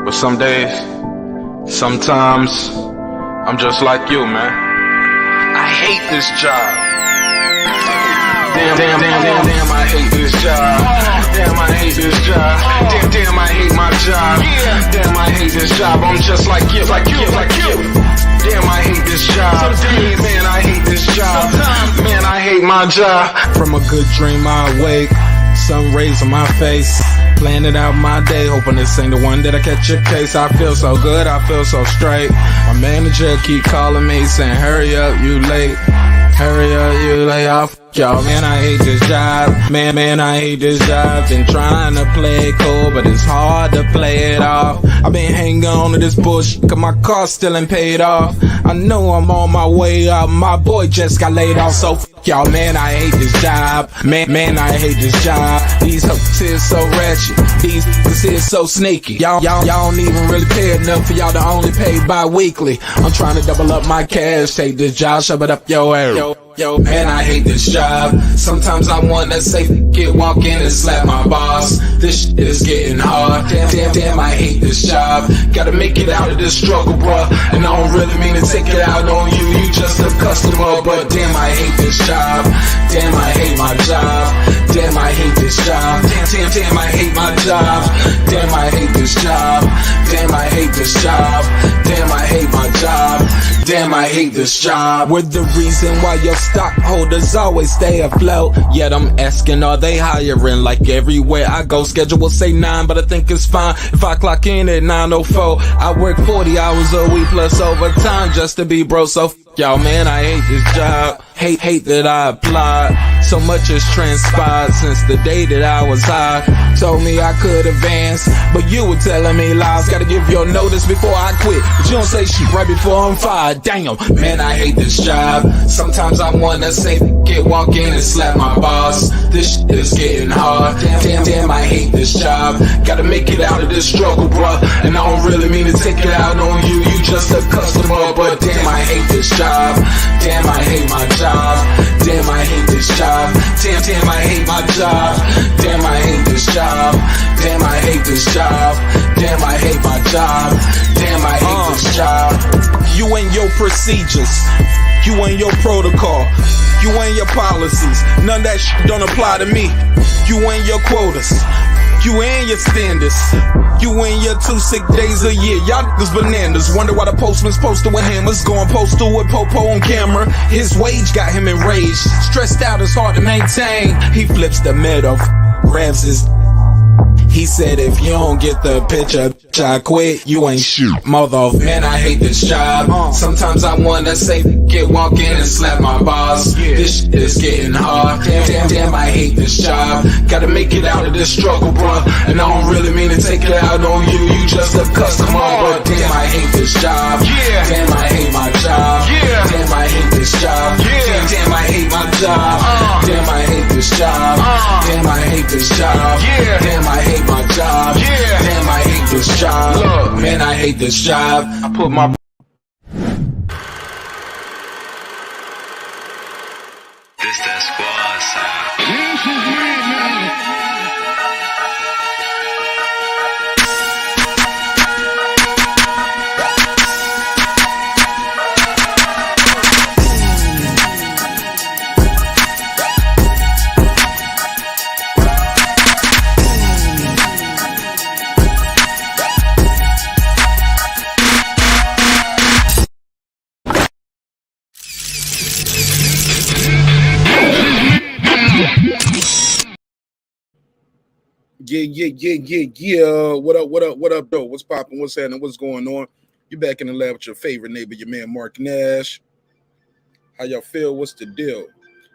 But some days, sometimes, I'm just like you, man. I hate this job. Damn, I hate this job. Damn, I hate this job. Damn, I hate my job. Damn, I hate this job. I'm just like you. Damn, I hate this job. Man, I hate this job. Man, I hate my job. From a good dream I awake, sun rays on my face, planning out my day, hoping this ain't the one that I catch a case. I feel so good, I feel so straight. My manager keep calling me saying, hurry up, you late. Hurry up, you lay off. Y'all, man, I hate this job. Man, I hate this job. Been trying to play it cool, but it's hard to play it off. I've been hanging on to this bullshit, cause my car still ain't paid off. I know I'm on my way up, my boy just got laid off, so y'all, man, I hate this job. Man, I hate this job. These hoes here so ratchet, these niggas here so sneaky. Y'all don't even really pay enough for y'all to only pay bi-weekly. I'm trying to double up my cash, take this job, shove it up your ass. Yo, man, I hate this job. Sometimes I wanna say, walk in and slap my boss. This shit is getting hard. Damn, I hate this job. Gotta make it out of this struggle, bruh. And I don't really mean to take it out on you. You just a customer, but damn, I hate this job. Damn, I hate my job. Damn, I hate this job. Damn, I hate my job. Damn, I hate this job. Damn, I hate this job. Damn, I hate my job. Damn, I hate this job. We're the reason why your stockholders always stay afloat. Yet I'm asking, are they hiring? Like everywhere I go, schedule will say 9, but I think it's fine if I clock in at 9:04. I work 40 hours a week plus overtime just to be bro. So y'all, man, I hate this job. Hate that I applied. So much has transpired since the day that I was high. Told me I could advance, but you were telling me lies. Gotta give your notice before I quit, but you don't say shit right before I'm fired. Damn, man, I hate this job. Sometimes I wanna say, walk in and slap my boss. This shit is getting hard. Damn, I hate this job. Gotta make it out of this struggle, bruh. And I don't really mean to take it out on you. You just a customer, but damn, I hate this job. Damn, I hate my job. Damn, I hate this job. Damn, I hate my job. Damn, I hate this job. Damn, I hate this job. Damn, I hate my job. Damn, I hate this job. You and your procedures, you and your protocol, you and your policies, none of that shit don't apply to me. You and your quotas, you and your standards, you and your 2 sick days a year. Y'all niggas bananas. Wonder why the postman's posted with hammers, going postal with Popo on camera. His wage got him enraged, stressed out, it's hard to maintain. He flips the middle, grabs his. He said, if you don't get the picture, I quit, you ain't shoot. Mother, man, I hate this job. Sometimes I wanna say, walk in and slap my boss. This shit is getting hard. Damn, I hate this job. Gotta make it out of this struggle, bruh. And I don't really mean to take it out on you. You just a customer, but damn, I hate this job. Damn, I hate my job. Damn, I hate this job. Damn, I hate my job. Damn, I hate this job. Damn, I hate this job. Damn, I hate my job. Damn, I hate this job. Look, man, I hate this job. I put my This that squad sound. Yeah. What up, though? What's popping? What's happening? What's going on? You're back in the lab with your favorite neighbor, your man, Marq Nash. How y'all feel? What's the deal?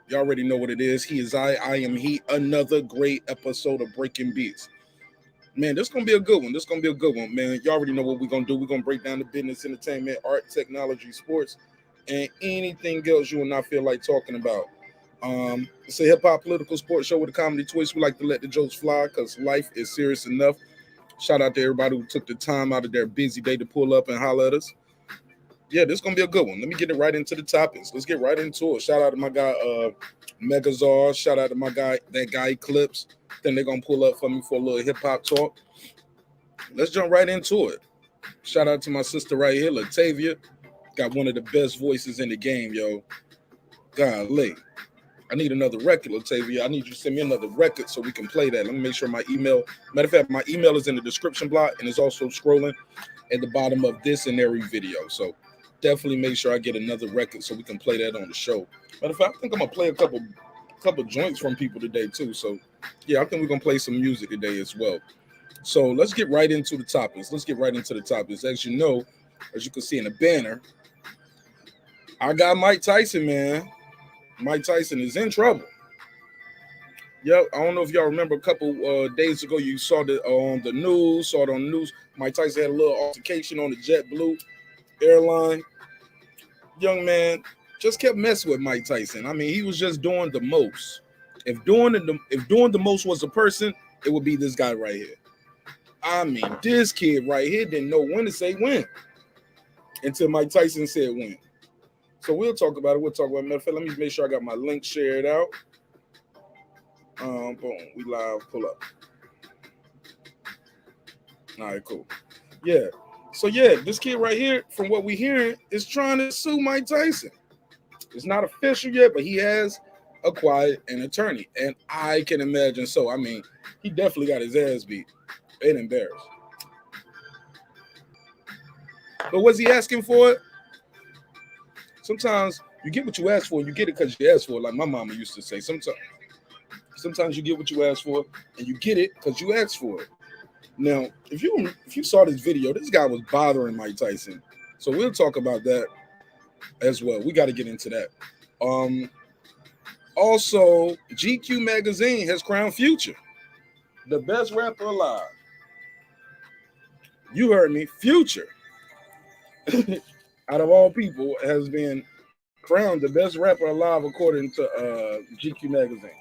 You already know what it is. He is I am he. Another great episode of Breaking Beats. Man, this is going to be a good one. Man. You already know what we're going to do. We're going to break down the business, entertainment, art, technology, sports, and anything else you will not feel like talking about. It's a hip-hop political sports show with a comedy twist. We like to let the jokes fly because life is serious enough. Shout out to everybody who took the time out of their busy day to pull up and holler at us. Yeah, this is going to be a good one. Let me get it right into the topics. Let's get right into it. Shout out to my guy, Megazar. Shout out to my guy, that guy Eclipse. Then they're going to pull up for me for a little hip-hop talk. let's jump right into it. Shout out to my sister right here, Latavia. Got one of the best voices in the game, yo. Golly. I need another record, Latavia. I need you to send me another record so we can play that. Let me make sure my email. Matter of fact, my email is in the description block and it's also scrolling at the bottom of this and every video. So definitely make sure I get another record so we can play that on the show. Matter of fact, I think I'm gonna play a couple joints from people today too. So yeah, I think we're gonna play some music today as well. So let's get right into the topics. As you know, as you can see in the banner, I got Mike Tyson, man. Mike Tyson is in trouble. Yep, I don't know if y'all remember a couple days ago, you saw it on the news. Mike Tyson had a little altercation on the JetBlue airline. Young man just kept messing with Mike Tyson. I mean, he was just doing the most. If doing the most was a person, it would be this guy right here. I mean, this kid right here didn't know when to say when until Mike Tyson said when. So we'll talk about it. Matter of fact, let me make sure I got my link shared out. Boom, we live. Pull up. All right, cool. Yeah. So yeah, this kid right here, from what we hearing, is trying to sue Mike Tyson. It's not official yet, but he has acquired an attorney, and I can imagine so. I mean, he definitely got his ass beat and embarrassed. But was he asking for it? Sometimes you get what you ask for, and you get it because you asked for it. Like my mama used to say, sometimes you get what you ask for, and you get it because you asked for it. Now, if you saw this video, this guy was bothering Mike Tyson. So we'll talk about that as well. We got to get into that. Also, GQ magazine has crowned Future the best rapper alive. You heard me, Future. Out of all people, has been crowned the best rapper alive according to GQ magazine.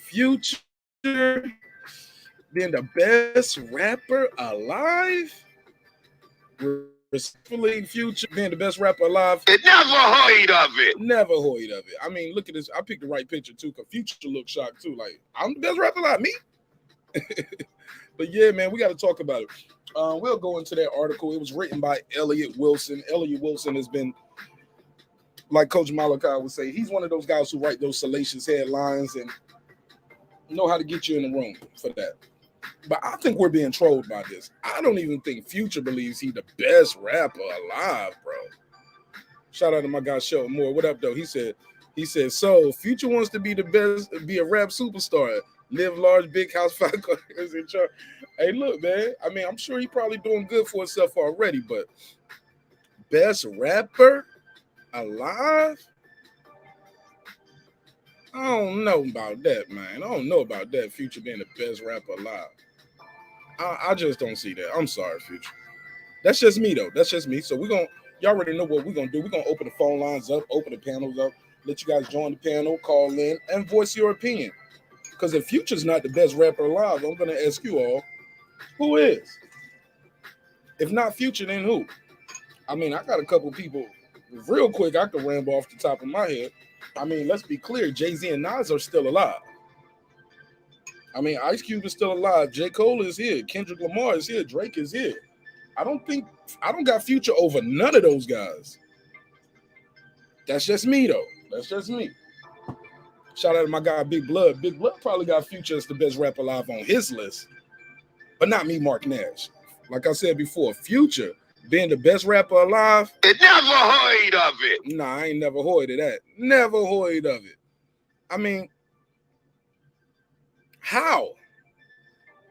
Future being the best rapper alive. Respectfully, Future being the best rapper alive. It never heard of it. Never heard of it. I mean, look at this. I picked the right picture too, because Future looks shocked too. Like, I'm the best rapper alive, me. But yeah, man, we got to talk about it. We'll go into that article. It was written by Elliott Wilson. Elliott Wilson has been, like Coach Malachi would say, he's one of those guys who write those salacious headlines and know how to get you in the room for that. But I think we're being trolled by this. I don't even think Future believes he's the best rapper alive, bro. Shout out to my guy Shelton Moore. What up, though? He said, so Future wants to be the best, be a rap superstar, live large, big house, 5 cars in charge. Hey, look, man. I mean, I'm sure he's probably doing good for himself already, but best rapper alive? I don't know about that, man. I don't know about that, Future being the best rapper alive. I just don't see that. I'm sorry, Future. That's just me, though. That's just me. So y'all already know what we're going to do. We're going to open the phone lines up, open the panels up, let you guys join the panel, call in, and voice your opinion. Because if Future's not the best rapper alive, I'm going to ask you all, who is? If not Future, then who? I mean, I got a couple people, real quick, I could ramble off the top of my head. I mean, let's be clear, Jay-Z and Nas are still alive. I mean, Ice Cube is still alive. J. Cole is here. Kendrick Lamar is here. Drake is here. I don't got Future over none of those guys. That's just me, though. That's just me. Shout out to my guy, Big Blood. Big Blood probably got Future as the best rapper alive on his list, but not me, Marq Nash. Like I said before, Future being the best rapper alive. It never heard of it. Nah, I ain't never heard of that. Never heard of it. I mean, how?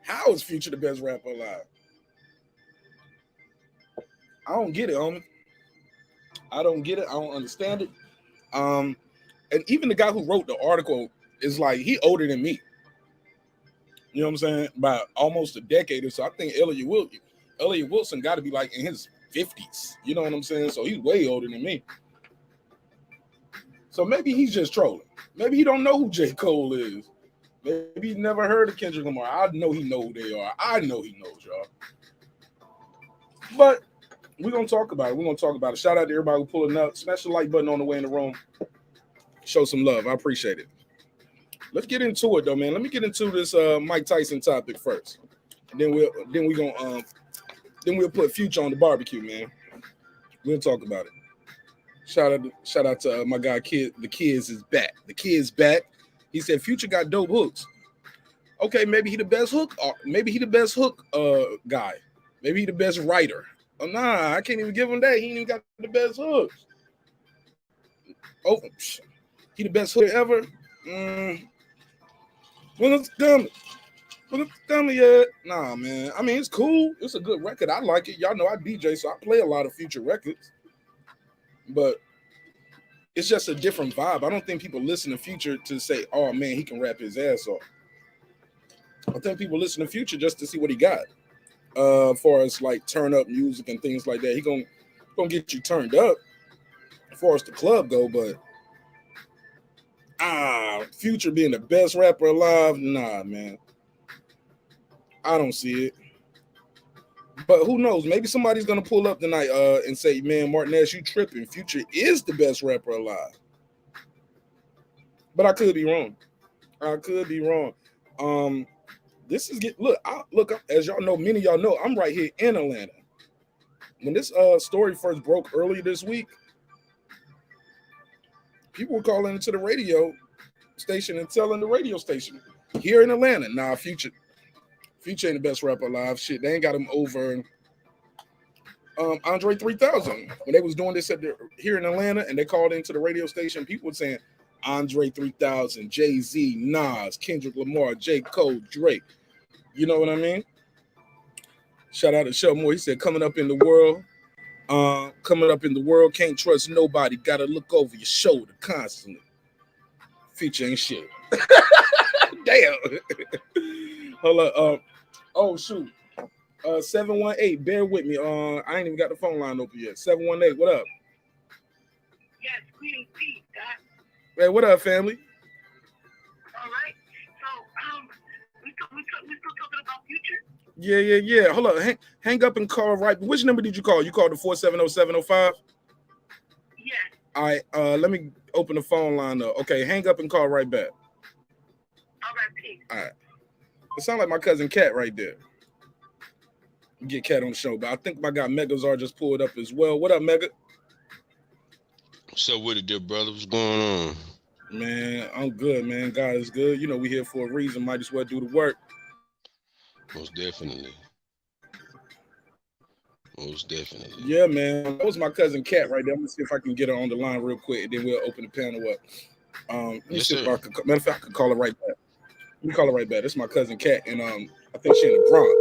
How is Future the best rapper alive? I don't get it, homie. I don't get it. I don't understand it. And even the guy who wrote the article is like, he older than me. You know what I'm saying? By almost a decade or so. I think Elliott Wilson got to be like in his 50s. You know what I'm saying? So he's way older than me. So maybe he's just trolling. Maybe he don't know who J. Cole is. Maybe he's never heard of Kendrick Lamar. I know he know who they are. I know he knows, y'all. But we're going to talk about it. Shout out to everybody who pulling up. Smash the like button on the way in the room. Show some love. I appreciate it. Let's get into it, though, man. Let me get into this Mike Tyson topic first. Then we'll put Future on the barbecue, man. We'll talk about it. Shout out to my guy Kid. The Kids is back. The Kid's back. He said Future got dope hooks. Okay, maybe he the best hook. Maybe he the best hook guy. Maybe he the best writer. Oh, nah, I can't even give him that. He ain't even got the best hooks. Oh, he the best hook ever. When it's coming yet? Nah, man. I mean, it's cool. It's a good record. I like it. Y'all know I DJ, so I play a lot of Future records. But it's just a different vibe. I don't think people listen to Future to say, "Oh man, he can rap his ass off." I think people listen to Future just to see what he got. As far as like turn up music and things like that, he gonna get you turned up. As far as the club go, but Future being the best rapper alive, nah, man. I don't see it. But who knows? Maybe somebody's gonna pull up tonight and say, "Man, Marq Nash, you tripping? Future is the best rapper alive." But I could be wrong. This is look. As y'all know, many of y'all know, I'm right here in Atlanta. When this story first broke earlier this week, people were calling into the radio station and telling the radio station here in Atlanta, nah, Future ain't the best rapper alive. Shit, they ain't got him over Andre 3000. When they was doing this here in Atlanta and they called into the radio station, people were saying Andre 3000, Jay-Z, Nas, Kendrick Lamar, J. Cole, Drake. You know what I mean? Shout out to Shelmore. He said, coming up in the world, can't trust nobody. Gotta look over your shoulder constantly. Future ain't shit. Damn. Hold up. Oh shoot. 718. Bear with me. I ain't even got the phone line open yet. 718. What up? Yes, greetings, Pete. Hey, what up, family? All right. So, we still talking about Future? Yeah. Hold up. Hang up and call right. Which number did you call? You called the 470-705? Yes. All right. Let me open the phone line up. Okay, hang up and call right back. All right, Pete. All right. It sounds like my cousin Cat right there. Get Cat on the show, but I think my guy Megazar just pulled up as well. What up, Mega? What's up with it, dear brother? What's going on? Man, I'm good, man. God is good. You know we here for a reason. Might as well do the work. Most definitely. Yeah, man. That was my cousin Cat right there. I'm gonna see if I can get her on the line real quick, and then we'll open the panel up. Let me see if I could. Matter of fact, I could call her right back. Let me call her right back. This is my cousin Cat, and I think she in the Bronx.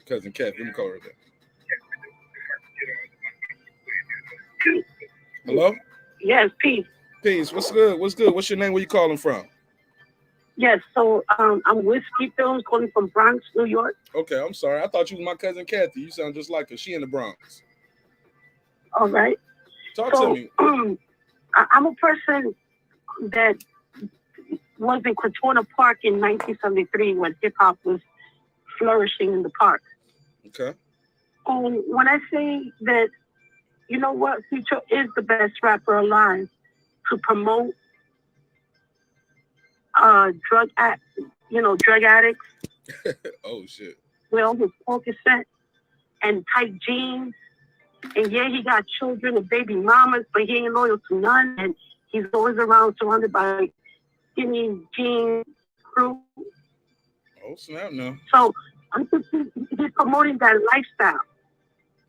Cousin Cat, let me call her right back. Hello? Yes, Pete. Peace. What's good? What's your name? Where you calling from? Yes, so I'm Whiskey Films, calling from Bronx, New York. Okay, I'm sorry. I thought you was my cousin Kathy. You sound just like her. She in the Bronx. All right. Talk to me. I'm a person that was in Quatona Park in 1973 when hip-hop was flourishing in the park. Okay. And when I say that, you know what, Future is the best rapper alive to promote drug addicts. Oh shit. With all his Percocet and tight jeans. And yeah, he got children and baby mamas, but he ain't loyal to none. And he's always around surrounded by skinny jeans crew. Oh snap now. So I'm just he's promoting that lifestyle.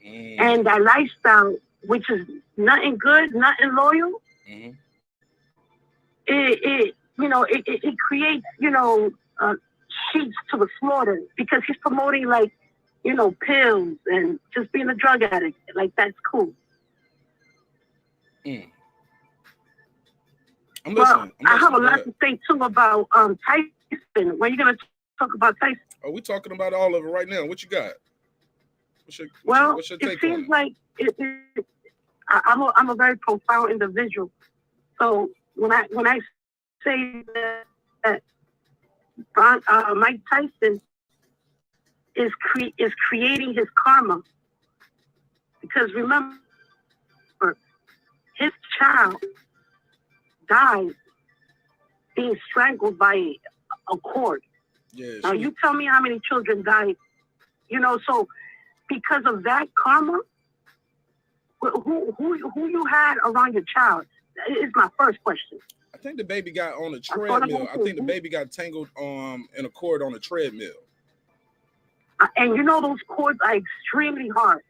And that lifestyle, which is nothing good, nothing loyal, it creates, sheets to the slaughter because he's promoting pills and just being a drug addict. Like, that's cool. I'm listening. I have a lot to say too about Tyson. When are you gonna talk about Tyson? Oh, we're talking about all of it right now. What you got? What's your take it seems on it? like I'm a very profound individual. So when I say that Mike Tyson is creating his karma, because remember, his child died being strangled by a cord. Yeah. Now you tell me how many children died. So because of that karma, who you had around your child is my first question. I think the baby got on a treadmill. I think the baby got tangled in a cord on a treadmill. And those cords are extremely hard.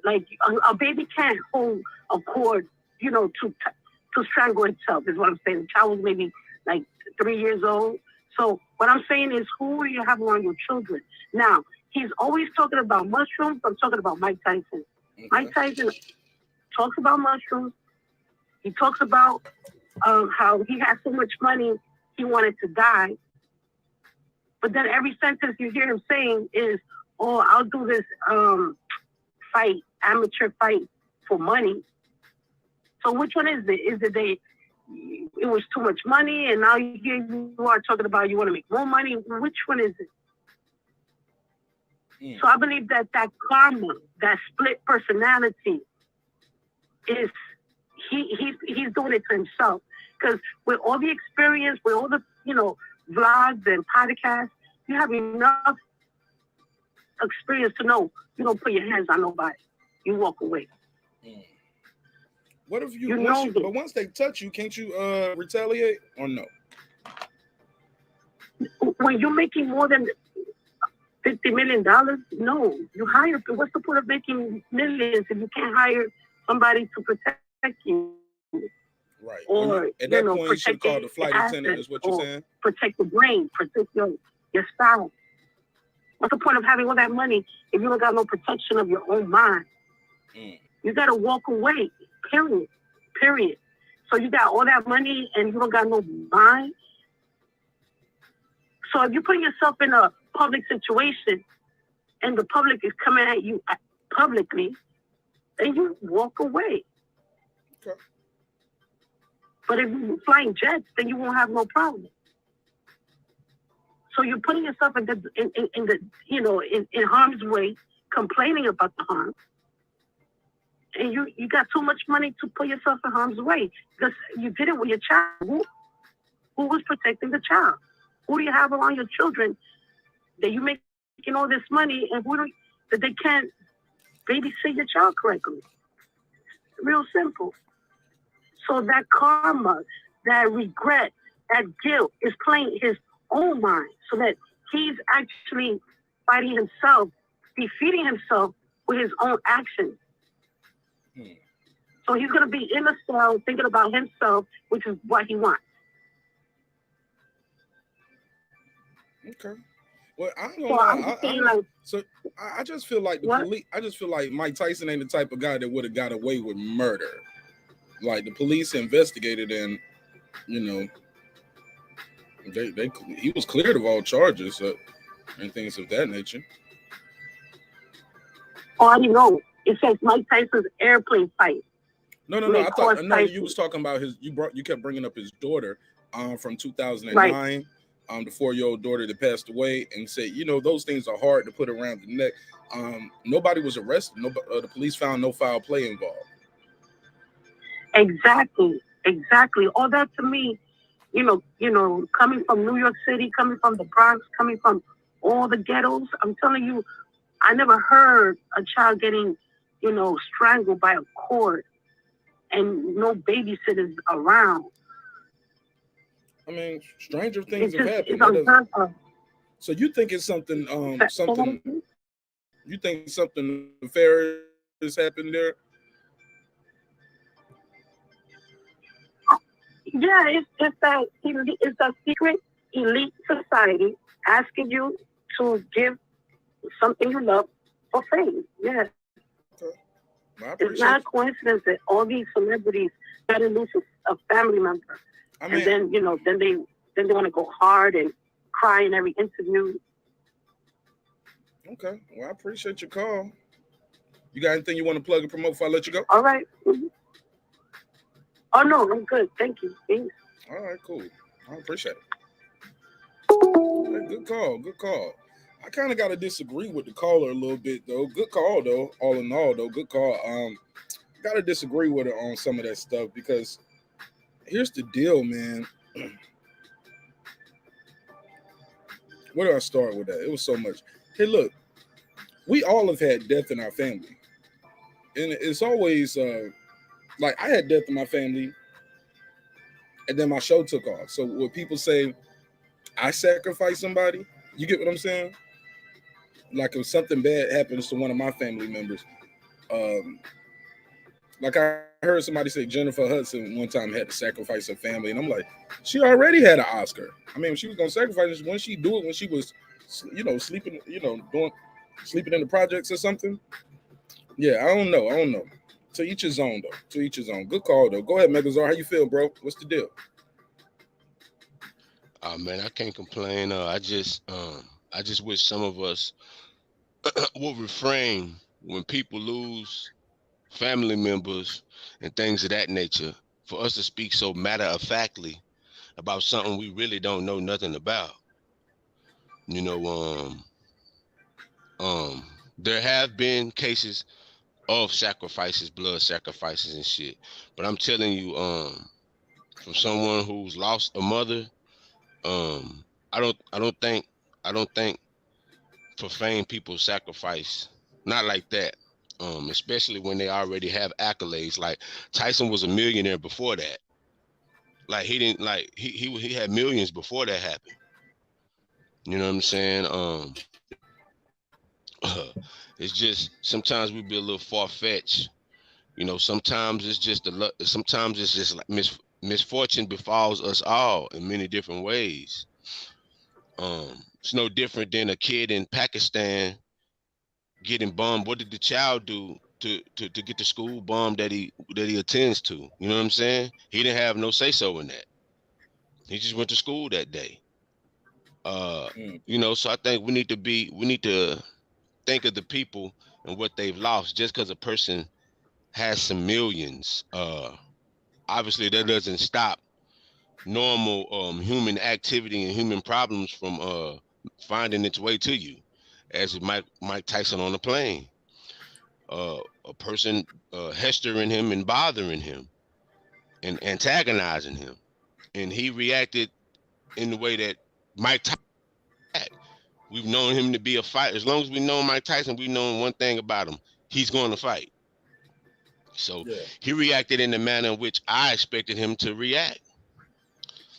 Like a baby can't hold a cord, to strangle itself, is what I'm saying. The child was maybe like 3 years old. So what I'm saying is, who do you have around your children? Now, he's always talking about mushrooms. I'm talking about Mike Tyson. Okay. Mike Tyson talks about mushrooms. He talks about how he has so much money, he wanted to die. But then every sentence you hear him saying is, oh, I'll do this amateur fight for money. So which one is it? Is it it was too much money, and now you are talking about you want to make more money? Which one is it? So I believe that karma, that split personality, is he's doing it to himself. Because with all the experience, with all the vlogs and podcasts, you have enough experience to know you don't put your hands on nobody. You walk away. What if but once they touch you, can't you retaliate or no? When you're making more than $50 million, no. You hire. What's the point of making millions if you can't hire somebody to protect you? Right. Or at that point, you should call the flight attendant. Is what you're saying? Protect the brain. Protect your spouse. What's the point of having all that money if you don't got no protection of your own mind? You got to walk away. Period. So you got all that money and you don't got no mind. So if you're putting yourself in a public situation and the public is coming at you publicly, then you walk away. Okay. But if you're flying jets, then you won't have no problem. So you're putting yourself in harm's way, complaining about the harm. And you got too much money to put yourself in harm's way because you did it with your child. Who was protecting the child? Who do you have around your children that you making all this money and that they can't babysit your child correctly? Real simple. So that karma, that regret, that guilt is playing his own mind so that he's actually fighting himself, defeating himself with his own actions. So he's going to be in a cell thinking about himself, which is what he wants. Okay. Well, I just feel like the police. I just feel like Mike Tyson ain't the type of guy that would have got away with murder. Like the police investigated, and he was cleared of all charges and things of that nature. Oh, I didn't know. It says Mike Tyson's airplane fight. No. I thought you was talking about you kept bringing up his daughter from 2009, right. The 4-year-old daughter that passed away, and said, those things are hard to put around the neck. Nobody was arrested. The police found no foul play involved. Exactly. All that to me, coming from New York City, coming from the Bronx, coming from all the ghettos, I'm telling you, I never heard a child getting, strangled by a cord and no babysitters around. I mean, stranger things have happened. So you think it's something, you think something nefarious happened there? Yeah, it's a secret elite society asking you to give something you love for fame. Yes. Okay. Well, it's not a coincidence that all these celebrities got to lose a family member. And then, then they want to go hard and cry in every interview. Okay. Well, I appreciate your call. You got anything you want to plug and promote before I let you go? All right. Mm-hmm. Oh, no, I'm good. Thank you. Thanks. All right, cool. I appreciate it. Right, good call. I kind of got to disagree with the caller a little bit, though. Good call, though. All in all, though, good call. Got to disagree with her on some of that stuff because here's the deal, man. Where do I start with that? It was so much. Hey, look, we all have had death in our family, and it's always like I had death in my family, and then my show took off. So when people say I sacrificed somebody, you get what I'm saying? Like if something bad happens to one of my family members, um, like I heard somebody say Jennifer Hudson one time had to sacrifice her family, and I'm like, she already had an Oscar. I mean, she was gonna sacrifice it. When she do it, when she was, sleeping, sleeping in the projects or something. Yeah, I don't know. To each his own, though. To each his own. Good call, though. Go ahead, Megazar. How you feel, bro? What's the deal? Oh man, I can't complain. I just wish some of us will refrain when people lose family members and things of that nature, for us to speak so matter-of-factly about something we really don't know nothing about. There have been cases of sacrifices, blood sacrifices and shit. But I'm telling you, from someone who's lost a mother, I don't think profane people sacrifice, not like that. Especially when they already have accolades. Like Tyson was a millionaire before that. Like he didn't like he had millions before that happened. You know what I'm saying? It's just sometimes we be a little far-fetched. Sometimes it's just sometimes it's just like misfortune befalls us all in many different ways. It's no different than a kid in Pakistan getting bombed. What did the child do to get the school bomb that he attends to? You know what I'm saying? He didn't have no say-so in that. He just went to school that day. So I think we need to think of the people and what they've lost. Just because a person has some millions, obviously that doesn't stop normal human activity and human problems from finding its way to you, as Mike Tyson on the plane. A person hestering him and bothering him and antagonizing him, and he reacted in the way that Mike Tyson. We've known him to be a fighter. As long as we know Mike Tyson, we know one thing about him: he's going to fight. So he reacted in the manner in which I expected him to react,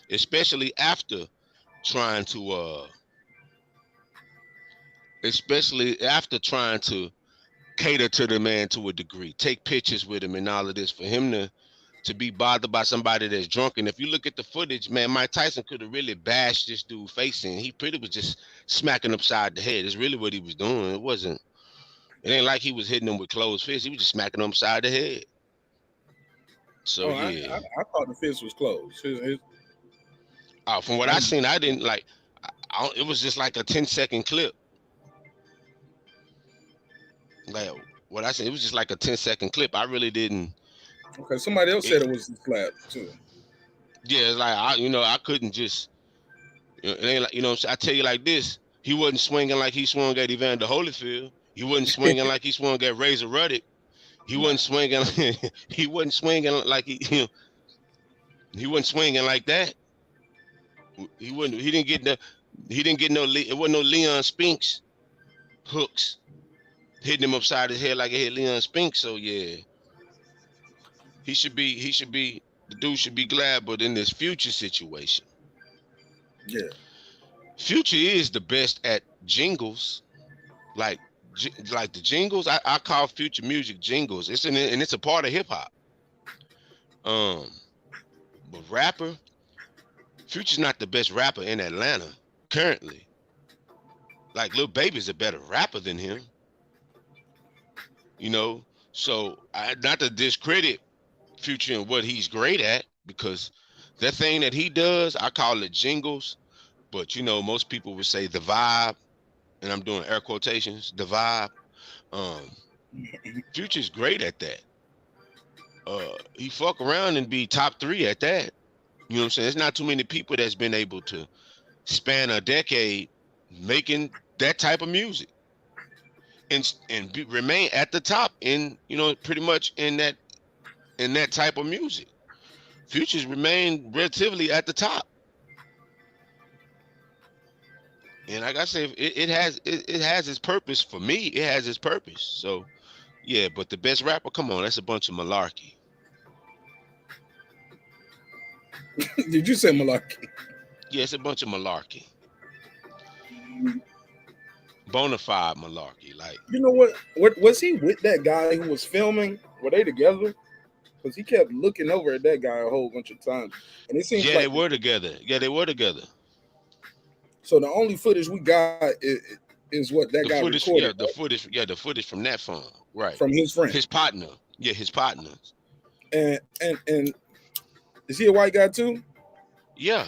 especially after trying to cater to the man to a degree, take pictures with him and all of this. For him to be bothered by somebody that's drunk. And if you look at the footage, man, Mike Tyson could have really bashed this dude face in. He pretty was just smacking upside the head. It's really what he was doing. It ain't like he was hitting him with closed fists. He was just smacking him upside the head. So yeah. I thought the fist was closed. From what I seen, I didn't like. It was just like a 10-second clip. Like what I said, it was just like a 10-second clip. I really didn't. Okay, somebody else said it was a slap too. Yeah, it's like I couldn't just. It ain't like I tell you like this. He wasn't swinging like he swung at Evander Holyfield. He wasn't swinging like he swung at Razor Ruddock. He wasn't swinging. He wasn't swinging like he wasn't swinging like that. He didn't get no. It wasn't no Leon Spinks hooks hitting him upside his head like it hit Leon Spinks. So yeah. The dude should be glad, but in this Future situation, Future is the best at jingles, like the jingles. I call Future music jingles. It's a part of hip hop. But rapper, Future's not the best rapper in Atlanta currently. Like Lil Baby's a better rapper than him. So not to discredit Future and what he's great at, because that thing that he does, I call it jingles, but most people would say the vibe, and I'm doing air quotations, the vibe. Future's great at that. He fuck around and be top 3 at that. You know what I'm saying? There's not too many people that's been able to span a decade making that type of music and remain at the top in pretty much in that type of music. Future's remained relatively at the top. And like I said, it has its purpose for me. It has its purpose. So yeah, but the best rapper, come on, that's a bunch of malarkey. Did you say malarkey? Yeah, it's a bunch of malarkey. Bonafide malarkey. Like, You know what? What was he with that guy who was filming? Were they together? Because he kept looking over at that guy a whole bunch of times, and it seems yeah, they like were together. Yeah, they were together. so. The only footage we got is what that The guy footage, yeah, recorded, the footage, yeah, the footage from that phone. Right. from his friend. His partner. Yeah, his partner. And is he a white guy too? Yeah.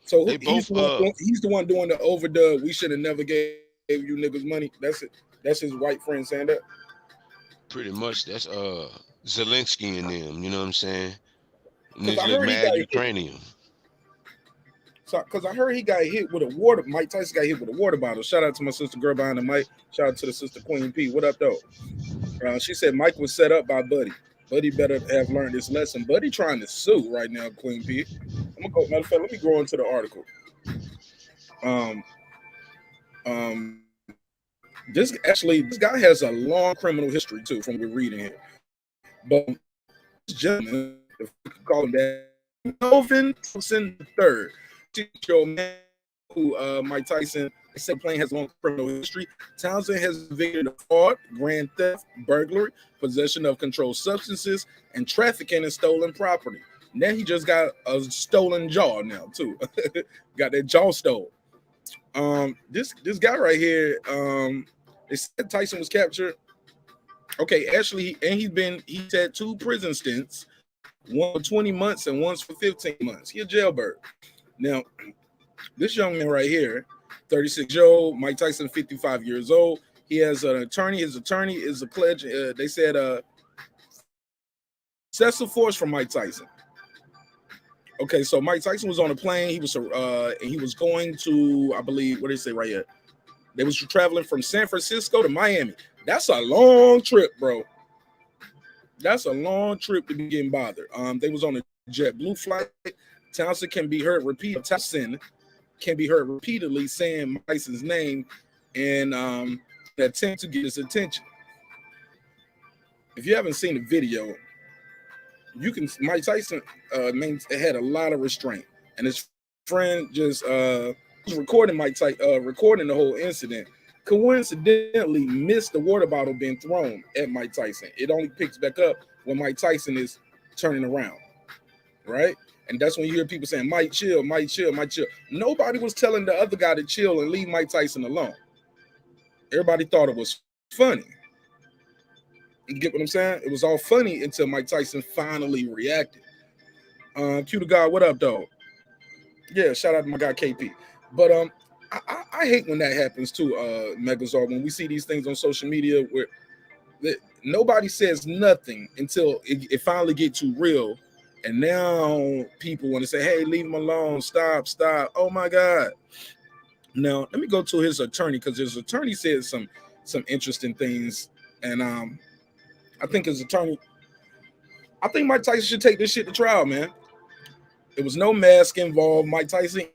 So They he's both the one doing the overdub. We should have never gave you niggas money. That's it. That's his white friend saying that. pretty much that's Zelensky and them, you know what I'm saying? And Because this I little heard he mad got Ukrainian. Because I heard he got hit with a water. Mike Tyson got hit with a water bottle. Shout out to my sister girl behind the mic. Shout out to the sister Queen P. What up though? She said Mike was set up by Buddy. Buddy better have learned this lesson. Buddy trying to sue right now, Queen P. I'm gonna go. Matter of fact, let me go into the article. This guy has a long criminal history too, from what we're reading here. But this gentleman, if we could call him that, Melvin Townsend III, your man who Mike Tyson said playing has a long criminal history. Townsend has convicted of fraud, grand theft, burglary, possession of controlled substances, and trafficking and stolen property. Now he just got a stolen jaw now too. Got that jaw stolen. This guy right here, they said Tyson was captured. Okay, actually, and he's had 2 prison stints, one for 20 months and once for 15 months. He a jailbird. Now, this young man right here, 36-year-old, Mike Tyson, 55 years old. He has an attorney. His attorney is a pledge. They said excessive force from Mike Tyson. Okay, so Mike Tyson was on a plane. He was going to, I believe, what did they say right here? They was traveling from San Francisco to Miami. That's a long trip, bro. That's a long trip to be getting bothered. They was on a JetBlue flight. Townsend can be heard repeatedly saying Tyson's name and an attempt to get his attention. If you haven't seen the video, Mike Tyson had a lot of restraint, and his friend just was recording recording the whole incident. Coincidentally, missed the water bottle being thrown at Mike Tyson. It only picks back up when Mike Tyson is turning around, right? And that's when you hear people saying, Mike, chill, Mike, chill, Mike, chill. Nobody was telling the other guy to chill and leave Mike Tyson alone. Everybody thought it was funny. You get what I'm saying? It was all funny until Mike Tyson finally reacted. Q the God, what up, dog? Yeah, shout out to my guy KP. But I hate when that happens too, Megazord, when we see these things on social media where nobody says nothing until it finally gets too real. And now people want to say, hey, leave him alone. Stop. Oh, my God. Now, let me go to his attorney, because his attorney said some interesting things. And I think Mike Tyson should take this shit to trial, man. There was no mask involved. Mike Tyson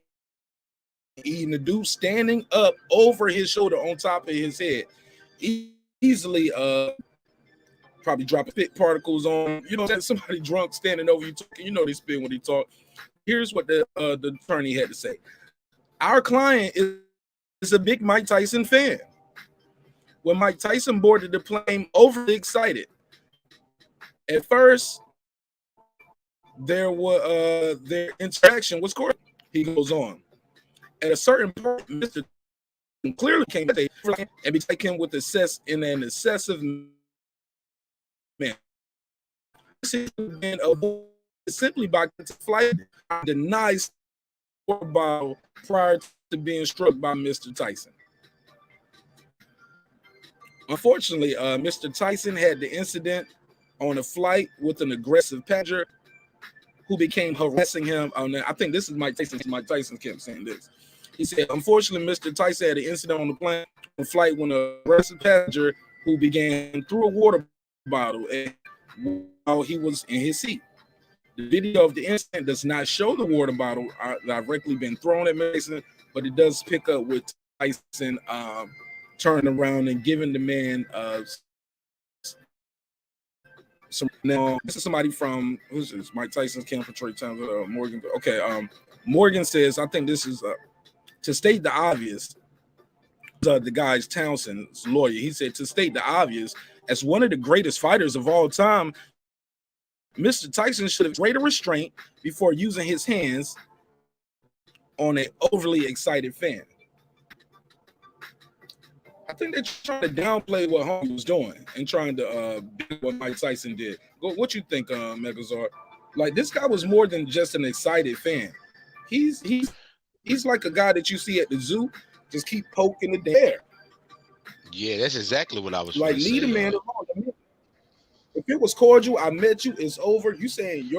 eating the dude standing up over his shoulder on top of his head. Easily probably dropping spit particles on, somebody drunk standing over you talking, they spit when they talk. Here's what the attorney had to say. Our client is a big Mike Tyson fan. When Mike Tyson boarded the plane, overly excited. At first, their interaction was cordial. He goes on. At a certain point, Mr. clearly came to and be taken with in an excessive manner. This has been avoided simply by flight denies bottle prior to being struck by Mr. Tyson. Unfortunately, Mr. Tyson had the incident on a flight with an aggressive passenger who became harassing him. I think this is Mike Tyson. Mike Tyson kept saying this. He said, unfortunately, Mr. Tyson had an incident on the flight when an aggressive passenger who began through a water bottle while he was in his seat. The video of the incident does not show the water bottle directly being thrown at Mason, but it does pick up with Tyson turning around and giving the man some. Now, this is somebody from who's this? Mike Tyson's camp for Troy Towns. Morgan. Okay. Morgan says, I think this is to state the obvious. The guy's Townsend's lawyer. He said, to state the obvious, as one of the greatest fighters of all time, Mr. Tyson should have greater restraint before using his hands on an overly excited fan. I think they're trying to downplay what Homie was doing and trying to do what Mike Tyson did. What you think, Megazord? Like, this guy was more than just an excited fan. He's like a guy that you see at the zoo, just keep poking the bear. Yeah, that's exactly what I was like. Leave the man alone. If it was cordial, I met you, it's over. You saying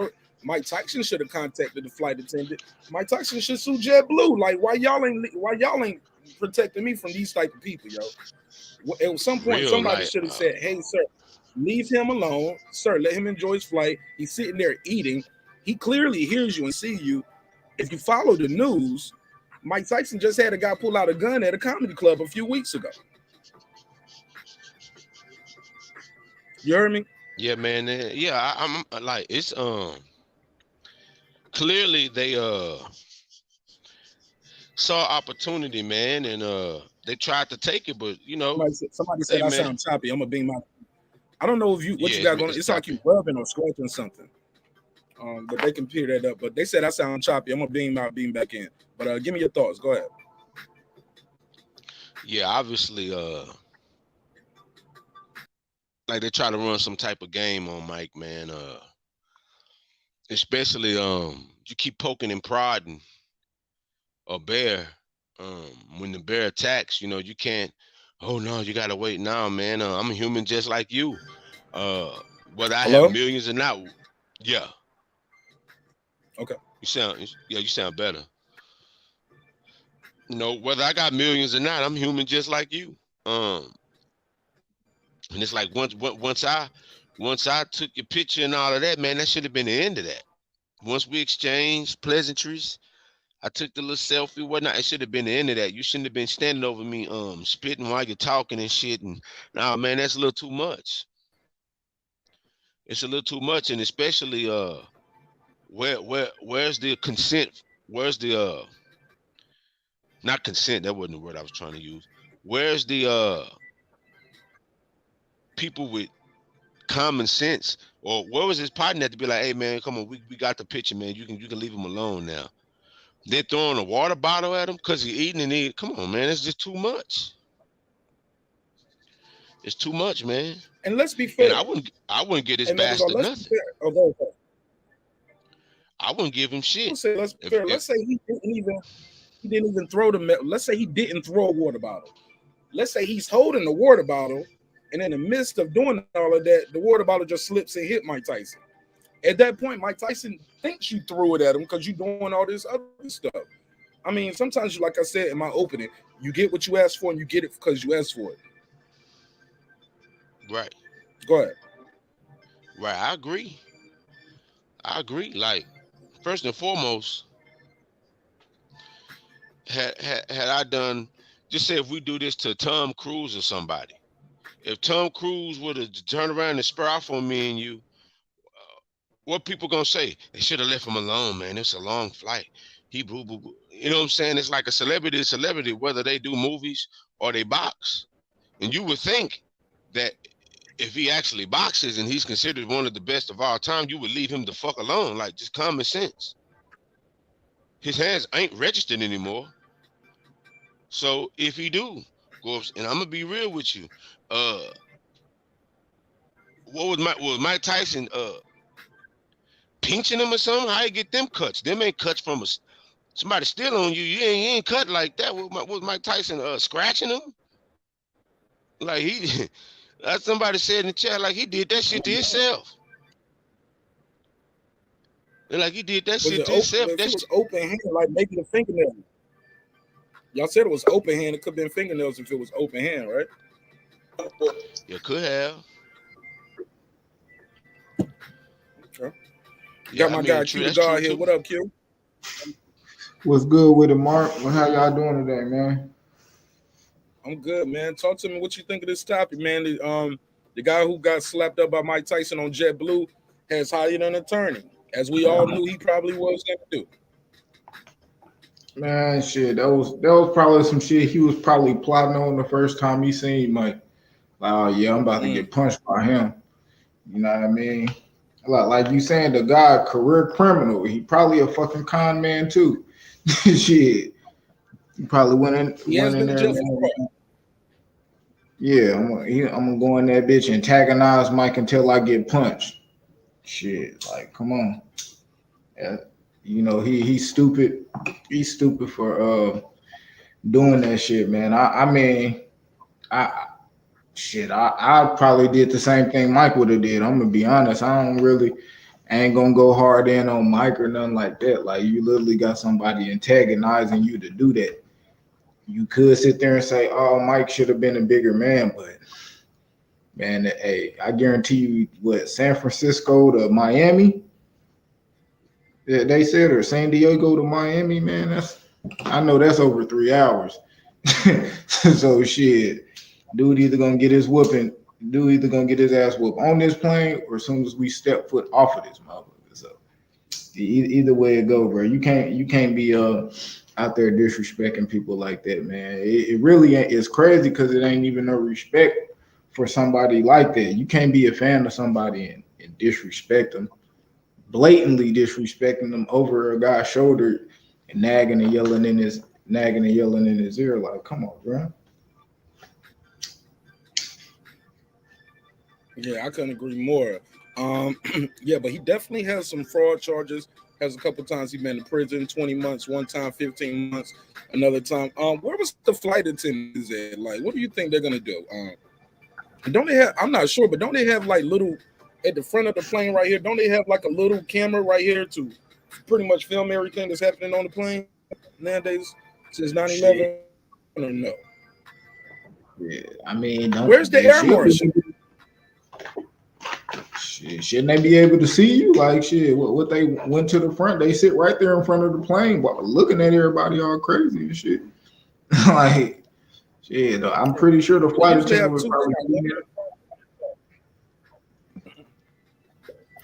Mike Tyson should have contacted the flight attendant. Mike Tyson should sue JetBlue. Like, why y'all ain't protecting me from these type of people, yo? At some point, somebody should have said, "Hey, sir, leave him alone, sir. Let him enjoy his flight. He's sitting there eating. He clearly hears you and sees you. If you follow the news, Mike Tyson just had a guy pull out a gun at a comedy club a few weeks ago. You heard me? Yeah, man. Yeah, I'm like, it's clearly they saw opportunity, man, and they tried to take it, but you know, somebody said I sound choppy. I'm gonna beam my. I don't know if you you got going. It's like you rubbing or scratching something. But they can clear that up. But they said I sound choppy. I'm gonna beam back in. But give me your thoughts. Go ahead. Yeah, obviously, like they try to run some type of game on Mike, man. Especially you keep poking and prodding a bear. When the bear attacks, you know, you can't. Oh no, you gotta wait now, man. I'm a human just like you. Whether I have millions or not. Yeah. Okay. You sound better. You know, whether I got millions or not, I'm human just like you. And it's like once I took your picture and all of that, man, that should have been the end of that. Once we exchanged pleasantries, I took the little selfie, whatnot. It should have been the end of that. You shouldn't have been standing over me, spitting while you're talking and shit. And nah, man, that's a little too much. It's a little too much, and especially where's the consent? Where's the not consent? That wasn't the word I was trying to use. Where's the people with common sense? Or where was his partner to be like, hey man, come on, we got the picture, man. You can leave him alone now. They're throwing a water bottle at him because he's eating and eating. Come on, man, it's just too much. It's too much, man. And let's be fair. And I wouldn't get his bastard nothing. I wouldn't give him shit. Let's be fair. Let's say he didn't even throw the. Let's say he didn't throw a water bottle. Let's say he's holding the water bottle, and in the midst of doing all of that, the water bottle just slips and hit Mike Tyson. At that point, Mike Tyson thinks you threw it at him because you're doing all this other stuff. I mean, sometimes, like I said in my opening, you get what you asked for, and you get it because you asked for it. Right. Go ahead. Right, I agree. Like, first and foremost, had I done, just say if we do this to Tom Cruise or somebody, if Tom Cruise would have turned around and spur off on me and you, what people gonna say? They should have left him alone, man. It's a long flight. He boo boo boo. You know what I'm saying? It's like a celebrity, whether they do movies or they box. And you would think that if he actually boxes and he's considered one of the best of all time, you would leave him the fuck alone. Like, just common sense. His hands ain't registered anymore. So if he do go up, and I'm gonna be real with you, what was Mike Tyson pinching him or something? How you get them cuts? Them ain't cuts from somebody still on you. You ain't cut like that. Was Mike Tyson scratching him? Like he, as somebody said in the chat, like he did that shit to himself. And like he did that shit to himself. That was open hand, like making a fingernail. Y'all said it was open hand. It could have been fingernails if it was open hand, right? You could have. Okay. Got my guy Q the God here. What up, Q? What's good with it, Mark? How y'all doing today, man? I'm good, man. Talk to me what you think of this topic, man. The guy who got slapped up by Mike Tyson on JetBlue has hired an attorney, as we all knew he probably was going to do. Man, shit, that was probably some shit he was probably plotting on the first time he seen Mike. Like, oh yeah, I'm about to get punched by him. You know what I mean? Like you saying, the guy career criminal. He probably a fucking con man too. Shit, he probably went in there. Yeah, I'm gonna go in that bitch, antagonize Mike until I get punched. Shit, like come on. Yeah, you know he's stupid. He's stupid for doing that shit, man. I mean, I probably did the same thing Mike would have did. I'm gonna be honest. I ain't gonna go hard in on Mike or nothing like that. Like you literally got somebody antagonizing you to do that. You could sit there and say, "Oh, Mike should have been a bigger man," but man, hey, I guarantee you, what San Francisco to Miami, they said, or San Diego to Miami, man. I know that's over 3 hours. So shit. Dude either gonna get his whooping, gonna get his ass whooped on this plane, or as soon as we step foot off of this motherfucker. So either way it go, bro. You can't be out there disrespecting people like that, man. It really is crazy because it ain't even no respect for somebody like that. You can't be a fan of somebody and disrespect them, blatantly disrespecting them over a guy's shoulder and nagging and yelling in his ear. Like, come on, bro. Yeah, I couldn't agree more. Yeah, but he definitely has some fraud charges. Has a couple times he been in prison, 20 months, one time 15 months, another time. Where was the flight attendants at? Like, what do you think they're gonna do? Don't they have? I'm not sure, but don't they have like little at the front of the plane right here? Don't they have like a little camera right here to pretty much film everything that's happening on the plane nowadays since 9/11? I don't know. Yeah, I mean, where's the air marshal? Shit, shouldn't they be able to see you? Like shit, what they went to the front, they sit right there in front of the plane looking at everybody all crazy and shit. Like shit, I'm pretty sure the flight attendant was probably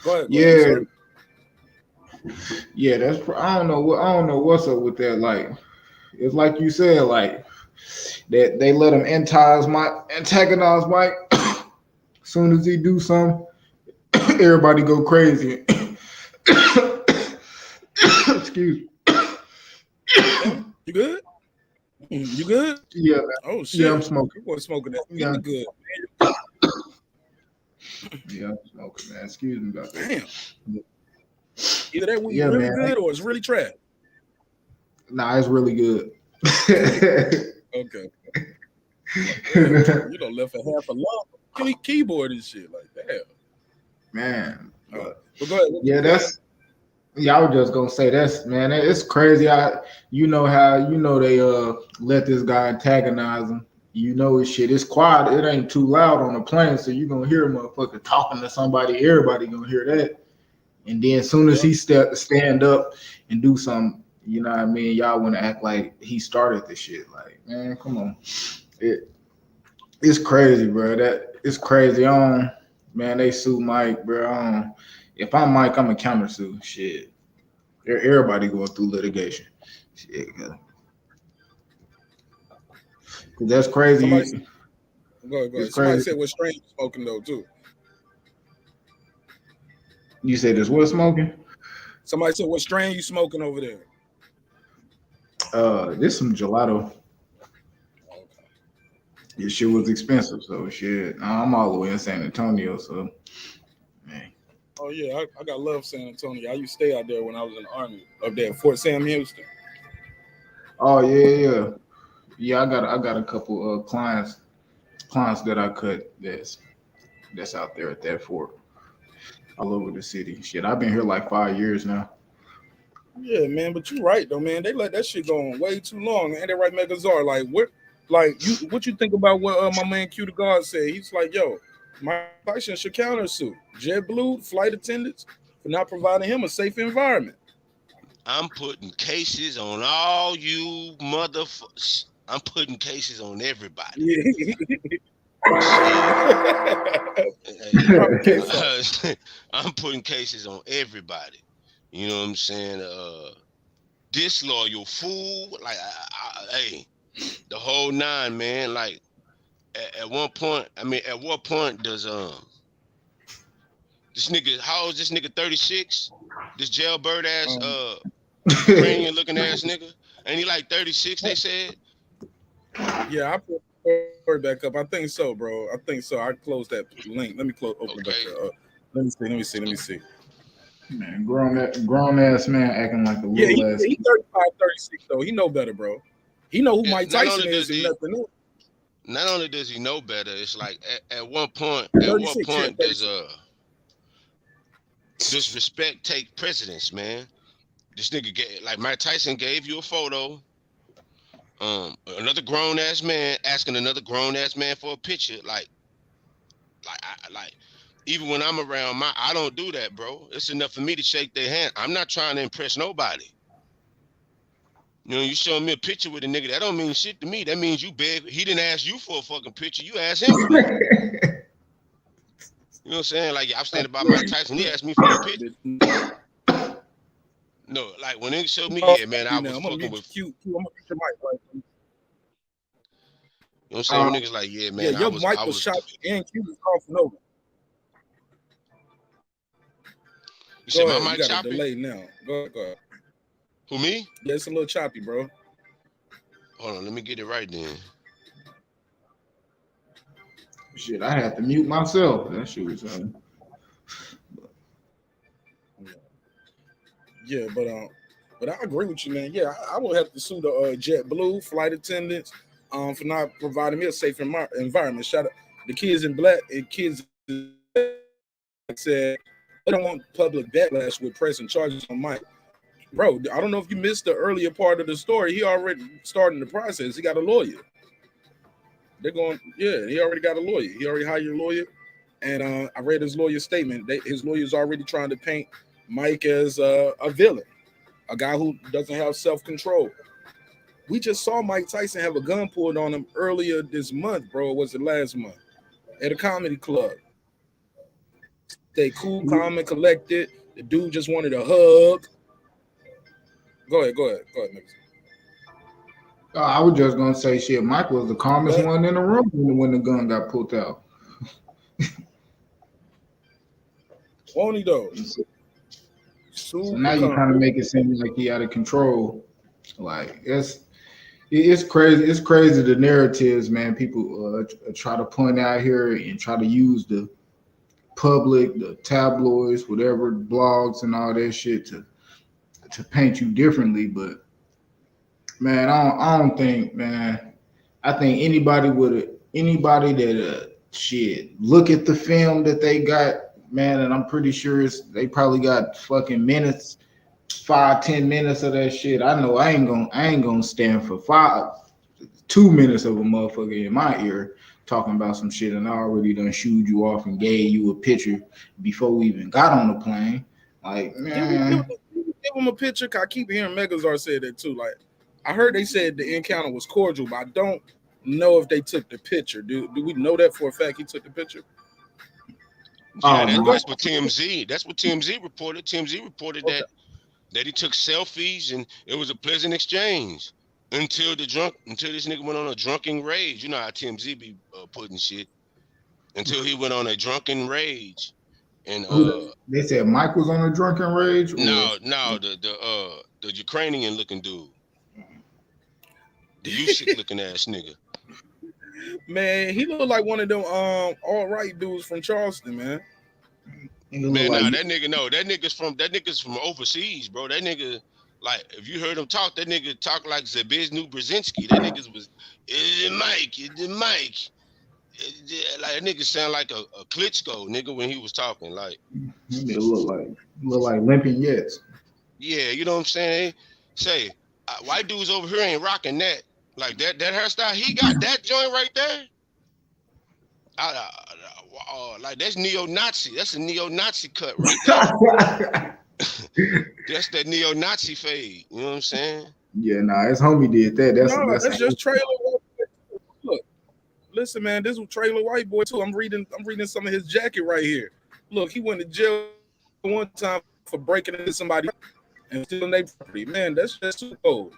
Go ahead, yeah. Yeah, that's I don't know what's up with that. Like it's like you said, like that they let him antagonize Mike. As soon as he do something, everybody go crazy. Excuse me. You good? You good? Yeah. Man. Oh shit! Yeah, I'm smoking. You was smoking that? Yeah. Good. Yeah, I'm smoking, man. Excuse me about that. Damn. Either that weed really good or it's really trash. Nah, it's really good. Okay. You don't left a half a lump. Keyboard and shit like that. Man. But go ahead. Yeah, I was just gonna say man, it's crazy. You know they let this guy antagonize him. You know his shit. It's quiet. It ain't too loud on the plane, so you gonna hear a motherfucker talking to somebody. Everybody gonna hear that. And then as soon as he stand up and do something, you know what I mean? Y'all want to act like he started the shit. Like, man, come on. It's crazy, bro. It's crazy. Man, they sue Mike, bro. If I'm Mike, I'm a countersue. Shit. Everybody going through litigation. Shit. Cause that's crazy. Go ahead. Somebody said what strain you smoking though too. You said there's what smoking? Somebody said what strain you smoking over there? This some gelato. Okay. This shit was expensive, so shit. I'm all the way in San Antonio, so man. Oh yeah, I got love San Antonio. I used to stay out there when I was in the Army up there at Fort Sam Houston. Oh yeah. Yeah, I got a couple clients that I cut that's out there at that fort. All over the city. Shit, I've been here like 5 years now. Yeah, man, but you're right though, man. They let that shit go on way too long. And they right, Megazar. What you think about what my man Q the God said? He's like, yo, Mike Tyson should countersue JetBlue flight attendants for not providing him a safe environment. I'm putting cases on all you motherfuckers. I'm putting cases on everybody. Yeah. Hey, I'm putting cases on everybody. You know what I'm saying? Disloyal fool. Like, hey, the whole nine, man. Like, at one point, at what point does this nigga? How old is this nigga? 36. This jailbird ass Ukrainian looking ass nigga. Ain't he like 36? They said. Yeah, I put the word back up. I think so, bro. I think so. I closed that link. Let me open it back up. Let me see. Man, grown ass man acting like a Yeah, little ass. he 35, 36 though. He know better, bro. He know who Mike Tyson is and nothing else. Not only does he know better, it's like at what point does disrespect take precedence, man? This nigga like Mike Tyson gave you a photo. Another grown ass man asking another grown ass man for a picture, like even when I'm around I don't do that, bro. It's enough for me to shake their hand. I'm not trying to impress nobody. You know, you showing me a picture with a nigga, that don't mean shit to me. That means you beg. He didn't ask you for a fucking picture. You asked him for it. You know what I'm saying? Like, I'm standing by Mike Tyson. He asked me for a picture. No, like when niggas showed me, yeah, man, I was fucking with Q. I'm gonna get your mic right. You know what I'm saying? When niggas like, yeah, man, your mic was shot and Q was coughing over. You said my mic got choppy? A delay now. Go ahead. Who, me? Yeah, it's a little choppy, bro. Hold on, let me get it right then. Shit, I had to mute myself. That shit was Yeah, but I agree with you, man. Yeah, I would have to sue the JetBlue flight attendants for not providing me a safe environment. Shout out the kids in black and kids said they don't want public backlash with pressing charges on Mike. Bro, I don't know if you missed the earlier part of the story. He already starting the process. He got a lawyer. He already got a lawyer. He already hired a lawyer. And I read his lawyer's statement. His lawyer's already trying to paint Mike as a villain, a guy who doesn't have self-control. We just saw Mike Tyson have a gun pulled on him earlier this month, bro. Or was it last month? At a comedy club. Stay cool, calm, and collected. The dude just wanted a hug. Go ahead, niggas. I was just gonna say shit. Mike was the calmest one in the room when the gun got pulled out. Won't he though? So now you kind of make it seem like he out of control. Like it's crazy. It's crazy the narratives, man. People try to point out here and try to use the public, the tabloids, whatever, blogs and all that shit to paint you differently. But man, I don't think, man. I think anybody that shit look at the film that they got, man, and I'm pretty sure they probably got fucking minutes, 5-10 minutes of that shit. I know I ain't gonna stand for 2 minutes of a motherfucker in my ear talking about some shit, and I already done shooed you off and gave you a picture before we even got on the plane. Like, man, give him a picture. I keep hearing Megazar say that too. Like, I heard they said the encounter was cordial, but I don't know if they took the picture. Do we know that for a fact he took the picture? Yeah, that's what TMZ. That's what TMZ reported. TMZ reported that he took selfies and it was a pleasant exchange until this nigga went on a drunken rage. You know how TMZ be putting shit. Until he went on a drunken rage, and they said Mike was on a drunken rage. No, the Ukrainian looking dude, the Usyk looking ass nigga. Man, he looked like one of them all right dudes from Charleston, man. Man, that nigga's from overseas, bro. That nigga, like, if you heard him talk, that nigga talk like Zabizhny Brzezinski. That nigga's was, is it Mike? Like, that nigga sound like a Klitschko nigga when he was talking. Like, it look like limping Yets. Yeah, you know what I'm saying? Say, white dudes over here ain't rocking that. Like that hairstyle, he got that joint right there. Like that's neo-Nazi. That's a neo-Nazi cut right there. That's that neo-Nazi fade. You know what I'm saying? Yeah, nah, his homie did that. No, that's just Trailer. Look, listen, man, this was Trailer White Boy too. I'm reading some of his jacket right here. Look, he went to jail one time for breaking into somebody and stealing their property. Man, that's just Super Bowl.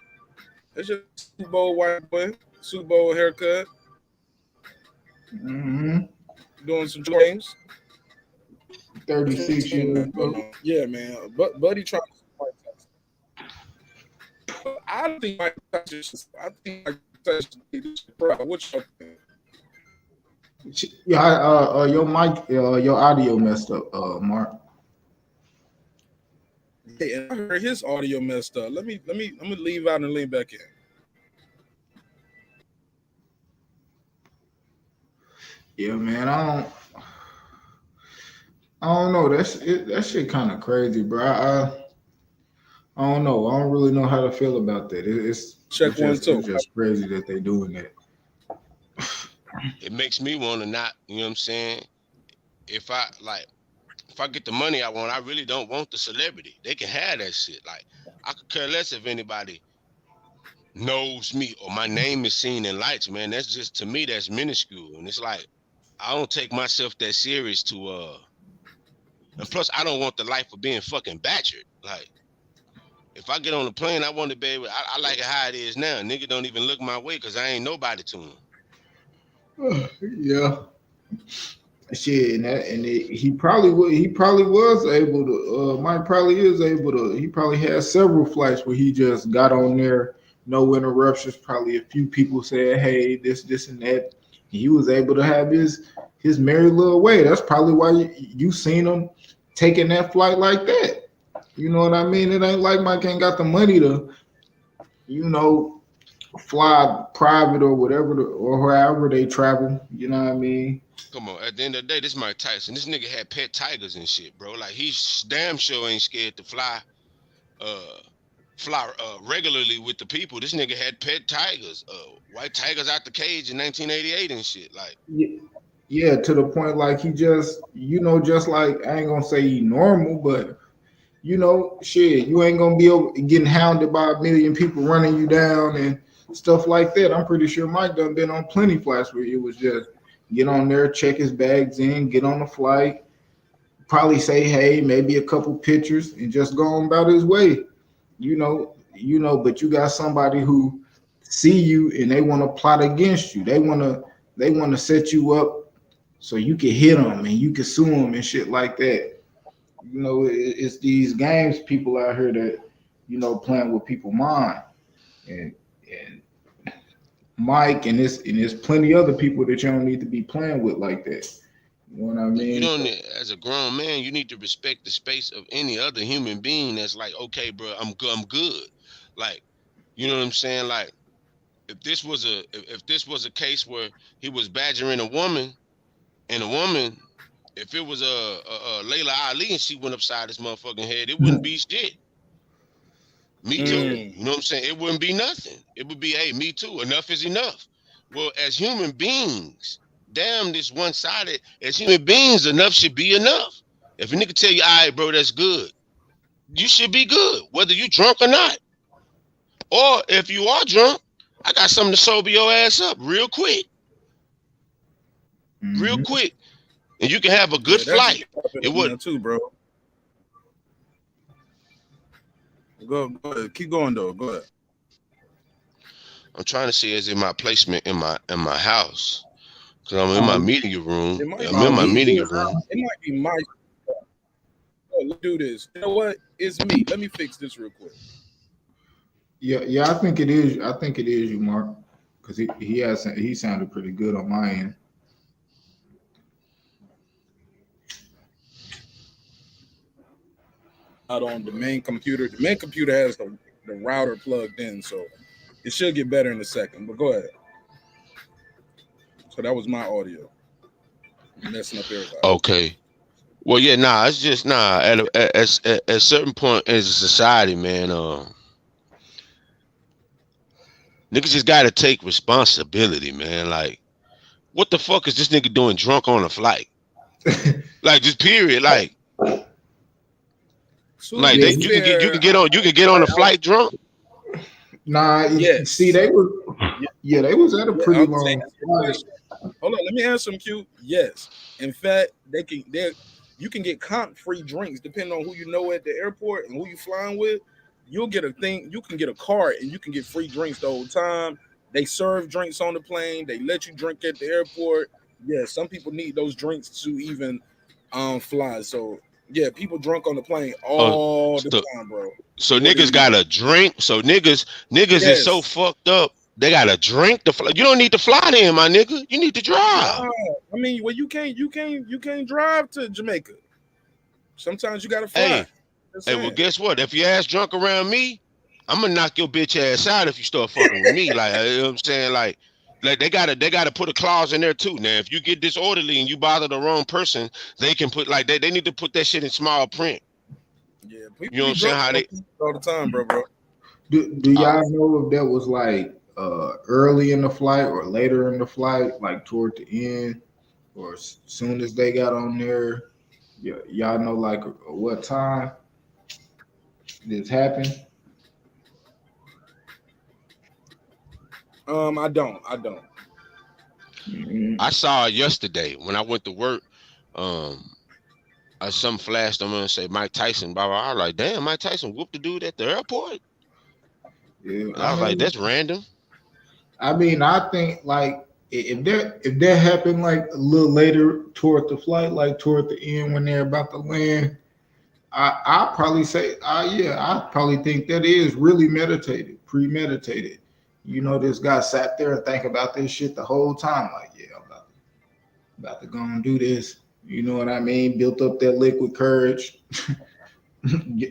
That's just Super Bowl white boy, Super Bowl haircut. Mm-hmm. Doing some games. 36 years old. Yeah, man. But Buddy trying to. I think Mike Tyson is proud. What you think? Yeah, your mic, your audio messed up, Mark. Hey, and I heard his audio messed up. I'm gonna leave out and lean back in. Yeah, man, I don't know. That shit kind of crazy, bro. I don't know. I don't really know how to feel about that. It's just crazy that they doing that. It makes me want to not, you know what I'm saying? If I get the money I want, I really don't want the celebrity. They can have that shit. Like, I could care less if anybody knows me or my name is seen in lights, man. That's just, to me, that's minuscule. And it's like, I don't take myself that serious to, and plus I don't want the life of being fucking badgered. Like, if I get on the plane, I want to be able, I like it how it is now. Nigga don't even look my way because I ain't nobody to him. Yeah. Shit, he probably was able to. Mike probably is able to. He probably had several flights where he just got on there, no interruptions. Probably a few people said, "Hey, this, and that." He was able to have his merry little way. That's probably why you seen him taking that flight like that. You know what I mean? It ain't like Mike ain't got the money to, fly private or whatever, or however they travel. You know what I mean? Come on, at the end of the day, this is Mike Tyson. This nigga had pet tigers and shit, bro. Like, he's damn sure ain't scared to fly regularly with the people. This nigga had pet tigers, white tigers out the cage in 1988 and shit. Like, yeah, to the point like he just, just like, I ain't gonna say he normal, but shit, you ain't gonna be getting hounded by a million people running you down and stuff like that. I'm pretty sure Mike done been on plenty flights where it was just get on there, check his bags in, get on the flight, probably say hey, maybe a couple pictures, and just go on about his way. But you got somebody who see you and they want to plot against you. They want to set you up so you can hit them and you can sue them and shit like that. It's these games people out here that playing with people's mind, and Mike and there's plenty other people that you don't need to be playing with like that. You know what I mean? You don't, as a grown man, you need to respect the space of any other human being that's like, okay, bro, I'm good. Like, you know what I'm saying? Like, if this was a case where he was badgering a woman, and a woman, if it was a Layla Ali and she went upside his motherfucking head, it wouldn't be shit. Me too. You know what I'm saying? It wouldn't be nothing. It would be, hey, me too. Enough is enough. Well, as human beings, damn this one-sided. As human beings, enough should be enough. If a nigga tell you, all right, bro, that's good, you should be good, whether you drunk or not. Or if you are drunk, I got something to sober your ass up real quick. Real quick. And you can have a good flight. It would too, bro. Go ahead. Keep going though. Go ahead. I'm trying to see is it my placement in my house. Cause I'm in my media room. I'm in my media room. It might be my. Oh, let's do this. You know what? It's me. Let me fix this real quick. Yeah. I think it is. I think it is you, Mark, because he sounded pretty good on my end. Out on the main computer. The main computer has the router plugged in, so it should get better in a second. But go ahead. So that was my audio. I'm messing up everybody. Okay. Well, yeah, it's just At a certain point as a society, man, niggas just gotta take responsibility, man. Like, what the fuck is this nigga doing drunk on a flight? Like, just period. Like you can get on a flight drunk. Nah, Yes. see, they was they was at a pretty I'm long flight. Hold on, let me answer them, Q. Yes. In fact, you can get comp free drinks depending on who you know at the airport and who you flying with. You'll get a thing, you can get a card and you can get free drinks the whole time. They serve drinks on the plane, they let you drink at the airport. Yeah, some people need those drinks to even fly. So yeah, people drunk on the plane all the time, bro. So niggas got a drink. So niggas is so fucked up. They got a drink to fly. You don't need to fly there, my nigga. You need to drive. No, I mean, well, you can't drive to Jamaica. Sometimes you gotta fly. Hey, well, guess what? If your ass drunk around me, I'm gonna knock your bitch ass out if you start fucking with me. Like, you know what I'm saying? Like they gotta put a clause in there too. Now, if you get disorderly and you bother the wrong person, they can put like they need to put that shit in small print. Yeah, you know what I'm saying? How they all the time, bro. Do y'all know if that was like early in the flight or later in the flight, like toward the end, or as soon as they got on there? Yeah, y'all know like what time this happened? I don't. I saw it yesterday when I went to work. Some flashed on me and say Mike Tyson, blah, blah. I was like, damn, Mike Tyson whooped the dude at the airport. Yeah, I was like, that's random. I mean, I think like if that happened like a little later toward the flight, like toward the end when they're about to land, I probably say, I probably think that is really premeditated. You know, this guy sat there and think about this shit the whole time. Like, yeah, I'm about to go and do this. You know what I mean? Built up that liquid courage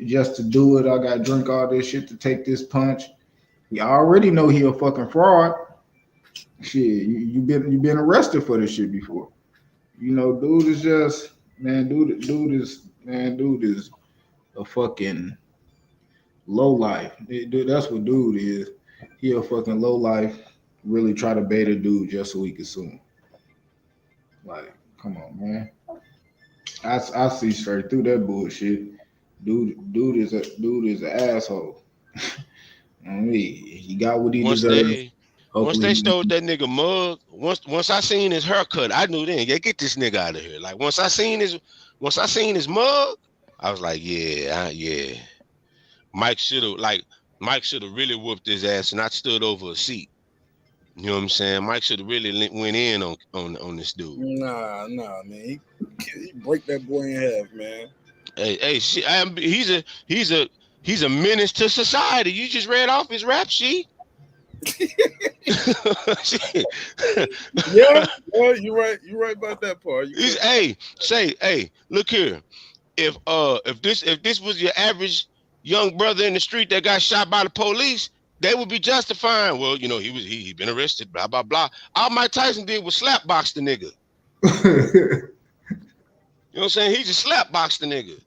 just to do it. I got to drink all this shit to take this punch. You already know he a fucking fraud. Shit, you been arrested for this shit before. You know, dude is just dude is a fucking low life. Dude, that's what dude is. He a fucking low life. Really try to bait a dude just so he can sue him. Like, come on, man. I see straight through that bullshit. Dude is an asshole. I mean, he got what he deserved. Once they stole that nigga mug, once I seen his haircut, I knew then, yeah, get this nigga out of here. Like once I seen his mug, I was like, yeah. Mike should have really whooped his ass and not stood over a seat. You know what I'm saying? Mike should have really went in on this dude. Nah, man. He break that boy in half, man. Hey, he's a menace to society. You just read off his rap sheet. Yeah, you're right. You're right about that part. Look here. If this was your average young brother in the street that got shot by the police, they would be justifying. Well, you know, he been arrested, blah blah blah. All Mike Tyson did was slapbox the nigga. You know what I'm saying? He just slapboxed the nigga.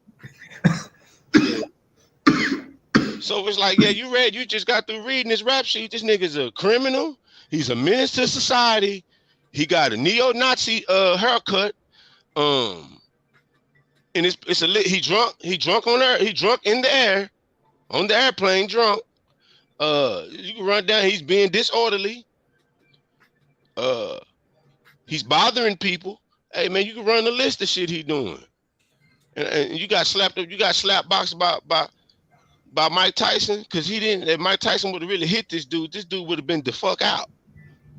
So it's like, yeah, you just got through reading his rap sheet. This nigga's a criminal. He's a menace to society. He got a neo-Nazi haircut. And he drunk in the air, on the airplane drunk. You can run down, he's being disorderly. He's bothering people. Hey man, you can run the list of shit he doing. And you got slapboxed by Mike Tyson, because he didn't. If Mike Tyson would have really hit this dude would have been the fuck out.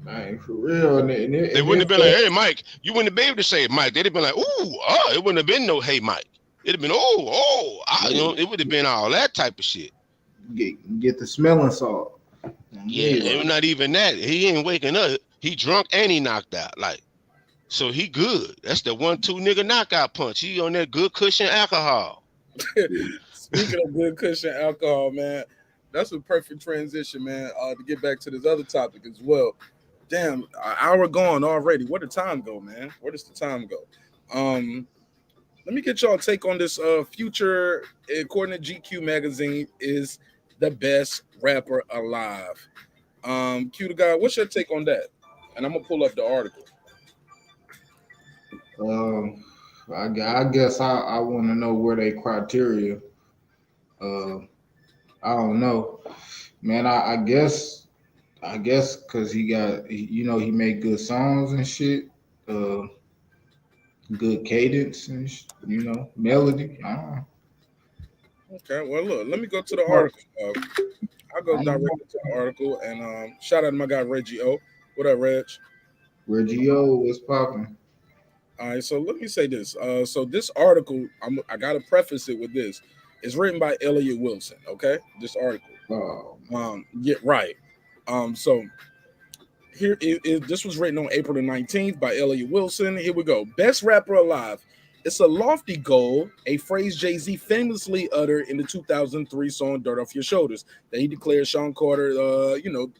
Man, for real. They wouldn't have been like, hey Mike, you wouldn't have been able to say Mike. They'd have been like, it wouldn't have been no hey Mike. It'd have been it would have been all that type of shit. Get the smelling salt. Yeah, it not even that. He ain't waking up. He drunk and he knocked out. Like, so he good. That's the 1-2 nigga knockout punch. He on that good cushion alcohol. Speaking of good cushion alcohol, man, that's a perfect transition, man, to get back to this other topic as well. Damn, an hour gone already. Where did time go, man? Where does the time go? Let me get y'all take on this. Future, according to GQ magazine, is the best rapper alive. Q the guy, what's your take on that? And I'm gonna pull up the article. I guess I want to know where they criteria. I don't know. Man, I guess because he made good songs and shit, good cadence and melody. I don't know. Okay, well, look, let me go to the article. I'll go directly to the article and shout out to my guy Reggie O. What up, Reg? Reggie O, what's popping? All right, so let me say this. So this article, I gotta preface it with this. It's written by Elliot Wilson. Okay, this article. Yeah, right. So here this was written on April the 19th by Elliot Wilson. Here we go. Best rapper alive. It's a lofty goal, a phrase Jay-Z famously uttered in the 2003 song Dirt Off Your Shoulders, that he declared Sean Carter,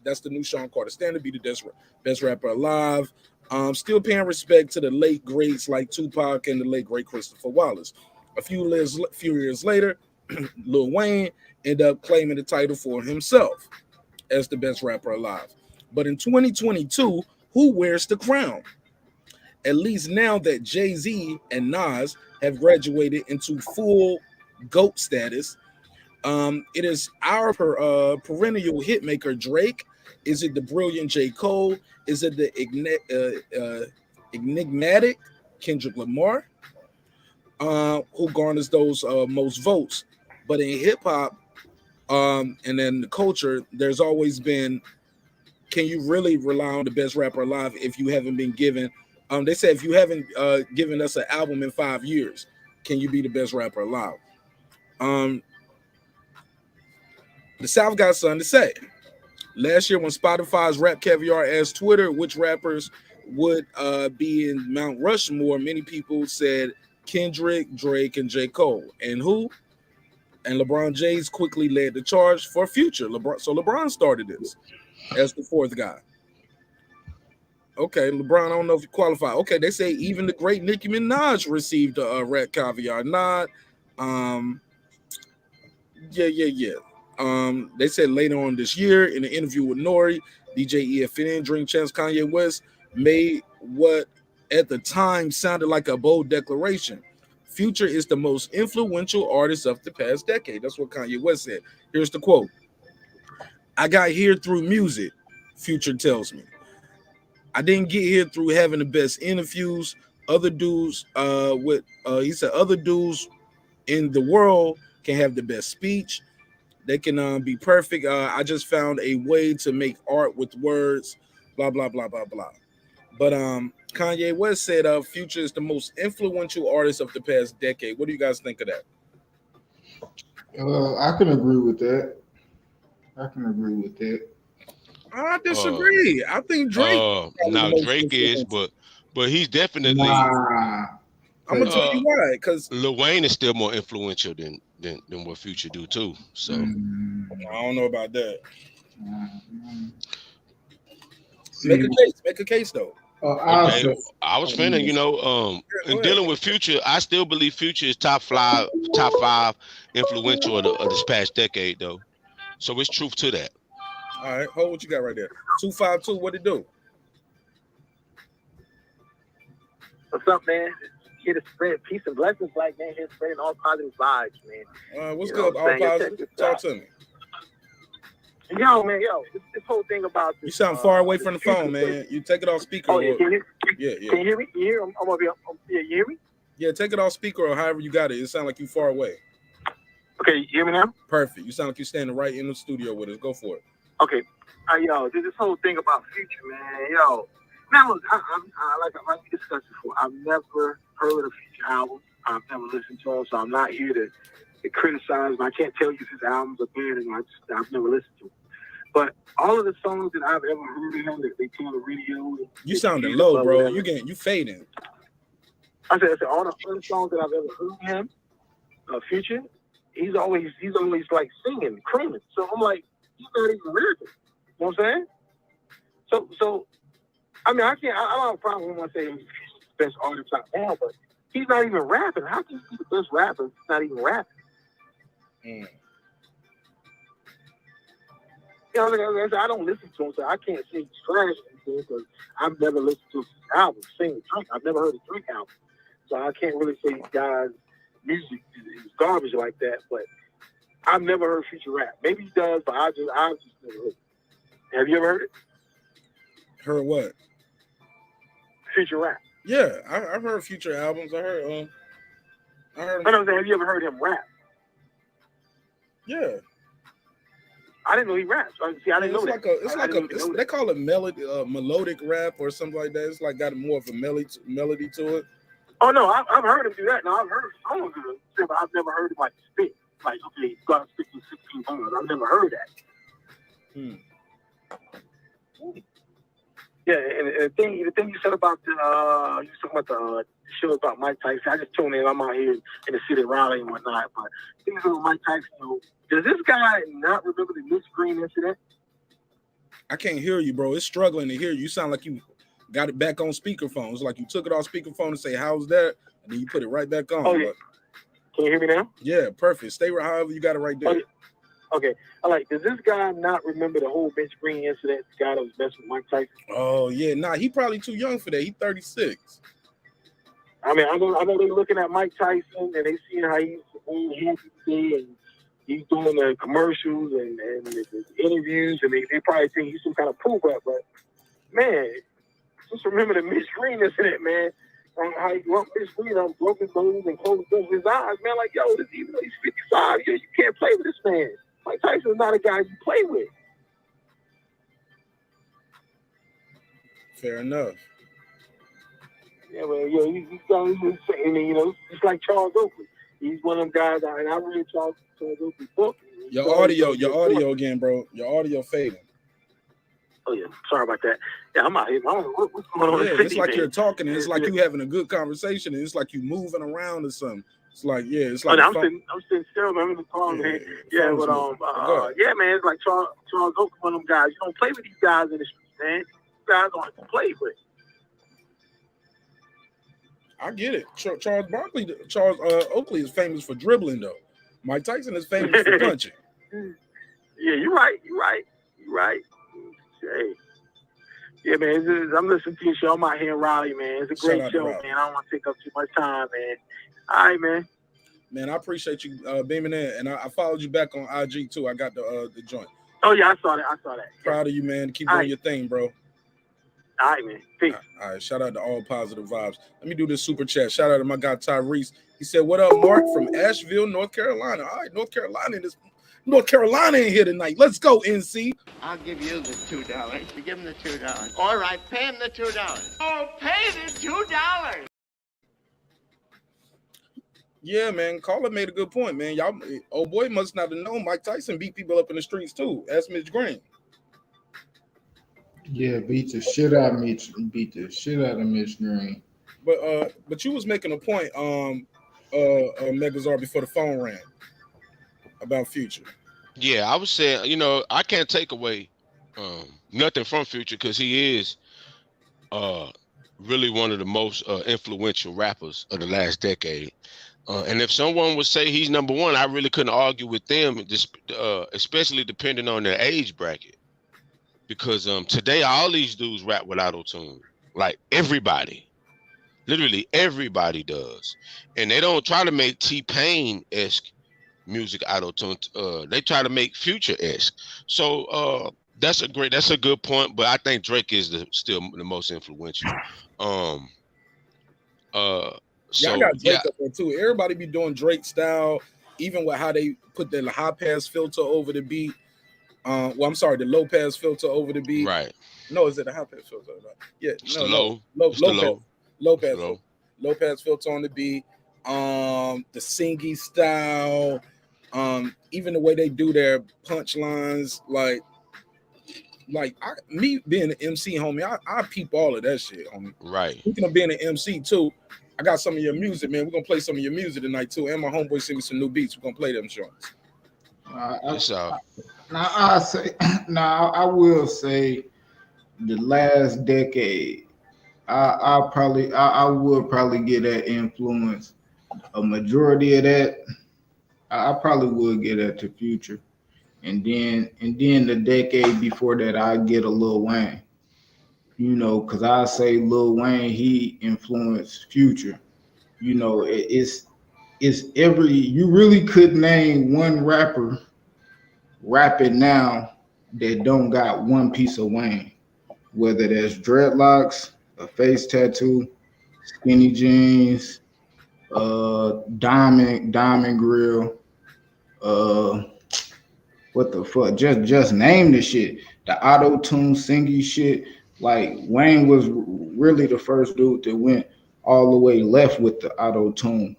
that's the new Sean Carter standard, be the best rapper alive. Still paying respect to the late greats like Tupac and the late great Christopher Wallace. A few years later, Lil Wayne ended up claiming the title for himself as the best rapper alive. But in 2022, who wears the crown? At least now that Jay-Z and Nas have graduated into full GOAT status, it is our perennial hitmaker Drake. Is it the brilliant J. Cole? Is it the enigmatic Kendrick Lamar, who garners those most votes? But in hip-hop and then the culture, there's always been, can you really rely on the best rapper alive if you haven't been given they said if you haven't given us an album in 5 years, can you be the best rapper alive? The South got something to say. Last year when Spotify's Rap Caviar asked Twitter which rappers would be in Mount Rushmore, many people said Kendrick, Drake, and J. Cole. And who? And LeBron James quickly led the charge for Future. LeBron started this as the fourth guy. Okay, LeBron, I don't know if you qualify. Okay, they say even the great Nicki Minaj received a Rap Caviar nod. They said later on this year in an interview with Nori, DJ EFN, Drink Champs, Kanye West made what at the time sounded like a bold declaration. Future is the most influential artist of the past decade. That's what Kanye West said. Here's the quote. I got here through music, Future tells me. I didn't get here through having the best interviews. Other dudes he said other dudes in the world can have the best speech. They can be perfect. I just found a way to make art with words, blah, blah, blah, blah, blah. But Kanye West said Future is the most influential artist of the past decade. What do you guys think of that? I can agree with that. I disagree. I think Drake. Now Drake is, but he's definitely. Nah. I'm gonna tell you why. Because Lil Wayne is still more influential than what Future do too. So I don't know about that. Make a case though. Okay, I was finna, in dealing with Future, I still believe Future is top five influential of this past decade though. So it's truth to that. All right, hold what you got right there. 252, what it do? What's up, man? Here to spread peace and blessings, like man. Here spreading all positive vibes, man. What's good? All positive. Talk to me. Yo, man, this whole thing about this, you sound far away from the phone, man. You take it off speaker. Oh, yeah, can you yeah. Can you hear me? You hear? I'm gonna be. Yeah, you hear me? Yeah, take it off speaker or however you got it. It sounds like you far away. Okay, you hear me now? Perfect. You sound like you're standing right in the studio with us. Go for it. Okay. This whole thing about Future, man. Now look, like we discussed before, I've never heard of Future album. I've never listened to him, so I'm not here to criticize him. I can't tell you if his albums are bad or not. I've never listened to him. But all of the songs that I've ever heard of him that they play on the radio. You sounding low, bro. You fading. I said all the other songs that I've ever heard of him, Future, he's always like singing, screaming. So I'm like, he's not even rapping. You know what I'm saying? So I mean, I don't have a problem when I say he's the best artist out now, but he's not even rapping. How can he be the best rapper if he's not even rapping? I don't listen to him, so I can't say he's trash because I've never listened to his album, sing Drake. I've never heard a Drake album. So I can't really say these guys' music is garbage like that. But I've never heard Future rap. Maybe he does, but I've just never heard it. Have you ever heard it? Heard what? Future rap. Yeah, I've heard Future albums. I heard. Have you ever heard him rap? Yeah. I didn't know he raps. See, I didn't know that. They call it melodic rap or something like that. It's like got more of a melody to it. Oh no, I've heard him do that. No, I've heard songs of it, but I've never heard him like spit. Like, okay, he's got to spit in 16 bars. I've never heard that. Yeah, and the thing you said about you was talking about the show about Mike Tyson. I just tuned in. I'm out here in the city of Raleigh and whatnot. But things about Mike Tyson, does this guy not remember the Mitch Green incident? I can't hear you, bro. It's struggling to hear you. You sound like you got it back on speakerphone. It's like you took it off speakerphone and say, "How's that?" And then you put it right back on. Oh, yeah. Can you hear me now? Yeah, perfect. Stay however you got it right there. Okay. Does this guy not remember the whole Mitch Green incident? The guy that was messing with Mike Tyson? Oh, yeah. Nah, he probably too young for that. He 36. I mean, I know they're looking at Mike Tyson and they seeing how he's happy today and he's doing the commercials and the interviews and they probably think he's some kind of proof up. But, man, just remember the Mitch Green incident, man. How he broke Mitch Green on broken bones and closed his eyes, man. Like, yo, even though he's 55, you can't play with this man. Mike Tyson's not a guy you play with. Fair enough. Yeah, well, he's just like Charles Oakley. He's one of them guys, and I read Charles Oakley's book. Your audio again, bro. Your audio fading. Oh yeah, sorry about that. Yeah, I'm out here. I don't know what's going on. Yeah, it's like you're talking, and it's like you having a good conversation, and it's like you moving around or something. It's like, yeah, it's like I'm sitting still, I'm in the car, man. Yeah, but yeah, man, it's like Charles Oakley, one of them guys. You don't play with these guys in the streets, man. These guys don't have to play with. I get it. Charles Oakley is famous for dribbling, though. Mike Tyson is famous for punching. Yeah, you're right. Hey. Yeah, man, I'm listening to your show. I'm out here in Raleigh, man. It's a great show, man. I don't want to take up too much time, man. All right, man. Man, I appreciate you beaming in, and I followed you back on IG too. I got the joint. Oh yeah, I saw that. Proud of you, man. Keep doing your thing, bro. All right, man. Peace. All right, shout out to all positive vibes. Let me do this super chat. Shout out to my guy Tyrese. He said, "What up, Mark from Asheville, North Carolina?" All right, North Carolina in here tonight. Let's go, NC. I'll give you the $2. You give him the $2. All right, pay him the $2. Oh, pay the $2. Yeah, man. Caller made a good point, man. Y'all, old boy must not have known Mike Tyson beat people up in the streets too. Ask Mitch Green. Yeah, beat the shit out of Mitch Green. But you was making a point, Megazar, before the phone rang about Future. Yeah, I was saying, I can't take away nothing from Future because he is really one of the most influential rappers of the last decade. And if someone would say he's number one, I really couldn't argue with them, especially depending on their age bracket. Because today, all these dudes rap with auto-tune. Like everybody. Literally everybody does. And they don't try to make T-Pain-esque music auto-tune. They try to make Future-esque. So that's a good point, but I think Drake is still the most influential. I got Drake up there too. Everybody be doing Drake style, even with how they put the high pass filter over the beat. The low pass filter over the beat. Right. No, is it a high pass filter? Yeah, low pass filter on the beat. The singy style. Even the way they do their punchlines, me being an MC, homie, I peep all of that shit, homie. Right. Speaking of being an MC too, I got some of your music, man. We're gonna play some of your music tonight too. And my homeboy sent me some new beats. We're gonna play them joints. I will say the last decade, I would probably get that influence. A majority of that, I probably would get that to Future. And then the decade before that, I get a Lil Wayne. Because I say Lil Wayne, he influenced Future. It's you really could name one rapper rapping now that don't got one piece of Wayne, whether that's dreadlocks, a face tattoo, skinny jeans, diamond grill, what the fuck? Just name the shit. The auto tune singy shit. Like Wayne was really the first dude that went all the way left with the auto tune.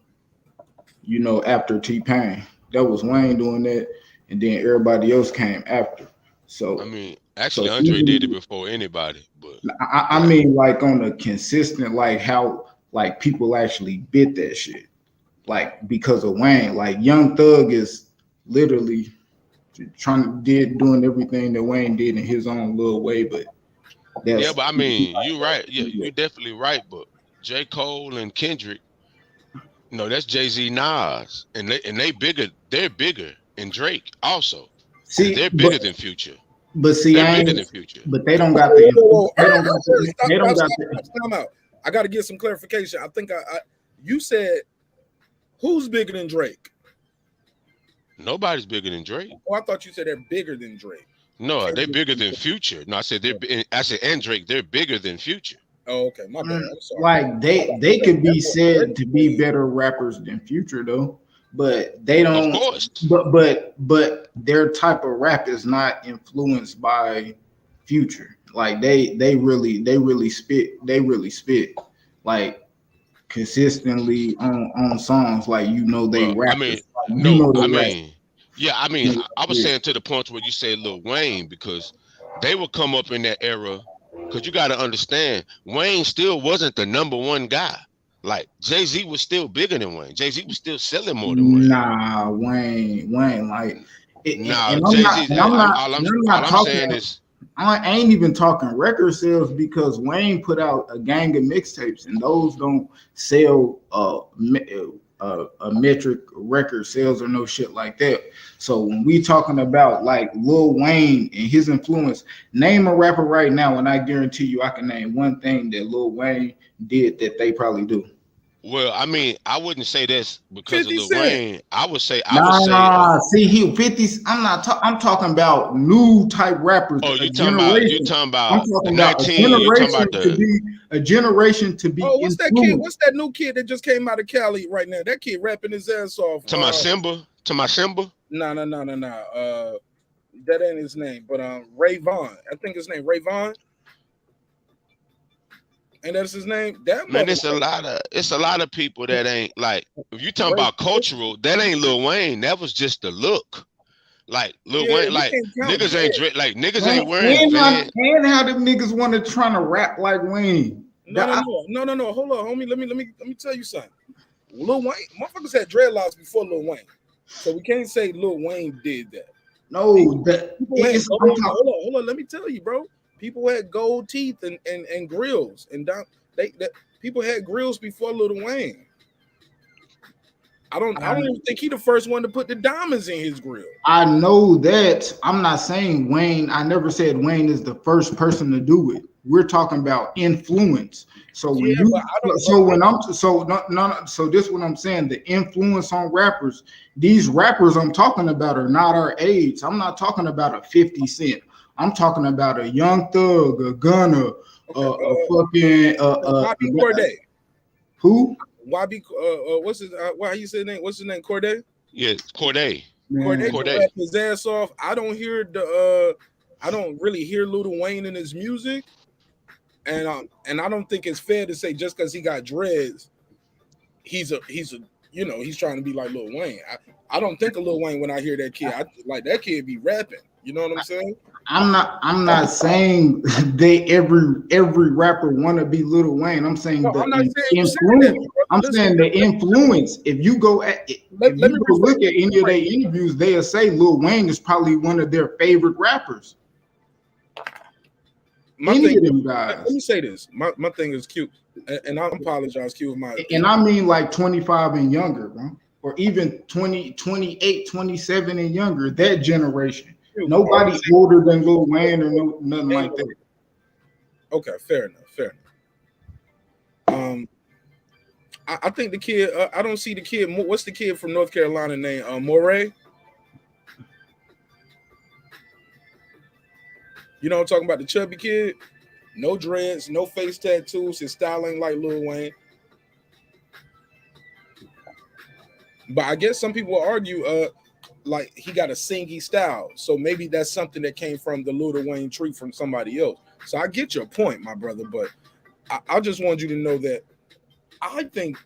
You know, after T-Pain, that was Wayne doing that, and then everybody else came after. So I mean, actually, Andre did it before anybody. But I mean, like on a consistent, like how like people actually bit that shit, like because of Wayne. Like Young Thug is literally doing everything that Wayne did in his own little way, but yeah, but I mean, you right. Yeah, you definitely right. But J. Cole and Kendrick, that's Jay-Z, Nas, and they bigger. They're bigger, and Drake also. See, they're bigger than Future. But see, they're bigger than Future. But they don't got the. They don't got the. Time out. I got to get some clarification. I think you said who's bigger than Drake? Nobody's bigger than Drake. Oh, I thought you said they're bigger than Drake. No, they're bigger than Future. No, I said and Drake, they're bigger than Future. Oh, okay, my bad. I'm sorry. Like they could be said to be better rappers than Future though, but they don't. Of course. But their type of rap is not influenced by Future. Like they really spit like consistently on songs. Like they rap. I was saying to the point where you say Lil Wayne, because they would come up in that era, because you got to understand, Wayne still wasn't the number one guy. Like Jay-Z was still bigger than Wayne. Jay-Z was still selling more than Wayne. Nah, Wayne, like Jay-Z. I'm saying is, I ain't even talking record sales, because Wayne put out a gang of mixtapes, and those don't sell a metric record sales or no shit like that. So when we talking about like Lil Wayne and his influence, name a rapper right now, and I guarantee you I can name one thing that Lil Wayne did that they probably do. Well, I mean, I wouldn't say this because of Lil Wayne. I would say, see, he 50s. I'm talking about new type rappers. Oh, you're talking about I'm talking about a generation to be. Oh, what's that kid? What's that new kid that just came out of Cali right now? That kid rapping his ass off. To my Simba. No. That ain't his name, but Ray Vaughn. I think his name Ray Vaughn. And that's his name. Man, it's a lot of people that ain't like. If you talking about cultural, that ain't Lil Wayne. That was just the look. Like Lil Wayne, like niggas ain't wearing. And how them niggas want to trying to rap like Wayne. No. Hold on, homie. Let me tell you something. Lil Wayne, motherfuckers had dreadlocks before Lil Wayne, so we can't say Lil Wayne did that. No, hold on. Let me tell you, bro. People had gold teeth and grills, and people had grills before Lil Wayne. I don't even think he the first one to put the diamonds in his grill. I know that. I'm not saying Wayne. I never said Wayne is the first person to do it. We're talking about influence. So when so this is what I'm saying. The influence on rappers. These rappers I'm talking about are not our age. I'm not talking about a 50 Cent. I'm talking about a Young Thug, a Gunna, a fucking Bobby Corday. Who? YB, what's his? Why you say name? What's his name? Corday. Yeah, Corday. Corday his ass off. I don't really hear Lil Wayne in his music, and I don't think it's fair to say just because he got dreads, he's trying to be like Lil Wayne. I don't think of Lil Wayne when I hear that kid. I like that kid be rapping. You know what I'm saying? I'm not saying they every rapper want to be Lil Wayne. I'm saying influence. I'm saying the influence. If you go look at any of their interviews, they'll say Lil Wayne is probably one of their favorite rappers. Let me say this. My thing is cute, and I apologize, Q. And I mean like 25 and younger, bro, or even 20, 28, 27 and younger. That generation. Nobody older than Lil Wayne or nothing like that. Okay, fair enough. I think the kid. I don't see the kid. What's the kid from North Carolina named Moray? You know what I'm talking about? The chubby kid, no dreads, no face tattoos. His style ain't like Lil Wayne. But I guess some people will argue, like he got a singy style. So maybe that's something that came from the Lil Wayne tree from somebody else. So I get your point, my brother. But I just want you to know that I think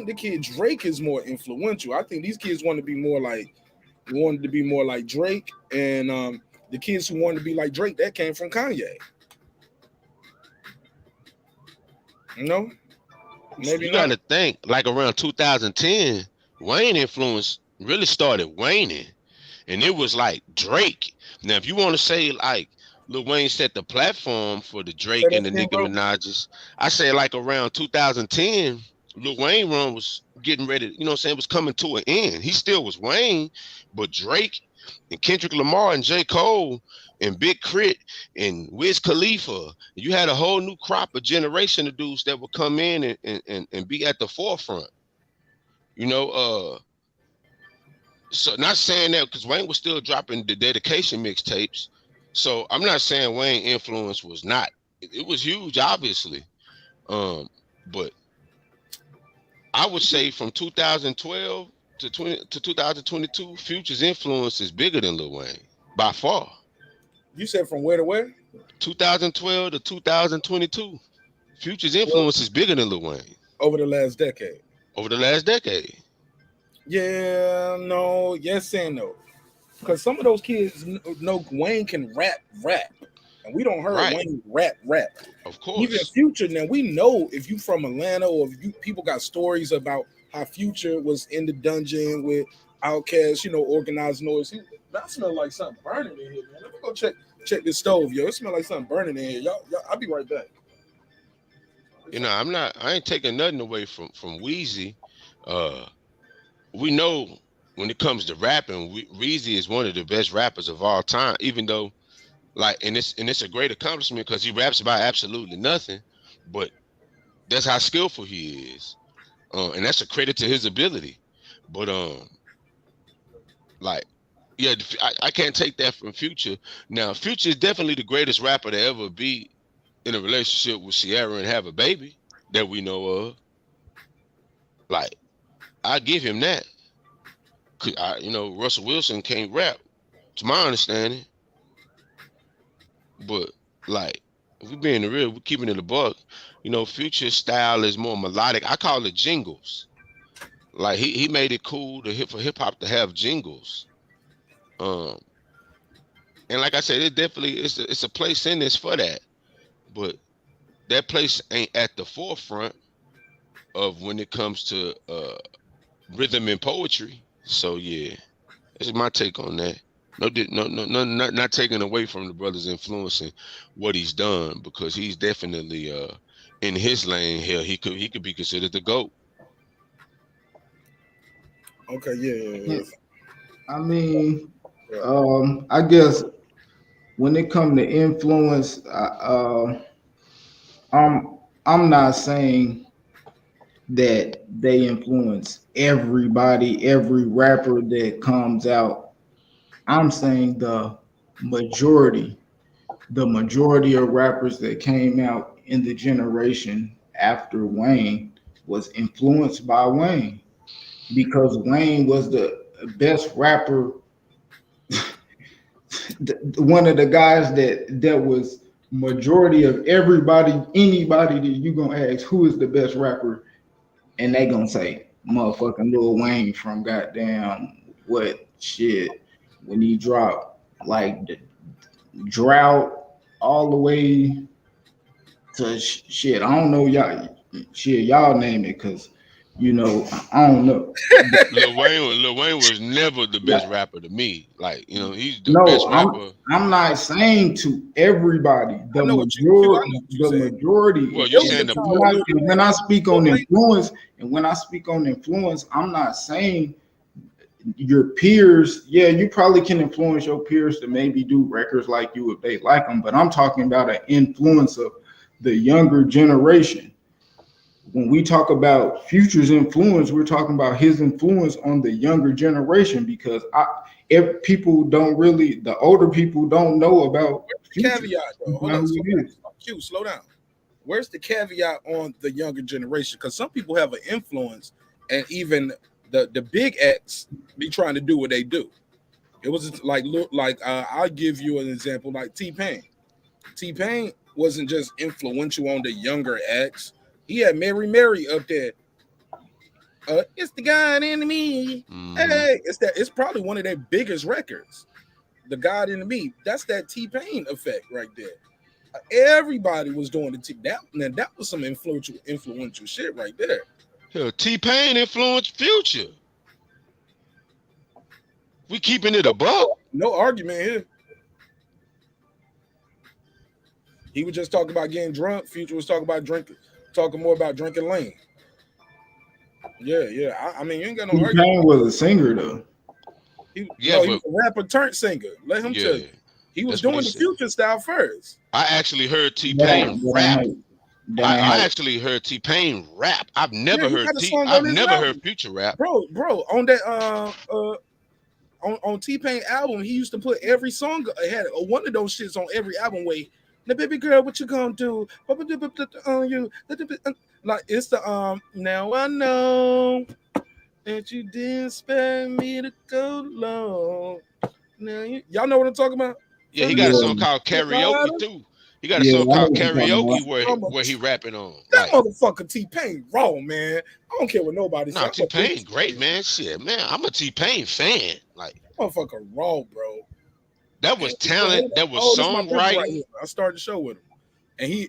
the kid Drake is more influential. I think these kids wanted to be more like Drake, and the kids who wanted to be like Drake, that came from Kanye. You know? Maybe you gotta think like around 2010, Wayne influence really started waning, and it was like Drake. Now, if you want to say like Lil Wayne set the platform for the Drake and the Nicki Minaj's, I say like around 2010, Lil Wayne run was getting ready, you know what I'm saying, was coming to an end. He still was Wayne, but Drake and Kendrick Lamar and J. Cole and Big Crit and Wiz Khalifa, you had a whole new crop of generation of dudes that would come in and be at the forefront. You know, so not saying that because Wayne was still dropping the dedication mixtapes. So I'm not saying Wayne influence was not. It was huge, obviously. But I would say from 2012 to 2022, Future's influence is bigger than Lil Wayne by far. You said from where to where? 2012 to 2022, Future's influence is bigger than Lil Wayne over the last decade. Yeah, no, yes and no. Because some of those kids know Wayne can rap, and we don't heard Wayne rap. Of course. Even Future. Now we know if you from Atlanta or if you people got stories about how Future was in the dungeon with Outkast, you know, organized noise. That smell like something burning in here, man. Let me go check this stove, yo. It smell like something burning in here. Y'all, I'll be right back. You know, I ain't taking nothing away from Weezy. We know when it comes to rapping, Weezy is one of the best rappers of all time, even though like, and it's a great accomplishment because he raps about absolutely nothing, but that's how skillful he is. And that's a credit to his ability. But like, yeah, I can't take that from Future. Now, Future is definitely the greatest rapper to ever be in a relationship with Ciara and have a baby that we know of. Like, I give him that. You know, Russell Wilson can't rap, to my understanding. But like, if we're being real, we're keeping it a buck. You know, Future's style is more melodic. I call it jingles. Like he made it cool for hip hop to have jingles. And like I said, it definitely it's a place in this for that. But that place ain't at the forefront of when it comes to rhythm and poetry. So yeah, that's my take on that. Not taking away from the brother's influence and what he's done, because he's definitely in his lane here. He could be considered the GOAT. Okay, yeah. I mean, I guess when it comes to influence, I'm not saying that they influence everybody, every rapper that comes out. I'm saying the majority of rappers that came out in the generation after Wayne was influenced by Wayne, because Wayne was the best rapper. One of the guys that was majority of anybody that you gonna ask who is the best rapper, and they gonna say motherfucking Lil Wayne from goddamn what shit when he dropped like the Drought all the way to shit. I don't know y'all name it, because you know I don't know. Lil Wayne was never the best rapper to me. Like, you know, he's the best rapper. I'm not saying to everybody. The majority. Well, you're saying when I speak on influence, I'm not saying your peers. Yeah, you probably can influence your peers to maybe do records like you if they like them. But I'm talking about an influence of the younger generation. when we talk about Future's influence, we're talking about his influence on the younger generation because if people don't really, the older people don't know about Future. Caveat though. Hold on, slow down. Where's the caveat on the younger generation? Because some people have an influence, and even the big X be trying to do what they do. It was like I'll give you an example, like T-Pain. T-Pain wasn't just influential on the younger X. He had Mary up there. It's the God in me. Hey, it's probably one of their biggest records. The God in me. That's that T-Pain effect right there. Everybody was doing that was some influential shit right there. Hell, T-Pain influenced Future. We keeping it above. No argument here. He was just talking about getting drunk. Future was talking more about drinking lean. Yeah. I mean, you ain't got no argument. T-Pain was a singer though. He was a rapper turned singer. Let him tell you. He was doing the Future style first. I actually heard T-Pain rap. I actually heard T-Pain rap. I've never heard Future rap. Bro, on that on T-Pain album, he used to put every song, had one of those shits on every album where, now baby girl, what you gonna do? On you, like it's the now I know that you didn't expect me to go long. Now y'all know what I'm talking about? Yeah, he got a song called Karaoke too. He got a song called Karaoke where he rapping on. That motherfucker T-Pain raw, man. I don't care what nobody says. No, T-Pain great, man. Shit, man. I'm a T-Pain fan. Like motherfucker raw, bro. That was talent. That was songwriting. Right, I started the show with him. And he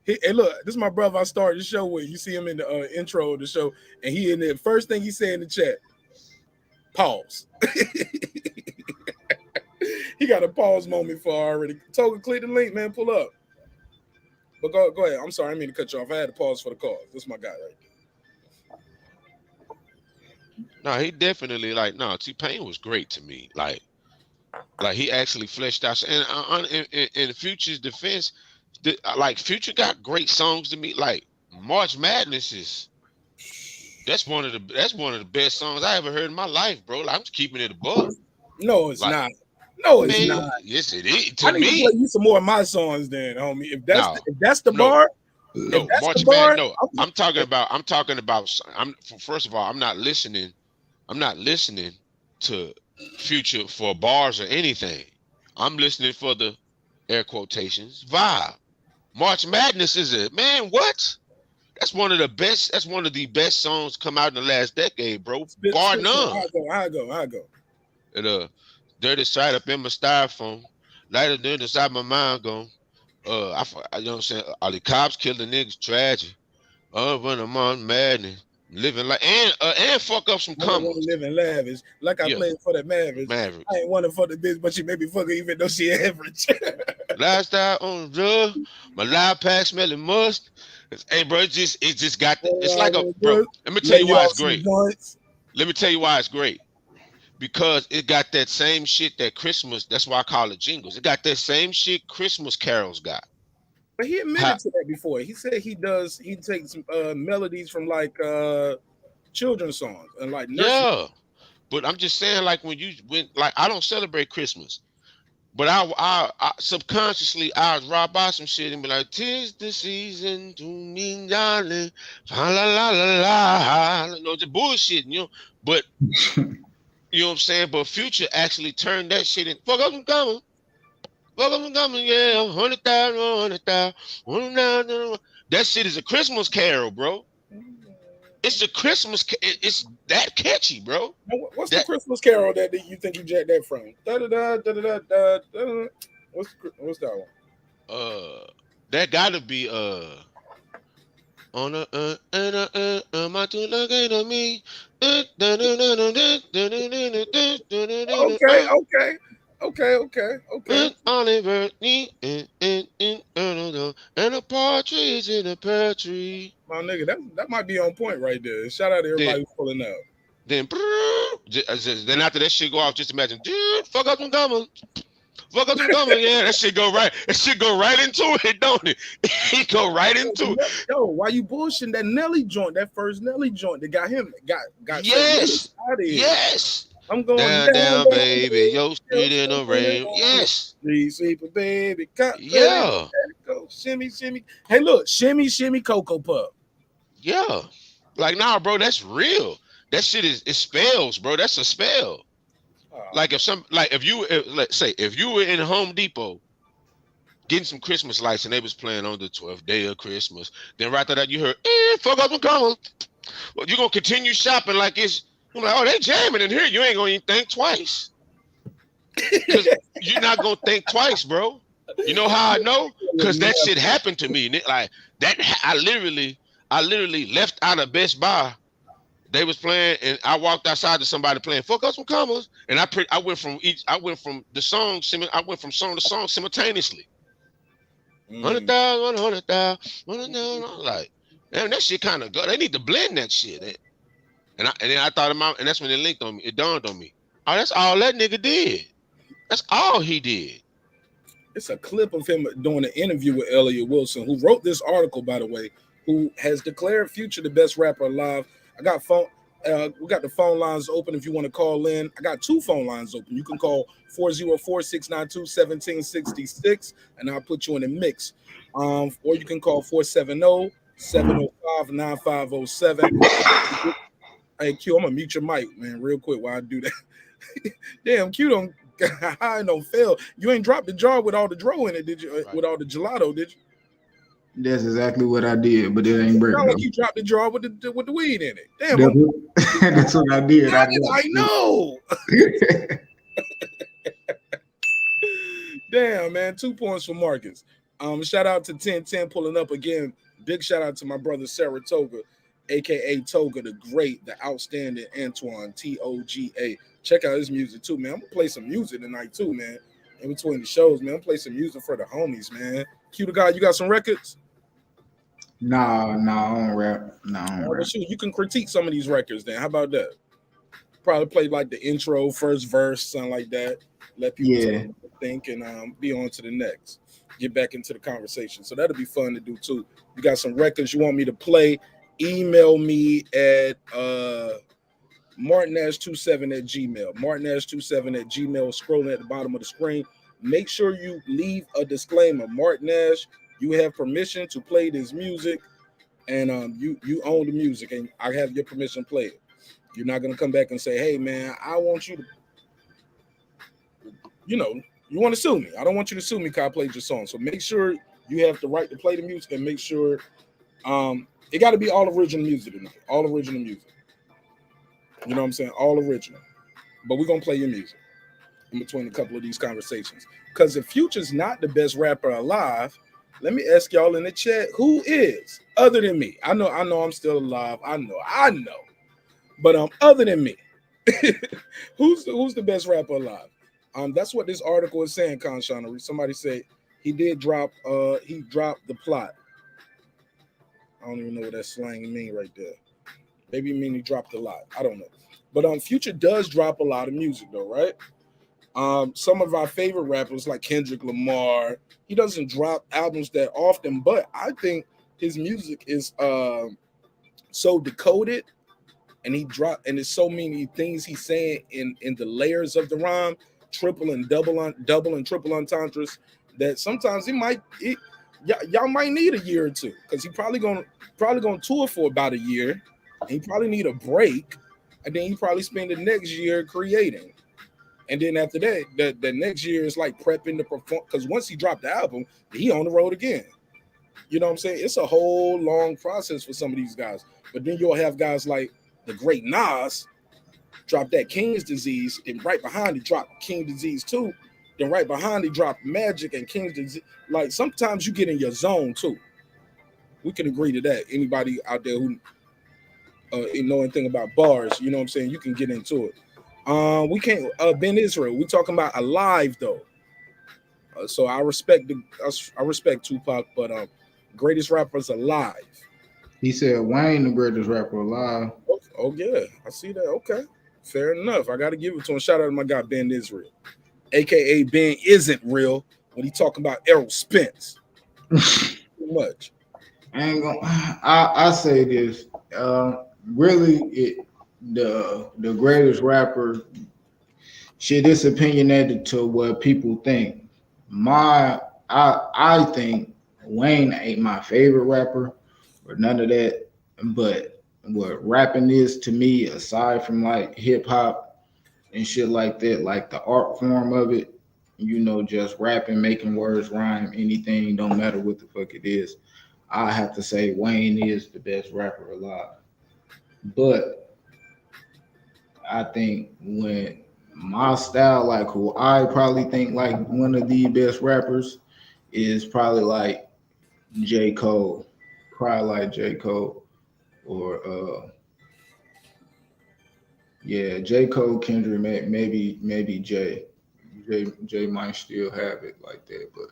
hey, look, this is my brother I started the show with. You see him in the intro of the show. And he in the first thing he said in the chat, pause. He got a pause moment for already. Toga, click the link, man. Pull up. But go ahead. I'm sorry, I didn't mean to cut you off. I had to pause for the cause. This is my guy right there. No, he definitely T-Pain was great to me. Like he actually fleshed out. And in Future's defense, Future got great songs to me. Like March Madness that's one of the best songs I ever heard in my life, bro. Like, I'm just keeping it above. No, it's not. No, it's not. Yes, it is. I need to play you some more of my songs, then, homie. If that's the bar, no, March Madness. No, I'm talking about. First of all, I'm not listening to Future for bars or anything. I'm listening for the air quotations vibe. March Madness is it, man? What? That's one of the best. That's one of the best songs come out in the last decade, bro. Bar none. I go. And dirty side up in my styrofoam, lighter than inside my mind gone. You know what I'm saying? All the cops killing niggas, tragic. When I'm on madness, living like and fuck up some commas. Living lavish, like I played for the Mavericks. I ain't wanting for the bitch, but she made me fuck her even though she average. Lifestyle on drug, my live pack smelling must. Hey, bro, it just got. It's like a bro. Let me tell you why it's great. Let me tell you why it's great. Because it got that same shit that Christmas, that's why I call it jingles. It got that same shit Christmas carols got. But he admitted to that before. He said he takes melodies from like children's songs and like nursery. Yeah. But I'm just saying, like when I don't celebrate Christmas, but I subconsciously I rob by some shit and be like, 'tis the season to me, darling. La la la la. You know, the bullshit, you know. But you know what I'm saying? But Future actually turned that shit in. Fuck up and coming. Yeah. 100,000. That shit is a Christmas carol, bro. It's a Christmas. It's that catchy, bro. What's the Christmas carol that you think you jacked that from? What's that one? That gotta be on my two looking at me. Okay. Oliver and a partridge in a pear tree. My nigga, that might be on point right there. Shout out to everybody who's pulling up. Then after that shit go off, just imagine, dude, fuck up some gummies. Fuck up some commas. Yeah, that shit go right. That shit go right into it, don't it? It go right into it. Yo, why you bullshitting that Nelly joint? That first Nelly joint that got him got Yes. out of here. Yes. I'm going down, baby. Yo, street in the rain. Yes. Sleeper, baby. Yeah. Go shimmy, shimmy. Hey, look, shimmy, shimmy, Cocoa Puff. Yeah. Like, nah, bro, that's real. That shit it spells, bro. That's a spell. Like let's say if you were in Home Depot getting some Christmas lights and they was playing on the 12th day of Christmas, then right after that you heard, fuck up and come. Well, you're gonna continue shopping like it's. I'm like, oh, they jamming in here. You ain't gonna even think twice. Cause you're not gonna think twice, bro. You know how I know? Cause that shit happened to me. Like that, I literally left out of Best Buy. They was playing, and I walked outside to somebody playing "Fuck Up Some Commas," and I went from song to song simultaneously. 100,000, 100,000, 100,000. Like, damn, that shit kind of good. They need to blend that shit. And then I thought about, and that's when it linked on me. It dawned on me. Oh, that's all that nigga did. That's all he did. It's a clip of him doing an interview with Elliott Wilson, who wrote this article, by the way, who has declared Future the best rapper alive. We got the phone lines open if you want to call in. I got 2 phone lines open. You can call 404-692-1766, and I'll put you in the mix. Or you can call 470-705-9507. Hey, Q, I'm gonna mute your mic, man, real quick while I do that. Damn, Q don't fail. You ain't dropped the jar with all the dro in it, did you? Right. With all the gelato, did you? That's exactly what I did, but it ain't breaking. Like you dropped the jar with the weed in it. Damn, that's what I did. I know. Damn, man, 2 points for Marcus. Shout out to 1010 pulling up again. Big shout out to my brother Saratoga, aka Toga the Great, the outstanding Antoine, Toga. Check out his music too, man. I'm gonna play some music tonight too, man. In between the shows, man. I'm play some music for the homies, man. Q the guy, you got some records? Nah, I don't rap. No, I don't rap. Shoot, you can critique some of these records then. How about that? Probably play like the intro, first verse, something like that. Let people think and be on to the next. Get back into the conversation. So that'll be fun to do too. You got some records you want me to play? Email me at marqnash27@gmail. marqnash27@gmail. Scrolling at the bottom of the screen. Make sure you leave a disclaimer. Marq Nash, you have permission to play this music, and you own the music, and I have your permission to play it. You're not gonna come back and say, "Hey, man, I want you to," you want to sue me. I don't want you to sue me because I played your song. So make sure you have the right to play the music, and make sure it got to be all original music tonight. All original music. You know what I'm saying? All original. But we're gonna play your music in between a couple of these conversations. Because if Future's not the best rapper alive, let me ask y'all in the chat, who is other than me? I know I'm still alive. I know. But other than me, who's the best rapper alive? That's what this article is saying, Conshana. Somebody say he dropped the plot. I don't even know what that slang mean right there. Maybe mean he dropped a lot. I don't know. But Future does drop a lot of music though, right? Some of our favorite rappers like Kendrick Lamar, he doesn't drop albums that often, but I think his music is so decoded, and there's so many things he's saying in the layers of the rhyme, triple and double and triple entendres, that sometimes y'all might need a year or two, because he probably gonna tour for about a year, and he probably need a break, and then he probably spend the next year creating. And then after that, the next year is like prepping to perform, because once he dropped the album, he on the road again. You know what I'm saying? It's a whole long process for some of these guys. But then you'll have guys like the great Nas drop that King's Disease, and right behind he dropped King's Disease 2. Then right behind he dropped Magic and King's Disease. Like sometimes you get in your zone too. We can agree to that. Anybody out there who know anything about bars, you know what I'm saying? You can get into it. We can't Ben Israel. We talking about alive though. So I respect Tupac, but greatest rappers alive. He said Wayne the greatest rapper alive. Oh yeah, I see that. Okay, fair enough. I got to give it to him. Shout out to my guy Ben Israel. aka Ben isn't real when he talking about Errol Spence. Too much. I ain't gonna. I say this. Really, the greatest rapper. Shit, it's opinionated to what people think. I think Wayne ain't my favorite rapper or none of that. But what rapping is to me, aside from like hip hop and shit like that, like the art form of it, just rapping, making words rhyme, anything, don't matter what the fuck it is. I have to say Wayne is the best rapper alive. But I think when my style, like who I probably think like one of the best rappers is probably like J. Cole. Probably like J. Cole or J. Cole, Kendrick, maybe Jay. Jay might still have it like that, but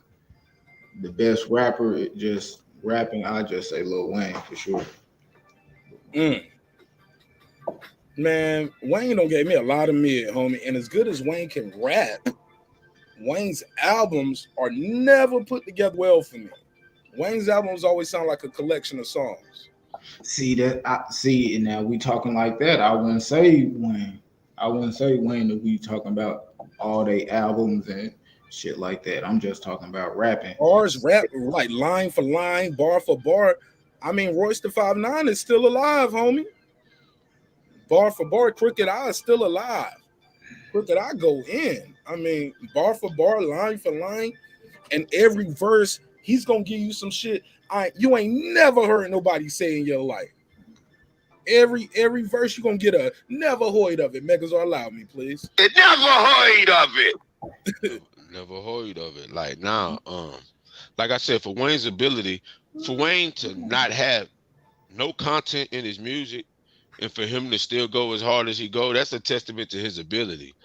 the best rapper, it just rapping, I just say Lil Wayne for sure. Man, Wayne don't give me a lot of mid, homie. And as good as Wayne can rap, Wayne's albums are never put together well for me. Wayne's albums always sound like a collection of songs. See, now we talking like that. I wouldn't say Wayne. That we talking about all they albums and shit like that. I'm just talking about rapping. Bars, rap, like line for line, bar for bar. I mean, Royce the 5'9" is still alive, homie. Bar for bar, Crooked I is still alive. Crooked I go in. I mean, bar for bar, line for line, and every verse, he's gonna give you some shit you ain't never heard nobody say in your life. Every verse you're gonna get a never heard of it. Megazord, allow me, please. It never heard of it. Never heard of it. Like now, like I said, for Wayne's ability, for Wayne to not have no content in his music, and for him to still go as hard as he go, that's a testament to his ability.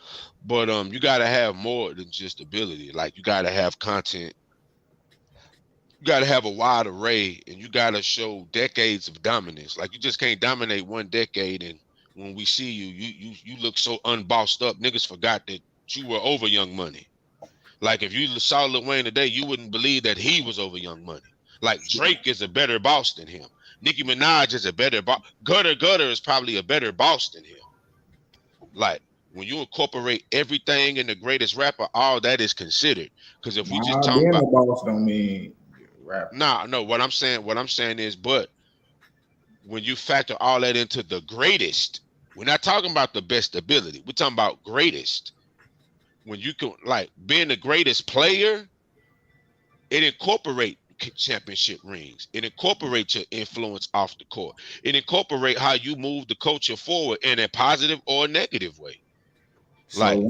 But you gotta have more than just ability. Like you gotta have content. You gotta have a wide array, and you gotta show decades of dominance. Like you just can't dominate one decade, and when we see you look so unbossed up. Niggas forgot that you were over Young Money. Like if you saw Lil Wayne today, you wouldn't believe that he was over Young Money. Like Drake is a better boss than him. Nicki Minaj is a better boss. Gutter is probably a better boss than him. Like when you incorporate everything in the greatest rapper, all that is considered. Because if we just talk about a boss don't mean rap. No. What I'm saying is, but when you factor all that into the greatest, we're not talking about the best ability. We're talking about greatest. When you can like being the greatest player, it incorporates championship rings. It incorporates your influence off the court. It incorporates how you move the culture forward in a positive or a negative way. So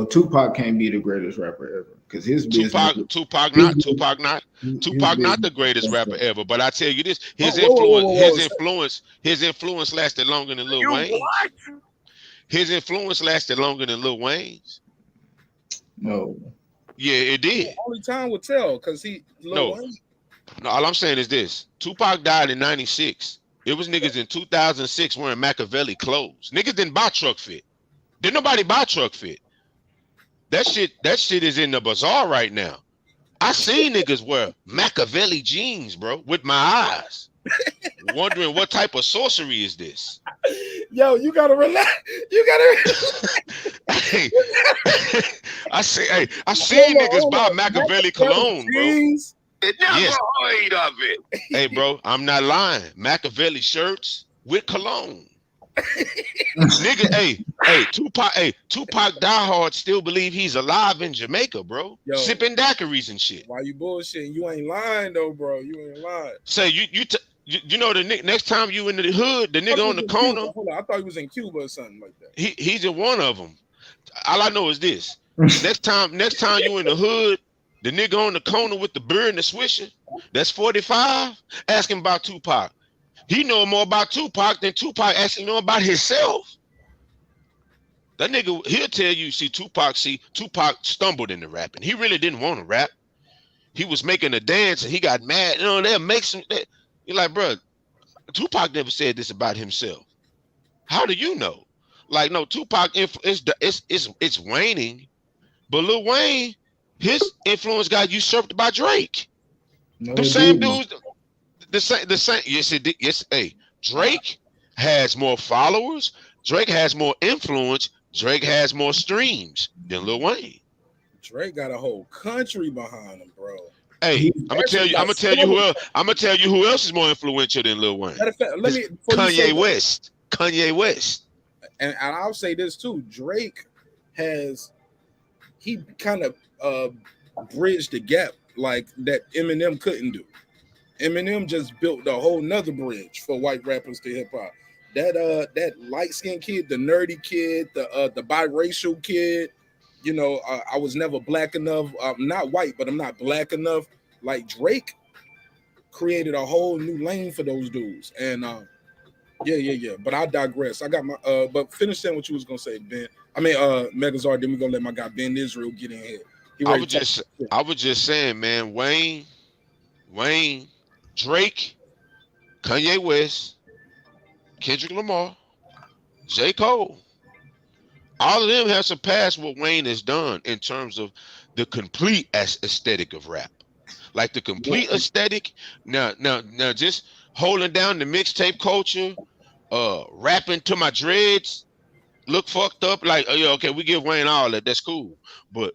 Tupac can't be the greatest rapper ever because his Tupac not the greatest rapper ever. But I tell you this, his influence lasted longer than Lil Wayne. His influence lasted longer than Lil Wayne's. No. Yeah, it did. Only time will tell because No, all I'm saying is this. Tupac died in 96. It was niggas in 2006 wearing Machiavelli clothes. Niggas didn't buy truck fit. Didn't nobody buy truck fit. That shit is in the bazaar right now. I seen niggas wear Machiavelli jeans, bro, with my eyes. Wondering what type of sorcery is this? Yo, you gotta relax. Hey, I seen niggas buy Machiavelli cologne, bro. It never heard of it. Hey, bro, I'm not lying. Machiavelli shirts with cologne. Nigga, Tupac diehard still believe he's alive in Jamaica, bro. Yo, sipping daiquiris and shit. Why you bullshitting? You ain't lying though, bro. You ain't lying. Say you know the next time you in the hood, the nigga on the corner. Hold on, I thought he was in Cuba or something like that. He's in one of them. All I know is this: next time you in the hood, the nigga on the corner with the bird and the swisher, that's 45. Asking about Tupac. He know more about Tupac than Tupac actually know about himself. That nigga, he'll tell you, Tupac stumbled into rapping. He really didn't want to rap. He was making a dance and he got mad. They'll make some. You're like, bro, Tupac never said this about himself. How do you know? Like no, Tupac it's waning, but Lil Wayne, his influence got usurped by Drake. No, The it same didn't. dudes, the same. Yes, it did. Yes, hey, Drake has more followers. Drake has more influence. Drake has more streams than Lil Wayne. Drake got a whole country behind him, bro. Hey, I'm actually gonna got tell you who seven. else. I'm gonna tell you who else is more influential than Lil Wayne. Matter of fact, let me before you say Kanye that, West. Kanye West. and I'll say this too. Drake he kind of bridged the gap like that Eminem couldn't do. Eminem just built a whole nother bridge for white rappers to hip hop. That light skinned kid, the nerdy kid, the biracial kid. You know, I was never black enough. I'm not white, but I'm not black enough. Like Drake created a whole new lane for those dudes. And yeah. But I digress. I got my but finish saying what you was gonna say, Ben. I mean Megazord, then we're gonna let my guy Ben Israel get in here. I was just saying, man, Wayne, Drake, Kanye West, Kendrick Lamar, J. Cole. All of them have surpassed what Wayne has done in terms of the complete aesthetic of rap. Like the complete aesthetic. Now, just holding down the mixtape culture, rapping to my dreads, look fucked up. Like, oh, yeah, okay, we give Wayne all that. That's cool. But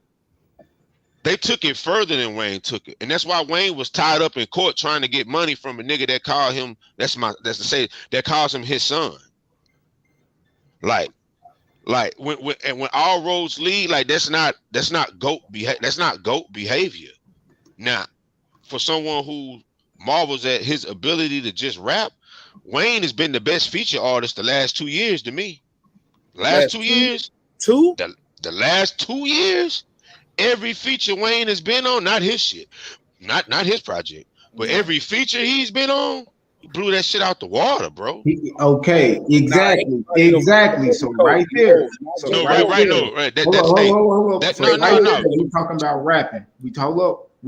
they took it further than Wayne took it. And that's why Wayne was tied up in court trying to get money from a nigga that called him, that calls him his son. Like when all roads lead, like that's not goat behavior. Now, for someone who marvels at his ability to just rap, Wayne has been the best feature artist the last 2 years to me. Last 2 years, the last 2 years, every feature Wayne has been on, not his shit, not his project, but every feature he's been on, he blew that shit out the water, bro. Okay, exactly. So right there. So right. Hold up. We talking about rapping. We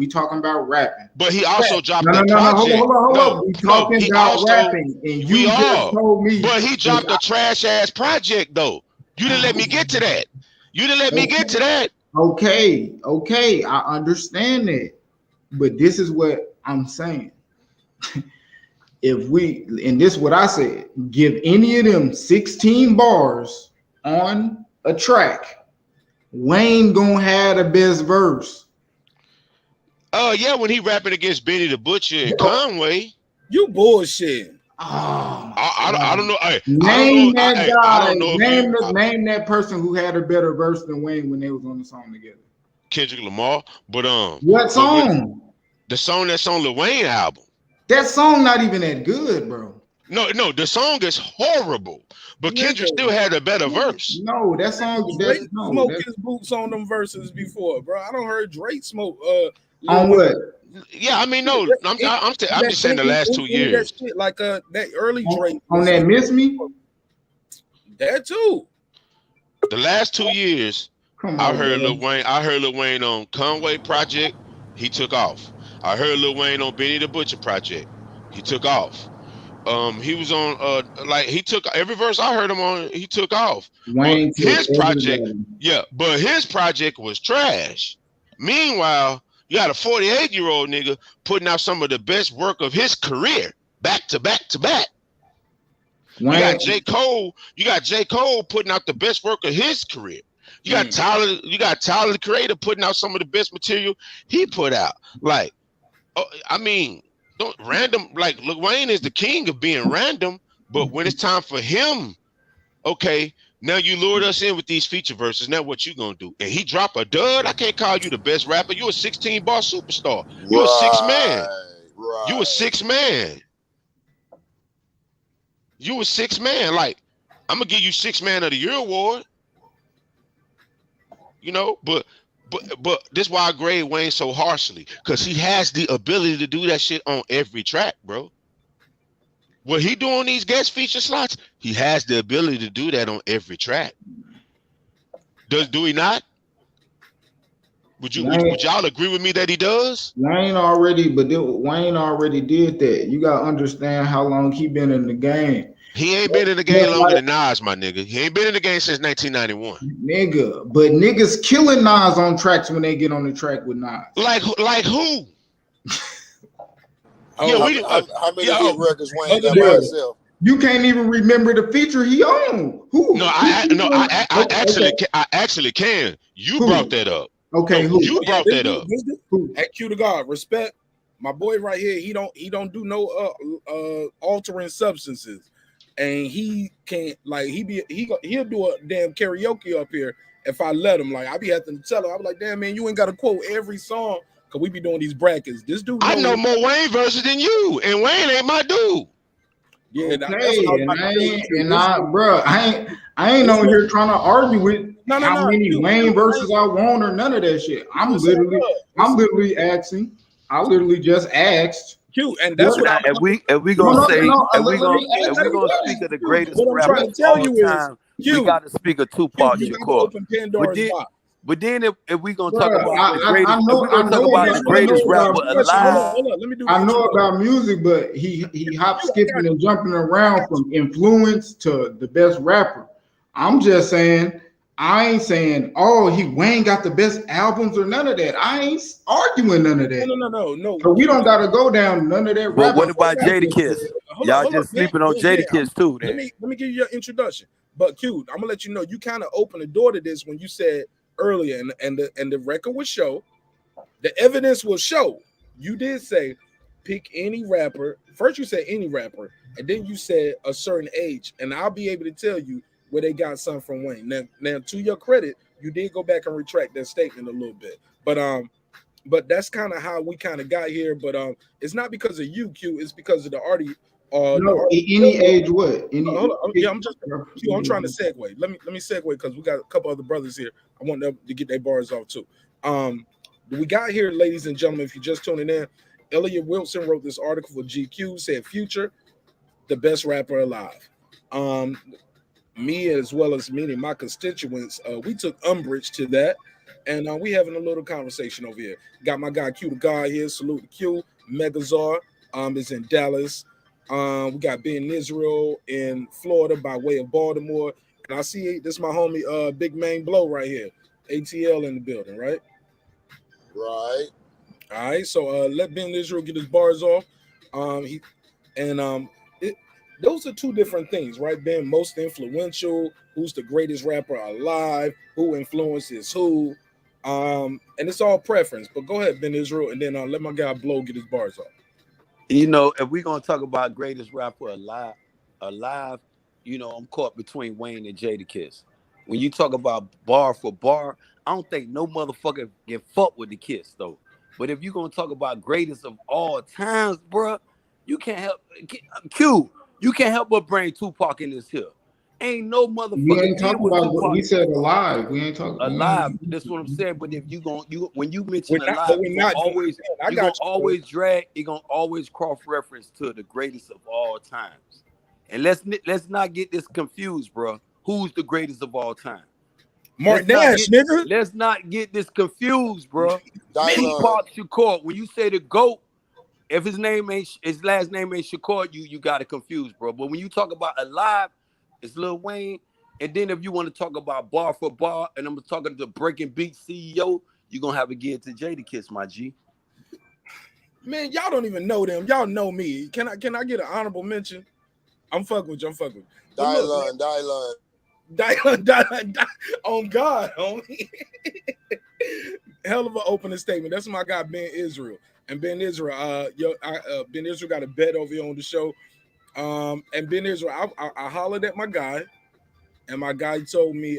talking about rapping. But he also dropped no, that project. Hold up. We talking about rapping, and you just told me. But he dropped a trash ass project though. You didn't let me get to that. Okay, I understand that. But this is what I'm saying. This is what I said, give any of them 16 bars on a track, Wayne gonna have the best verse. Yeah, when he rapping against Benny the Butcher and Conway. You bullshit. I don't know. Name that guy. Name that person who had a better verse than Wayne when they was on the song together. Kendrick Lamar. But what song? The song that's on the Wayne album. That song not even that good, bro. No, the song is horrible, but Kendrick still had a better verse. No, that song. Drake smoked his boots on them verses before, bro. I don't heard Drake smoke. On what? Yeah, I mean, no, I'm just saying the last 2 years. That shit, like that early Drake on that Miss Me. That too. The last 2 years, I heard Lil Wayne on Conway Project. He took off. I heard Lil Wayne on Benny the Butcher Project. He took off. He was on he took every verse I heard him on. He took off. Wayne his project, but his project was trash. Meanwhile, you got a 48-year-old nigga putting out some of the best work of his career, back to back to back. Wayne. You got J. Cole putting out the best work of his career. You got Tyler the Creator putting out some of the best material he put out. Like, I mean, don't random, like Lil Wayne is the king of being random, but when it's time for him, okay, now you lured us in with these feature verses. Now what you gonna do? And he drop a dud. I can't call you the best rapper. You a 16-bar superstar. You a 6-man. Right. You a 6-man. You a 6-man. Like, I'm gonna give you 6-man of the year award. You know, but this is why I grade Wayne so harshly, because he has the ability to do that shit on every track, bro. What he do on these guest feature slots, he has the ability to do that on every track. Do he not? Would y'all agree with me that he does? Wayne already did that. You gotta understand how long he been in the game. He ain't been in the game longer than Nas, my nigga. He ain't been in the game since 1991. Nigga, but niggas killing Nas on tracks when they get on the track with Nas. Like who? How many hit records Wayne got by himself? You can't even remember the feature he owned. Who? No, I actually can. You brought that up. Okay, no, you brought that up. At Q to God, respect my boy right here. He don't do no altering substances, and he can't like he'll do a damn karaoke up here if I let him. Like I be having to tell him, I'm like, damn man, you ain't got to quote every song because we be doing these brackets. This dude, I know more Wayne verses than you, and Wayne ain't my dude. Yeah, bro, I ain't on here trying to argue with how many Wayne verses I want or none of that shit. I'm literally asking. I literally just asked. Q, and that's what if we gonna speak of the greatest rapper of all time, we got to speak of Tupac Shakur. But then if we gonna talk about the greatest rapper alive, I know about music, but he hop skipping and jumping around from influence to the best rapper. I'm just saying, I ain't saying, Wayne got the best albums or none of that. I ain't arguing none of that. No. So we don't gotta go down none of that. But what about Jadakiss? Y'all just sleeping on Jadakiss too. Let me give you your introduction. But Q, I'm gonna let you know you kind of opened the door to this when you said earlier, and the record will show, the evidence will show. You did say pick any rapper. First you said any rapper, and then you said a certain age, and I'll be able to tell you where they got something from Wayne. Now to your credit, you did go back and retract that statement a little bit, but that's kind of how we kind of got here. But it's not because of you, Q. It's because of the artist. Any age, what? I'm trying to segue. Let me segue because we got a couple other brothers here. I want them to get their bars off too. We got here, ladies and gentlemen. If you're just tuning in, Elliot Wilson wrote this article for GQ. Said Future, the best rapper alive. Me as well as many of my constituents, we took umbrage to that, and we having a little conversation over here. Got my guy Q the God here. Salute to Q. Megazar is in Dallas. We got Ben Israel in Florida by way of Baltimore. And I see this is my homie Big Man Blow right here. ATL in the building, right? Right. All right. So let Ben Israel get his bars off. Those are two different things, right? Ben, most influential, who's the greatest rapper alive, who influences who. And it's all preference. But go ahead, Ben Israel, and then let my guy Blow get his bars off. You know, if we're gonna talk about greatest rapper alive, I'm caught between Wayne and Jadakiss. When you talk about bar for bar, I don't think no motherfucker can fuck with the Kiss though. But if you're gonna talk about greatest of all times, bro, you can't help you can't help but bring Tupac in this here. Ain't no motherfucker. We ain't talking about what we said alive. We ain't talking alive. That's what I'm saying. But if when you mention alive, you're gonna always cross reference to the greatest of all times. And let's not get this confused, bro. Who's the greatest of all time? Marq Nash, nigga. Let's not get this confused, bro. Tupac Shakur. When you say the GOAT, if his last name ain't Shakur, you got it confused, bro. But when you talk about alive, it's Lil Wayne. And then if you want to talk about bar for bar, and I'm talking to Breaking Beat CEO, you're going to have to get to Jadakiss, my G. Man, y'all don't even know them. Y'all know me. Can I get an honorable mention? I'm fucking with you. Dylan. On God, homie. Hell of an opening statement. That's my guy, Ben Israel. And Ben Israel, Ben Israel got a bet over here on the show. And Ben Israel, I hollered at my guy, and my guy told me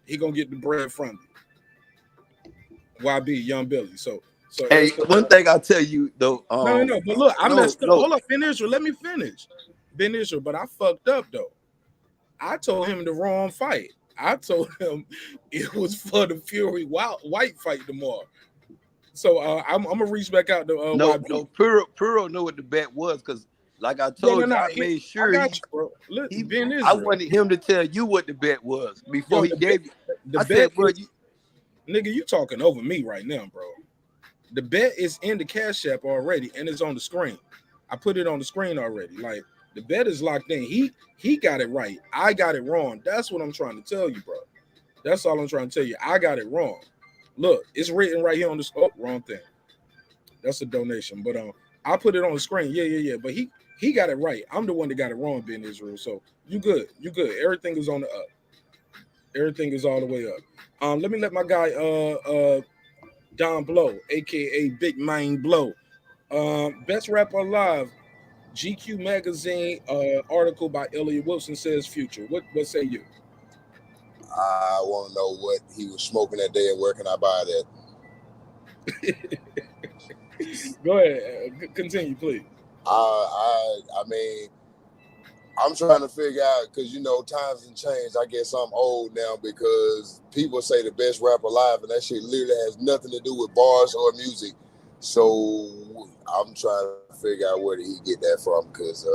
he gonna get the bread from me. YB, Young Billy. So hey, one thing I'll tell you though. No, but look, I messed up. Hold up, Ben Israel, let me finish. Ben Israel, but I fucked up though. I told him the wrong fight. I told him it was for the Fury White fight tomorrow. So I'm gonna reach back out to YB. Puro know what the bet was because. Like I told you, I made sure I wanted him to tell you what the bet was before he gave you. I said, bro, nigga, you talking over me right now, bro. The bet is in the Cash App already, and it's on the screen. I put it on the screen already. Like The bet is locked in. He got it right. I got it wrong. That's what I'm trying to tell you, bro. That's all I'm trying to tell you. I got it wrong. Look, it's written right here on this. Oh, wrong thing. That's a donation, but I put it on the screen. Yeah. But he got it right. I'm the one that got it wrong, Ben Israel. So you good. Everything is on the up. Everything is all the way up. Let me let my guy Don Blow, aka Big Mind Blow. Best rapper alive. GQ magazine article by Elliot Wilson says Future. What say you? I want to know what he was smoking that day and where can I buy that? Go ahead, continue, please. I mean, I'm trying to figure out, because times have changed. I guess I'm old now because people say the best rapper alive, and that shit literally has nothing to do with bars or music. So I'm trying to figure out where did he get that from, because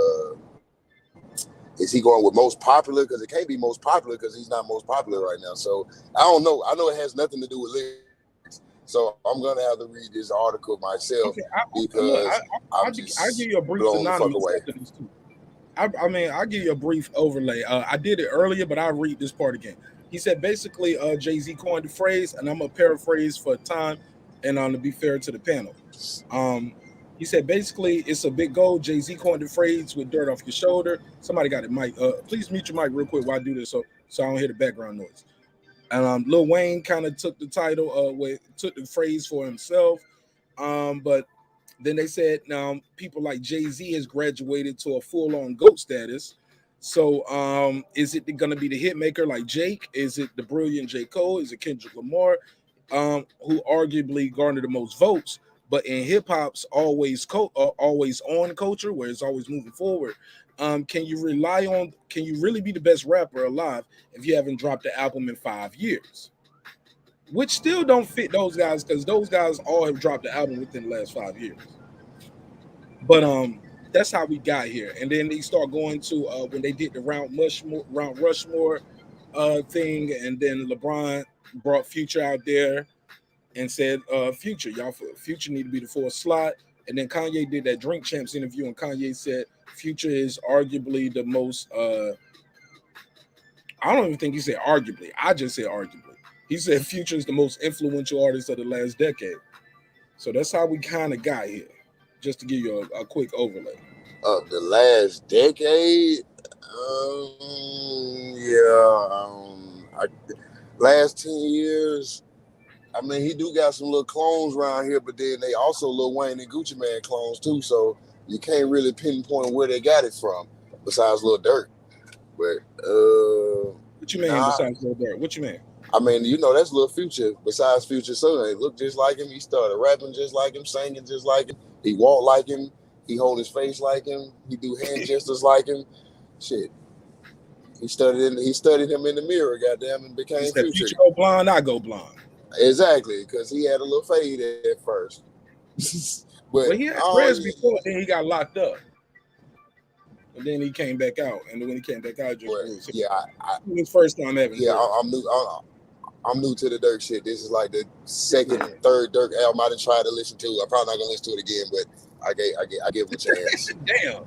is he going with most popular? Because it can't be most popular because he's not most popular right now. So I don't know. I know it has nothing to do with lyrics. So I'm gonna have to read this article myself because I'll give you a brief synopsis. I'll give you a brief overlay. I did it earlier, but I'll read this part again. He said basically Jay-Z coined the phrase, and I'm gonna paraphrase for time and to be fair to the panel. He said basically it's a big goal. Jay-Z coined the phrase with dirt off your shoulder. Somebody got it, Mike. Please mute your mic real quick while I do this so I don't hear the background noise. And Lil Wayne kind of took the title, took the phrase for himself. But then they said now people like Jay-Z has graduated to a full-on GOAT status. So is it going to be the hit maker like Jake? Is it the brilliant J. Cole? Is it Kendrick Lamar, who arguably garnered the most votes? But in hip hop's always on culture, where it's always moving forward, can you really be the best rapper alive if you haven't dropped the album in 5 years? Which still don't fit those guys, because those guys all have dropped the album within the last 5 years. But that's how we got here. And then they start going to when they did the Round Rushmore thing, and then LeBron brought Future out there and said, Future need to be the fourth slot. And then Kanye did that Drink Champs interview, and Kanye said Future is arguably the most, I don't even think he said arguably. I just said arguably. He said Future is the most influential artist of the last decade. So that's how we kind of got here, just to give you a quick overlay. Of the last decade? Last 10 years, I mean, he do got some little clones around here, but then they also Lil Wayne and Gucci Mane clones too, so you can't really pinpoint where they got it from, besides Lil Durk. But what you mean besides Lil Durk? What you mean? I mean, that's Lil Future. Besides Future's son, he looked just like him. He started rapping just like him, singing just like him. He walked like him. He hold his face like him. He do hand gestures like him. Shit. He studied him in the mirror, goddamn, and became Future. Future go blonde, I go blonde. Exactly, because he had a little fade at first. but he had dreads before, then he got locked up. And then he came back out, and when he came back out, just his first time ever. Yeah, I'm new to the Dirk shit. This is like the second, third Dirk album I done tried to listen to. I'm probably not gonna listen to it again, but I give him a chance. Damn.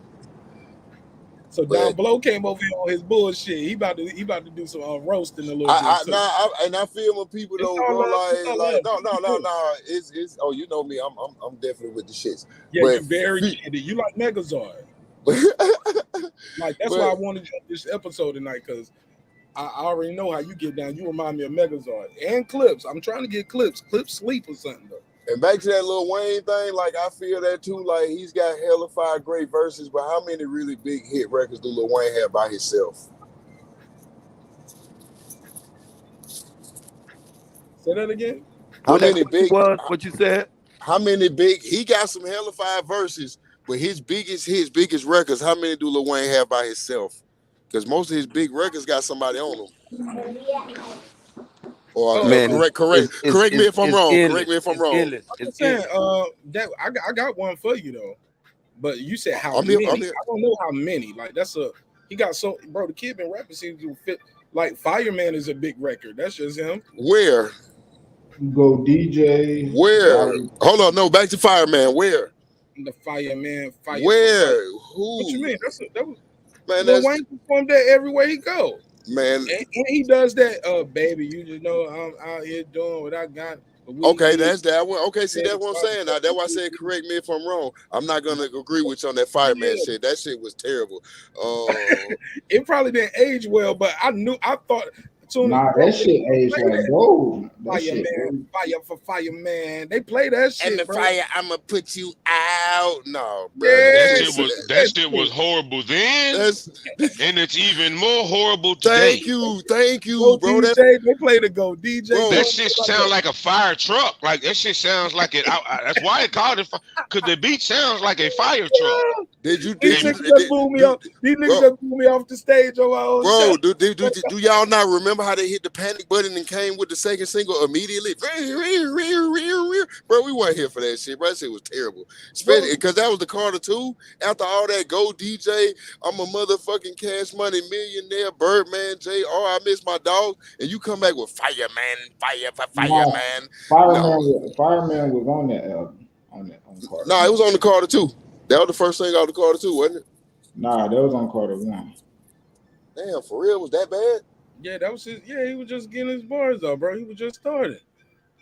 So Don Blow came over here on his bullshit. He about to do some roasting a little bit. I feel when people don't go like no. It's you know me. I'm definitely with the shits. Yeah, you're very shitty. You like Megazord. Like that's why I wanted you on this episode tonight, because I already know how you get down. You remind me of Megazord and Clips. I'm trying to get Clips sleep or something though. And back to that Lil Wayne thing, like I feel that too. Like he's got hella fire great verses, but how many really big hit records do Lil Wayne have by himself? Say that again. How many big? What you said? How many big? He got some hella fire verses, but his biggest records, how many do Lil Wayne have by himself? Because most of his big records got somebody on them. Or correct me if I'm wrong. Correct me if I'm wrong. I'm saying that I got one for you though, but you said how many? I don't know how many. Like he got the kid been rapping seems to fit. Like Fireman is a big record. That's just him. Where? Go DJ. Where? Hold on, no, back to Fireman. Where? The Fireman. Where? Who? What you mean? That was Man, Lil Wayne performed that everywhere he go. Man, and he does that. Baby, you just know I'm out here doing what I got. Okay, that's that one. Okay, see, that's what I'm saying. Now, that's why I said correct me if I'm wrong. I'm not gonna agree with you on that Fireman shit. That shit was terrible. It probably didn't age well, but I thought. Nah, that shit aged like gold. Fire for Fireman. They play that shit. And the fire, I'ma put you out. No, bro. Yeah, that shit was horrible then, and it's even more horrible today. Thank you, Go bro. DJ, they play the Go DJ. Bro, that shit sounds like a fire truck. Like that shit sounds like it. That's why it called it, because the beat sounds like a fire truck. These niggas just blew me off. These niggas just blew me off the stage on my own. Bro, do y'all not remember how they hit the panic button and came with the second single immediately? Bro, we weren't here for that shit. Bro, that shit was terrible. Especially because that was the Carter 2. After all that, Go DJ, I'm a motherfucking Cash Money millionaire, Birdman, JR, I miss my dog, and you come back with Fireman. Fireman was on that album. On Carter. Nah, it was on the Carter 2. That was the first thing out of the Carter 2, wasn't it? Nah, that was on Carter 1. Damn, for real? Was that bad? Yeah, that was his. Yeah, he was just getting his bars up, bro. He was just starting.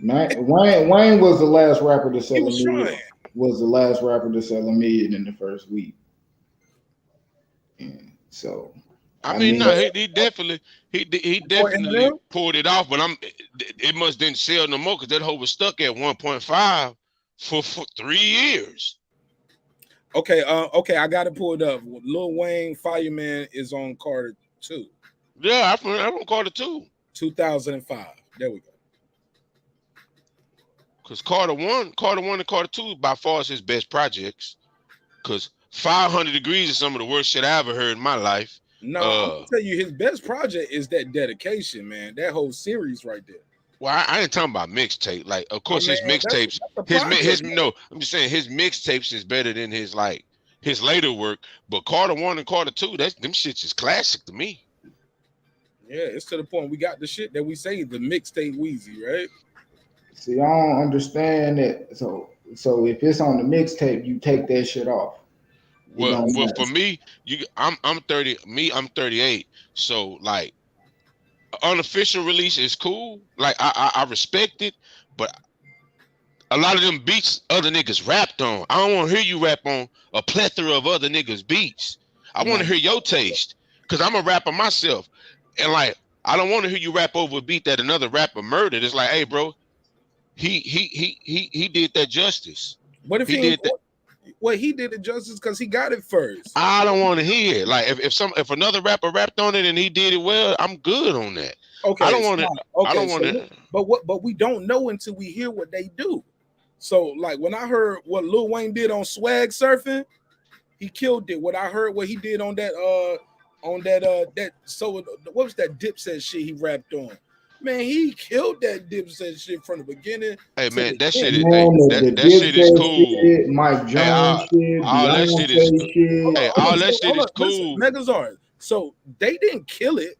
Man, Wayne was the last rapper to sell $1 million. Was the last rapper to sell $1 million in the first week. And so, I mean, no, he definitely pulled it off, but it must didn't sell no more because that hoe was stuck at 1.5 for 3 years. Okay, I got to pull it up. Lil Wayne Fireman is on Carter 2. Yeah, I'm on Carter 2. 2005. There we go. Because Carter 1 and Carter 2 by far is his best projects. Because 500 Degrees is some of the worst shit I ever heard in my life. No, I'm gonna tell you, his best project is that Dedication, man. That whole series right there. Well, I ain't talking about mixtape. Like, of course, his mixtapes. I'm just saying his mixtapes is better than his later work. But Carter 1 and Carter 2, them shits is classic to me. Yeah, it's to the point we got the shit that we say the mixtape Wheezy, right? See, I don't understand it. So if it's on the mixtape, you take that shit off. Well, for me, I'm 30. I'm 38. So like, unofficial release is cool. Like I respect it, but a lot of them beats other niggas rapped on. I don't want to hear you rap on a plethora of other niggas beats. I want to hear your taste, because I'm a rapper myself, and like I don't want to hear you rap over a beat that another rapper murdered. It's like, hey, bro, he did that justice. What if he did that? Well, he did it justice because he got it first. I don't want to hear it. Like if another rapper rapped on it and he did it well, I'm good on that. Okay, I don't want to. Okay, I don't want to. But we don't know until we hear what they do. So like when I heard what Lil Wayne did on Swag Surfing, he killed it. What I heard what he did on that so what was that Dipset shit he rapped on? Man, he killed that Dipset shit from the beginning. Hey man, that shit is that shit is cool. Shit, Mike Jones shit, all that shit is shit. Hey, all that shit is cool. Megazord. So they didn't kill it.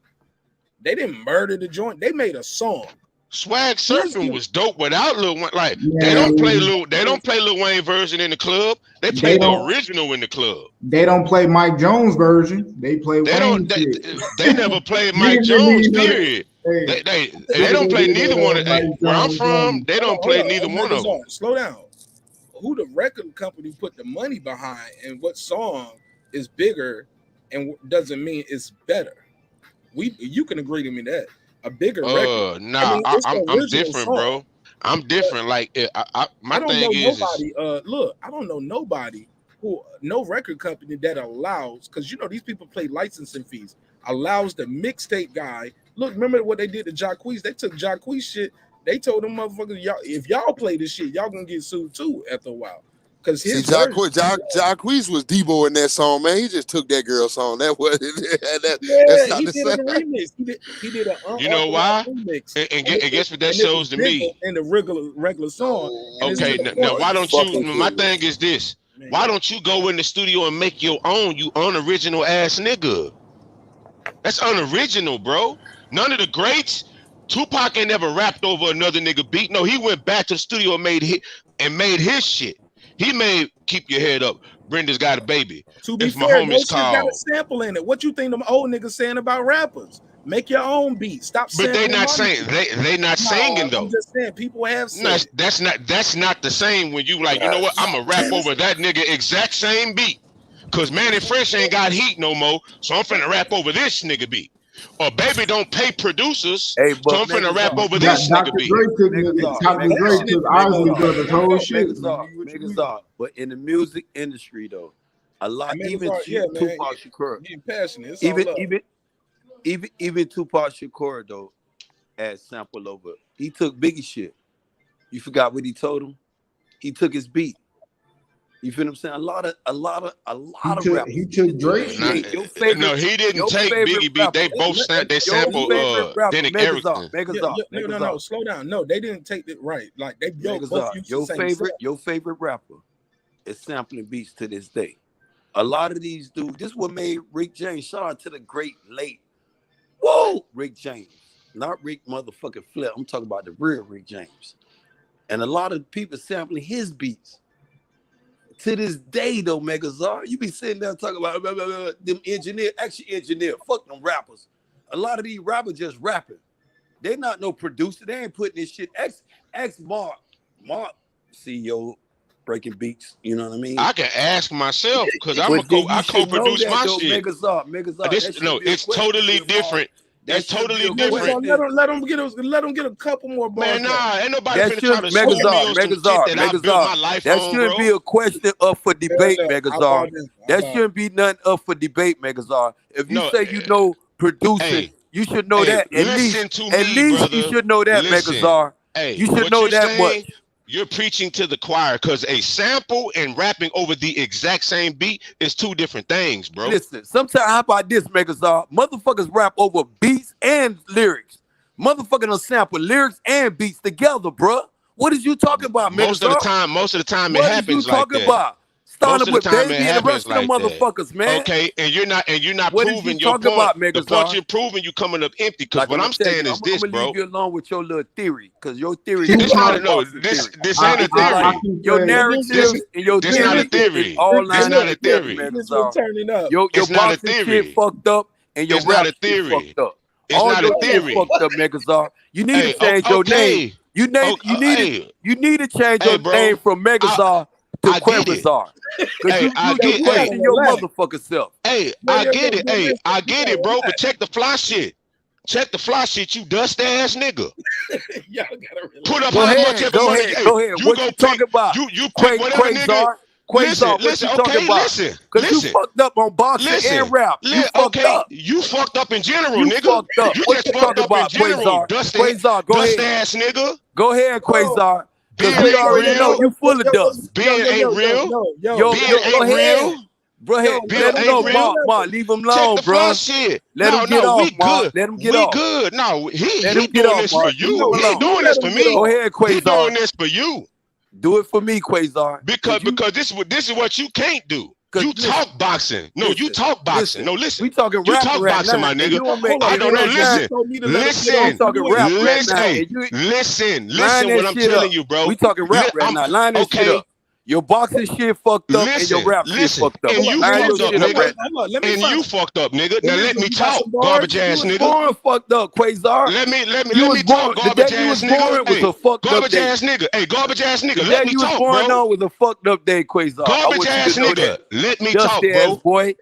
They didn't murder the joint. They made a song. Swag Surfing was dope without Lil Wayne. Like they don't play Lil Wayne version in the club. They play the original in the club. They don't play Mike Jones version. They play Wayne. They never played Mike Jones. Period. They don't play neither one of them. Where I'm from, they don't play neither one of them. Slow down. Who the record company put the money behind and what song is bigger and doesn't mean it's better. You can agree to me that a bigger record. Nah, I'm different, bro. I'm different. Like my thing is, look, I don't know nobody no record company that allows, because these people pay licensing fees, allows the mixtape guy. Look, remember what they did to Jacquees? They took Jacquees shit. They told them motherfuckers, if y'all play this shit, y'all gonna get sued too after a while. Because Jacquees was Debo in that song, man. He just took that girl's song. That was he did a remix. He did a you know why? Remix. And guess what that shows to me? In the regular song. Okay, now why don't you? My thing is this. Man. Why don't you go in the studio and make your own, you unoriginal ass nigga? That's unoriginal, bro. None of the greats. Tupac ain't never rapped over another nigga beat. No, he went back to the studio and made his shit. He made Keep Your Head Up. Brenda's Got a Baby. To be If my fair, homie's no shit got a called. sample in it. What you think them old niggas saying about rappers? Make your own beat. Stop But they sampling not my saying music. they not singing though. I'm just saying people have No, said. that's not the same when you like, you know what? I'm gonna rap over that nigga exact same beat. Cause Manny Fresh ain't got heat no more, so I'm finna rap over this nigga beat. Or Baby don't pay producers, Hey, so but I'm finna rap Megazord, over this Dr. nigga beat. Dre couldn't Dr. Dre took Ozzy Brothers whole shit. Megazord. But in the music industry though, a lot, even Yeah, man, Tupac Shakur, getting passionate. It's all love. even Tupac Shakur though, as sample over, he took Biggie shit. You forgot what he told him? He took his beat. You feel what I'm saying? A lot of rappers. He took Drake. No, he didn't take Biggie beat. They both they sampled Dennis Erickson. No, slow down. No, they didn't take it right. Like they both used the same stuff. Your favorite rapper is sampling beats to this day. A lot of these dudes, this is what made Rick James. Shout out to the great late. Whoa, Rick James. Not Rick motherfucking Flip. I'm talking about the real Rick James. And a lot of people sampling his beats. To this day, though, Megazord, you be sitting there talking about them engineer. Fuck them rappers. A lot of these rappers just rapping. They're not no producer. They ain't putting this shit. Ex Marq, CEO, breaking beats. You know what I mean? I can ask myself because I co-produce my shit. Megazord, it's totally different. That's totally different. Let them get a couple more bars. Man, nah, ain't nobody finna try to school me on some shit that I built my life on, That shouldn't be a question up for debate, Megazord. That shouldn't be nothing up for debate, Megazord. If you say you know producing, you should know that. At least you should know that, Megazord. You should know that much. You're preaching to the choir because a sample and rapping over the exact same beat is two different things, bro. Listen, sometimes how about this, Megazord? Motherfuckers rap over beats and lyrics. Motherfuckers will sample lyrics and beats together, bro. What is you talking about, Megazord? Most of the time it happens like that. What are you talking about? Starting with Baby and the rest of them motherfuckers, man. Okay, and you're not proving your point. The point you're proving, you coming up empty. Because what I'm saying is this, bro. I'm gonna leave you alone with your little theory, because your theory. This ain't a theory. Your narrative and your this not a theory. This not a theory. Turning up. Your boxing shit fucked up, and your rap shit fucked up. It's not a theory. Fucked up, Megazord. You need to change your name. You need to change your name from Megazord to Quavazar. Because you question your motherfucker self. Hey, I get it. Hey, I get it, bro. But check the fly shit. Check the fly shit, you dust ass nigga. Y'all gotta relax. Put up how much ever money. Go ahead. What you talking about? You pick whatever nigga. Listen, okay, listen. Because you fucked up on boxing and rap. You fucked up in general, nigga. Fucked up. You What just you fucked talking up in about, general. Quavazar, go dust ahead. ass nigga. Go ahead, Quavazar. Because Being we already real. know you full of dust. Being ain't real. Go ahead. Bro, let him know, Ma. Leave him alone, Check the bro. shit. Let him get off, Ma. Let him get off. We good. No, he Let him get doing off, this Ma. for you. He doing this for me. Go ahead, Quavazar. He doing this for you. Do it for me, Quavazar. Because this is what you can't do. You talk boxing. No, you talk boxing. No, listen. We talking you rap talk right boxing, now. my nigga. I don't know. Listen what I'm telling you, bro. We talking rap right now. Line this shit up. Your boxing shit fucked up and your rap shit fucked up. And you fucked up, nigga. And you fucked up, nigga. Now let me talk, garbage ass nigga. Born fucked up, Quavazar. Let me talk, garbage ass nigga. Was a fucked up garbage day. ass nigga. Hey, garbage ass nigga. Let me talk, bro. You was born on with a fucked up day, Quavazar. Garbage ass nigga. Let me talk, bro. Boy.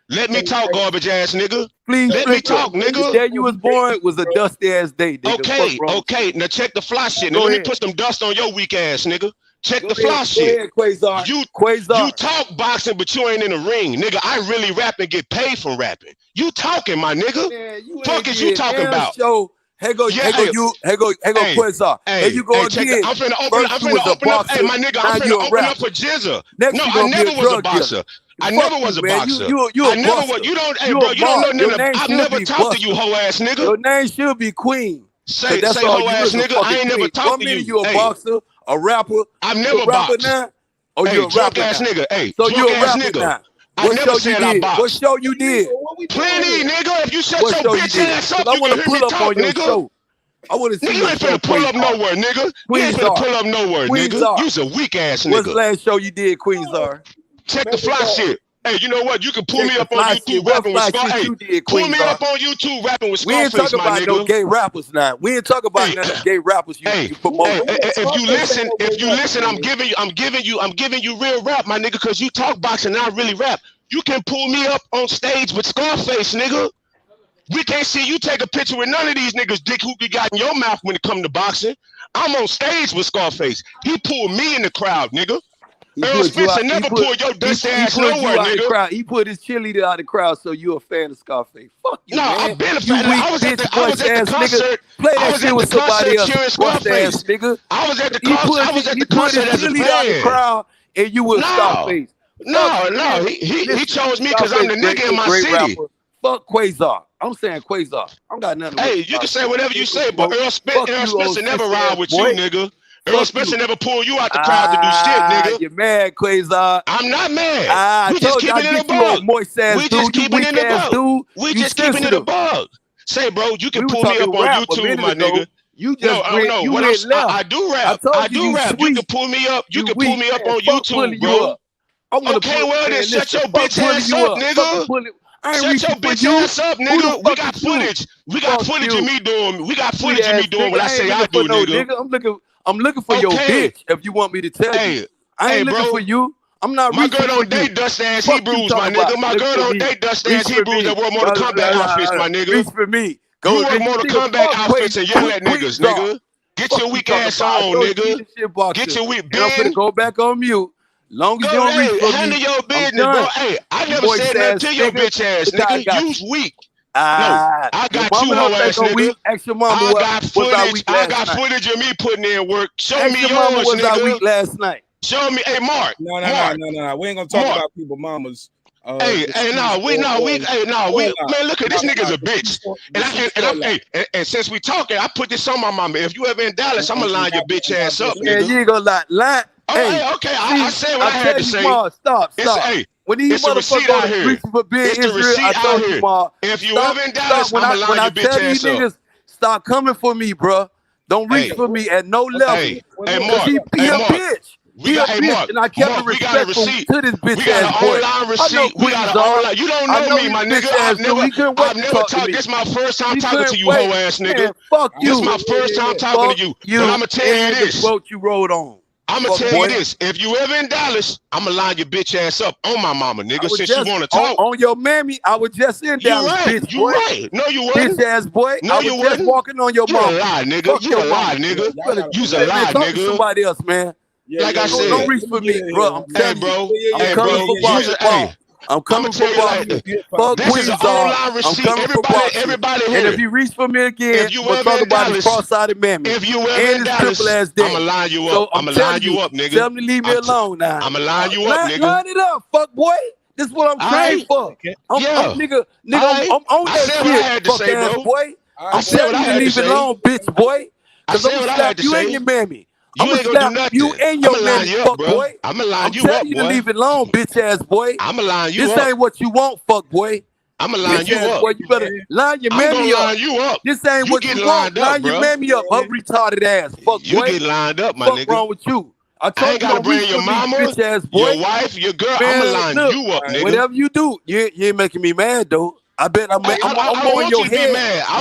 Let me talk, garbage ass nigga. Please let me talk, nigga. The day you was born was a dusty ass day, nigga. Okay. Now check the fly shit. Now let me put some dust on your weak ass, nigga. Check the fly shit. Quavazar. You talk boxing, but you ain't in the ring, nigga. I really rap and get paid from rapping. You talking, my nigga? Man, fuck is you talking about? Hey, go, Quavazar. Hey, you go again. I'm finna open up. Hey, my nigga, I'm finna open up for Jizza. No, I never was a boxer. I never was a boxer. I never was. You don't. Hey, bro, you don't know nothing. I've never talked to you, hoe ass nigga. Your name should be Queen. Say hoe ass nigga. I ain't never talked to you. You a boxer, a rapper. I've never boxed. Oh, you a rapper ass nigga. Hey, so you a rapper nigga. now. I never said I boxed. What show you did? Plenty, nigga. If you shut your bitch ass up, you can hear me talk, nigga. I want to see Nigga, you ain't finna pull up nowhere, nigga. You ain't finna pull up nowhere, nigga. You's a weak ass nigga. What's the last show you did, Queenzar? Check the fly shit. Hey, you know what? You can pull me up on YouTube rapping with Scarface. Hey, pull me up on YouTube rapping with Scarface, my nigga. We ain't talking about no gay rappers now. We ain't talking about none of the gay rappers you promote. If you listen, I'm giving you real rap, my nigga, because you talk boxing and I really rap. You can pull me up on stage with Scarface, nigga. We can't see you take a picture with none of these niggas, dick who you got in your mouth when it come to boxing. I'm on stage with Scarface. He pulled me in the crowd, nigga. Earl Spencer never pulled your dust ass nowhere, nigga. He put his cheerleader out of the crowd, so you a fan of Scarface. Fuck you, man. I've been a fan. I was at the concert. Play that shit with somebody else, cheering Scarface. Nigga. I was at the concert as a fan. Crowd, and you was Scarface. No. He chose me because I'm the nigga in my city. Fuck Quasar. I'm saying Quasar. I'm got nothing. Hey, you can say whatever you say, but Earl Spencer never ride with you, nigga. Earl Spencer never pull you out the crowd to do shit, nigga. You're mad, Quasar. I'm not mad. We just keeping it a bug. We just keeping it a bug. We just keeping it a bug. Say, bro, you can pull me up on YouTube, my nigga. You just I do rap. I do rap. You can pull me up. You can pull me up on YouTube, bro. Okay, well then shut your bitch ass up, nigga. Shut your bitch ass up, nigga. We got footage. We got footage of me doing. We got footage of me doing what I say I do, nigga. I'm looking for your bitch. If you want me to tell you, I ain't looking for you. I'm not. My girl don't date dust ass Hebrews, my nigga. My girl don't date dust ass Hebrews that wear Mortal Kombat outfits, my nigga. Reach for me. You wear Mortal Kombat outfits and yell at niggas, nigga. Get your weak ass on, nigga. Get your weak bitch. I'm finna go back on mute. Long as you don't reach for me. Handle your business, bro. Hey, I never said nothing to your bitch ass, nigga. You's weak. No, I got you, hoe ass nigga. Ask your mama I got footage of me putting in work. Show me yours, nigga. Week last night. Show me, hey, Mark. No. We ain't gonna talk about people mamas. Man, look at this nigga's a bitch. And since we talking, I put this on my mama. If you ever in Dallas, I'm gonna line your bitch ass up, nigga. Yeah, you ain't gonna lie. Okay. I said what I had to say. Stop. When these motherfuckers reach for being Israel, I told you, Ma. If you ever in Dallas, I'm gonna line your bitch ass up. Niggas, stop coming for me, bro. Don't reach for me at no level. Hey, Mark. He a bitch. He a bitch, and I kept respectful to this bitch ass boy. We got an online receipt. We got an online. You don't know me, my nigga. I've never talked. This is my first time talking to you, hoe ass nigga. Fuck you. This is my first time talking to you. But I'ma tell you this. Boat you rode on. I'm gonna tell you this: if you ever in Dallas, I'm gonna line your bitch ass up on my mama, nigga. Since you want to talk on your mammy, I was just in Dallas, bitch. You right? No, you wasn't. Bitch ass boy. No, you wasn't. Walking on your mama. You a lie, nigga. You a lie, nigga. You's a lie, nigga. Somebody else, man. Like I said, don't reach for me, bro. I'm telling you. I'm coming for basketball. I'm coming for basketball. This is an online receipt. Everybody here. And if you reach for me again, we'll talk about the cross-sided mammy. If you ever in Dallas, I'ma line you up. I'ma line you up, nigga. Tell me to leave me alone now. I'ma line you up, nigga. Line it up, fuck boy. This is what I'm trained for. I'm on that shit, fuck ass boy. I'm telling you to leave it alone, bitch boy. Because I'm gonna slap you and your mammy. I'm gonna slap you and your mammy, fuck boy. I'ma line you up, boy. I'm telling you to leave it alone, bitch ass boy. I'ma line you up. This ain't what you want, fuck boy. I'ma line you up. Boy, you better line your mammy up. Line you up. This ain't what you want. Line your mammy up, her retarded ass, fuck boy. You get lined up, my nigga. What's wrong with you? I ain't gotta bring your mama, your wife, your girl. I'ma line you up, nigga. Whatever you do, you ain't making me mad though. I bet I'm on your head. I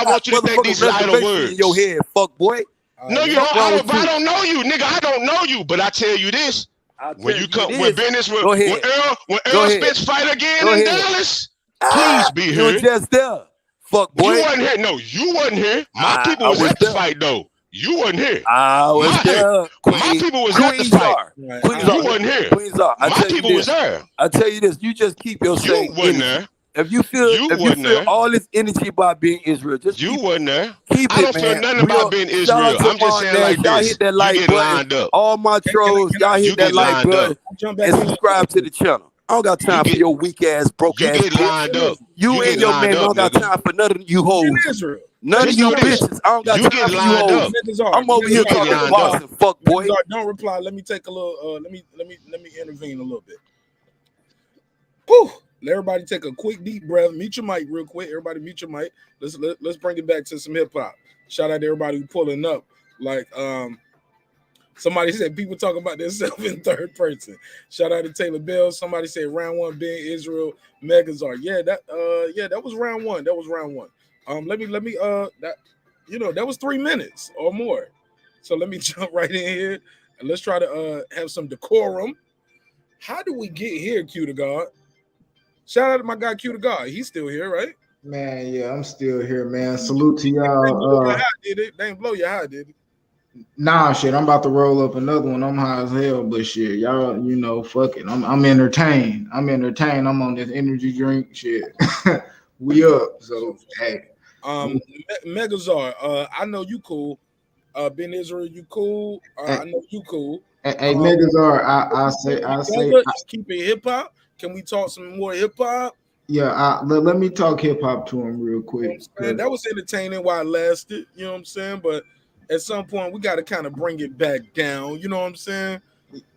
want you to think these idle words in your head, fuck boy. No, you don't. I don't know you, nigga. I don't know you, but I tell you this: when you come, when business, when Earl Spence fight again in Dallas, please be here. You were just there, fuck boy. You wasn't here. No, you wasn't here. My people was at the fight though. You wasn't here. I was there. My people was at the fight. You wasn't here. My people was there. I tell you this: you just keep your saying. You wasn't there. If you feel all this energy about being Israel, just wasn't there. Keep I don't feel nothing about being Israel. I'm just saying like this. Y'all hit that like button. All my trolls, y'all hit that like button and subscribe to the channel. I don't got time for your weak ass, broke ass. You get lined up. You and your man don't got time for none of you hoes. None of you bitches. I don't got time for you hoes. I'm over here talking boxing, fuck boy. Don't reply. Let me take a little. Let me intervene a little bit. Whew. Let everybody take a quick deep breath. Mute your mic real quick. Everybody mute your mic. Let's bring it back to some hip hop. Shout out to everybody who pulling up. Like somebody said people talk about themselves in third person. Shout out to Taylor Bell. Somebody said round one, Ben Israel, Megazord. Yeah, that was round one. That was round one. Let me that that was 3 minutes or more. So let me jump right in here and let's try to have some decorum. How do we get here, Q to God? Shout out to my guy Q to God. He's still here, right? Man, yeah, I'm still here, man. Salute to y'all. They ain't blow your high, did it? Nah, shit, I'm about to roll up another one. I'm high as hell, but shit, y'all, fuck it. I'm entertained. I'm on this energy drink shit. We up. So hey. Megazord, I know you cool. Ben Israel, you cool. I know you cool. Hey, Megazord, I say keep it hip hop. Can we talk some more hip hop? Yeah, let me talk hip hop to him real quick. That was entertaining while it lasted, you know what I'm saying? But at some point we got to kind of bring it back down, you know what I'm saying?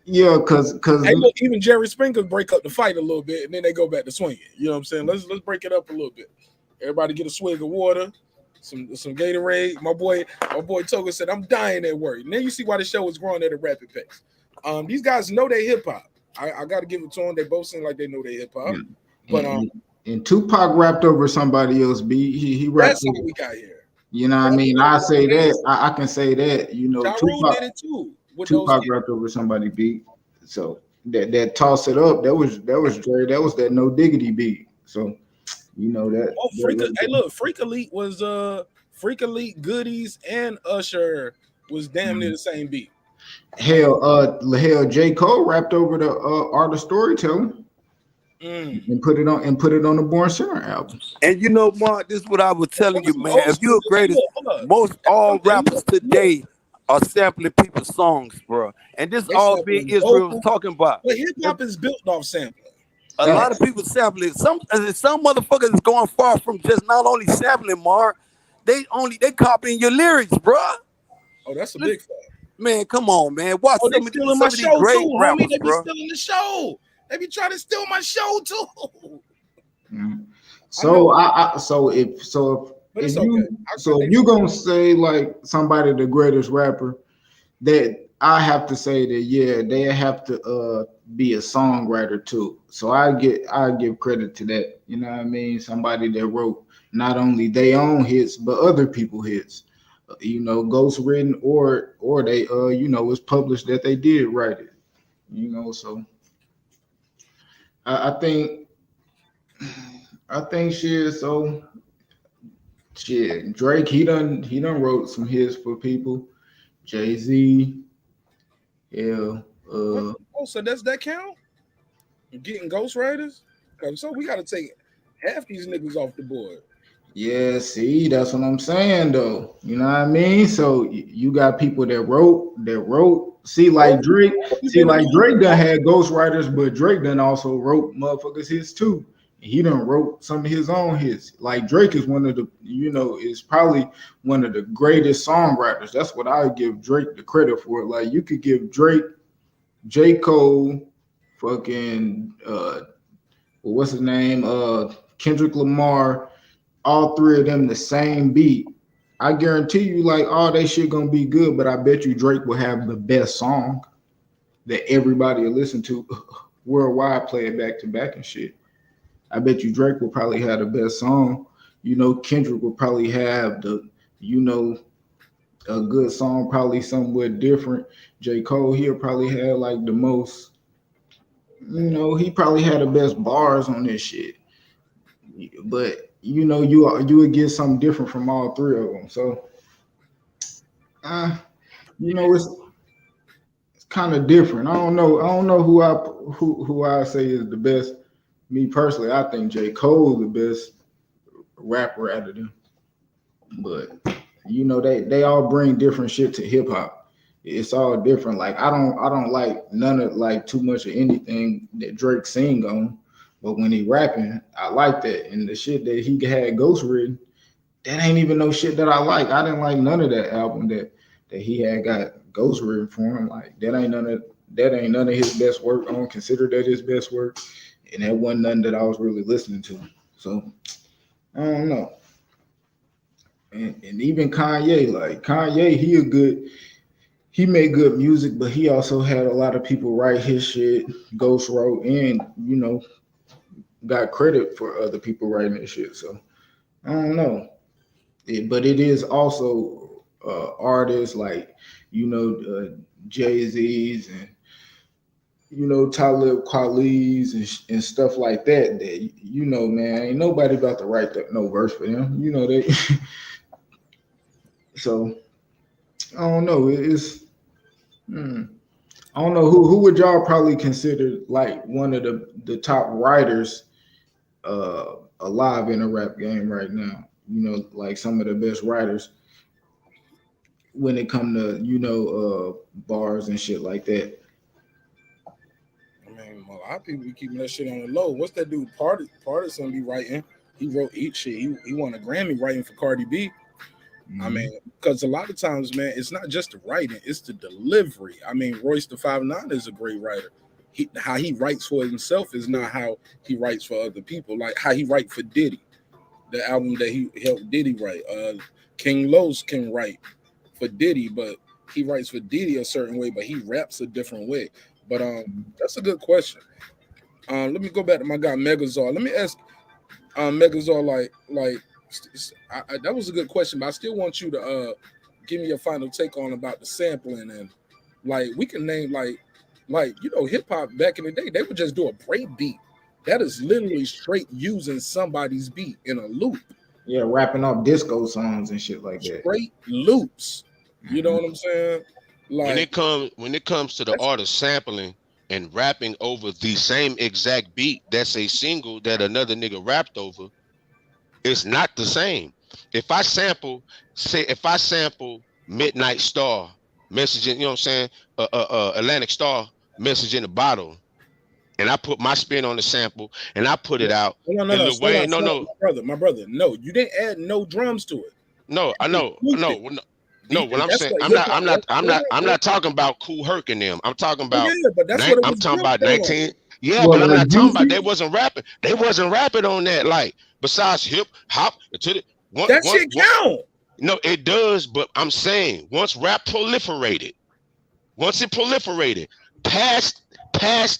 Yeah, cause hey, look, even Jerry Springer break up the fight a little bit and then they go back to swinging. You know what I'm saying? Let's break it up a little bit. Everybody get a swig of water, some Gatorade. My boy Toga said, I'm dying at work. And then you see why the show is growing at a rapid pace. These guys know they hip hop. I got to give it to them. They both seem like they know they hip hop. But and Tupac rapped over somebody else. He rapped. That's what we got here. You know what I mean? I say that. I can say that. Tupac did it too. Tupac rapped over somebody beat. So that toss it up. That was Dre. That was that No Diggity beat. So that. Freak Elite was Freak Elite, Goodies, and Usher was damn near the same beat. Hell, J. Cole rapped over the Art of Storytelling. And put it on the Born Sinner album. And Mark, this is what I was telling you, man. If you're greatest, most all rappers today are sampling people's songs, bro. And this all big Israel was talking about. But hip hop is built off sampling. A lot of people sampling. Some motherfuckers is going far from just not only sampling, Mark. They copying your lyrics, bro. Oh, that's a big fact. Man, come on, man. Watch some of these great rappers, homie. They be bro. stealing the show. They be trying to steal my show too. So if you gonna say like somebody the greatest rapper, that I have to say that they have to be a songwriter too. So I give credit to that. You know what I mean? Somebody that wrote not only their own hits but other people's hits. Ghost written or they it's published that they did write it. So. I think shit. So shit, Drake he done wrote some hits for people. Jay-Z, yeah. So does that count? Getting ghostwriters? So we got to take half these niggas off the board. Yeah, see, that's what I'm saying though. You know what I mean? So you got people that wrote. See, like Drake done had ghostwriters, but Drake done also wrote motherfuckers hits too. He done wrote some of his own hits. Like Drake is one of the, is probably one of the greatest songwriters. That's what I give Drake the credit for. Like you could give Drake, J. Cole, fucking what's his name? Kendrick Lamar, all three of them the same beat. I guarantee you, like, all that shit gonna be good, but I bet you Drake will have the best song that everybody will listen to worldwide, play it back to back and shit. I bet you Drake will probably have the best song. Kendrick will probably have the, a good song, probably somewhat different. J. Cole, he'll probably have like the most, he probably had the best bars on this shit. But you would get something different from all three of them. So, it's kind of different. I don't know who I say is the best. Me personally, I think J. Cole is the best rapper out of them. But they all bring different shit to hip hop. It's all different. Like I don't like none of like too much of anything that Drake sing on. But when he rapping, I like that. And the shit that he had ghost written, that ain't even no shit that I like. I didn't like none of that album that he had got ghost written for him. Like that ain't none of his best work. I don't consider that his best work. and that wasn't nothing that I was really listening to. So I don't know. And even Kanye, like Kanye, he made good music, but he also had a lot of people write his shit, ghost wrote, and got credit for other people writing his shit. So I don't know. But it is also artists like Jay-Z's and Talib Kweli's and stuff like that. That man, ain't nobody about to write no verse for them. They. So I don't know. It's I don't know who would y'all probably consider like one of the top writers alive in a rap game right now. Like some of the best writers when it come to bars and shit like that. I mean, a lot of people be keeping that shit on the low. What's that dude? Partisan be writing. He wrote each shit. He won a Grammy writing for Cardi B. I mean, because a lot of times, man, it's not just the writing, it's the delivery. I mean, Royce the 5'9" is a great writer. How he writes for himself is not how he writes for other people. Like how he write for Diddy, the album that he helped Diddy write. King Los can write for Diddy, but he writes for Diddy a certain way, but he raps a different way. But that's a good question. Let me go back to my guy Megazord. Let me ask Megazord, like. That was a good question, but I still want you to give me your final take on about the sampling and like we can name like hip hop back in the day they would just do a break beat that is literally straight using somebody's beat in a loop. Yeah, rapping off disco songs and shit like that. Straight loops. You know what I'm saying? Like when it comes to the art of sampling and rapping over the same exact beat that's a single that another nigga rapped over. It's not the same. If I sample Midnight Star messaging, you know what I'm saying? Atlantic Star message in the bottle, and I put my spin on the sample and I put it out. No, my brother. No, you didn't add no drums to it. No, I know. No, what I'm saying, I'm not talking about Kool Herc and them. I'm talking about but that's what I'm talking about 19. Yeah, but I'm not talking about they wasn't rapping. They wasn't rapping on that. Like besides hip hop to the that shit count. No, it does. But I'm saying once rap proliferated, past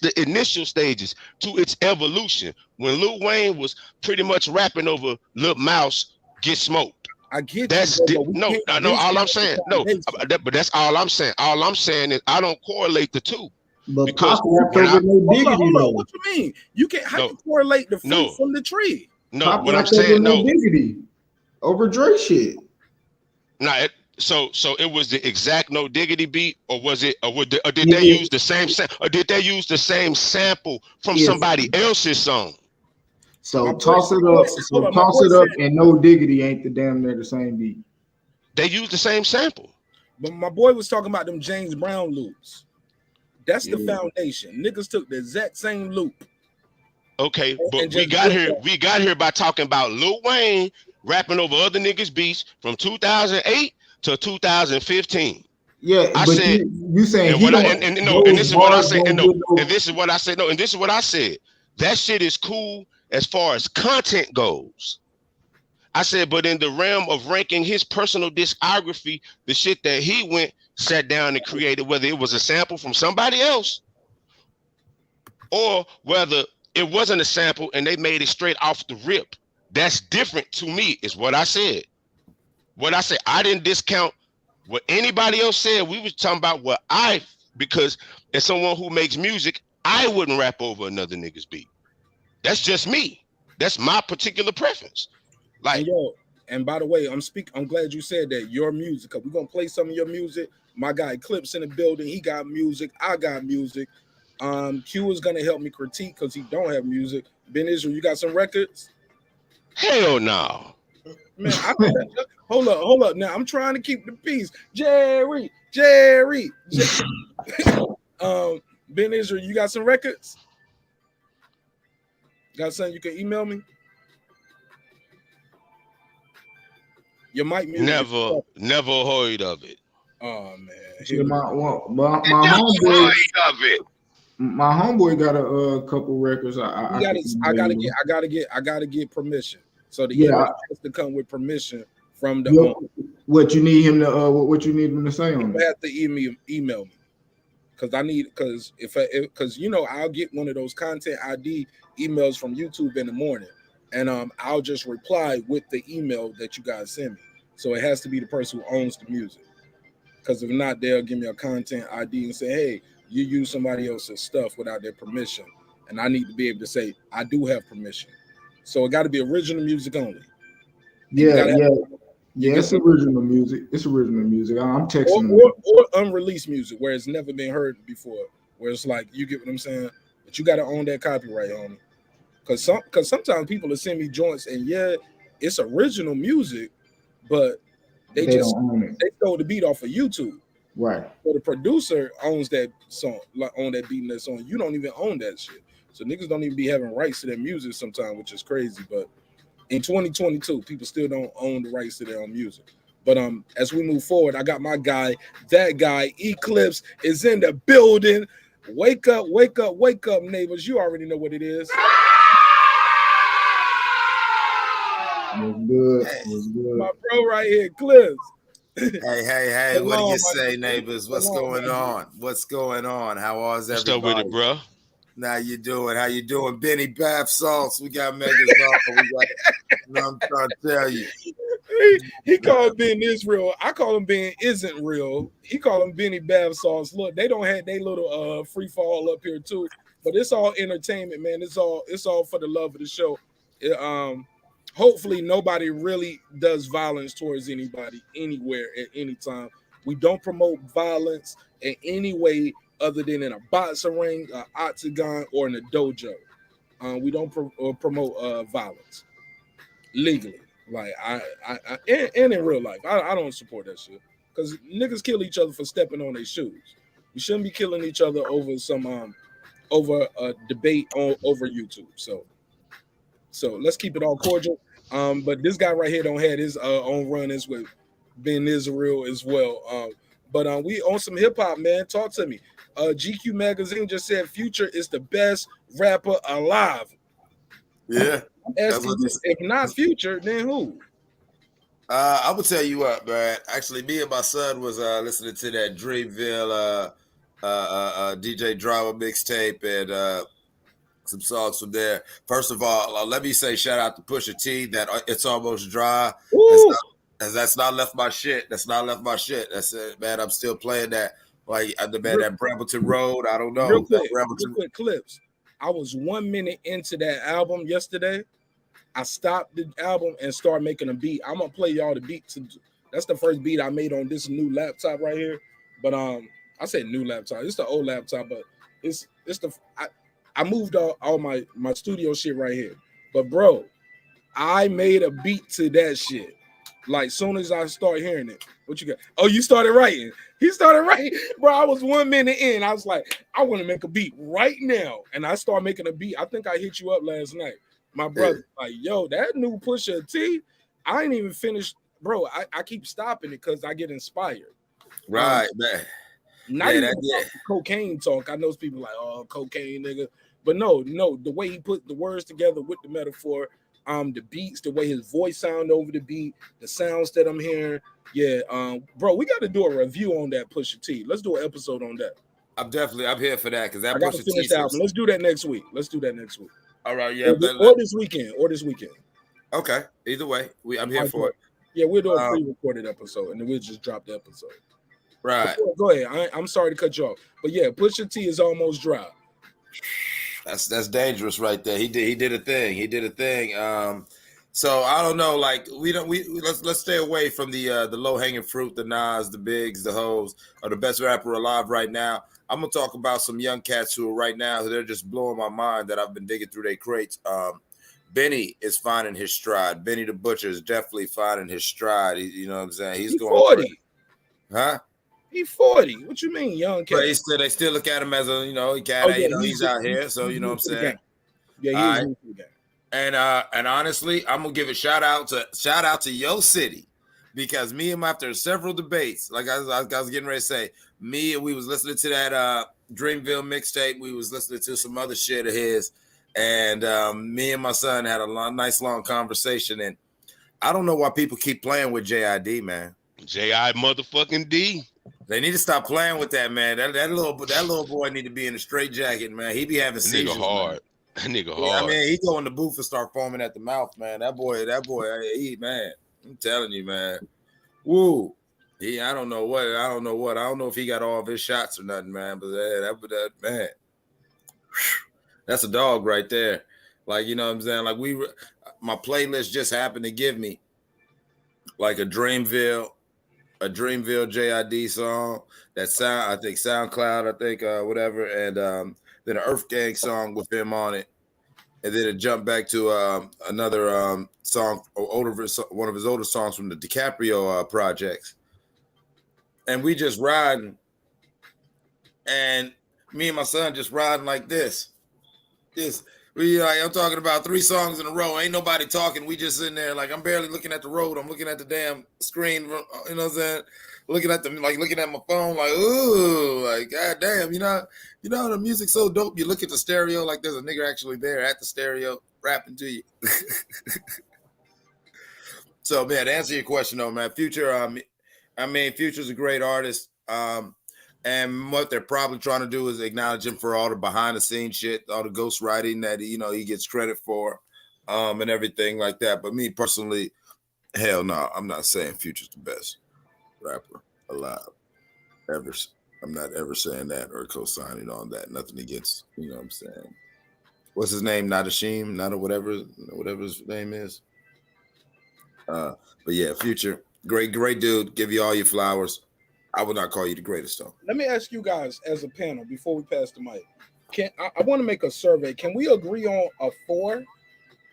the initial stages to its evolution, when Lil Wayne was pretty much rapping over Lil Mouse Get Smoked. I get that's you, no. All I'm saying, but that's all I'm saying. All I'm saying is I don't correlate the two. But because hold on, what you mean? You can't how you correlate the fruit from the tree? No, Pop what I'm saying, over Dre shit. No, so it was the exact No Diggity beat, or was it, or did they use the same or did they use the same sample from somebody else's song? So toss it up, and No Diggity ain't the damn near the same beat. They used the same sample. But my boy was talking about them James Brown loops. That's the foundation. Niggas took the exact same loop. Okay, but we got here by talking about Lil Wayne rapping over other niggas' beats from 2008 to 2015. Yeah, I said you saying and this is what I said, and this is what I said, and this is what I said. That shit is cool as far as content goes. I said, but in the realm of ranking his personal discography, the shit that he sat down and created, whether it was a sample from somebody else or whether it wasn't a sample and they made it straight off the rip, that's different to me, is what I said. I didn't discount what anybody else said. We was talking about because as someone who makes music, I wouldn't rap over another nigga's beat. That's just me. That's my particular preference. Like, and by the way, I'm glad you said that. Your music, because we're gonna play some of your music. My guy Clips in the building, he got music, I got music. Q is gonna help me critique because he don't have music. Ben Israel, you got some records? Hell no. Man, hold up. Now I'm trying to keep the peace. Jerry. Ben Israel, you got some records? Got something you can email me? Your mic music. Never heard of it. Oh man. My homeboy of it. My homeboy got a couple records. I gotta get permission. So the Yeah. email has to come with permission from the What, owner. what you need him to what you need him to say on You it? have to email me because because you know I'll get one of those content ID emails from YouTube in the morning, and I'll just reply with the email that you guys send me. So it has to be the person who owns the music, because if not, they'll give me a content ID and say, "Hey, you use somebody else's stuff without their permission," and I need to be able to say I do have permission. So it got to be original music only. Yeah. It's original music. It's original music. I'm texting him. Or unreleased music where it's never been heard before. Where it's like, you get what I'm saying? But you got to own that copyright on it. Because sometimes people will send me joints and yeah, it's original music, but they just don't own it. They stole the beat off of YouTube. Right. So the producer owns that song, like on that beat and that song. You don't even own that shit. So niggas don't even be having rights to their music sometimes, which is crazy. But in 2022, people still don't own the rights to their own music. But as we move forward, I got my guy, that guy, Eclipse is in the building. Wake up, wake up, wake up, neighbors. You already know what it is. What's good? What's good? My bro right here, Eclipse. Hey, what do you say, neighbors? What's going on? What's going on? How is everybody? What's up with it, bro? How you doing? How you doing? Benny Bath Salts. We got Megas on. We got, you know, I'm trying to tell you. He called Ben Israel. I call him Ben Isn't Real. He called him Benny Bath Sauce. Look, they don't have their little free fall up here too, but it's all entertainment, man. It's all for the love of the show. Hopefully nobody really does violence towards anybody anywhere at any time. We don't promote violence in any way other than in a boxing ring, an octagon, or in a dojo. We don't promote violence legally. Like and in real life, I don't support that shit because niggas kill each other for stepping on their shoes. We shouldn't be killing each other over some over a debate over YouTube. So let's keep it all cordial. But this guy right here don't have his own run-ins with Ben Israel as well. But we on some hip hop, man. Talk to me. GQ magazine just said Future is the best rapper alive. Yeah. Asking you, if not Future, then who? I will tell you what, man. Actually, me and my son was listening to that Dreamville DJ Drama mixtape and some songs from there. First of all, let me say shout out to Pusha T. That It's Almost Dry. That's not left my shit. That's not left my shit. That's it, man. I'm still playing that. Like the man that Brambleton Road. I don't know. Real quick clips. I was 1 minute into that album yesterday. I stopped the album and started making a beat. I'm gonna play y'all the beat. That's the first beat I made on this new laptop right here. But I said new laptop. It's the old laptop, but it's the I moved all my studio shit right here. But bro, I made a beat to that shit. Like soon as I start hearing it, what you got? Oh, you started writing. He started writing, bro. I was 1 minute in. I was like, I want to make a beat right now, and I started making a beat. I think I hit you up last night, my brother. Like, yo, that new Pusha T. I ain't even finished, bro. I keep stopping it because I get inspired. Right, man. Not even cocaine talk. I know people like, oh, cocaine, nigga. But no, the way he put the words together with the metaphor, the beats, the way his voice sound over the beat, the sounds that I'm hearing. Yeah, bro, we got to do a review on that Pusha T. Let's do an episode on that. I'm here for that because that I got to finish the album. Let's do that next week. All right, yeah. Or this weekend. Okay, either way, I'm here for it. Yeah, we'll do a pre-recorded episode, and then we'll just drop the episode. Right. Go ahead. I'm sorry to cut you off, but yeah, Pusha T is almost dry. That's dangerous right there. He did a thing. So I don't know. Like let's stay away from the low hanging fruit, the Nas, the Bigs, the Hoes, or the best rapper alive right now. I'm gonna talk about some young cats who are right now they're just blowing my mind that I've been digging through their crates. Benny is finding his stride. Benny the Butcher is definitely finding his stride. You know what I'm saying? He's going 40. Huh? He's 40. What you mean, young cat? But they still look at him as a cat. He's out here. So you know what I'm saying? Yeah, he's new to the game. And honestly, I'm gonna give a shout out to Yo City because after several debates, like I was getting ready to say, we was listening to Dreamville mixtape. We was listening to some other shit of his, and me and my son had a nice long conversation. And I don't know why people keep playing with JID, man. J.I. motherfucking D. They need to stop playing with that, man. That little boy need to be in a straight jacket, man. He be having That seizures. nigga hard. Man. That nigga Yeah, hard. I mean, he go in the booth and start foaming at the mouth, man. That boy, he, man. I'm telling you, man. Woo. I don't know what. I don't know if he got all of his shots or nothing, man. But that man, that's a dog right there. Like, you know what I'm saying? Like my playlist just happened to give me like a Dreamville JID song. That I think SoundCloud, whatever, and then an Earth Gang song with him on it, and then it jumped back to another song, one of his older songs from the DiCaprio projects. And we just riding, and me and my son just riding like this. I'm talking about 3 songs in a row. Ain't nobody talking. We just sitting there like I'm barely looking at the road. I'm looking at the damn screen. You know what I'm saying? Looking at my phone. Like, ooh, like goddamn. You know the music's so dope. You look at the stereo like there's a nigga actually there at the stereo rapping to you. So man, to answer your question though, man, Future. Future's a great artist. And what they're probably trying to do is acknowledge him for all the behind the scenes shit, all the ghostwriting that he gets credit for, and everything like that. But me personally, hell no, I'm not saying Future's the best rapper alive ever. I'm not ever saying that or co-signing on that. Nothing against, you know what I'm saying. What's his name? Not Ashim, not a whatever his name is. But yeah, Future, great dude. Give you all your flowers. I would not call you the greatest though. Let me ask you guys as a panel before we pass the mic. I want to make a survey. Can we agree on a 4?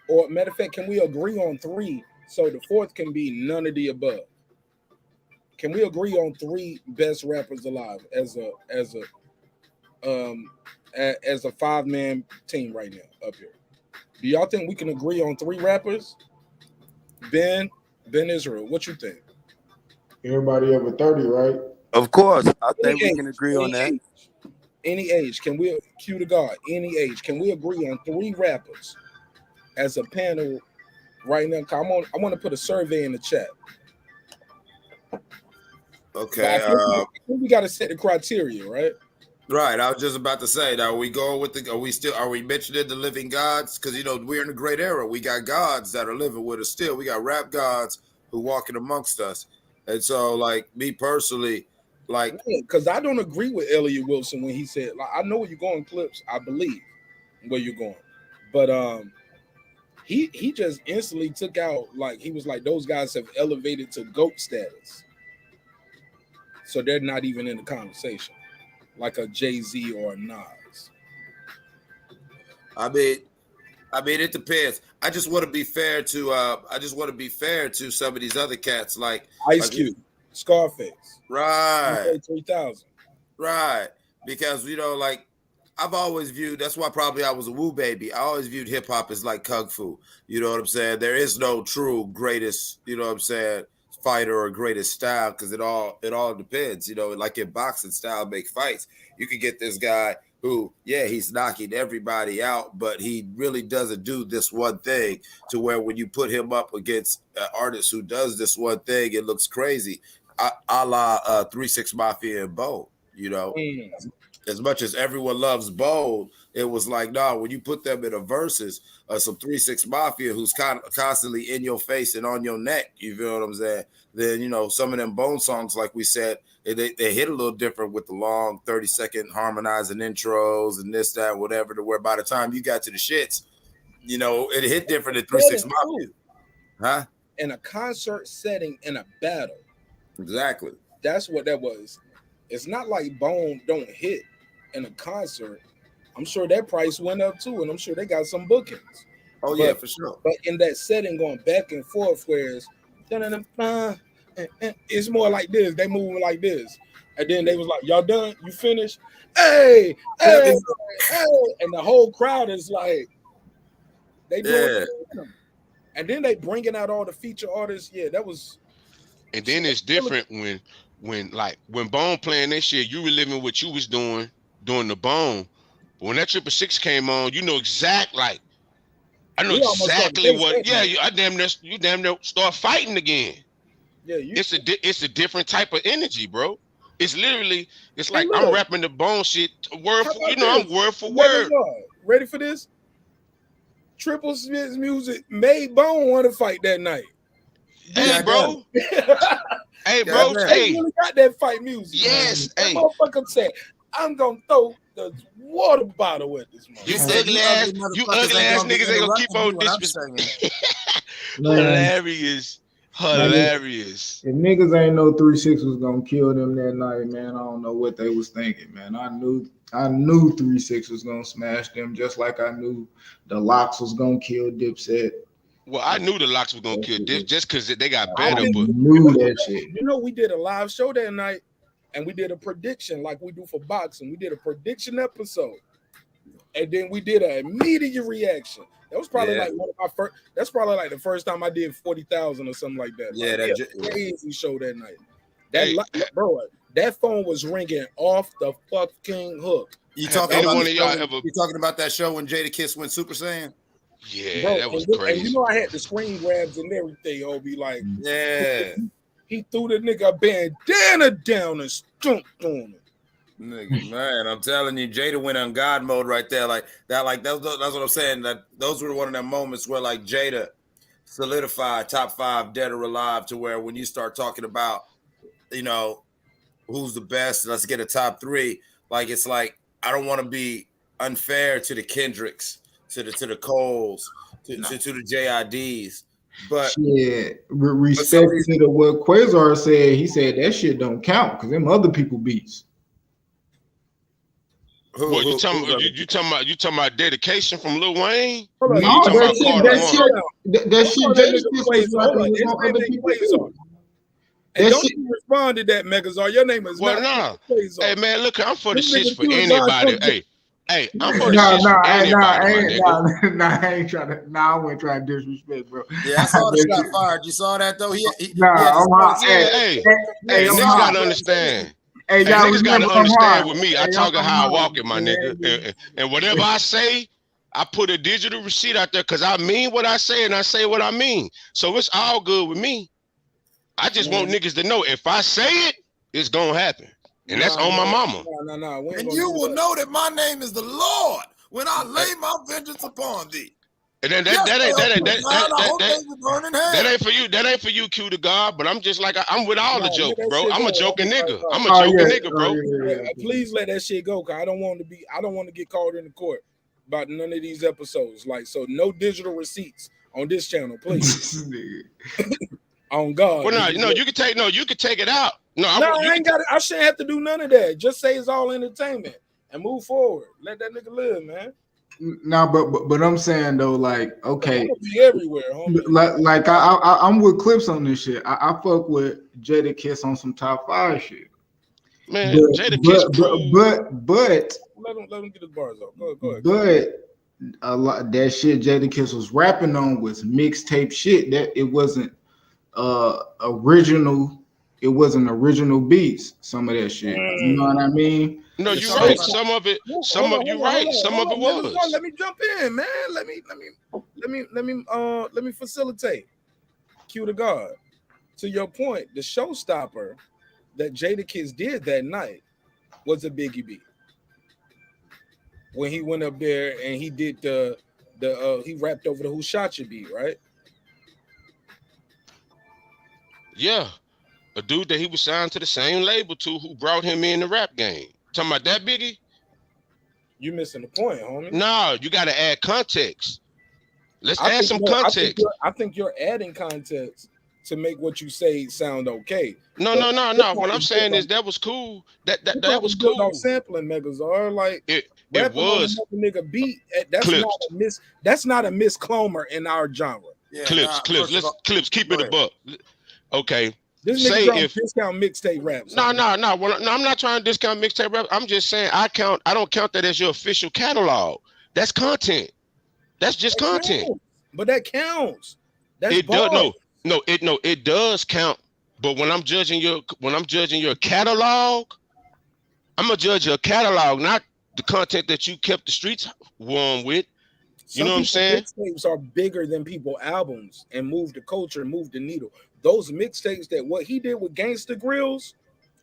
Or matter of fact, can we agree on 3 so the 4th can be none of the above? Can we agree on 3 best rappers alive as a 5-man team right now up here? Do y'all think we can agree on 3 rappers? Ben Israel, what you think? Everybody over 30, right? Of course. I think we can agree on that. Any age. Can we cue the God? Any age. Can we agree on 3 rappers as a panel right now? I want to put a survey in the chat. Okay. I think we got to set the criteria, right? Right. I was just about to say, now are we going with are we mentioning the living gods? Because we're in a great era. We got gods that are living with us still. We got rap gods who walking amongst us. And so, like, me personally, like, because I don't agree with Elliot Wilson when he said, like, I know where you're going, Clips. I believe where you're going, but he just instantly took out, like, he was like, those guys have elevated to GOAT status, so they're not even in the conversation, like a Jay-Z or a Nas. I mean, it depends. I just want to be fair to some of these other cats, like Ice Cube, Scarface, right? 3000, right? Because like, I've always viewed. That's why probably I was a woo baby. I always viewed hip hop as like kung fu. You know what I'm saying? There is no true greatest, you know what I'm saying, fighter or greatest style, because it all depends. Like in boxing, style make fights. You could get this guy who, yeah, he's knocking everybody out, but he really doesn't do this one thing, to where when you put him up against an artist who does this one thing, it looks crazy, a la 3 6 Mafia and Bo. As much as everyone loves Bo, it was like, no, when you put them in a versus, some 3 6 Mafia who's constantly in your face and on your neck, you feel what I'm saying? Then, some of them Bone songs, like we said, they hit a little different with the long 30-second harmonizing intros and this, that, whatever, to where by the time you got to the shits, it hit different than 3 6 Mafia. Huh? In a concert setting, in a battle. Exactly. That's what that was. It's not like Bone don't hit in a concert. I'm sure that price went up too, and I'm sure they got some bookings. Oh, yeah, for sure. But in that setting, going back and forth, whereas it's more like this. They moving like this. And then they was like, y'all done? You finished? Hey, hey, hey. And the whole crowd is like, they doing it. And then they bringing out all the feature artists. Yeah, that was. And then it's different when Bone playing that shit, you reliving what you was doing doing the bone. But when that 666 came on, you know I know We almost exactly got what. that Yeah, night. you damn near start fighting again. Yeah, It's a different type of energy, bro. It's literally, it's Hey, like I'm look. rapping the bone shit word How for, about I'm this? word for Megas word. are. Ready for this? Triple Smith's music made Bone want to fight that night. Hey, bro. Hey, They bro. Hey. really got that fight music. Yes. That Hey. motherfucker said, I'm gonna throw the water bottle at this motherfucker. He said, You ugly ass niggas ain't gonna keep on disrespecting. Hilarious. Hilarious. If niggas ain't know 3-6 was gonna kill them that night, man, I don't know what they was thinking, man. I knew 3-6 was gonna smash them, just like I knew the Locks was gonna kill Dipset. Well, I knew the Locks were gonna kill Dip just because they got better. I But knew that shit. You know, we did a live show that night, and we did a prediction like we do for boxing. We did a prediction episode, and then we did an immediate reaction. That was probably like one of my first. That's probably like the first time I did 40,000 or something like that. Yeah, like, crazy show that night. Bro, that phone was ringing off the fucking hook. You talking about that show when Jadakiss went Super Saiyan? Yeah, bro, that was crazy. crazy. And you know I had the screen grabs and everything. I'll be like, yeah. He threw the nigga bandana down and stomped on him. Nigga, man, I'm telling you, Jada went on God mode right there. Like that, that's what I'm saying. That those were one of them moments where like Jada solidified top 5 dead or alive, to where when you start talking about, you know, who's the best, let's get a top 3. Like it's like I don't want to be unfair to the Kendricks, to the Coles, to the JIDs. But respect to what Quasar said. He said that shit don't count because them other people beats. You talking about dedication from Lil Wayne? No, that shit And don't you respond to that, Megazar. Your name is Hey man, look, I'm for the shits for anybody. Hey, I'm for the shits for anybody, I ain't trying to. I wasn't trying to disrespect, bro. Yeah, I saw the shot fired. You saw that though? Hey, niggas gotta understand. Hey, niggas gotta understand with me. I talk how I walk it, my nigga. And whatever I say, I put a digital receipt out there because I mean what I say and I say what I mean. So it's all good with me. I just want niggas to know if I say it, it's gonna happen. And that's on my mama. No. And you will know that my name is the Lord when I lay my vengeance upon thee. And then that ain't for you. That ain't for you, Q to God. But I'm just like I'm with all the jokes, bro. I'm a joking nigga. I'm a joking nigga, bro. Please let that shit go, cause I don't want to get called in the court about none of these episodes. Like, so no digital receipts on this channel, please. On God. Well, no, you can take it out. I ain't got it. I shouldn't have to do none of that. Just say it's all entertainment and move forward. Let that nigga live, man. No, but I'm saying though, like, okay, be everywhere, homie. Like I'm with Clips on this shit. I fuck with Jadakiss on some top 5 shit. Man, Jadakiss cool. But let him get his bars off. Go ahead. But a lot that shit Jadakiss was rapping on was mixtape shit. That it wasn't original. It wasn't original beats. Some of that shit. You know what I mean? No, you're right. Some of it. Some of it was. Let me jump in, man. Let me facilitate. Cue to God. To your point, the showstopper that Jadakiss did that night was a Biggie beat. When he went up there and he did he rapped over the Who Shot You beat, right? Yeah. A dude that he was signed to the same label to, who brought him in the rap game. Talking about that Biggie? You missing the point, homie. No, you got to add context. Let's add some context. I think you're adding context to make what you say sound okay. No. What I'm saying is that was cool. That was cool. On sampling, Megazar, like it was. Nigga beat. That's not a misclaimer in our genre. Yeah, Clips. Keep it a buck. Okay. This nigga discount mixtape raps. No. I'm not trying to discount mixtape rap. I'm just saying I don't count that as your official catalog. That's content. That's just content. Counts. But that counts. It does count. But when I'm judging your catalog, I'm gonna judge your catalog, not the content that you kept the streets warm with. You know what I'm saying? Mixtapes are bigger than people albums and move the culture and move the needle. Those mixtapes that what he did with Gangsta Grills,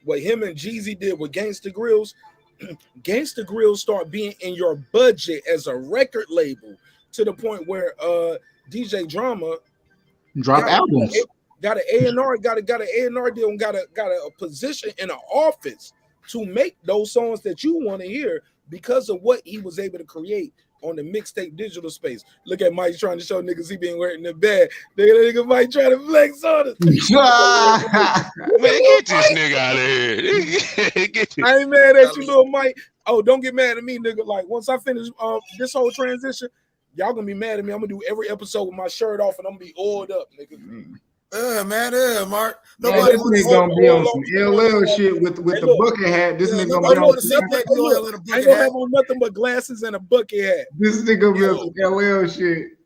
what him and Jeezy did with Gangsta Grills, Gangsta Grills start being in your budget as a record label to the point where DJ Drama drop albums. Got an A&R, got an A&R deal, and got a position in an office to make those songs that you want to hear because of what he was able to create on the mixtape digital space. Look at Mike trying to show niggas he been wearing the bed. Nigga Mike trying to flex on us. Man, get this nigga out of here. I ain't mad at you, little Mike. Oh, don't get mad at me, nigga. Like, once I finish this whole transition, y'all gonna be mad at me. I'm gonna do every episode with my shirt off and I'm gonna be oiled up, nigga. Mark. Nobody this nigga gonna be on some LL shit with the bucket hat. This nigga gonna be on I ain't gonna have on nothing but glasses and a bucket hat. This nigga be on some LL shit.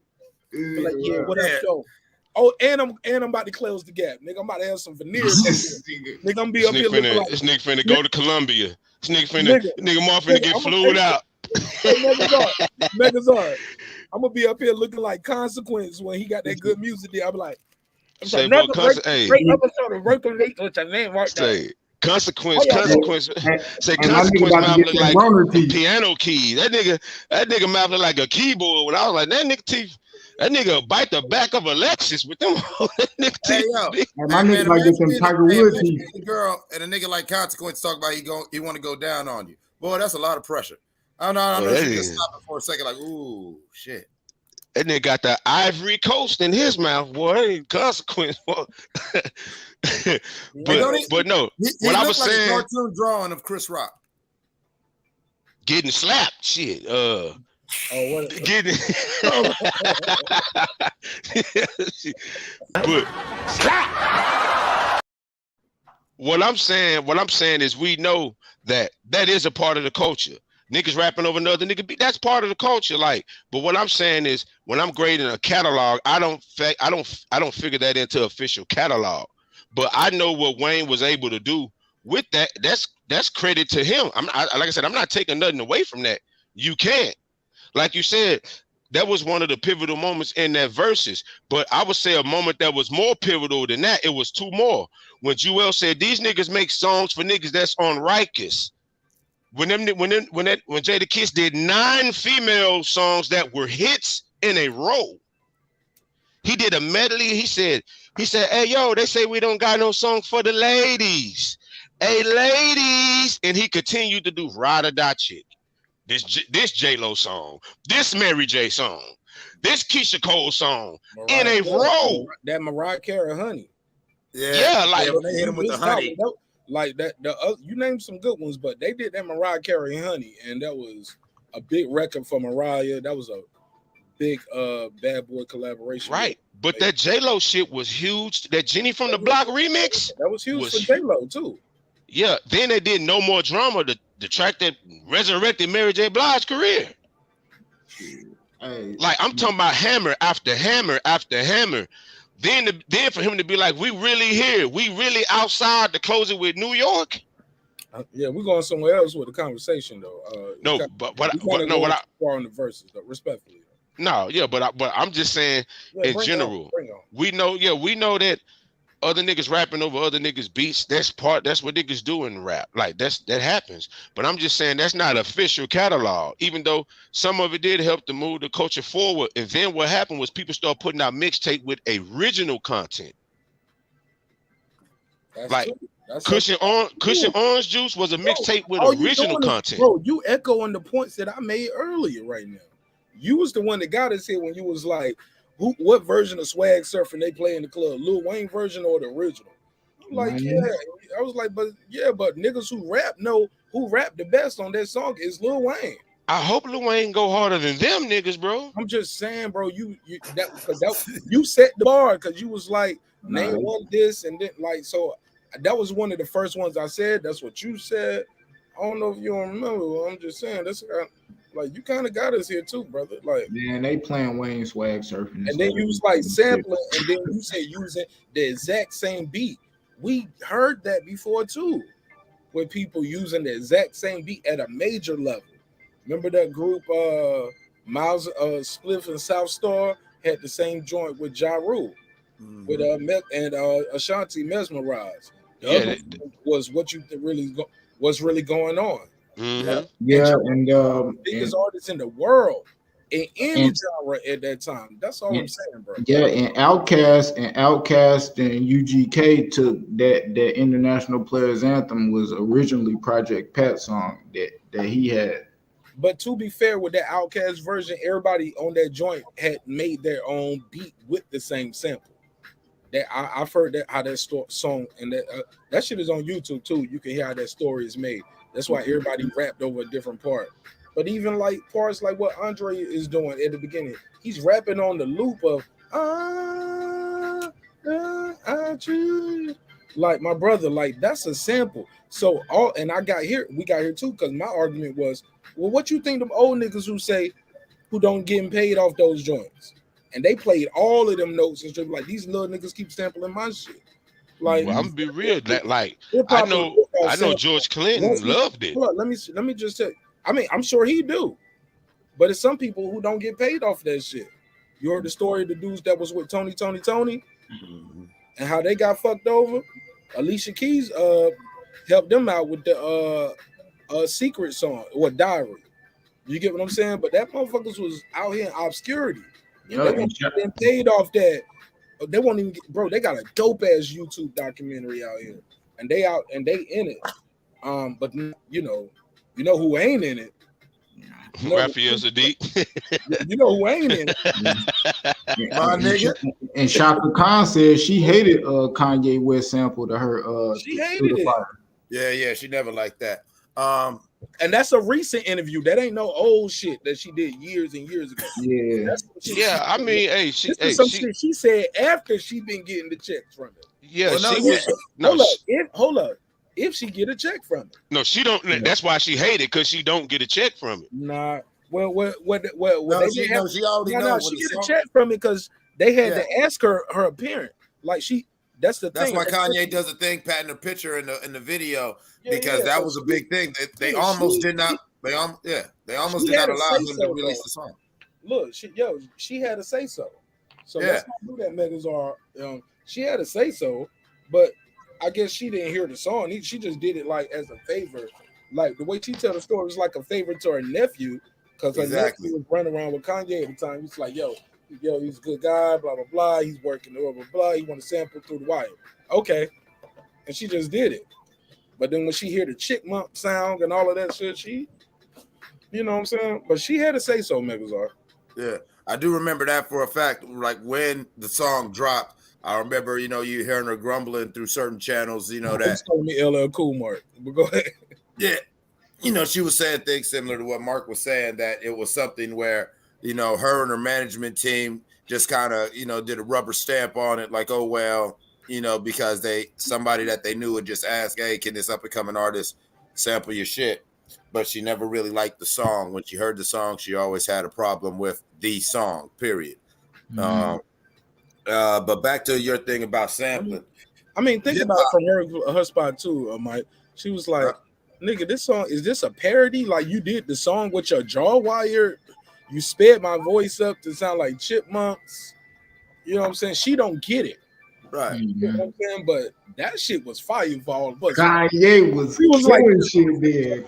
Like, yeah, what up, though? Oh, and I'm about to close the gap, nigga. I'm about to have some veneers. Nigga, I'm gonna be up here looking like this nigga finna go to Columbia. This nigga Mark finna get flued out. Megazard. I'm gonna be up here looking like Consequence when he got that good music there. I'm like, say, great episode of Working Late with your man right now. Consequence. Say Consequence mouth look like a piano key. That nigga mouth look like a keyboard. When I was like, that nigga bite the back of a Lexus with them. My nigga like get some Tiger Woods teeth. Girl and a nigga like Consequence talk about he want to go down on you. Boy, that's a lot of pressure. I know. Just stop it for a second. Like, ooh, shit. That nigga got the Ivory Coast in his mouth, boy. Consequence, boy. but no, what I was saying, a cartoon drawing of Chris Rock getting slapped, shit. Getting but slap. What I'm saying is we know that is a part of the culture. Niggas rapping over another nigga beat, that's part of the culture. Like, but what I'm saying is when I'm grading a catalog, I don't figure that into official catalog. But I know what Wayne was able to do with that. That's credit to him. Like I said, I'm not taking nothing away from that. You can't. Like you said, that was one of the pivotal moments in that verses. But I would say a moment that was more pivotal than that, it was two more. When Jewel said these niggas make songs for niggas that's on Rikers. When Jadakiss did 9 female songs that were hits in a row, he did a medley. He said, hey, yo, they say we don't got no song for the ladies. Hey, ladies. And he continued to do Ride or Die Chick. This J-Lo song. This Mary J song. This Keisha Cole song. In a row. That Mariah Carey Honey. Yeah, like when they hit him with the honey. Like that, you named some good ones, but they did that Mariah Carey Honey, and that was a big record for Mariah. That was a big Bad Boy collaboration. Right, but that J-Lo shit was huge. That Jenny from the Block remix, that was huge for J-Lo too. Yeah, then they did No More Drama, the track that resurrected Mary J. Blige's career. Like I'm talking about hammer after hammer after hammer. Then for him to be like, we really here, we really outside to close it with New York. Yeah, we're going somewhere else with the conversation though. But on the verses though, respectfully. No, yeah, but I'm just saying in general, we know that other niggas rapping over other niggas beats. That's what niggas do in rap. Like that happens. But I'm just saying that's not official catalog, even though some of it did help to move the culture forward. And then what happened was people started putting out mixtape with original content. Cushion Orange Juice was a mixtape with original content. Bro, you echoing the points that I made earlier right now. You was the one that got us here when you was like, what version of Swag Surfing they play in the club? Lil Wayne version or the original? I'm like, yeah. I was like, but niggas who rap know who rap the best on that song is Lil Wayne. I hope Lil Wayne go harder than them niggas, bro. I'm just saying, bro, you set the bar because you was like, name one this and then like, so that was one of the first ones I said. That's what you said. I don't know if you don't remember. I'm just saying that's like you kind of got us here too, brother. Like, man, they playing Wayne Swag Surfing, and then you was like sampling, and then you said using the exact same beat. We heard that before too, with people using the exact same beat at a major level. Remember that group Miles Spliff and South Star had the same joint with Ja Rule with Ashanti Mesmerized. The other one was what you what's really going on. Yeah, and biggest artists in the world in any genre at that time. That's all I'm saying, bro. Yeah, and Outkast and UGK took that International Players Anthem was originally Project Pat song that he had. But to be fair, with that Outkast version, everybody on that joint had made their own beat with the same sample. That I've heard that how that song and that shit is on YouTube too. You can hear how that story is made. That's why everybody rapped over a different part. But even like parts like what Andre is doing at the beginning, he's rapping on the loop of I choose. Like my brother, like that's a sample. So we got here too, because my argument was, well, what you think them old niggas who don't getting paid off those joints? And they played all of them notes and stuff like these little niggas keep sampling my shit. Like, well, I'm gonna be real. That like I know George Clinton loved it. Look, let me just tell you. I mean, I'm sure he do, but it's some people who don't get paid off that shit. You heard the story of the dudes that was with Tony, and how they got fucked over. Alicia Keys helped them out with the secret song or diary. You get what I'm saying? But that motherfuckers was out here in obscurity. They weren't getting paid off that. They won't even get, bro. They got a dope ass YouTube documentary out here, and they in it. But you know who ain't in it? Raphael Sadiq. You know who ain't in it? My nigga. And Shaka Khan said she hated Kanye West sample to her. She hated it. Yeah, she never liked that. And that's a recent interview. That ain't no old shit that she did years and years ago. Yeah. I mean, hey, shit she said after she been getting the checks from it. Yeah, Hold up. If she get a check from it. No, she don't. That's why she hated it, because she don't get a check from it. Nah. Well, she already knows. She get a check from it because they had to ask her appearance. Like that's the thing. That's why Kanye does the thing, patting her picture in the video, because that was a big thing. They almost did not. They almost did not allow him to release the song. Look, she had to say so. So let's not do that, Megazar. She had to say so, but I guess she didn't hear the song. She just did it like as a favor. Like the way she tell the story was like a favor to her nephew, because her nephew was running around with Kanye at the time. He's like, yo, he's a good guy, blah, blah, blah. He's working, blah, blah, blah. He want to sample through the wire. Okay. And she just did it. But then when she hear the chickmunk sound and all of that shit, she, you know what I'm saying? But she had to say so, Megazar. Yeah. I do remember that for a fact. Like when the song dropped, I remember, you hearing her grumbling through certain channels, that. Told me LL Cool, Mark. But go ahead. Yeah. She was saying things similar to what Mark was saying, that it was something where, her and her management team just kind of, did a rubber stamp on it. Like, oh, well, because somebody that they knew would just ask, hey, can this up and coming artist sample your shit? But she never really liked the song. When she heard the song, she always had a problem with the song, period. Mm-hmm. But back to your thing about sampling. I mean, think about it from her spot too, Mike. She was like, nigga, this song, is this a parody? Like you did the song with your jaw wire. You sped my voice up to sound like chipmunks. You know what I'm saying? She don't get it. Right. You know what I'm saying? But that shit was fire for all of us. Kanye was like shit there.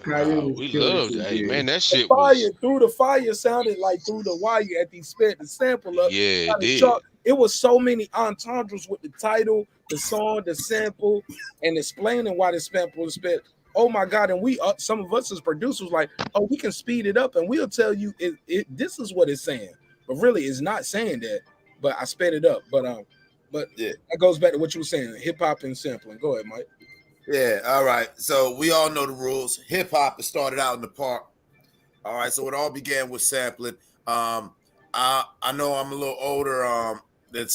We loved that. Man, that shit was was... the fire sounded like through the wire at the sped the sample up. Yeah, it did. It was so many entendres with the title, the song, the sample, and explaining why the sample was sped. Oh my God! And we, some of us as producers, like, oh, we can speed it up, and we'll tell you this is what it's saying, but really, it's not saying that. But I sped it up. But yeah, that goes back to what you were saying: hip hop and sampling. Go ahead, Mike. Yeah. All right. So we all know the rules. Hip hop started out in the park. All right. So it all began with sampling. I know I'm a little older than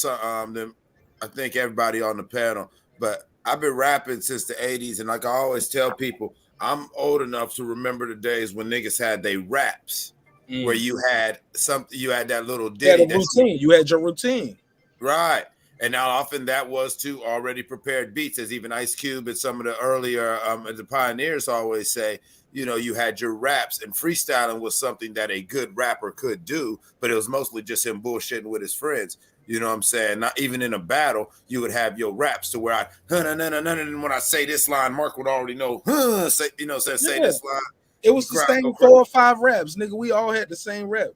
I think everybody on the panel, but I've been rapping since the 80s, and like I always tell people, I'm old enough to remember the days when niggas had they raps, where you had that little ditty. You had your routine. Right. And now often that was to already prepared beats, as even Ice Cube and some of the earlier the pioneers always say, you know, you had your raps, and freestyling was something that a good rapper could do, but it was mostly just him bullshitting with his friends. You know what I'm saying? Not even in a battle, you would have your raps to where and when I say this line, Mark would already know, say this line. It was the same 4 or 5 raps, nigga. We all had the same rap.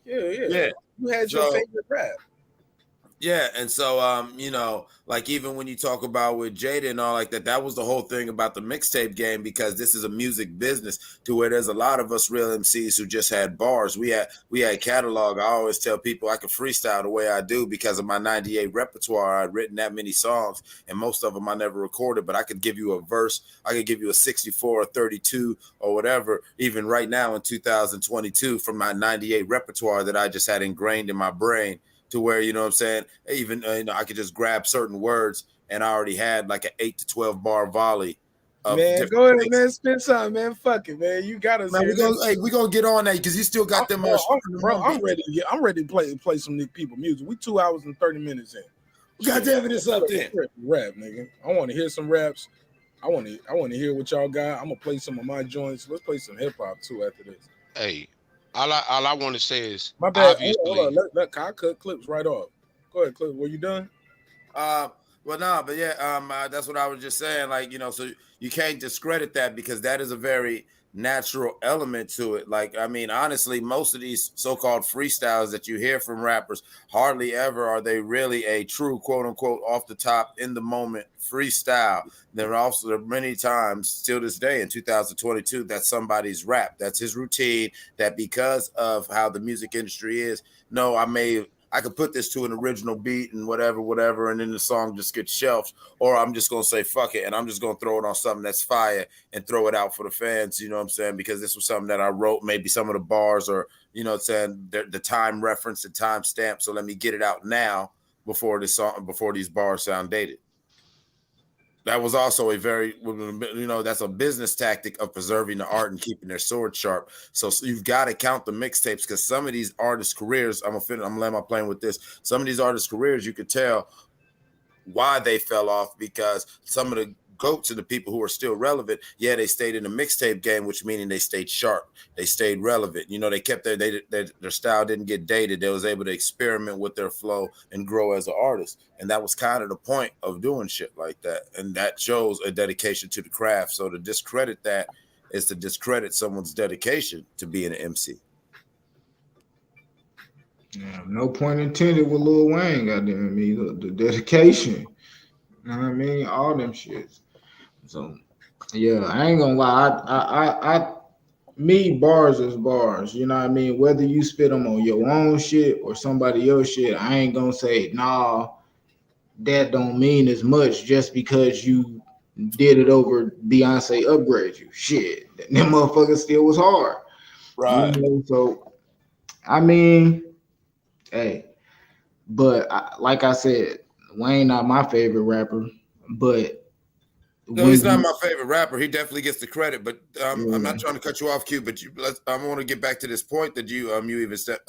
Yeah. You had your favorite rap. Yeah, and so you know, like even when you talk about with Jada and all like that, that was the whole thing about the mixtape game, because this is a music business to where there's a lot of us real MCs who just had bars. We had catalog. I always tell people I can freestyle the way I do because of my 98 repertoire. I'd written that many songs, and most of them I never recorded, but I could give you a verse, I could give you a 64 or 32 or whatever, even right now in 2022 from my 98 repertoire that I just had ingrained in my brain. To where, you know what I'm saying, even you know, I could just grab certain words and I already had like an 8 to 12 bar volley. Man, go ahead, man. Spend time, man. Fuck it, man. You got us. Man, we gonna get on that because you still got them. I'm ready to play some people music. We 2 hours and 30 minutes in. God damn it, it's up there. Rap, nigga. I want to hear some raps. I want to hear what y'all got. I'm gonna play some of my joints. Let's play some hip hop too after this. Hey. All I want to say is, my bad. Hold on. I cut clips right off. Go ahead, Clip. Were you done? Well, no, but yeah, that's what I was just saying. Like, you know, so you can't discredit that because that is a very natural element to it. Like, I mean, honestly, most of these so-called freestyles that you hear from rappers, hardly ever are they really a true quote unquote off the top in the moment freestyle. There are many times still this day in 2022 that's somebody's rap. That's his routine, that because of how the music industry is, I could put this to an original beat and whatever, and then the song just gets shelved. Or I'm just going to say, fuck it, and I'm just going to throw it on something that's fire and throw it out for the fans, you know what I'm saying? Because this was something that I wrote, maybe some of the bars or, you know what I'm saying, the time reference, the time stamp. So let me get it out now before these bars sound dated. That was also a very, you know, that's a business tactic of preserving the art and keeping their sword sharp. So you've got to count the mixtapes because some of these artists' careers, I'm gonna land my plane with this. Some of these artists' careers, you could tell why they fell off because some of the GOATs and the people who are still relevant, yeah, they stayed in the mixtape game, which meaning they stayed sharp, they stayed relevant. You know, they kept their style didn't get dated. They was able to experiment with their flow and grow as an artist, and that was kind of the point of doing shit like that. And that shows a dedication to the craft. So to discredit that is to discredit someone's dedication to being an MC. Yeah, no point intended with Lil Wayne. Goddamn me, the dedication. You know what I mean? All them shits. So, yeah, I ain't gonna lie. Bars is bars. You know what I mean? Whether you spit them on your own shit or somebody else shit, I ain't gonna say, nah, that don't mean as much just because you did it over Beyonce upgrade you. Shit, that motherfucker still was hard. Right. You know, so, I mean, hey, but like I said, Wayne not my favorite rapper, but no, he's not my favorite rapper. He definitely gets the credit, but I'm not trying to cut you off, Q. But I want to get back to this point that you even said.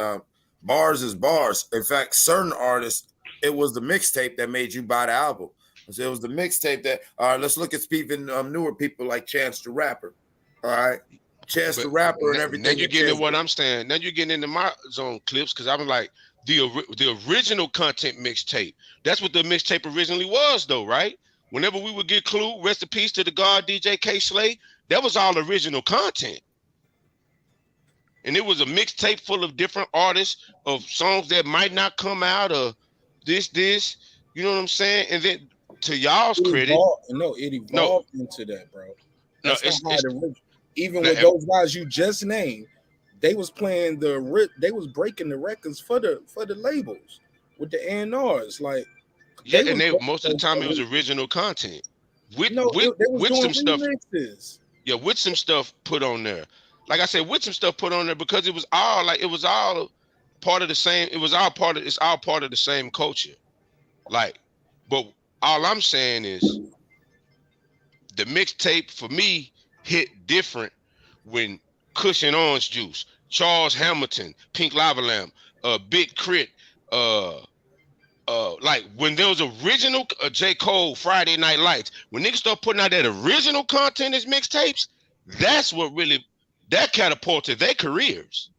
Bars is bars. In fact, certain artists, it was the mixtape that made you buy the album. So it was the mixtape that. All right, let's look at even newer people like Chance the Rapper. All right, Chance the Rapper and everything. Now you're getting into what I'm saying. Now you're getting into my zone clips because I'm like the original content mixtape. That's what the mixtape originally was, though, right? Whenever we would get Clue, rest in peace to the God DJ K Slay, that was all original content. And it was a mixtape full of different artists of songs that might not come out of this, you know what I'm saying? And then to y'all's credit. It evolved into that, bro. That's even with those guys you just named, they was playing they was breaking the records for the labels with the A&Rs. Like, yeah, and most of the time it was original content with some stuff. Remixes. Yeah, with some stuff put on there. Like I said, with some stuff put on there because it was all part of the same. It's all part of the same culture. Like, but all I'm saying is the mixtape for me hit different when Kush and Orange Juice, Charles Hamilton, Pink Lava Lamp, Big Crit, like when there was original J. Cole Friday Night Lights, when niggas start putting out that original content as mixtapes, that's what really that catapulted their careers.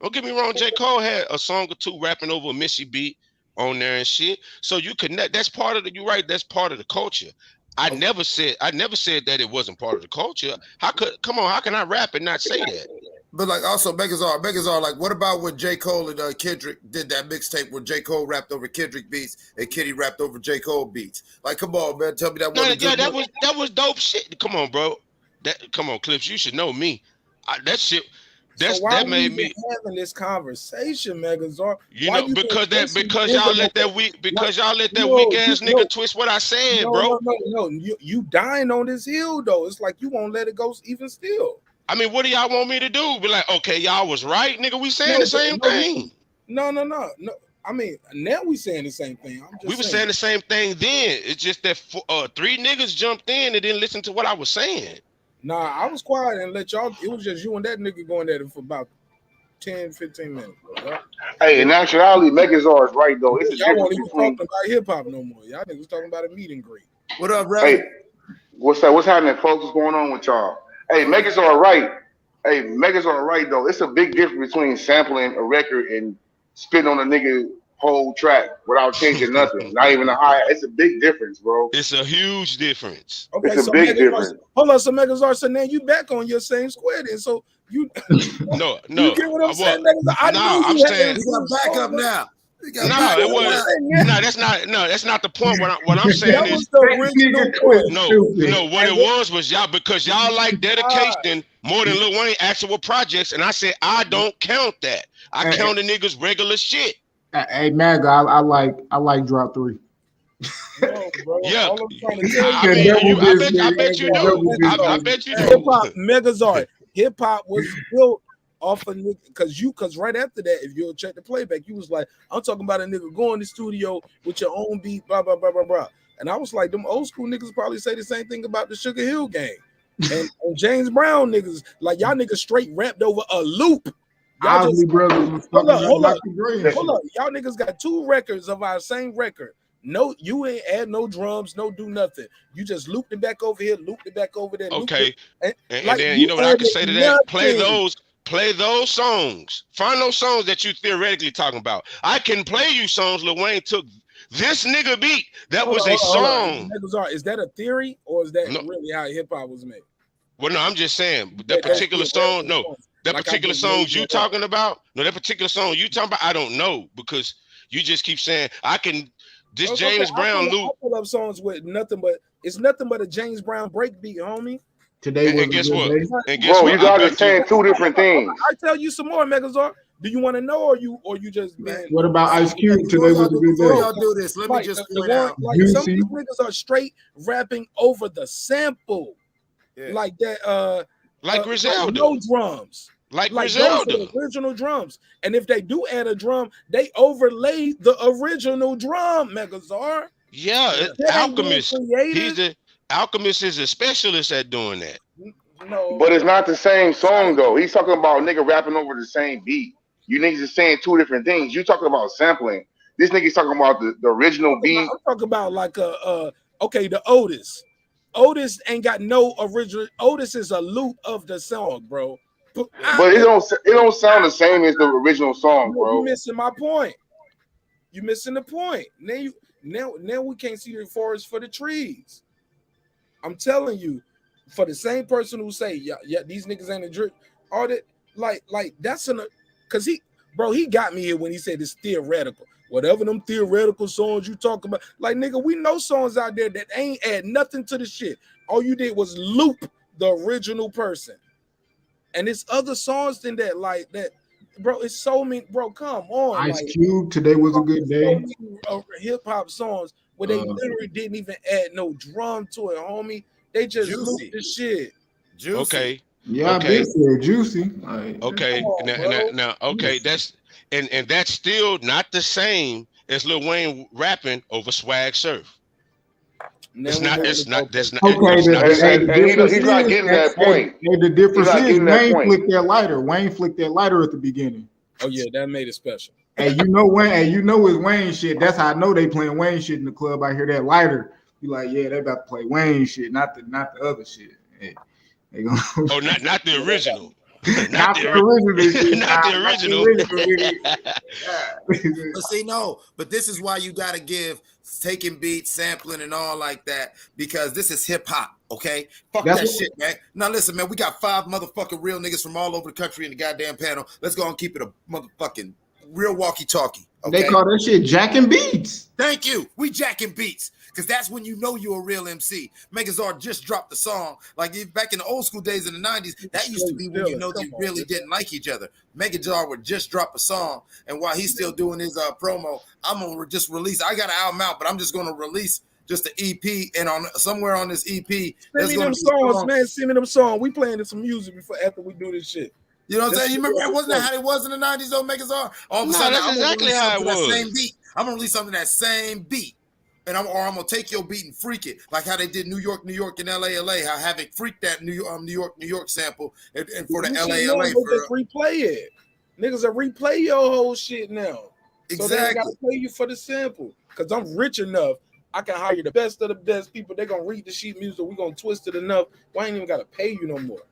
Don't get me wrong, J. Cole had a song or two rapping over a Missy beat on there and shit. So you connect. That's part of the. You're right. That's part of the culture. I never said that it wasn't part of the culture. How can I rap and not say that? But like also Megazar, like what about when J. Cole and Kendrick did that mixtape where J. Cole rapped over Kendrick beats and Kitty rapped over J. Cole beats? Like, come on, man, tell me that wasn't that was dope shit. Come on, bro. Come on, Clips. You should know me. That shit. That made me having this conversation, Megazar. You know, because y'all let that weak ass nigga twist what I said, bro. No. You dying on this hill though. It's like you won't let it go even still. I mean, what do y'all want me to do? Be like, okay, y'all was right, nigga. We saying the same thing. No. I mean, now we saying the same thing. We were saying the same thing then. It's just that 3 niggas jumped in and didn't listen to what I was saying. Nah, I was quiet and let y'all. It was just you and that nigga going at it for about 10, 15 minutes. Bro. Hey, in actuality, Megazar is right though. It's y'all won't even talking about hip hop no more. Y'all niggas talking about a meet and greet. What up, bro? Hey, what's up? What's happening, folks? What's going on with y'all? Hey, Megazar right. Hey, Megazar right though. It's a big difference between sampling a record and spitting on a nigga whole track without changing nothing. Not even a hi. It's a big difference, bro. It's a huge difference. Okay, it's a big difference. Hold on, so Megazar, so now you back on your same square then. So you no. You get what I'm saying? I'm saying you got back up now. That's not the point. What I'm saying that is was the original point. What it was y'all, because y'all like dedication more than Lil Wayne actual projects, and I said I don't count that. I count the niggas regular shit. Hey, Maga, I like Drop 3. No, bro. Yeah, I bet you do. I bet you do. Hip hop, Megazar. Hip hop was built off of nigga because right after that, if you'll check the playback, you was like, I'm talking about a nigga going in the studio with your own beat, blah blah blah blah blah. And I was like, them old school niggas probably say the same thing about the Sugar Hill Gang and James Brown niggas. Like y'all niggas straight rapped over a loop. Y'all just hold up. Y'all niggas got 2 records of our same record. No, you ain't add no drums, no do nothing. You just looped it back over here, looped it back over there. Okay, and then you know what I can say to that? Play those songs. Find those songs that you theoretically talking about. I can play you songs Lil Wayne took this nigga beat. That was a song. Is that a theory or is that really how hip hop was made? Well, no, I'm just saying that particular song. No, that particular songs you talking about. No, that particular song you talking about. I don't know because you just keep saying I can. This James Brown loop. I pull up songs with nothing but a James Brown break beat, homie. Today was and guess what? And guess what? You guys are saying 2 different things. I tell you some more, Megazar. Do you want to know, or you just man? What about Ice Cube? Today was a good day. Before y'all do this, let me just point out. Like some of these niggas are straight rapping over the sample, like that. Like Griselda. Like no drums. Like those Griselda. are the original drums, and if they do add a drum, they overlay the original drum. Megazar. Yeah, Alchemist. Alchemist is a specialist at doing that. No, but it's not the same song though. He's talking about nigga rapping over the same beat. You niggas are saying 2 different things. You talking about sampling. This nigga's talking about the original beat. I'm talking about like the Otis. Otis ain't got no original. Otis is a loop of the song, bro. But it don't sound the same as the original song, bro. You missing my point. You missing the point. Now we can't see the forest for the trees. I'm telling you, for the same person who say, yeah, these niggas ain't a drip, all that, like that's because he got me here when he said it's theoretical. Whatever them theoretical songs you talk about, like nigga, we know songs out there that ain't add nothing to the shit. All you did was loop the original person. And it's other songs than that, like that, bro. It's so many, bro. Come on, Ice Cube. Today was a good day. Hip hop songs where they literally didn't even add no drum to it, homie. They just looped the shit. Juicy. Okay. Yeah, okay. I said juicy. Right. Okay. Now, okay. That's and that's still not the same as Lil Wayne rapping over Swag Surf. It's not. That's not. Okay, he's not getting that point. The difference is Wayne flicked that lighter. Wayne flicked that lighter at the beginning. Oh yeah, that made it special. Hey, you know Wayne. Hey, you know it's Wayne shit. That's how I know they playing Wayne shit in the club. I hear that lighter. Be like, yeah, they about to play Wayne shit, not the other shit. Hey, they gonna Oh, not the original. not the original shit. Not the original. But see, no, but this is why you gotta give taking beats, sampling, and all like that, because this is hip hop, okay? Fuck that shit, man. Now listen, man, we got 5 motherfucking real niggas from all over the country in the goddamn panel. Let's go and keep it a motherfucking real walkie-talkie. Okay? They call that shit jacking beats. Thank you. We jacking beats. Because that's when you know you're a real MC. Megazord just dropped the song. Like back in the old school days in the 90s, that used to be when you know they really didn't like each other. Megazord would just drop a song, and while he's still doing his promo, I'm going to just release. I got an album out, but I'm just going to release just an EP, and on somewhere on this EP, send me them songs, man. Send me them songs. We playing some music before after we do this shit. You know what I'm saying? You remember, wasn't that how it was in the 90s, though, Megazord? All of a sudden, that's exactly how it was. Same beat. I'm going to release something that same beat. And I'm gonna take your beat and freak it, like how they did New York, and LA. How Havoc freaked that New York sample, and for the LA. Replay it. Niggas are replay your whole shit now. Exactly. So they gotta pay you for the sample. Cause I'm rich enough, I can hire the best of the best people. They're gonna read the sheet music. We gonna twist it enough. Well, I ain't even gotta pay you no more.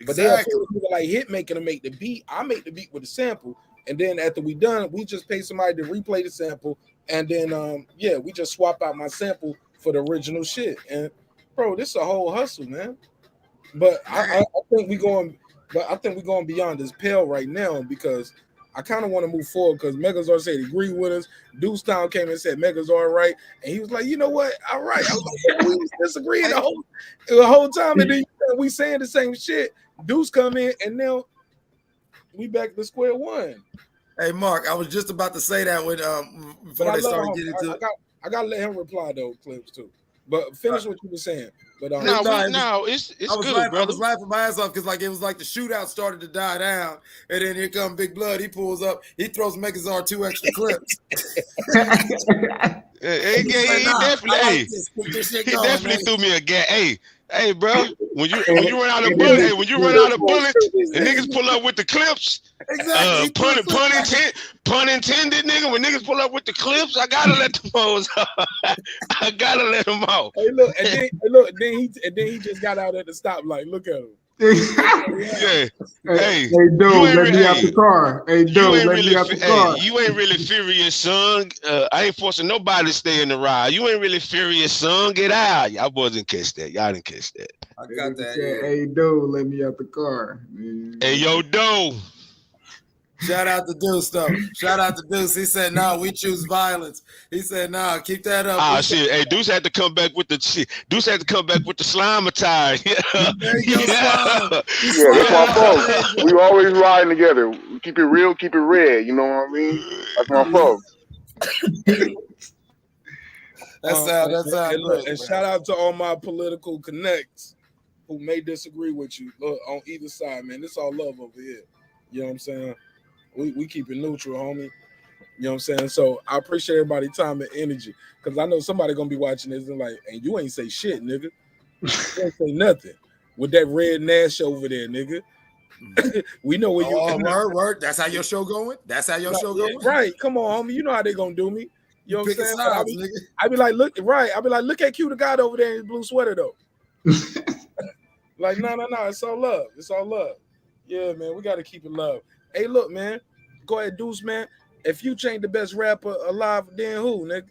But they have people like hit making to make the beat. I make the beat with the sample, and then after we done, we just pay somebody to replay the sample. And then, we just swap out my sample for the original shit. And bro, this is a whole hustle, man. But I think we going beyond this pale right now because I kind of want to move forward because Megazord said he agreed with us. Deuce Town came and said Megazord right, and he was like, you know what? All right. I was like, we was disagreeing the whole time, and then we saying the same shit. Deuce come in, and now we back to square one. Hey, Mark, I was just about to say that when before they started getting into it. I gotta let him reply though, Clips too. But finish what you were saying. But it's good, brother. I was laughing my ass off because it was like the shootout started to die down, and then here come Big Blood. He pulls up, he throws Megazord 2 extra clips. He definitely threw me a gas. Hey, bro, when you run out of bullets, and niggas pull up with the clips, exactly. Pun intended, nigga. When niggas pull up with the clips, I gotta let them hoes off. I gotta let them off. Hey, look, then he just got out at the stoplight. Look at him. Yeah. Hey, dude, let me out the car. Hey, dude, let me out the car. You ain't really furious, son. I ain't forcing nobody to stay in the ride. You ain't really furious, son. Get out. Y'all boys didn't catch that. Y'all didn't catch that. I got that. Hey, dude, let me out the car. Hey, yo, Doe. Shout out to Deuce, though. Shout out to Deuce. He said, no, we choose violence. He said, no, keep that up. Ah, shit. Hey, Deuce had to come back with the shit. Deuce had to come back with the slime attire. There you go, slime. Yeah, that's my folks. We always riding together. Keep it real, keep it red. You know what I mean? That's my folks. That's great. And shout out to all my political connects who may disagree with you on either side, man. It's all love over here. You know what I'm saying? We keep it neutral, homie. You know what I'm saying? So I appreciate everybody's time and energy because I know somebody gonna be watching this and like, and you ain't say shit, nigga. You ain't say nothing with that red Nash over there, nigga. We know where you. Word. That's how your show going. That's how your show going. Right? Come on, homie. You know how they gonna do me. You know what I'm saying? Sides, I be like, look, right? I be like, look at Q the God over there in his blue sweater though. Like, no. It's all love. It's all love. Yeah, man. We gotta keep it love. Hey, look, man. Go ahead, Deuce, man. If you ain't the best rapper alive, then who, nigga?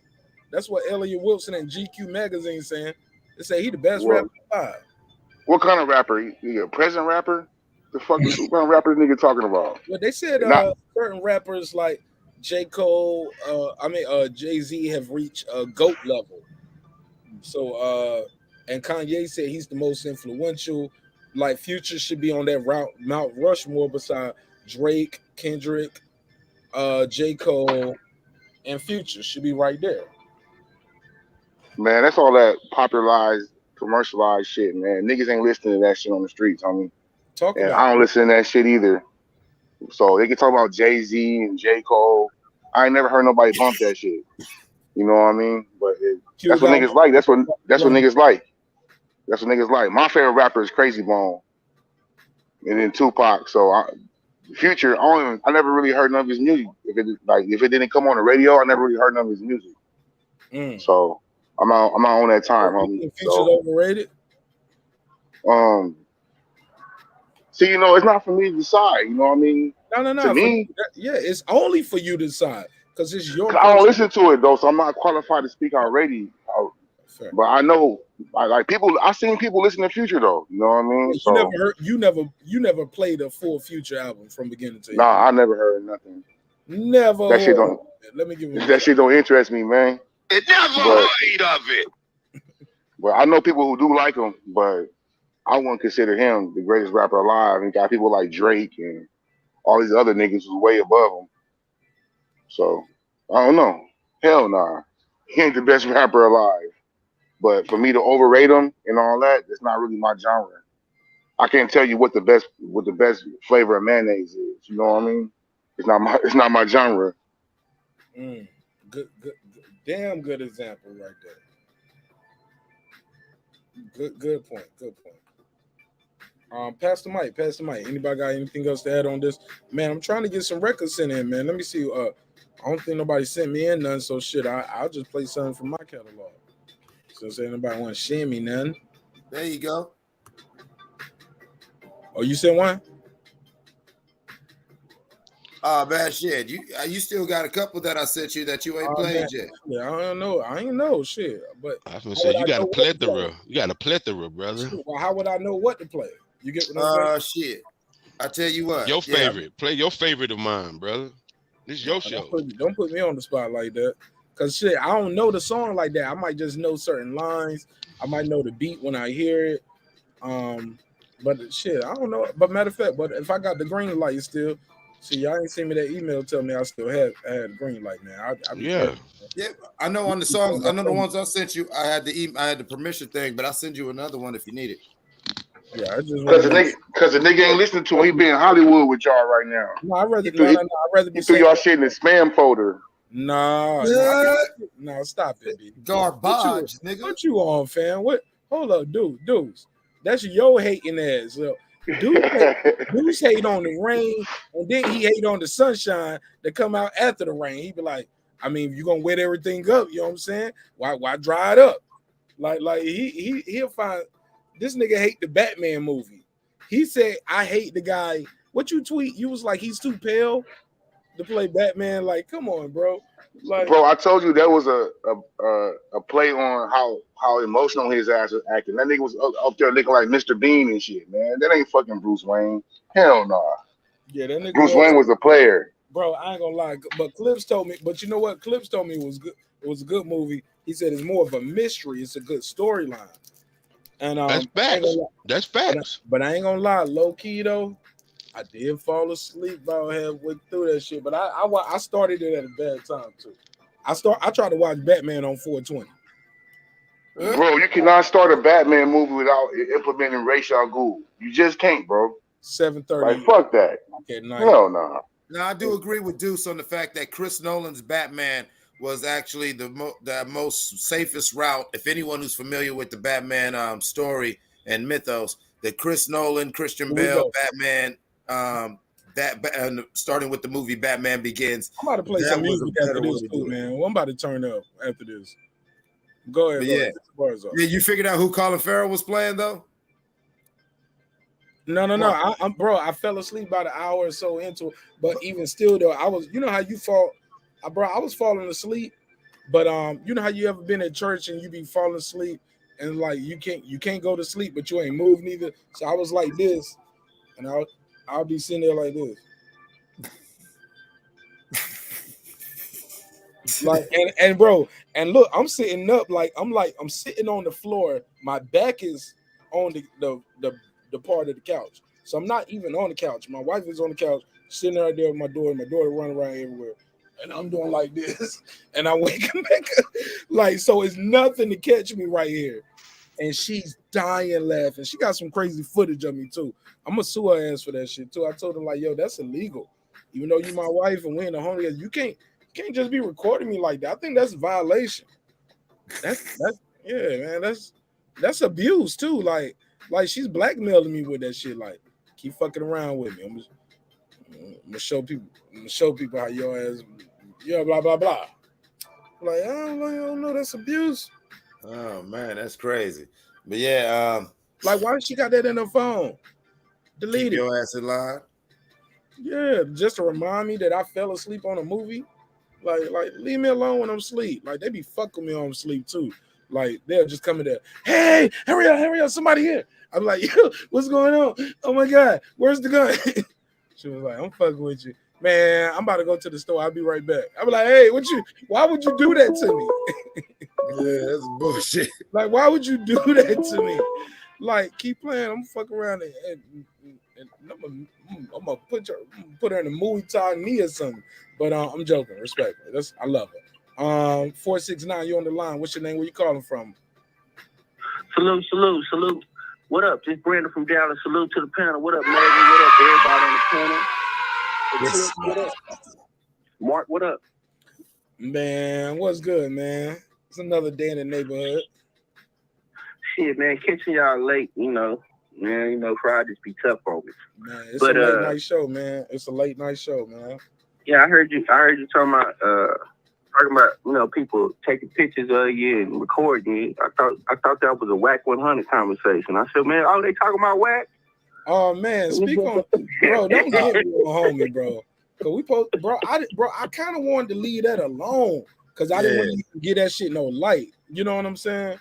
That's what Elliot Wilson and GQ magazine saying. They say he the best rapper alive. What kind of rapper? You a present rapper? The fuck what kind of rapper nigga talking about? Well, they said certain rappers like J. Cole, Jay-Z have reached GOAT level. So and Kanye said he's the most influential. Like Future should be on that Mount Rushmore beside Drake, Kendrick, J. Cole, and Future should be right there. Man, that's all that popularized, commercialized shit, man. Niggas ain't listening to that shit on the streets, homie. I don't listen to that shit either. So they can talk about Jay-Z and J. Cole. I ain't never heard nobody bump that shit. You know what I mean? But that's what niggas like. That's what niggas like. That's what niggas like. My favorite rapper is Crazy Bone, and then Tupac. So Future, I never really heard none of his music. If it didn't come on the radio, I never really heard none of his music. So I'm not on that time, homie. Future's So overrated. See, it's not for me to decide. You know what I mean? No. To me, it's only for you to decide because it's your. I don't listen to it though, so I'm not qualified to speak on radio. But I know, like people. I seen people listen to Future though. You know what I mean? You never played a full Future album from beginning to end. Nah, I never heard nothing. Never. That shit don't. Let me give you. That shit don't interest me, man. It never heard of it. But I know people who do like him, but I wouldn't consider him the greatest rapper alive. And got people like Drake and all these other niggas who's way above him. So I don't know. Hell nah. He ain't the best rapper alive. But for me to overrate him and all that, it's not really my genre. I can't tell you what the best flavor of mayonnaise is. You know what I mean? It's not my genre. Good, damn good example right there. Good point. Pass the mic. Anybody got anything else to add on this? Man, I'm trying to get some records in here, man. Let me see. I don't think nobody sent me in none, so shit. I'll just play something from my catalog. Since anybody want to share me none. There you go. Oh, you said one? Oh man, shit. You still got a couple that I sent you that you ain't played yet. Yeah, I don't know. I ain't know shit. But I was gonna say you got a plethora. You got a plethora, brother. Well, how would I know what to play? You get what I'm saying? Shit. I tell you what. Your favorite. Play your favorite of mine, brother. This is your show. Don't put me on the spot like that. Cause shit, I don't know the song like that. I might just know certain lines. I might know the beat when I hear it. But shit, I don't know. But matter of fact, but if I got the green light still, see, y'all ain't seen me that email tell me I still had green light, man. Yeah, I know on the songs. I know the ones I sent you. I had the permission thing, but I'll send you another one if you need it. Yeah, I just because the nigga ain't listening to him. He be in Hollywood with y'all right now. No, I'd rather be threw y'all shit in the spam folder. No, stop it, B. Garbage, nigga. What you on, fam? What? Hold up, dudes. That's your hating ass. So, dudes hate on the rain, and then he hate on the sunshine that come out after the rain. He be like, I mean, you gonna wet everything up. You know what I'm saying? Why dry it up? Like he'll find this nigga hate the Batman movie. He said, I hate the guy. What you tweet? You was like, he's too pale to play Batman. Like, come on, bro. Like, bro, I told you that was a play on how emotional his ass was acting. That nigga was up there looking like Mr. Bean and shit, man. That ain't fucking Bruce Wayne. Hell nah. Yeah, that nigga Bruce Wayne was a player. Bro, I ain't gonna lie. But Clips told me, but you know what? Clips told me it was good. It was a good movie. He said it's more of a mystery. It's a good storyline. And that's facts. That's facts. But I ain't gonna lie, low key though, I did fall asleep about halfway through that shit. But I started it at a bad time too. I tried to watch Batman on 420. Bro, you cannot start a Batman movie without implementing Ra's al Ghul. You just can't, bro. 7:30. Like fuck that. Hell no. Now I do agree with Deuce on the fact that Chris Nolan's Batman was actually the most safest route. If anyone who's familiar with the Batman story and mythos, that Chris Nolan, Christian Bale, Batman, starting with the movie Batman Begins. I'm about to play some music after this too, man. Well, I'm about to turn up after this. Go ahead. Yeah, you figured out who Colin Farrell was playing though? No. I fell asleep about an hour or so into it. But even still though, I was, you know how you fall, bro, I was falling asleep. But you know how you ever been at church and you be falling asleep and like you can't go to sleep, but you ain't moved neither. So I was like this, and I'll be sitting there like this. Like and bro, and look, I'm sitting up I'm sitting on the floor. My back is on the part of the couch, so I'm not even on the couch. My wife is on the couch, sitting right there with my daughter. My daughter running around everywhere, and I'm doing like this, and I wake back up. Like, so it's nothing to catch me right here. And she's dying laughing. She got some crazy footage of me too. I'm gonna sue her ass for that shit too. I told her like, yo, that's illegal. Even though you my wife and we in the home together, you can't just be recording me like that. I think that's a violation. That's yeah, man. That's abuse too. Like she's blackmailing me with that shit. Like, keep fucking around with me. I'm gonna show people how your ass, yeah, blah blah blah. Like I don't know, that's abuse. Oh man, that's crazy. But yeah, like why she got that in her phone? Delete keep it. your ass in line. Yeah, just to remind me that I fell asleep on a movie. Like leave me alone when I'm asleep. Like they be fucking me on sleep too. Like they'll just come in there. Hey, hurry up, somebody here. I'm like, yo, what's going on? Oh my god, where's the gun? She was like, I'm fucking with you. Man, I'm about to go to the store. I'll be right back. I'm like, hey, why would you do that to me? Yeah, that's bullshit. Like, why would you do that to me? Like, keep playing. I'm fucking around and I'm gonna put her in a movie tie knee or something. But I'm joking, respectfully. I love it. 469, you on the line. What's your name? Where you calling from? Salute. What up? This Brandon from Dallas. Salute to the panel. What up, Megan? What up, everybody on the panel? Yes. What up? Mark, what up? Man, what's good, man? It's another day in the neighborhood. Shit, man, catching y'all late, man, Fridays be tough on me. Man, it's a late night show, man. It's a late night show, man. Yeah, I heard you talking about people taking pictures of you and recording you. I thought that was a whack 100 conversation. I said, man, they talking about whack? Oh man, speak on, bro. Don't get me on homie, bro. Cause I kind of wanted to leave that alone because I didn't want to get that shit no light. You know what I'm saying?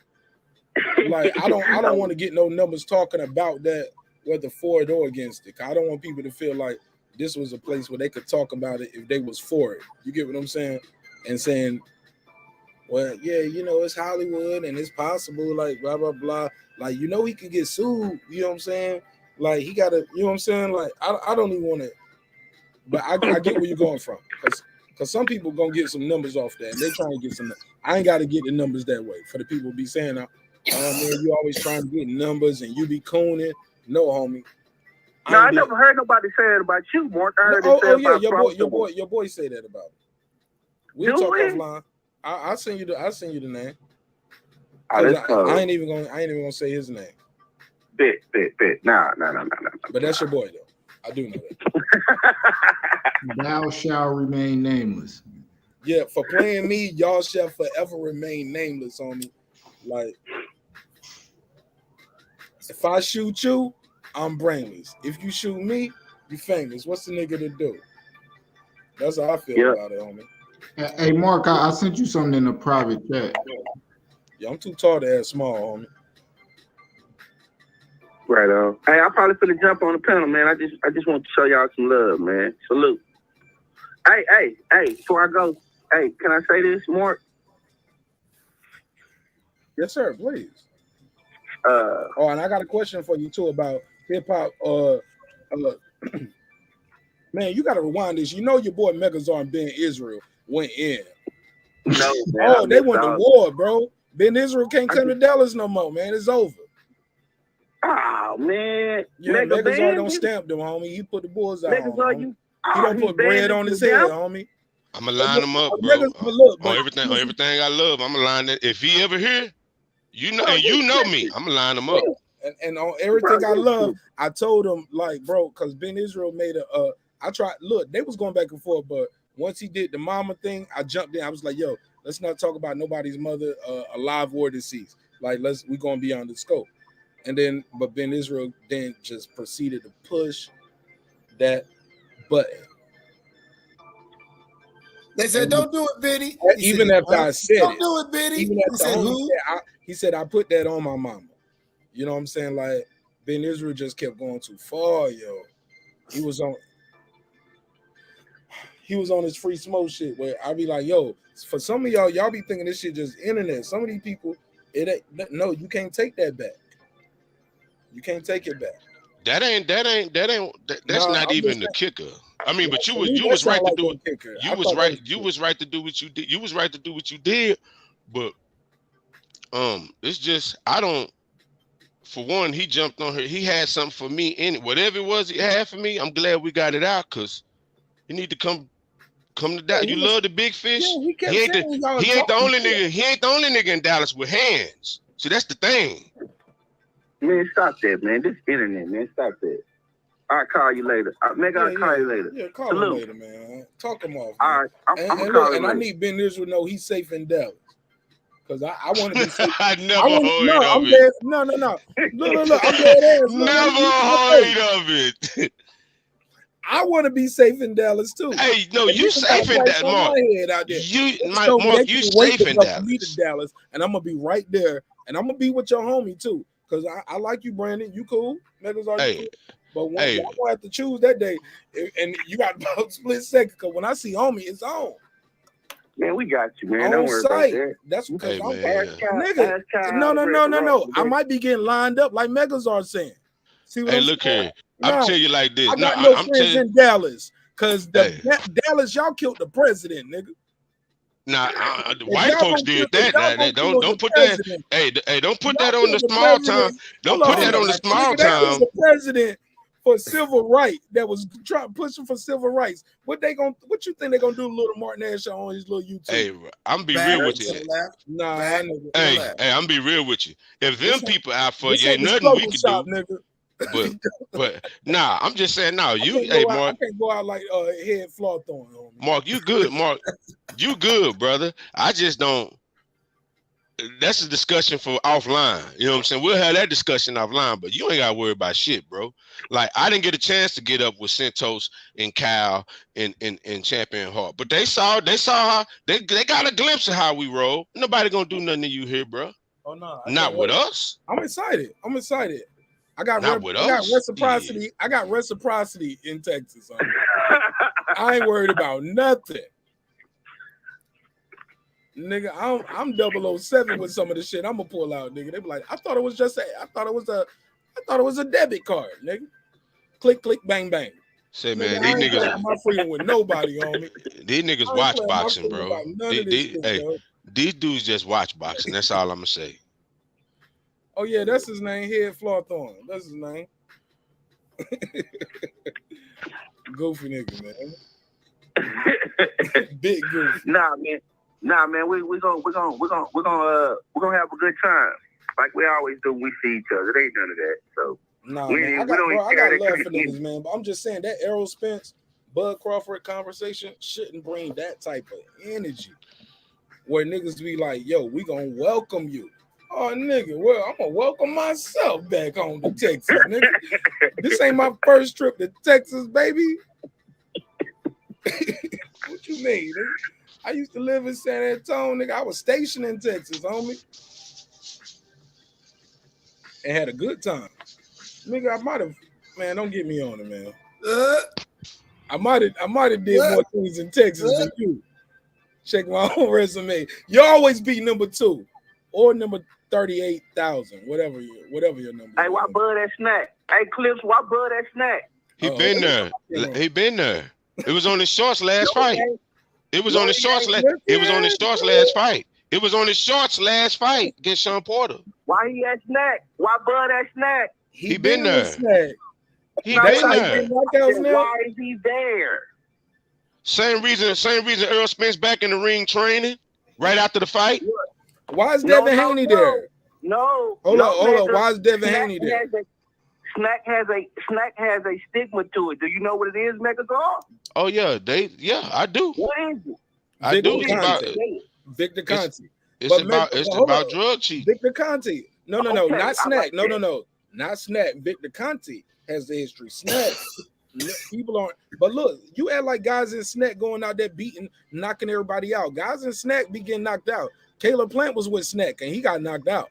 Like I don't want to get no numbers talking about that, whether for it or against it. I don't want people to feel like this was a place where they could talk about it if they was for it. You get what I'm saying? And saying, well, yeah, it's Hollywood and it's possible, like blah blah blah. Like he could get sued. You know what I'm saying? Like he gotta, you know what I'm saying? Like I don't even want to, but I get where you're going from, because some people gonna get some numbers off that. And they trying to get some. I ain't got to get the numbers that way. For the people be saying, oh man, you always trying to get numbers and you be cooning. No, homie. No, I never heard nobody say it about you, Mark. I heard your boy say that about me. We'll talk offline. I'll send you the name. I ain't even gonna say his name. Bet. Nah. But that's your boy though. I do know that. Thou shall remain nameless. Yeah, for playing me, y'all shall forever remain nameless on me. Like, if I shoot you, I'm brainless. If you shoot me, you famous. What's the nigga to do? That's how I feel about it, homie. Hey, Mark, I sent you something in a private chat. Yeah, I'm too tall to add small, homie. Right on. Hey, I'm probably finna jump on the panel, man. I just want to show y'all some love, man. Salute. Hey, before I go, hey, can I say this, Mark? Yes, sir, please. And I got a question for you too about hip hop. Man, you gotta rewind this. Your boy Megazord and Ben Israel went in. No, man, they went to war, bro. Ben Israel can't come to Dallas no more, man. It's over. Oh man, yeah, Megazord don't stamp them, homie. He put the bullseye on. He don't put bread on his head, homie. I'm gonna line him up, bro. On everything I love, I'm gonna line that. If he ever here, you know me, I'm gonna line him up. And on everything I love, I told him, like, bro, because Ben Israel made I tried. Look, they was going back and forth, but once he did the mama thing, I jumped in. I was like, yo, let's not talk about nobody's mother, alive or deceased. Like, we gonna be on the scope. And then, but Ben Israel then just proceeded to push that button. They said, "Don't do it, Biddy." Even after I said, "Don't do it, Biddy." He said, "Who?" He said, "I put that on my mama." You know what I'm saying? Like, Ben Israel just kept going too far, yo. He was on his free smoke shit where I be like, yo, for some of y'all be thinking this shit just internet. Some of these people, you can't take that back. You can't take it back. That's not even the kicker. I mean, but you was right to do it. You was right. You was right to do what you did. You was right to do what you did. But it's just for one, he jumped on her. He had something for me in it. Whatever it was he had for me, I'm glad we got it out, because you need to come to Dallas. You love the big fish. Yeah, he ain't the only nigga. He ain't the only nigga in Dallas with hands. See, that's the thing. Man, stop that, man. This internet, man. Stop that. I'll call you later. Meg, I'll call you later. Yeah, call him later, man. Talk him off. Man. All right, I'm and calling look, him and I later. need Ben Israel to know he's safe in Dallas. Because I want to be safe. I never heard of I'm it. dead. No. Look, I'm dead ass. Never heard of it. I want to be safe in Dallas too. Hey, no, you safe in Dallas, Mark. Mark, you safe in Dallas, and I'm gonna be right there, and I'm gonna be with your homie too, because I like you, Brandon. You cool? Niggas are cool. But when y'all gonna have to choose that day, and you got about a split second, because when I see homie, it's on. Man, we got you, man. Don't worry about that. That's because I'm nigga. No. I might be getting lined up like Megazard saying. See what I'm look saying? here. I'm telling you like this. I got no friends in Dallas because Dallas, y'all killed the president, nigga. Nah, the white folks did that. Don't put that. Hey, don't put that on the small town. Don't put that on the small That was town. the president for civil rights that was pushing for civil rights. What you think they gonna do to little Marq Nash on his little YouTube? Hey, I'm be real with you. Nah, hey, I'm be real with you. If them people out for this you, ain't ain't the nothing we struggle can shop, do. nigga. But nah, I'm just saying now. You, I Mark. can't go out like head flaw throwing on me. Mark, you good, Mark. You good, brother. I just don't. That's a discussion for offline. You know what I'm saying? We'll have that discussion offline, but you ain't got to worry about shit, bro. Like, I didn't get a chance to get up with Santos and Kyle and Champion Hart, but they saw how they got a glimpse of how we roll. Nobody gonna do nothing to you here, bro. Oh no, not with us. I'm excited. I got reciprocity. I got reciprocity in Texas. I ain't worried about nothing. Nigga, I'm 007 with some of the shit I'm gonna pull out, nigga. They be like, I thought it was a debit card, nigga. Click, click, bang, bang. Say, Nigga, man, I these ain't niggas playing my freedom with nobody on me. These niggas watch boxing, bro. These dudes just watch boxing. That's all I'm gonna say. Oh yeah, that's his name. Head Flawthorn. That's his name. Goofy nigga, man. Big goofy. Nah, man. We're gonna have a good time, like we always do when we see each other. It ain't none of that. So man, I got love for niggas, man. But I'm just saying that Errol Spence, Bud Crawford conversation shouldn't bring that type of energy where niggas be like, yo, we gonna welcome you. Oh, nigga, well, I'm gonna welcome myself back home to Texas, nigga. This ain't my first trip to Texas, baby. What you mean, nigga? I used to live in San Antonio, nigga. I was stationed in Texas, homie. And had a good time. Nigga, I might have, man, don't get me on it, man. I might have did more things in Texas than you. Check my own resume. You always be number 2 or number 38,000, whatever your number. Hey, why Bud that snack? Hey, Clips, why Bud that snack? He been there. He been there. It was on his shorts last fight. It was on his shorts last. It was on his shorts last fight. It was on his shorts last fight against Sean Porter. Why he at snack? Why Bud at snack? He been there. He Why is he there? Same reason Earl Spence back in the ring training right after the fight. Why is Devin Haney there? No. Hold on. Why is Devin Haney there? Snack has a stigma to it. Do you know what it is, Megazord? Oh yeah, I do. What is it? I do. Victor Conte. It's about drug cheat. Victor Conte. No, not Snack. No, not Snack. Victor Conte has the history. Snack. People aren't. But look, you act like guys in Snack going out there beating, knocking everybody out. Guys in Snack be getting knocked out. Caleb Plant was with Snack and he got knocked out.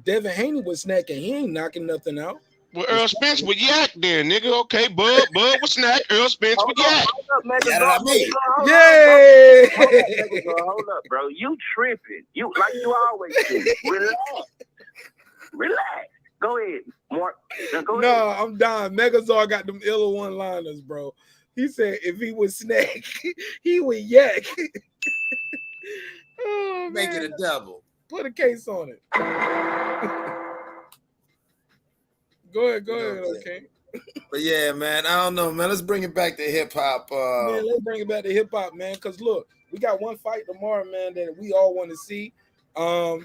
Devin Haney was Snack and he ain't knocking nothing out. Well, Earl Spence with Yak then, nigga. Okay, Bud with Snack. Earl Spence with Yak. Yeah. Hold up, bro. You tripping. You like you always do. Relax. Go ahead, Mark. No, I'm done. Megazord got them illa one-liners, bro. He said if he was Snack, he would Yak. Oh, make it a double. Put a case on it. Go ahead, okay. But yeah, man, I don't know, man. Let's bring it back to hip hop. Man, let's bring it back to hip hop, man. Cause look, we got one fight tomorrow, man, that we all want to see. Who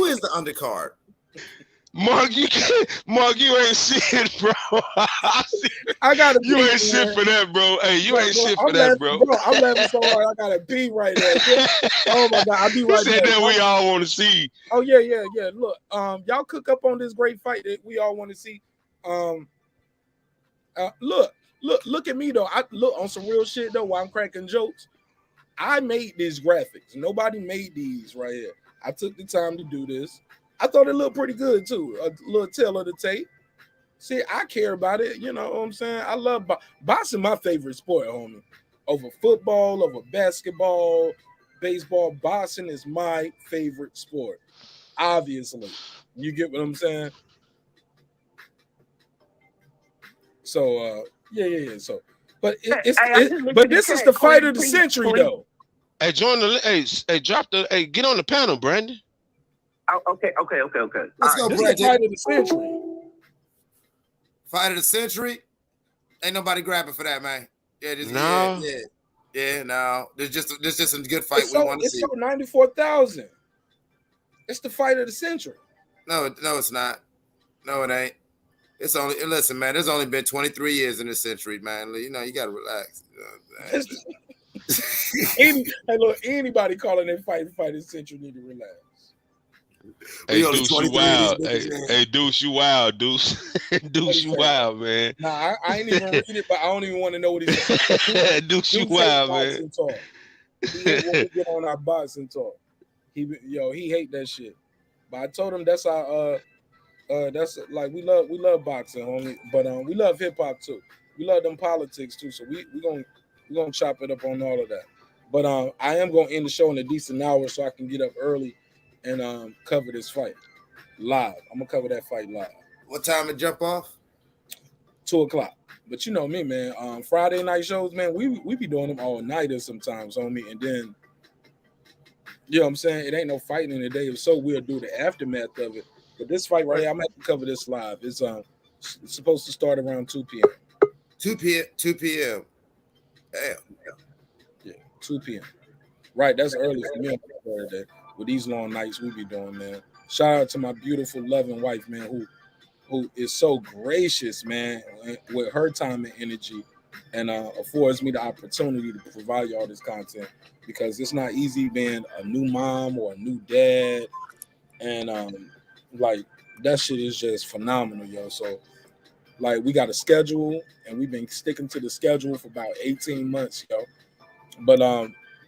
is the undercard? Mark, you can't. Mark, you ain't shit, bro. I gotta You pee, ain't shit man. for that, bro. Hey, you Bro, ain't bro, shit I'm for that, laughing, bro. I'm laughing so hard. I gotta pee right there. Oh my god, I'll be He right said back. that we all want to see. Oh yeah. Look, y'all cook up on this great fight that we all want to see. Look at me though. I look on some real shit though. While I'm cracking jokes, I made these graphics. Nobody made these right here. I took the time to do this. I thought it looked pretty good too. A little tail of the tape. See, I care about it. You know what I'm saying? I love boxing. My favorite sport, homie. Over football, over basketball, baseball. Boxing is my favorite sport. Obviously, you get what I'm saying. So, yeah. So, but but this is the fight of the century, though. Hey, join the. Hey, drop the. Hey, get on the panel, Brandon. Okay. Let's go, This is Brandon. the fight of the century. Fight of the century. Ain't nobody grabbing for that, man. Yeah, just, No. yeah. No, there's just a good fight It's we want to see. sold 94,000. It's the fight of the century. No, it's not. No, it ain't. It's only listen, man. There's only been 23 years in this century, man. You know, you gotta relax. Hey, look, anybody calling that fight of the century need to relax. Hey, Deuce, you wild. Hey, Deuce, you wild, Deuce. Deuce, you wild, man. Nah, I ain't even read it, but I don't even want to know what he said. Deuce, you wild, man. Talk. He hate when we get on our boxing talk. He hate that shit. But I told him that's our that's like we love boxing, homie. But we love hip hop too. We love them politics too. So we gonna chop it up on all of that. But I am gonna end the show in a decent hour so I can get up early and cover this fight live. I'm gonna cover that fight live. What time it jump off? 2:00. But you know me, man. Friday night shows, man. We be doing them all nighters sometimes, homie. And then, you know what I'm saying? It ain't no fighting in the day. So we'll do the aftermath of it. But this fight right here, I'm gonna have to cover this live. It's supposed to start around 2 p.m. 2 p.m. Damn. Yeah, 2 p.m. Right, that's early for me on Saturday. With these long nights we be doing, man. Shout out to my beautiful, loving wife, man, who is so gracious, man, with her time and energy, and affords me the opportunity to provide y'all this content because it's not easy being a new mom or a new dad, and like that shit is just phenomenal, yo. So like we got a schedule and we've been sticking to the schedule for about 18 months, yo. But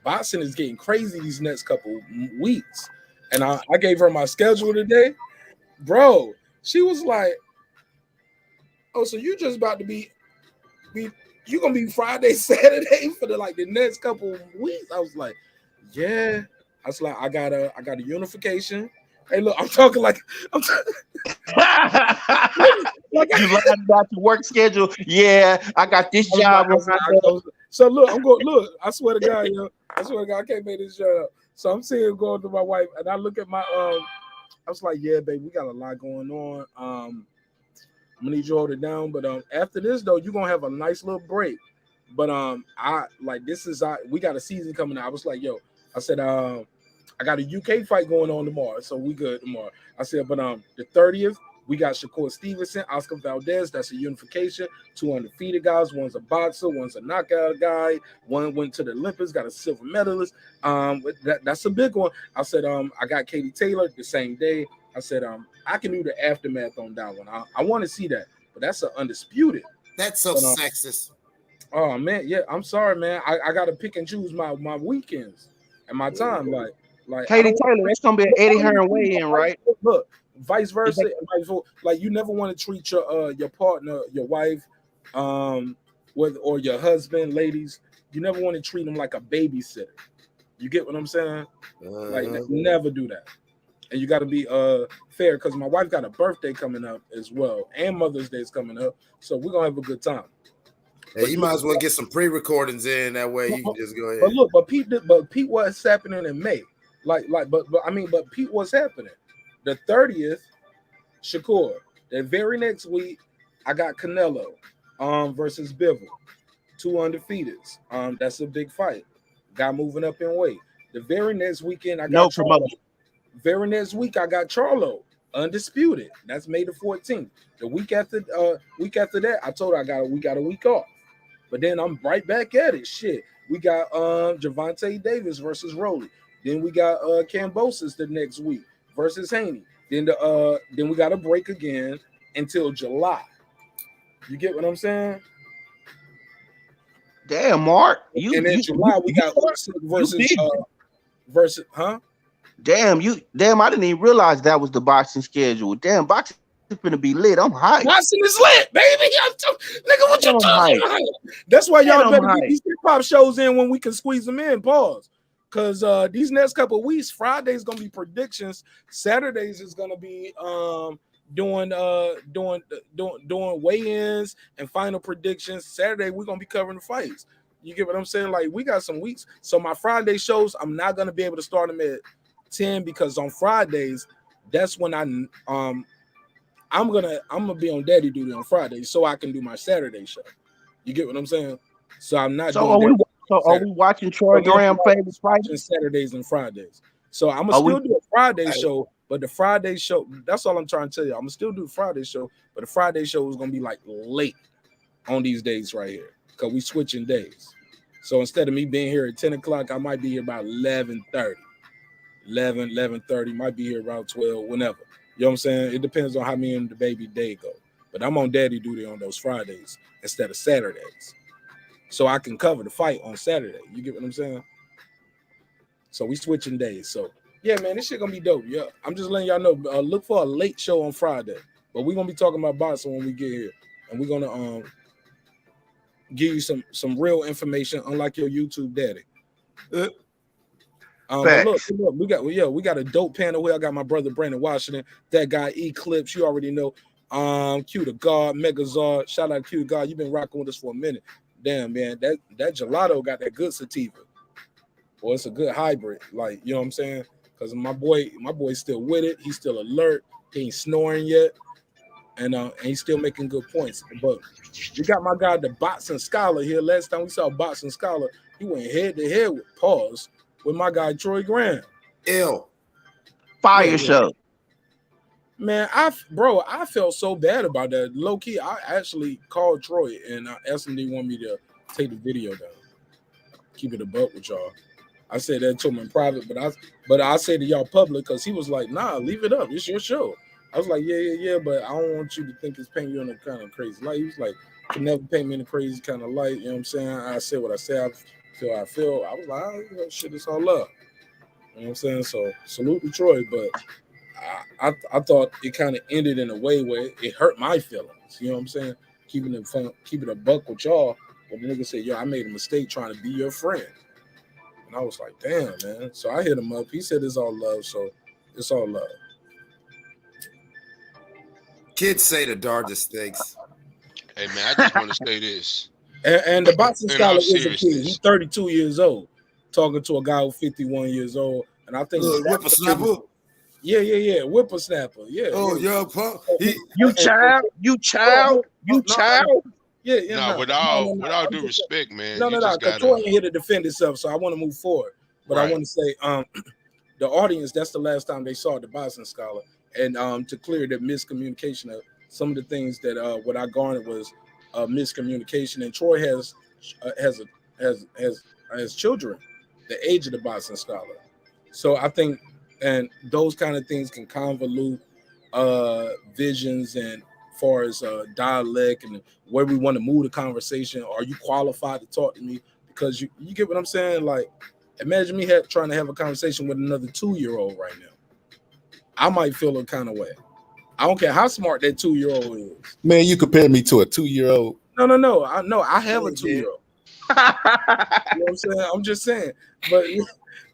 boxing is getting crazy these next couple weeks. And I gave her my schedule today. Bro, she was like, oh, so you just about to be you gonna be Friday, Saturday for the next couple weeks? I was like, yeah. I was like, I got a unification. Hey, look, I'm talking like I'm you lied about your work schedule. Yeah, I got this job. So look, I'm going. Look, I swear to God, yo, I can't make this shit up. So I'm sitting going to my wife, and I look at my I was like, yeah, babe, we got a lot going on. I'm gonna need you to hold it down. But after this though, you're gonna have a nice little break. But I like this is we got a season coming out. I was like, yo, I said, I got a UK fight going on tomorrow, so we good tomorrow. I said, but the 30th, we got Shakur Stevenson, Oscar Valdez. That's a unification. 2 undefeated guys. One's a boxer. One's a knockout guy. One went to the Olympics. Got a silver medalist. That's a big one. I said, I got Katie Taylor the same day. I said, I can do the aftermath on that one. I want to see that, but that's an undisputed. That's so sexist. Oh man, yeah. I'm sorry, man. I got to pick and choose my weekends and my time. Like Katie Taylor, that's gonna be an Eddie Hearn weigh-in, right? Look, vice versa. Like you never want to treat your partner, your wife, or your husband, ladies. You never want to treat them like a babysitter. You get what I'm saying? Like never do that. And you got to be fair because my wife got a birthday coming up as well, and Mother's Day is coming up, so we're gonna have a good time. Hey, you might as well get some pre-recordings in that way. You can just go ahead. But look, Pete, what's happening in May? But Pete, what's happening? The 30th, Shakur. The very next week, I got Canelo versus Bivol. 2 undefeateds. That's a big fight. Guy moving up in weight. The very next weekend, I got Charlo. Very next week, I got Charlo Undisputed. That's May the 14th. The week after that, I told her we got a week off. But then I'm right back at it. Shit. We got Javante Davis versus Rolly. Then we got Cambosis the next week versus Haney. Then we got a break again until July. You get what I'm saying? Damn, Mark. And in July we got versus Damn, I didn't even realize that was the boxing schedule. Damn, boxing is gonna be lit. I'm hyped. Boxing is lit, baby. Nigga, what you talking about? That's why y'all better get these hip-hop shows in when we can squeeze them in. Pause. Because these next couple of weeks, Friday's gonna be predictions. Saturdays is gonna be doing weigh-ins and final predictions. Saturday we're gonna be covering the fights. You get what I'm saying? Like, we got some weeks. So my Friday shows, I'm not gonna be able to start them at 10 because on Fridays, that's when I'm gonna be on daddy duty on Fridays so I can do my Saturday show. You get what I'm saying? So I'm not. So are we watching Troy Graham favorite fights Saturdays and Fridays? So I'm gonna still do a Friday show, but the Friday show, that's all I'm trying to tell you. I'm gonna still do the Friday show, but the Friday show is gonna be like late on these days right here because we switching days. So instead of me being here at 10 o'clock, I might be here about 11:30. 11:30, might be here around 12, whenever. You know what I'm saying? It depends on how me and the baby day go. But I'm on daddy duty on those Fridays instead of Saturdays. So I can cover the fight on Saturday. You get what I'm saying? So we switching days. So yeah, man, this shit gonna be dope. Yeah, I'm just letting y'all know. Look for a late show on Friday. But we're gonna be talking about boxing when we get here. And we're gonna give you some real information, unlike your YouTube daddy. Look, we got a dope panel here. I got my brother Brandon Washington, that guy Eclipse, you already know. Q the God, Megazard. Shout out Q the God. You've been rocking with us for a minute. Damn, man, that gelato got that good sativa. Well, it's a good hybrid, like, you know what I'm saying? Because my boy's still with it. He's still alert. He ain't snoring yet, and he's still making good points. But we got my guy, the boxing scholar here. Last time we saw boxing scholar, he went head to head with my guy Troy Graham. Fire show. Man, I felt so bad about that. Low key, I actually called Troy and I asked him, do you want me to take the video down? Keep it a buck with y'all. I said that to him in private, but I said to y'all public because he was like, nah, leave it up. It's your show. I was like, yeah, but I don't want you to think it's painting you in a kind of crazy light. He was like, you can never paint me in a crazy kind of light. You know what I'm saying? I said what I said. I feel how I feel. I was like, shit, it's all love. You know what I'm saying? So salute to Troy, but I thought it kind of ended in a way where it hurt my feelings. You know what I'm saying? Keeping it fun, keeping a buck with y'all. But the nigga said, yo, I made a mistake trying to be your friend. And I was like, damn, man. So I hit him up. He said it's all love, so it's all love. Kids say the darndest things. Hey, man, I just want to say this. And the boxing scholar is a kid. He's 32 years old, talking to a guy who's 51 years old. And I think whippersnapper. Yeah, whippersnapper. Yeah. Oh, yeah, punk. You child. Yeah. No, with all due respect, man. No. Troy ain't here to defend himself, so I want to move forward. But I want to say, the audience, that's the last time they saw the boxing scholar, and to clear the miscommunication of some of the things that what I garnered was miscommunication. And Troy has children, the age of the boxing scholar. So I think, and those kind of things can convolute visions and far as dialect and where we want to move the conversation. Are you qualified to talk to me? Because you get what I'm saying? Like, imagine me trying to have a conversation with another 2-year-old right now. I might feel a kind of way. I don't care how smart that 2-year-old is. Man, you compare me to a 2-year-old. No. I have a 2-year-old. You know what I'm saying? I'm just saying.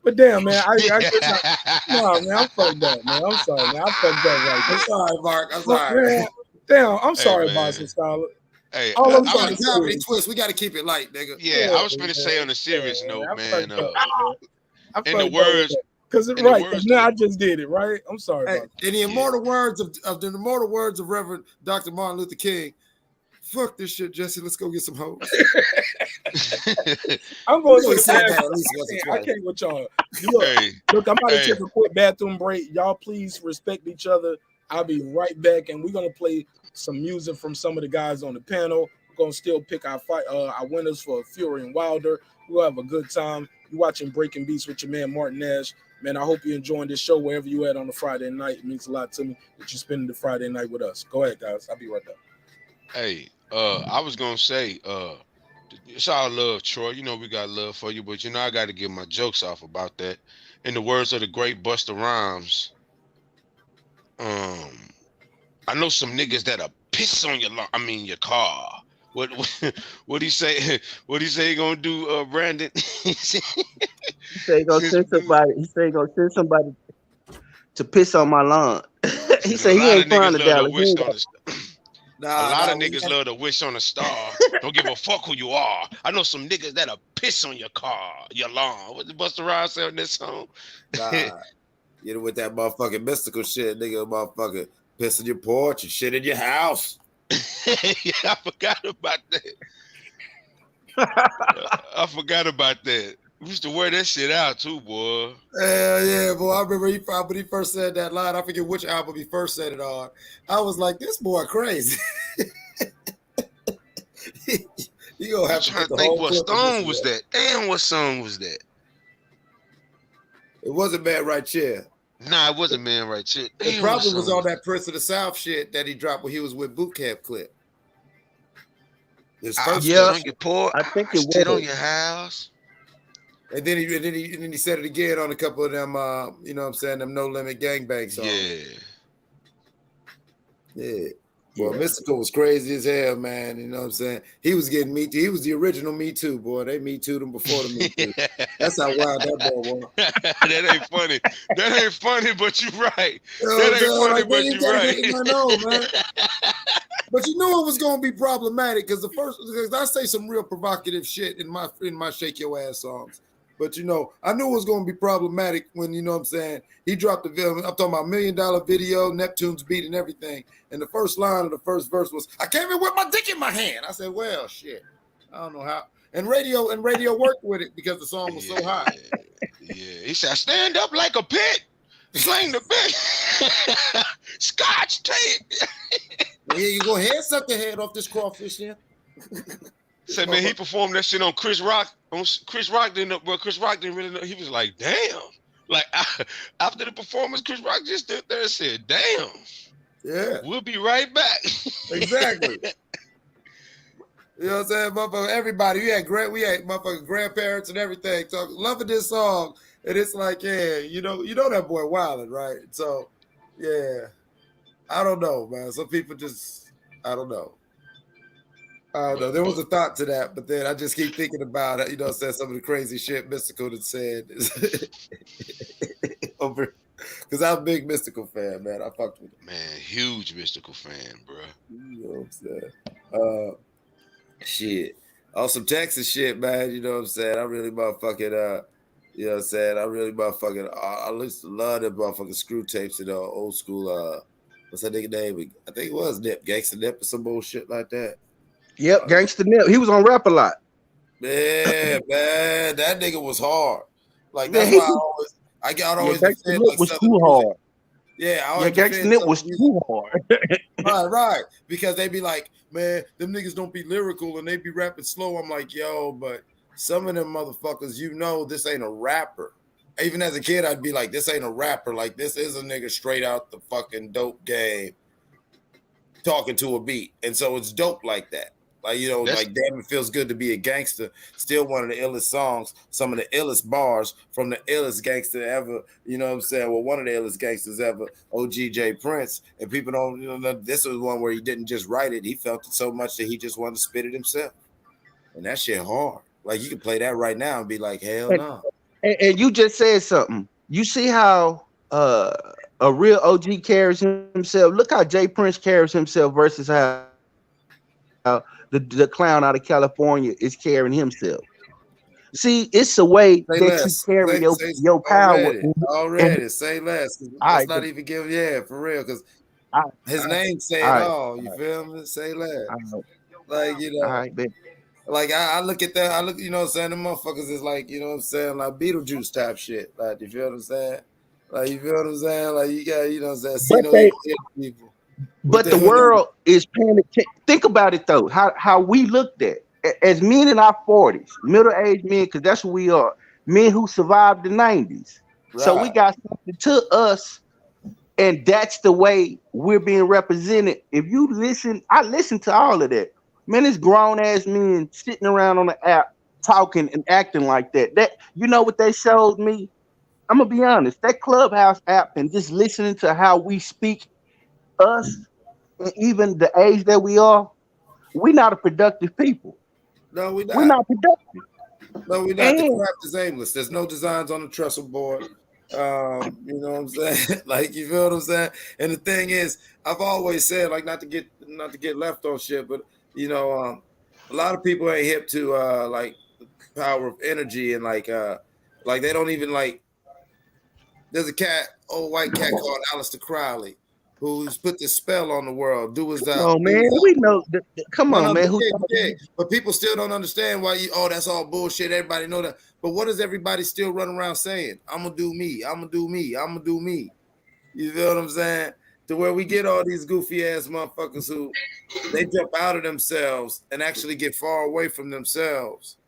But damn, man, man, I'm fucked up, man. I'm sorry, man. I fucked up right there. I'm sorry, Mark. I'm sorry. Man, damn, I'm sorry, boxing scholar. Hey, all I'm trying to comedy twist. We got to keep it light, nigga. Yeah, I was going to say on a serious note, man. In the words, because it's right. Now I just did it, right? I'm sorry. About in the immortal words of Reverend Dr. Martin Luther King, fuck this shit, Jesse. Let's go get some hoes. I'm going to say I can't with y'all. Look, I'm about to take a quick bathroom break. Y'all please respect each other I'll be right back, and we're gonna play some music from some of the guys on the panel. We're gonna still pick our winners for Fury and Wilder. We'll have a good time. You're watching Breaking Beats with your man Marq Nash. Man, I hope you're enjoying this show wherever you at on a Friday night. It means a lot to me that you're spending the Friday night with us. Go ahead, guys. I'll be right back. Hey, I was gonna say, it's all love, Troy. You know we got love for you, but you know I got to get my jokes off about that. In the words of the great Busta Rhymes, I know some niggas that'll piss on your car. What he say? What he say he gonna do, Brandon? He say he gonna send somebody. He say he gonna send somebody to piss on my lawn. He say he ain't from the Dallas. A lot of niggas love to wish on a star. Don't give a fuck who you are. I know some niggas that'll piss on your car, your lawn. What did Busta Rhymes say on this song? You know, with that motherfucking mystical shit, nigga, motherfucker piss on your porch and shit in your house. Yeah, I forgot about that. We used to wear that shit out too, boy. Hell yeah, boy. I remember when he first said that line. I forget which album he first said it on. I was like, this boy crazy. You gonna have to think what song was that? Damn, what song was that? It wasn't Man Right Chair. Nah, it wasn't Man Right Chair. It probably was on that Prince of the South shit that he dropped when he was with Boot Camp Clip. His first on your porch. I think it was on your house. And then he said it again on a couple of them, you know what I'm saying, them No Limit Gangbang songs. Yeah. Well, Mystical was crazy as hell, man. You know what I'm saying? He was getting Me Too. He was the original Me Too, boy. They Me Too'd him before the Me Too. That's how wild that boy was. That ain't funny. That ain't funny, but you're right. That ain't funny, but you're right. No, man. But you knew it was gonna be problematic because I say some real provocative shit in my Shake Your Ass songs. But you know, I knew it was gonna be problematic when, you know what I'm saying, he dropped the video. I'm talking about $1 Million video, Neptune's beat and everything. And the first line of the first verse was, I came in with my dick in my hand. I said, well, shit. I don't know how. And radio worked with it because the song was so hot. Yeah. He said, stand up like a pig. Sling the bit. Scotch tape. Yeah, you go ahead, suck the head off this crawfish here. Said, man, he performed that shit on Chris Rock. Chris Rock didn't really know. He was like, damn. Like, after the performance, Chris Rock just stood there and said, damn. Yeah. We'll be right back. Exactly. You know what I'm saying? Motherfucker, everybody. We had motherfucking grandparents and everything loving this song. And it's like, yeah, you know that boy wildin', right? So, yeah. I don't know, man. Some people just, I don't know. There was a thought to that, but then I just keep thinking about it. You know, said some of the crazy shit Mystical had said. Because I'm a big Mystical fan, man. I fucked with him. Man, huge Mystical fan, bro. You know what I'm saying? Shit. On some Texas shit, man. You know what I'm saying? I really motherfucking, you know what I'm saying? I used to love them motherfucking screw tapes in old school, what's that nigga name? I think it was Nip, Gangsta Nip or some bullshit like that. Yep, Gangsta Nip. He was on Rap a Lot. Yeah, man, that nigga was hard. Like that's why I always Gangsta Nip was too hard. Yeah, Gangsta Nip was too hard. Right. Because they be like, man, them niggas don't be lyrical and they be rapping slow. I'm like, yo, but some of them motherfuckers, you know, this ain't a rapper. Even as a kid, I'd be like, this ain't a rapper. Like, this is a nigga straight out the fucking dope game talking to a beat. And so it's dope like that. Like, you know, like, damn, it feels good to be a gangster. Still one of the illest songs, some of the illest bars from the illest gangster ever. You know what I'm saying? Well, one of the illest gangsters ever, OG Prince. And people don't, you know, this was one where he didn't just write it. He felt it so much that he just wanted to spit it himself. And that shit hard. Like, you can play that right now and be like, hell no. And you just said something. You see how a real OG carries himself. Look how Jay Prince carries himself versus how the clown out of California is carrying himself. See, it's a way that you carry your power. Already, say less. Let's not even give, for real, because his name say it all. You feel me? Say less. Like, you know. Like, I look at that, you know what I'm saying? The motherfuckers is like, you know what I'm saying? Like Beetlejuice type shit. Like, you feel what I'm saying? Like, you feel what I'm saying? Like, you got, you know what I'm saying? See But no they, evil in people. but the world is paying attention. Think about it though, how we looked at as men in our 40s, middle-aged men, because that's what we are, men who survived the 90s. So we Right. got something to us, and that's the way we're being represented. If you listen, I listen to all of that. Man, it's grown ass men sitting around on the app talking and acting like that. That you know what they showed me? I'm gonna be honest. That Clubhouse app and just listening to how we speak, us, and even the age that we are, we're not a productive people. No, we're We're not. not productive. No, we're not. The And craft is aimless. There's no designs on the trestle board. You know what I'm saying? Like, you feel what I'm saying? And the thing is, I've always said, like, not to get left on shit, but you know, a lot of people ain't hip to like the power of energy and like they don't even like. There's a cat, old white cat called Aleister Crowley, who's put this spell on the world. Do as come thou. on, man. We know. Come No, on, no, man. they Who did, thought they did. But people still don't understand why you. Oh, that's all bullshit. Everybody know that. But what does everybody still run around saying? I'm gonna do me. I'm gonna do me. I'm gonna do me. You feel what I'm saying? To where we get all these goofy ass motherfuckers who they jump out of themselves and actually get far away from themselves,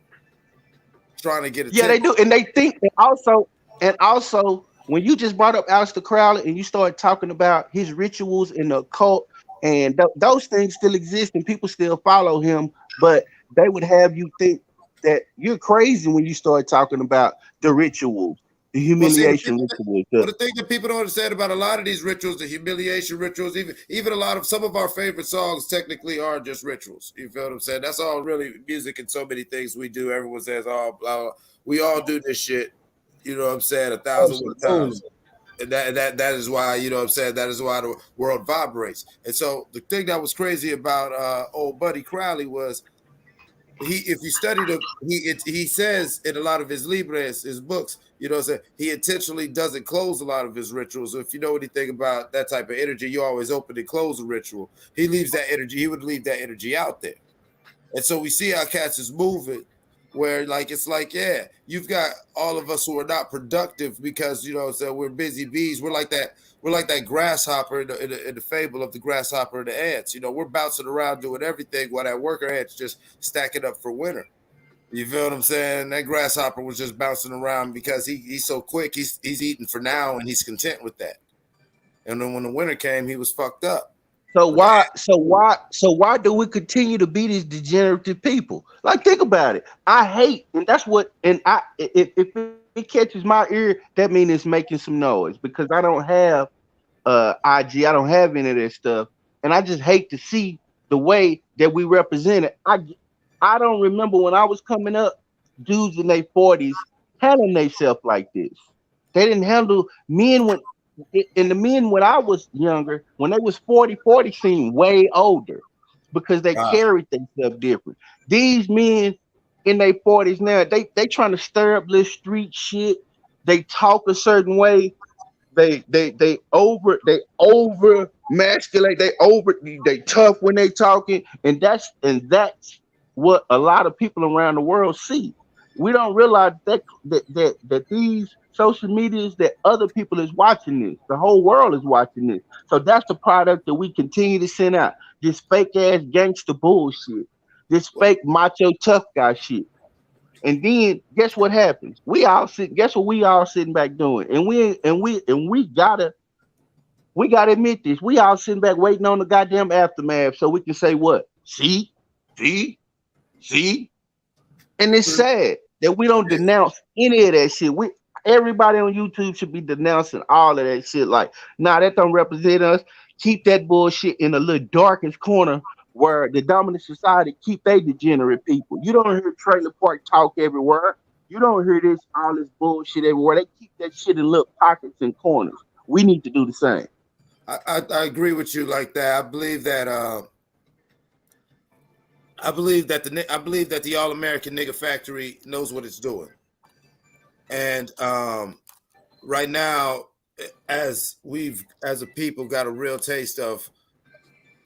trying to get Yeah, they attention. do, and they think, and also, when you just brought up Aleister Crowley and you started talking about his rituals in the occult, and those things still exist, and people still follow him, but they would have you think that you're crazy when you start talking about the rituals, the Well, see, humiliation rituals. the thing that people don't understand about a lot of these rituals, the humiliation rituals, even a lot of some of our favorite songs technically are just rituals. You feel what I'm saying? That's all really music and so many things we do. Everyone says, oh, blah, blah. We all do this shit. You know what I'm saying? 1,001 times. And that is why, you know what I'm saying, that is why the world vibrates. And so the thing that was crazy about old buddy Crowley was if you study he says in a lot of his libres, his books, you know what I'm saying, he intentionally doesn't close a lot of his rituals. So if you know anything about that type of energy, you always open and close a ritual. He leaves that energy, he would leave that energy out there. And so we see how cats is moving, where like it's like, yeah, you've got all of us who are not productive because, you know what I'm saying, we're busy bees. We're like that grasshopper in the fable of the grasshopper and the ants. You know, we're bouncing around doing everything while that worker ant's just stacking up for winter. You feel what I'm saying? That grasshopper was just bouncing around because he's so quick. He's eating for now and he's content with that. And then when the winter came, he was fucked up. So why do we continue to be these degenerative people? Like, think about it. I hate, and that's what, and if it catches my ear, that means it's making some noise because I don't have IG, I don't have any of that stuff, and I just hate to see the way that we represent it. I don't remember when I was coming up, dudes in their 40s handling themselves like this. They didn't handle men and the men when I was younger, when they was 40 seemed way older because they carried themselves different. These men in their 40s now, they trying to stir up this street shit. They talk a certain way. They over masculate. They tough when they talking, and that's what a lot of people around the world see. We don't realize that these social medias, that other people is watching this. The whole world is watching this. So that's the product that we continue to send out. This fake ass gangster bullshit. This fake macho tough guy shit. And then guess what happens? Guess what we all sitting back doing? And we gotta admit this. We all sitting back waiting on the goddamn aftermath so we can say what? See? And it's sad that we don't denounce any of that shit. Everybody on YouTube should be denouncing all of that shit. Like, nah, that don't represent us. Keep that bullshit in the little darkest corner where the dominant society keep they degenerate people. You don't hear trailer park talk everywhere. You don't hear all this bullshit everywhere. They keep that shit in little pockets and corners. We need to do the same. I agree with you like that. I believe that the All American Nigga Factory knows what it's doing. And right now, as a people got a real taste of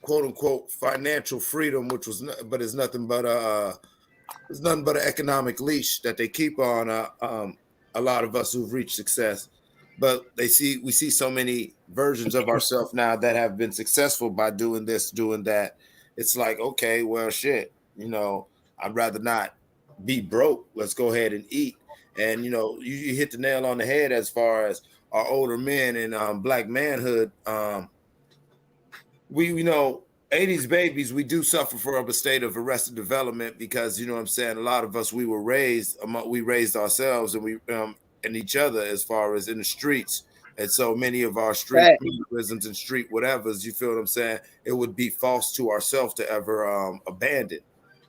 quote unquote financial freedom, which was it's nothing but an economic leash that they keep on a lot of us who've reached success. But we see so many versions of ourselves now that have been successful by doing this, doing that. It's like, okay, well, shit, I'd rather not be broke. Let's go ahead and eat. And you hit the nail on the head as far as our older men and black manhood. We 80s babies, we do suffer from a state of arrested development because what I'm saying, a lot of us, we raised ourselves and we and each other as far as in the streets. And so many of our street mannerisms and street whatevers, you feel what I'm saying, it would be false to ourselves to ever abandon,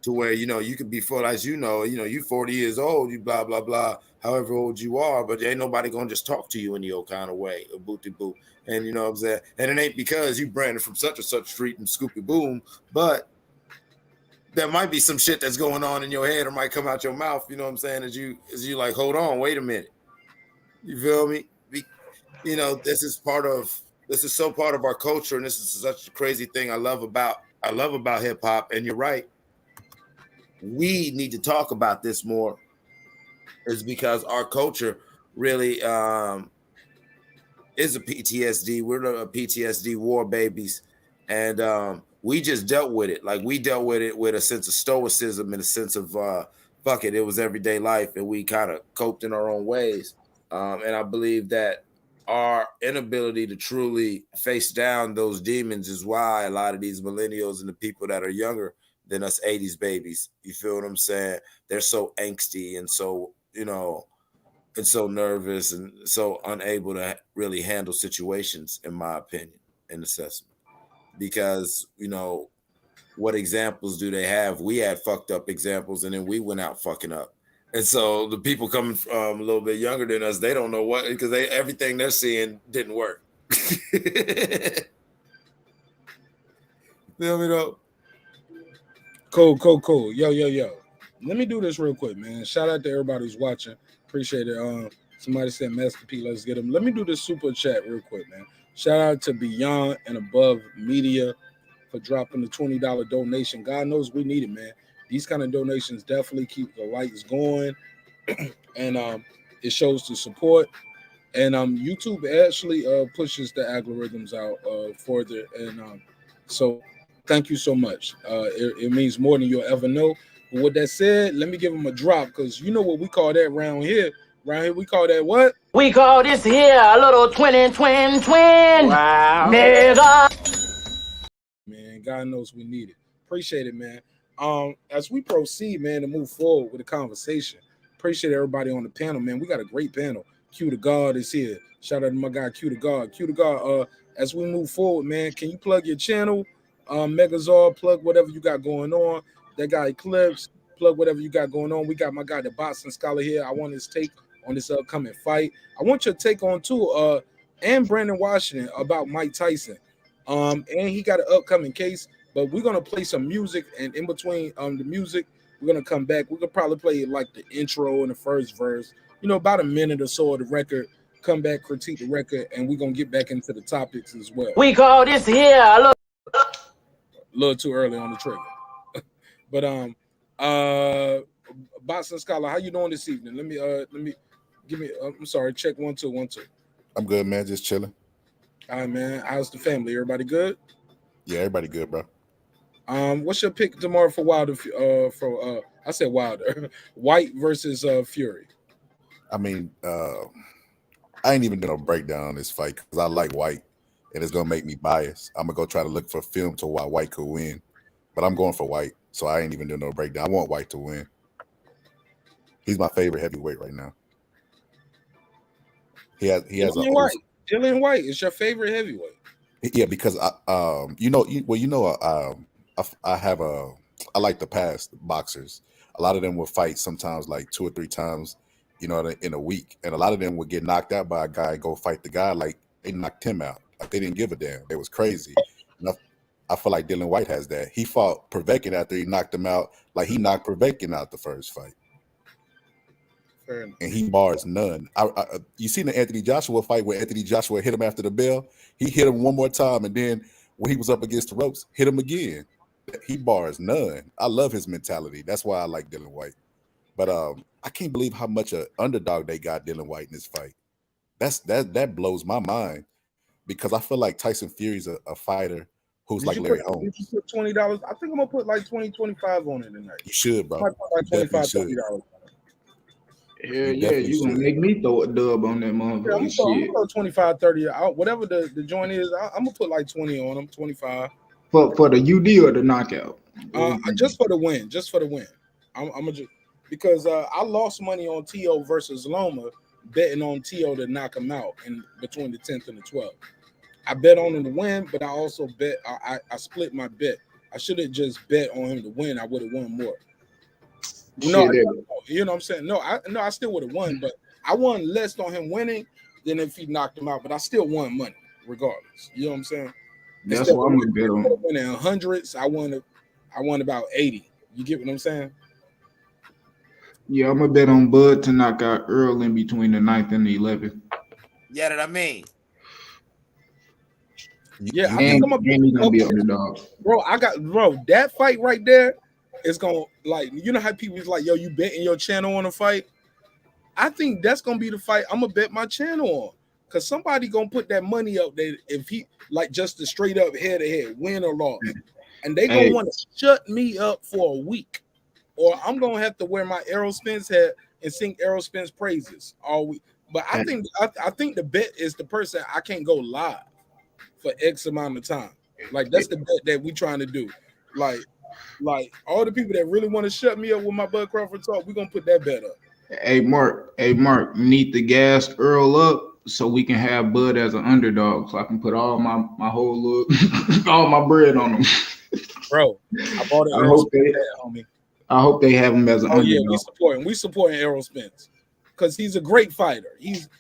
to where you could be full, as you 40 years old, you blah blah blah, however old you are, but ain't nobody gonna just talk to you any old kind of way, a booty boo. And you know what I'm saying? And it ain't because you branded from such and such street and Scoopy Boom, but there might be some shit that's going on in your head or might come out your mouth, you know what I'm saying, as you like, hold on, wait a minute. You feel me? This is so part of our culture, and this is such a crazy thing I love about hip hop. And you're right. We need to talk about this more, is because our culture really is a PTSD. We're a PTSD war babies, and we just dealt with it. Like, we dealt with it with a sense of stoicism and a sense of fuck it. It was everyday life, and we kind of coped in our own ways. And I believe that our inability to truly face down those demons is why a lot of these millennials and the people that are younger than us 80s babies, you feel what I'm saying, they're so angsty and so and so nervous and so unable to really handle situations, in my opinion and assessment. Because what examples do they have? We had fucked up examples, and then we went out fucking up. And so the people coming from a little bit younger than us, they don't know what, because everything they're seeing didn't work. Feel me though? Cool. Yo. Let me do this real quick, man. Shout out to everybody who's watching. Appreciate it. Somebody said Master P, let's get him. Let me do this super chat real quick, man. Shout out to Beyond and Above Media for dropping the $20 donation. God knows we need it, man. These kind of donations definitely keep the lights going, and it shows the support. And YouTube actually pushes the algorithms out further, and so thank you so much. It means more than you'll ever know. But with that said, let me give them a drop, because you know what we call that around here. Around here, we call that what? We call this here a little twin. Wow. Nigga. Man, God knows we need it. Appreciate it, man. As we proceed, man, to move forward with the conversation, appreciate everybody on the panel, man. We got a great panel. Q to God is here. Shout out to my guy Q to God. Q to God. As we move forward, man, can you plug your channel? Megazord, plug whatever you got going on. That guy Eclipse, plug whatever you got going on. We got my guy the Boston Scholar here. I want his take on this upcoming fight. I want your take on too, and Brandon Washington about Mike Tyson. And he got an upcoming case. But we're gonna play some music, and in between the music, we're gonna come back. We're gonna probably play like the intro and the first verse, about a minute or so of the record. Come back, critique the record, and we're gonna get back into the topics as well. We call this here a little too early on the trigger. But Boston Scholar, how you doing this evening? Let me give me. I'm sorry. Check 1 2 1 2. I'm good, man. Just chilling. All right, man. How's the family? Everybody good? Yeah, everybody good, bro. What's your pick tomorrow for Wilder? I said Wilder, White versus Fury. I mean, I ain't even gonna break down this fight because I like White, and it's gonna make me biased. I'm gonna go try to look for film to why White could win, but I'm going for White, so I ain't even doing no breakdown. I want White to win. He's my favorite heavyweight right now. He has Dillian White is your favorite heavyweight. Yeah, because I like the past boxers. A lot of them will fight sometimes like 2 or 3 times, in a week, and a lot of them would get knocked out by a guy and go fight the guy like they knocked him out. Like they didn't give a damn. It was crazy. I feel like Dillian White has that. He fought Povetkin after he knocked him out, like he knocked Povetkin out the first fight. And he bars none. You seen the Anthony Joshua fight where Anthony Joshua hit him after the bell? He hit him one more time, and then when he was up against the ropes, hit him again. He bars none. I love his mentality. That's why I like Dillian White. But I can't believe how much an underdog they got Dillian White in this fight. that blows my mind because I feel like Tyson Fury's a fighter who's Did like you Larry put, Holmes. did you put $20? I think I'm gonna put like 20, 25 on it tonight. You should, bro. I might put like You definitely $25, $30. Yeah, you gonna make me throw a dub on that Yeah, motherfucking I'm shit. gonna 25, 30 out. Whatever the joint is, I'm gonna put like 20 on them, 25. For the UD or the knockout? Just for the win, just for the win. I'm gonna just because I lost money on T.O. versus Loma, betting on T.O. to knock him out in between the 10th and the 12th. I bet on him to win, but I also bet I split my bet. I should have just bet on him to win. I would have won more. No, you know what I'm saying? No, I still would have won, but I won less on him winning than if he knocked him out. But I still won money regardless. You know what I'm saying? That's Instead what of I'm gonna bet on. winning hundreds, I won about 80. You get what I'm saying? Yeah, I'm gonna bet on Bud to knock out Earl in between the 9th and the 11th. Yeah, that I mean. Yeah, I think I'm gonna be underdog. Bro, that fight right there is gonna, like, you know how people is like, yo, you betting your channel on a fight? I think that's gonna be the fight I'm gonna bet my channel on. Cause somebody gonna put that money up there if he like just a straight up head to head, win or loss. And they gonna want to shut me up for a week. Or I'm gonna have to wear my Errol Spence hat and sing Errol Spence praises all week. But I think the bet is the person I can't go live for X amount of time. Like that's the bet that we trying to do. Like all the people that really want to shut me up with my Bud Crawford talk, we're gonna put that bet up. Hey Mark, you need to gas Earl up so we can have Bud as an underdog, so I can put all my whole look, all my bread on him. Bro, I bought it. I hope they have him as an underdog. Yeah, we supporting Errol Spence because he's a great fighter. He's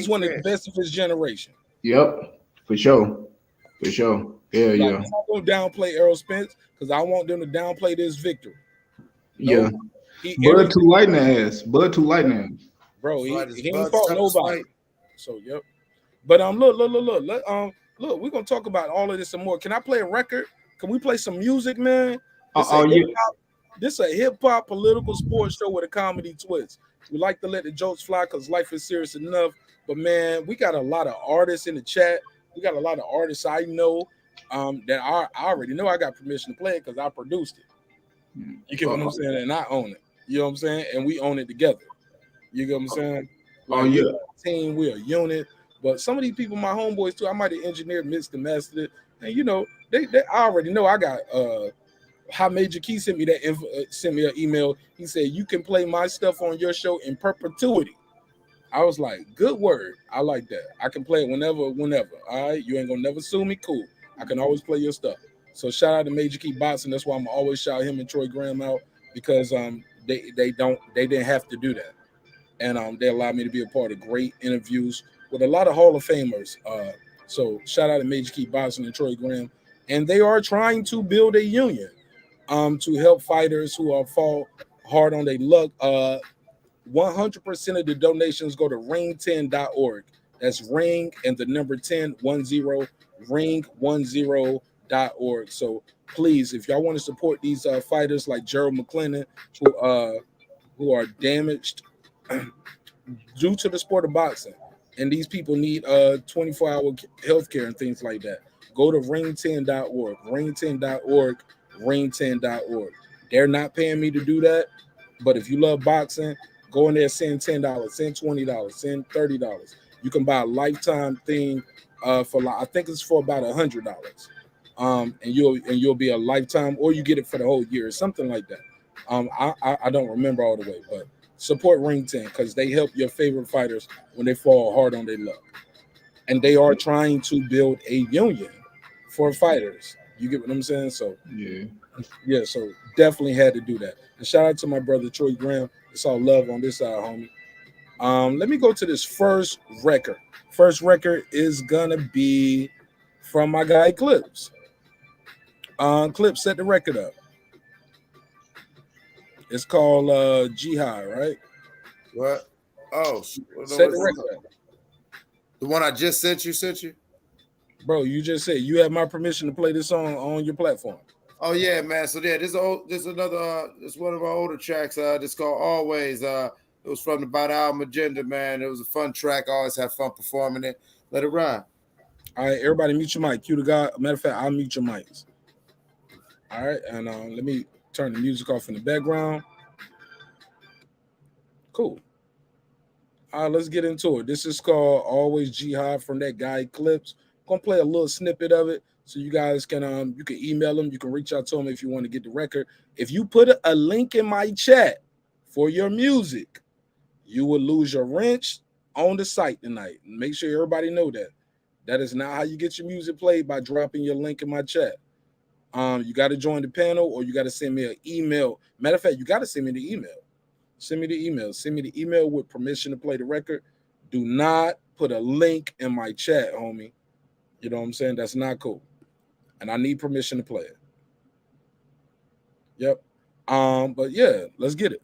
one of the best of his generation. Yep, for sure. Yeah, yeah. I'm not gonna downplay Errol Spence because I want them to downplay this victory. Yeah. Bud too light in the ass. Bro, he ain't fought nobody. So yep. But look, we're gonna talk about all of this and more. Can I play a record? Can we play some music, man? This is a hip-hop political sports show with a comedy twist. We like to let the jokes fly because life is serious enough. But man, we got a lot of artists in the chat. We got a lot of artists I know that I already know I got permission to play it because I produced it. You get what I'm saying? And I own it. You know what I'm saying? And we own it together. You get what I'm saying? Like, we're a team, we're a unit. But some of these people, my homeboys too, I might have engineered, mixed and mastered it. And you know, they I already know I got how Major Key sent me an email. He said, you can play my stuff on your show in perpetuity. I was like, good word. I like that. I can play it whenever. All right. You ain't gonna never sue me. Cool. I can always play your stuff. So shout out to Major Key Boxing. That's why I'm always shout him and Troy Graham out because they didn't have to do that. And they allowed me to be a part of great interviews with a lot of Hall of Famers. So shout out to Major Key Boxing and Troy Graham. And they are trying to build a union to help fighters who are fall hard on their luck. 100% of the donations go to ring10.org. That's ring and the number 10, ring10.org. So please, if y'all want to support these fighters like Gerald McClellan, who are damaged due to the sport of boxing, and these people need 24-hour health care and things like that, go to ring10.org, ring10.org, ring10.org. They're not paying me to do that, but if you love boxing, go in there, send $10, send $20, send $30. You can buy a lifetime thing for I think it's for about $100. And you'll be a lifetime, or you get it for the whole year or something like that. I don't remember all the way, but support Ring 10 because they help your favorite fighters when they fall hard on their luck. And they are trying to build a union for fighters. You get what I'm saying? So yeah, so definitely had to do that. And shout out to my brother Troy Graham. It's all love on this side, homie. Let me go to this first record. First record is gonna be from my guy Clips. Clips, set the record up. It's called Jihad, right? What? Oh, set the record up. The one I just sent you? Bro, you just said you have my permission to play this song on your platform. Oh yeah, man. So yeah, this one of our older tracks. This called Always. It was from the About Album Agenda, man. It was a fun track. I always have fun performing it. Let it ride. All right, everybody mute your mic. Cue the guy. Matter of fact, I'll mute your mics. All right, and let me turn the music off in the background. Cool. All right, let's get into it. This is called Always Jihad from that guy Clips. I'm gonna play a little snippet of it so you guys can you can email him, you can reach out to him if you want to get the record. If you put a link in my chat for your music, you will lose your wrench on the site tonight. Make sure everybody know that. That is not how you get your music played, by dropping your link in my chat. You got to join the panel, or you got to send me an email. Matter of fact, you got to send me the email. Send me the email. Send me the email with permission to play the record. Do not put a link in my chat, homie. You know what I'm saying? That's not cool. And I need permission to play it. Yep. But yeah, let's get it.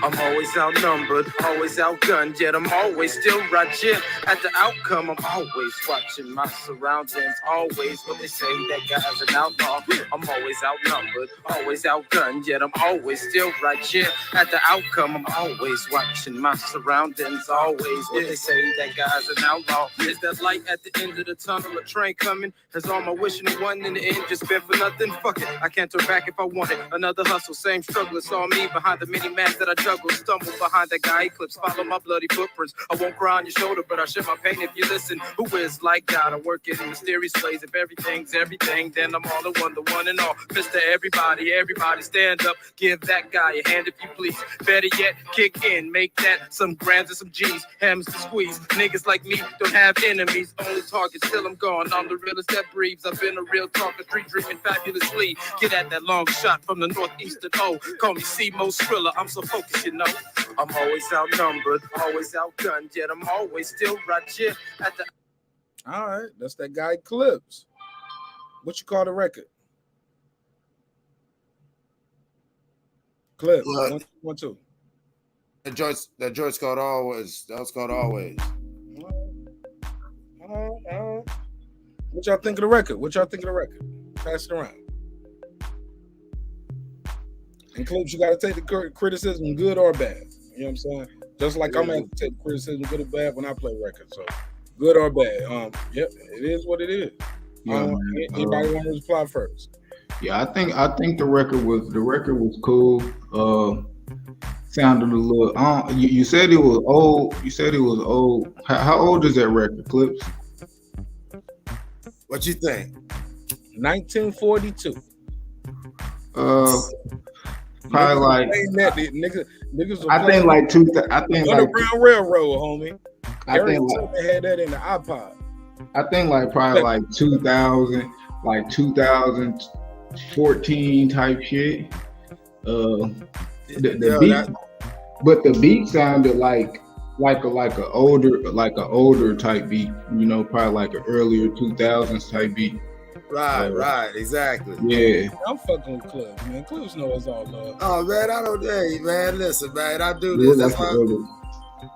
I'm always outnumbered, always outgunned, yet I'm always still right here. At the outcome, I'm always watching my surroundings, always what they say, that guy's an outlaw. I'm always outnumbered, always outgunned, yet I'm always still right here. At the outcome, I'm always watching my surroundings, always what they say, that guy's an outlaw. Is that light at the end of the tunnel, a train coming? Has all my wishing and one in the end just been for nothing? Fuck it, I can't turn back if I want it. Another hustle, same struggle, it's all me behind the mini masks that I juggle, stumble behind that guy Eclipse, follow my bloody footprints. I won't cry on your shoulder, but I share my pain if you listen. Who is like God? I work in mysterious ways. If everything's everything, then I'm all in one, the one and all. Mr. Everybody, everybody stand up. Give that guy a hand if you please. Better yet, kick in, make that some grams and some G's. Hems to squeeze. Niggas like me don't have enemies, only targets till I'm gone. I'm the realest that breathes. I've been a real talker, street dreaming fabulously. Get at that long shot from the northeastern O. Call me C-Mo Skrilla, I'm so focused, you know. I'm always outnumbered, always outgunned, yet I'm always still right here at the. All right, that's that guy Clips. What you call the record? Clips. 1, 2. That joint's called Always. That was called Always. What y'all think of the record? Pass it around. And Clips, you got to take the criticism, good or bad. You know what I'm saying? Just like I'm going to take criticism, good or bad, when I play records. So, good or bad. Yep, it is what it is. Anybody want to reply first? Yeah, I think the record was cool. Sounded a little. You said it was old. How old is that record, Clips? What you think? 1942. Probably like niggas. I think like Underground Railroad, homie. I think they had that in the iPod. I think like probably like 2000, like 2014 type shit. The beat, but the beat sounded like a older type beat. You know, probably like an earlier 2000s type beat. Right, exactly. Yeah. I'm fucking with Clips, man. Clips know it's all love. Oh man, I don't dare you, man. Listen, man, I do this.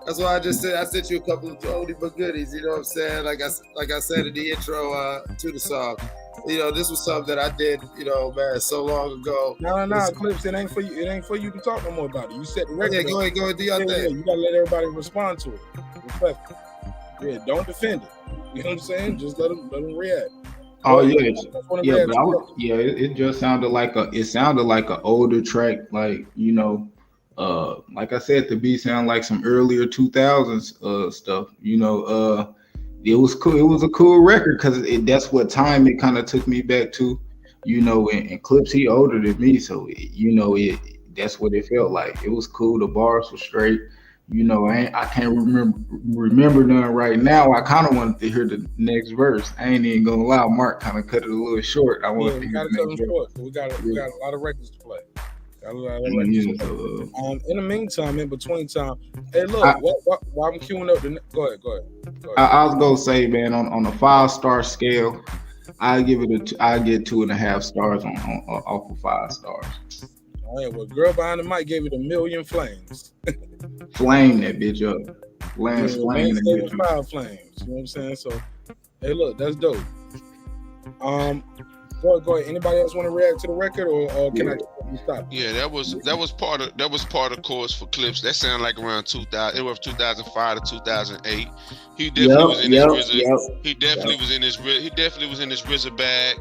That's why I just said I sent you a couple of oldie but goodies. You know what I'm saying? Like I said in the intro to the song. You know, this was something that I did, you know, man, so long ago. No, Clips, it ain't for you. It ain't for you to talk no more about it. You set the record. Yeah, go ahead, do your thing. Yeah, you gotta let everybody respond to it. Respectfully. Yeah, don't defend it. You know what I'm saying? Just let them react. Oh yeah, it just sounded like an older track, like, you know, like I said, the beat sound like some earlier 2000s stuff. You know, it was cool. It was a cool record because that's what time it kind of took me back to. You know, and Clips, he older than me, so you know that's what it felt like. It was cool. The bars were straight. You know, I can't remember none right now. I kind of wanted to hear the next verse. I ain't even gonna lie, Mark kind of cut it a little short. I wanted to hear the next verse. We got a lot of records to play. In the meantime, in between time, hey, look, while I'm queuing up, go ahead. I was gonna say, man, on a 5-star scale, I get 2.5 stars off of 5 stars. All right, well, girl behind the mic gave it 1,000,000 flames. Flame that bitch up. Flame that bitch up. Flames. You know what I'm saying? So, Hey, look, that's dope. Go ahead. Anybody else want to react to the record, or can I stop? Yeah, that was part of course for Clips. That sounded like around 2000. It was 2005 to 2008. He definitely was in his RZA. He definitely was in his. He definitely was in his RZA bag.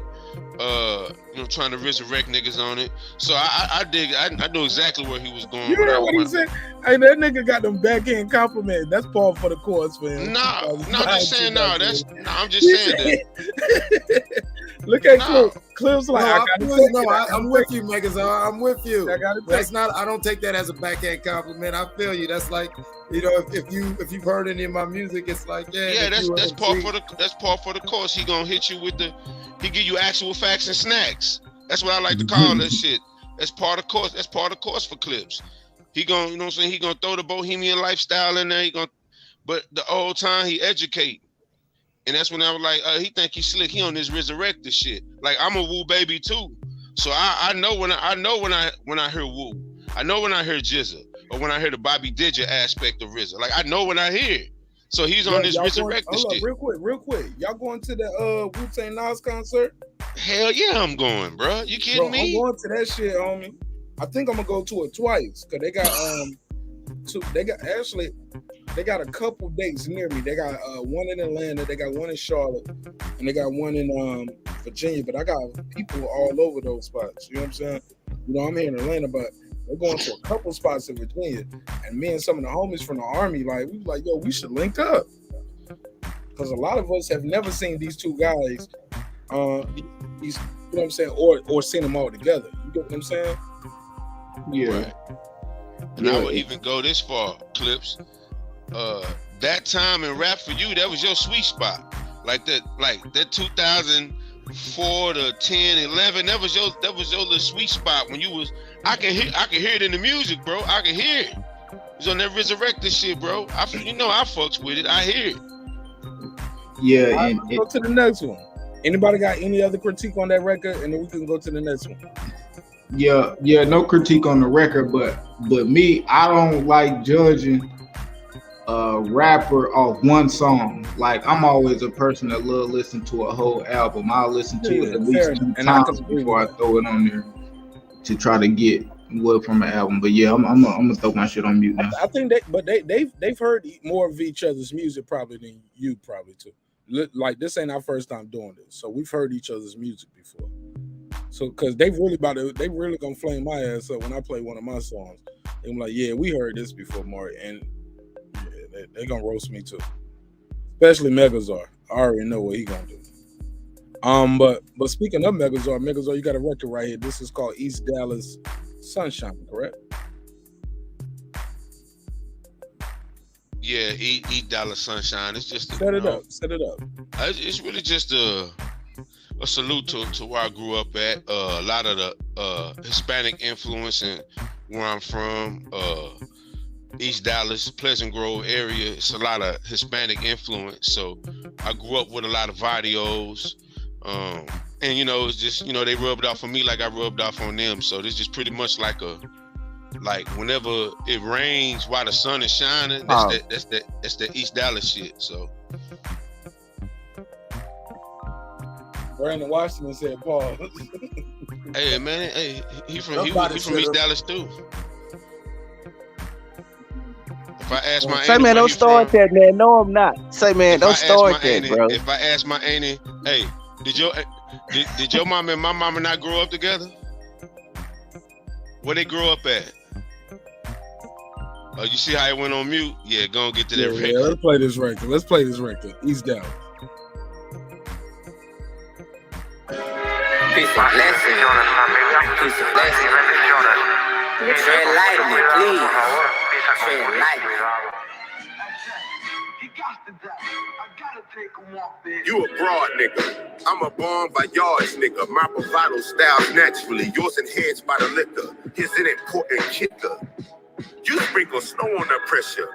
Trying to resurrect niggas on it. So I dig. I know exactly where he was going. You heard what he said? Hey, that nigga got them backhand compliments. That's part for the chorus for him. I'm just saying. I'm just saying that. Look at Clips like I'm with you, Megazar. I'm with you. That's not. I don't take that as a backhand compliment. I feel you. That's like, if you've heard any of my music, it's like that's part for the course. He gonna hit you with he give you actual facts and snacks. That's what I like to call that shit. That's part of course. That's part of course for Clips. He gonna, you know what I'm saying? He gonna throw the bohemian lifestyle in there. But the whole time he educate. And that's when I was like, he think he's slick. He on this resurrected shit. Like, I'm a Woo baby too. So I know when I hear Woo. I know when I hear Jizza, or when I hear the Bobby Digger aspect of RZA. Like, I know when I hear it. So he's on this resurrected shit. Real quick. Y'all going to the Wu-Tang Nas concert? Hell yeah, I'm going, bro. You kidding me? I'm going to that shit, homie. I think I'm gonna go to it twice, cause they got they got a couple dates near me. They got one in Atlanta, they got one in Charlotte, and they got one in Virginia. But I got people all over those spots. You know what I'm saying? I'm here in Atlanta, but we're going to a couple spots in Virginia. And me and some of the homies from the Army, we was like, yo, we should link up. Because a lot of us have never seen these two guys, you know what I'm saying, or seen them all together. You get what I'm saying? Yeah. Right. And I would even go this far, Clips. That time in rap for you, that was your sweet spot. Like that 2004 to 10, 11, that was your little sweet spot when you was. I can hear it in the music, bro. I can hear it. It's on that resurrected shit, bro. I fucks with it. I hear it. Yeah, and go to the next one. Anybody got any other critique on that record, and then we can go to the next one. Yeah, no critique on the record, but me, I don't like judging a rapper off one song. Like, I'm always a person that love listen to a whole album. I'll listen to it at least 2 times before I throw it on there to try to get what from an album. But yeah, I'm gonna throw my shit on mute now. I think they've heard more of each other's music probably than you probably too. Like, this ain't our first time doing this, so we've heard each other's music before. So, cause they really gonna flame my ass up when I play one of my songs. They're like, yeah, we heard this before, Mark, and yeah, they gonna roast me too. Especially Megazar. I already know what he gonna do. But speaking of Megazar, you got a record right here. This is called East Dallas Sunshine, correct? Yeah, East Dallas Sunshine. It's just set it up. It's really just a salute to where I grew up at. A lot of the Hispanic influence in where I'm from. East Dallas, Pleasant Grove area. It's a lot of Hispanic influence. So I grew up with a lot of videos. And it's just, they rubbed off on me like I rubbed off on them. So this is pretty much like whenever it rains while the sun is shining, that's the East Dallas shit. So Brandon Washington said Paul. Hey man, he from East Dallas too. If I ask my say, man, don't start that, man. No, I'm not. Say, man, don't start that, bro. If I ask my auntie, hey, did your mama and my mama not grow up together? Where they grow up at? Oh, you see how it went on mute? Yeah, go and get to that record. Yeah, let's play this record. East Dallas. Peace of blessing. Peace of blessing. Tread lightly, please. Tread lightly. You a broad nigga. I'm a bon voyage nigga. My bravado styles naturally. Yours enhanced by the liquor. Here's an important kicker. You sprinkle snow on the pressure.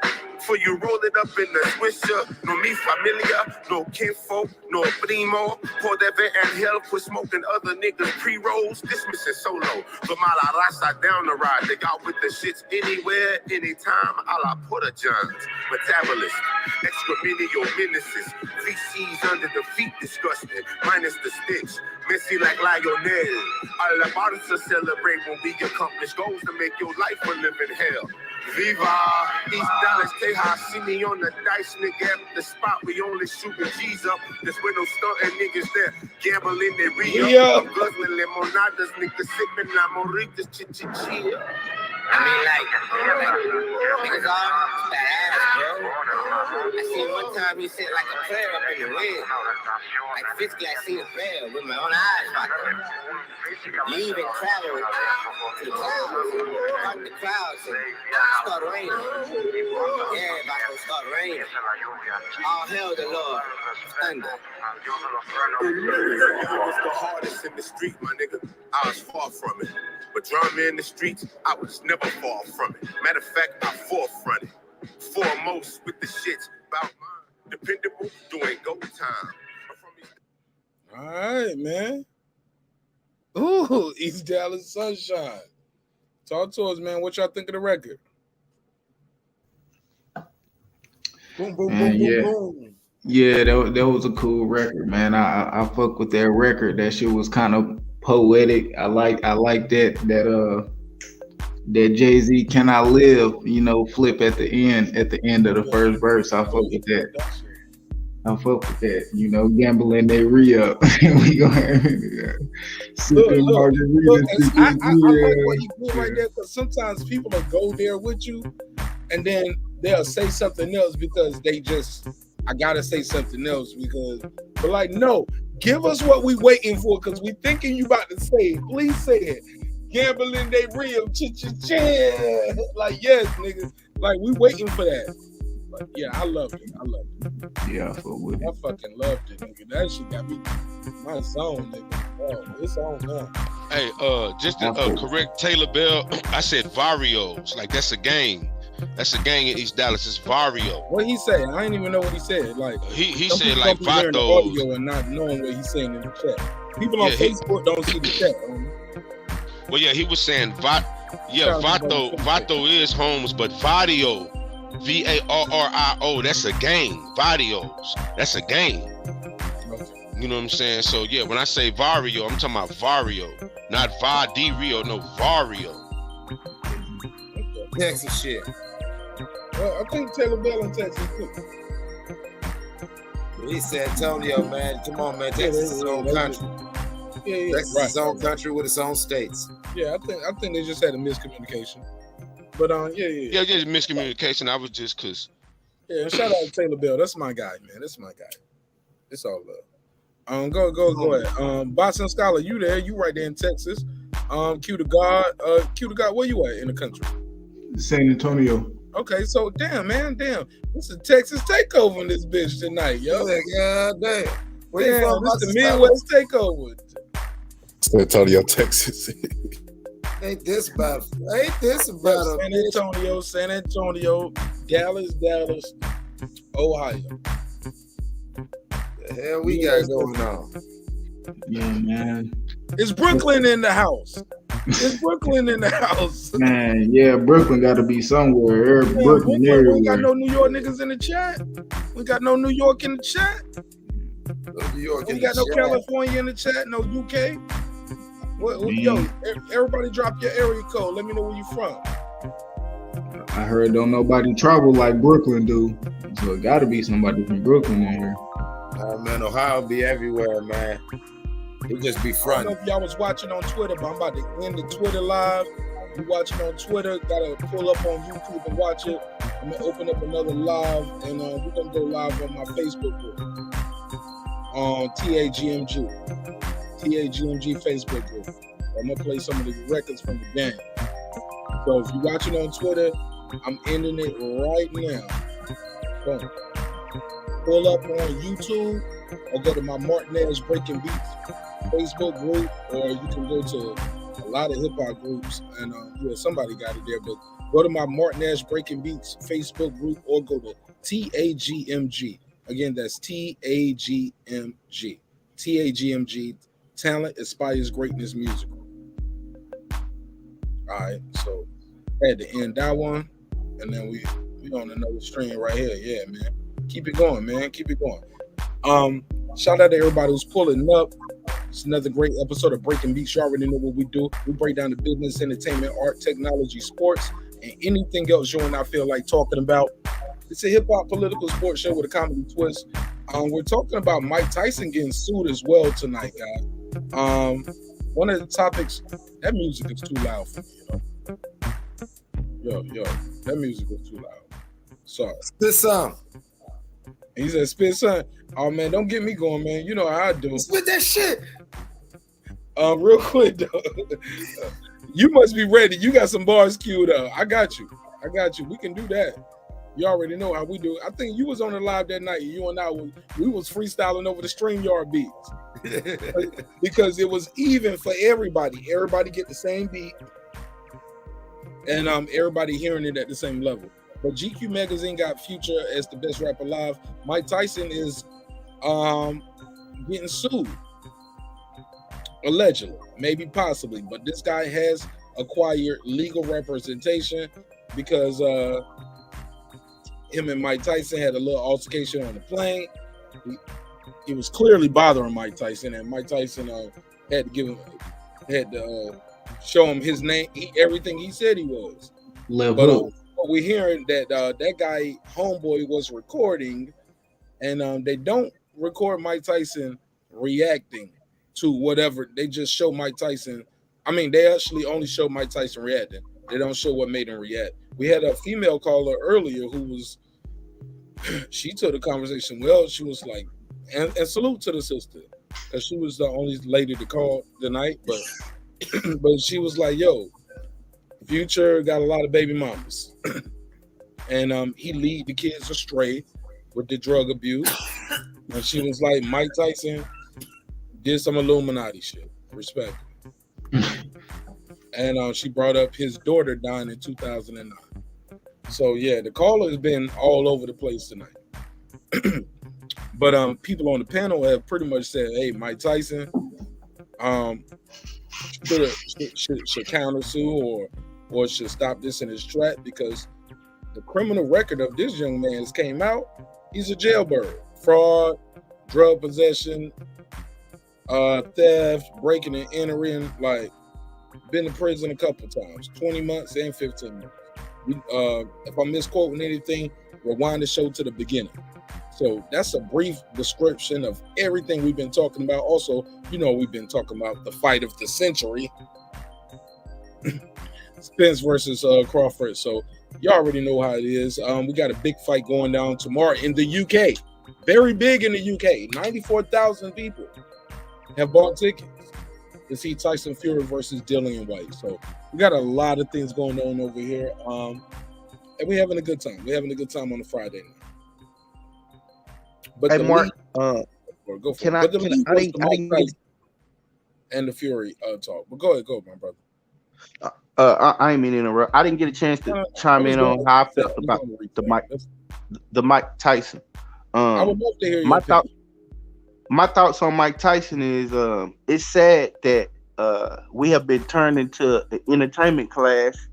For you roll it up in the swisher. No mi familia, no kinfolk, no primo. Pour that vet and hell, quit smoking other niggas pre-rolls. Dismissing solo. But my la raza down the ride. They got with the shits anywhere, anytime. A la Porta Johns. Metabolist. Extramural menaces. Feces under the feet, disgusting. Minus the sticks. Messy like Lionel. All about us to celebrate when we accomplish goals to make your life a living hell. Viva! East Dallas, Tejas, see me on the dice, nigga. At the spot, we only shooting G's up. There's with no stunting niggas there. Gambling, they re-up. I'm guzzling limonadas, niggas sipping la moritas, chichichia. I mean, like, niggas all badass, bro. I seen one time he said like a prayer up in the wind. Like 50, I seen a prayer with my own eyes, fucker. Leave and travel to the clouds, park the clouds, and start raining. Yeah, about to start raining. All hail the Lord. Thunder. I was the hardest in the street, my nigga. I was far from it. But drama in the streets, I was never far from it. Matter of fact, I forefronted. Foremost with the shits about mine. Dependable, doing go time. All right, man. Ooh, East Dallas Sunshine. Talk to us, man. What y'all think of the record? Boom, boom, Man, boom, yeah. boom, boom. Yeah, that was a cool record, man. I fuck with that record. That shit was kind of poetic. I like that Jay-Z "Can I Live," flip at the end of the first verse. I fuck with that. Gambling they re-up. We gonna sipping margaritas. I like what you do right there, because sometimes people will go there with you and then they'll say something else because I gotta say something else but like, no, give us what we waiting for, because we thinking you about to say it. Please say it. Gambling they real, cha-cha-cha. Like, yes, nigga. Like, we waiting for that. But yeah, I loved it. Yeah, I fucking loved it, nigga. That shit got me my zone, nigga. Oh, it's on now. Hey, just to correct Taylor Bell, I said Varios. Like, that's a gang. That's a gang in East Dallas. It's Vario. What he say? I didn't even know what he said. Like, he said like Vatos. Vatos and not knowing what he's saying in the chat. People on Facebook don't see the chat. Well, yeah, he was saying Vato is Holmes, but Vario, Vario, that's a gang. Varios, that's a gang. You know what I'm saying? So yeah, when I say Vario, I'm talking about Vario, not Rio, no Vario. Texas shit. Well, I think Taylor Bell in Texas too. He's San Antonio, man. Come on, man. Texas is its own country. Yeah, Texas is its own country with its own states. Yeah, I think they just had a miscommunication. But yeah, just miscommunication. I was just cause. Yeah, and shout out to Taylor Bell. That's my guy, man. That's my guy. It's all love. Go ahead. Boston Scholar, you there? You right there in Texas. Q to God, where you at in the country? San Antonio. Okay, so damn. This is Texas takeover in this bitch tonight, yo. Yeah, damn. Where you from? This is the Midwest takeover. San Antonio, Texas. Ain't this about San Antonio, Dallas, Ohio. The hell we got going on? Yeah, man. Is Brooklyn in the house? Man, yeah, Brooklyn got to be somewhere. Brooklyn everywhere. We got no New York niggas in the chat. We got no New York in the chat. We got no California in the chat. No UK. Yo, everybody drop your area code. Let me know where you from. I heard don't nobody travel like Brooklyn do. So it got to be somebody from Brooklyn in here. Oh, man, Ohio be everywhere, man. We just be front. I don't know if y'all was watching on Twitter, but I'm about to end the Twitter live. You watching on Twitter, gotta pull up on YouTube and watch it. I'm gonna open up another live, and we're gonna go live on my Facebook group on TAGMG Facebook group. I'm gonna play some of the records from the game. So if you're watching on Twitter, I'm ending it right now. Boom. Pull up on YouTube or go to my Marq Nash Breaking Beats Facebook group, or you can go to a lot of hip hop groups, and yeah, somebody got it there. But go to my Marq Nash Breaking Beats Facebook group or go to TAGMG. Again, that's TAGMG. TAGMG. Talent Inspires Greatness Musical. All right, so I had to end that one, and then we on another stream right here. Yeah, man. Keep it going, man. Keep it going. Shout out to everybody who's pulling up. It's another great episode of Breaking Beats. You already know what we do. We break down the business, entertainment, art, technology, sports, and anything else you and I feel like talking about. It's a hip-hop political sports show with a comedy twist. We're talking about Mike Tyson getting sued as well tonight, guys. One of the topics, that music is too loud for me, Yo, that music is too loud. Sorry. Spit some. He said, spit son. Oh, man, don't get me going, man. You know how I do. Spit that shit. Real quick, though. You must be ready. You got some bars queued up. I got you. We can do that. You already know how we do. I think you was on the live that night. You and I, we was freestyling over the StreamYard beats. Because it was even for everybody. Everybody get the same beat. And everybody hearing it at the same level. But GQ Magazine got Future as the best rapper alive. Mike Tyson is getting sued. Allegedly, maybe possibly. But this guy has acquired legal representation because him and Mike Tyson had a little altercation on the plane. He was clearly bothering Mike Tyson, and Mike Tyson had to show him his name, everything he said he was. But we're hearing that that guy, homeboy, was recording, and they don't record Mike Tyson reacting to whatever. They just show Mike Tyson. I mean, they actually only show Mike Tyson reacting. They don't show what made him react. We had a female caller earlier who was, she took the conversation well. She was like, and salute to the sister, because she was the only lady to call tonight. But but she was like, yo, Future got a lot of baby mamas. And he lead the kids astray with the drug abuse. And she was like, Mike Tyson did some Illuminati shit. Respect. And she brought up his daughter dying in 2009. So yeah, the caller has been all over the place tonight. But people on the panel have pretty much said, hey, Mike Tyson should countersue or should stop this in his track, because the criminal record of this young man has came out. He's a jailbird. Fraud, drug possession, theft, breaking and entering, like been to prison a couple times, 20 months and 15 months. If I'm misquoting anything, rewind the show to the beginning. So that's a brief description of everything we've been talking about. Also, you know, we've been talking about the fight of the century. Spence versus Crawford. So you already know how it is. We got a big fight going down tomorrow in the UK. Very big in the UK. 94,000 people have bought tickets to see Tyson Fury versus Dillian White. So we got a lot of things going on over here. And we're having a good time. We're having a good time on a Friday night. But hey, Mark, go for can it. I didn't get and the Fury talk. But go ahead, my brother. I ain't mean to interrupt. I didn't get a chance to chime in on how I felt about the Mike Tyson. I would love to hear your my thoughts on Mike Tyson is it's sad that we have been turned into the entertainment class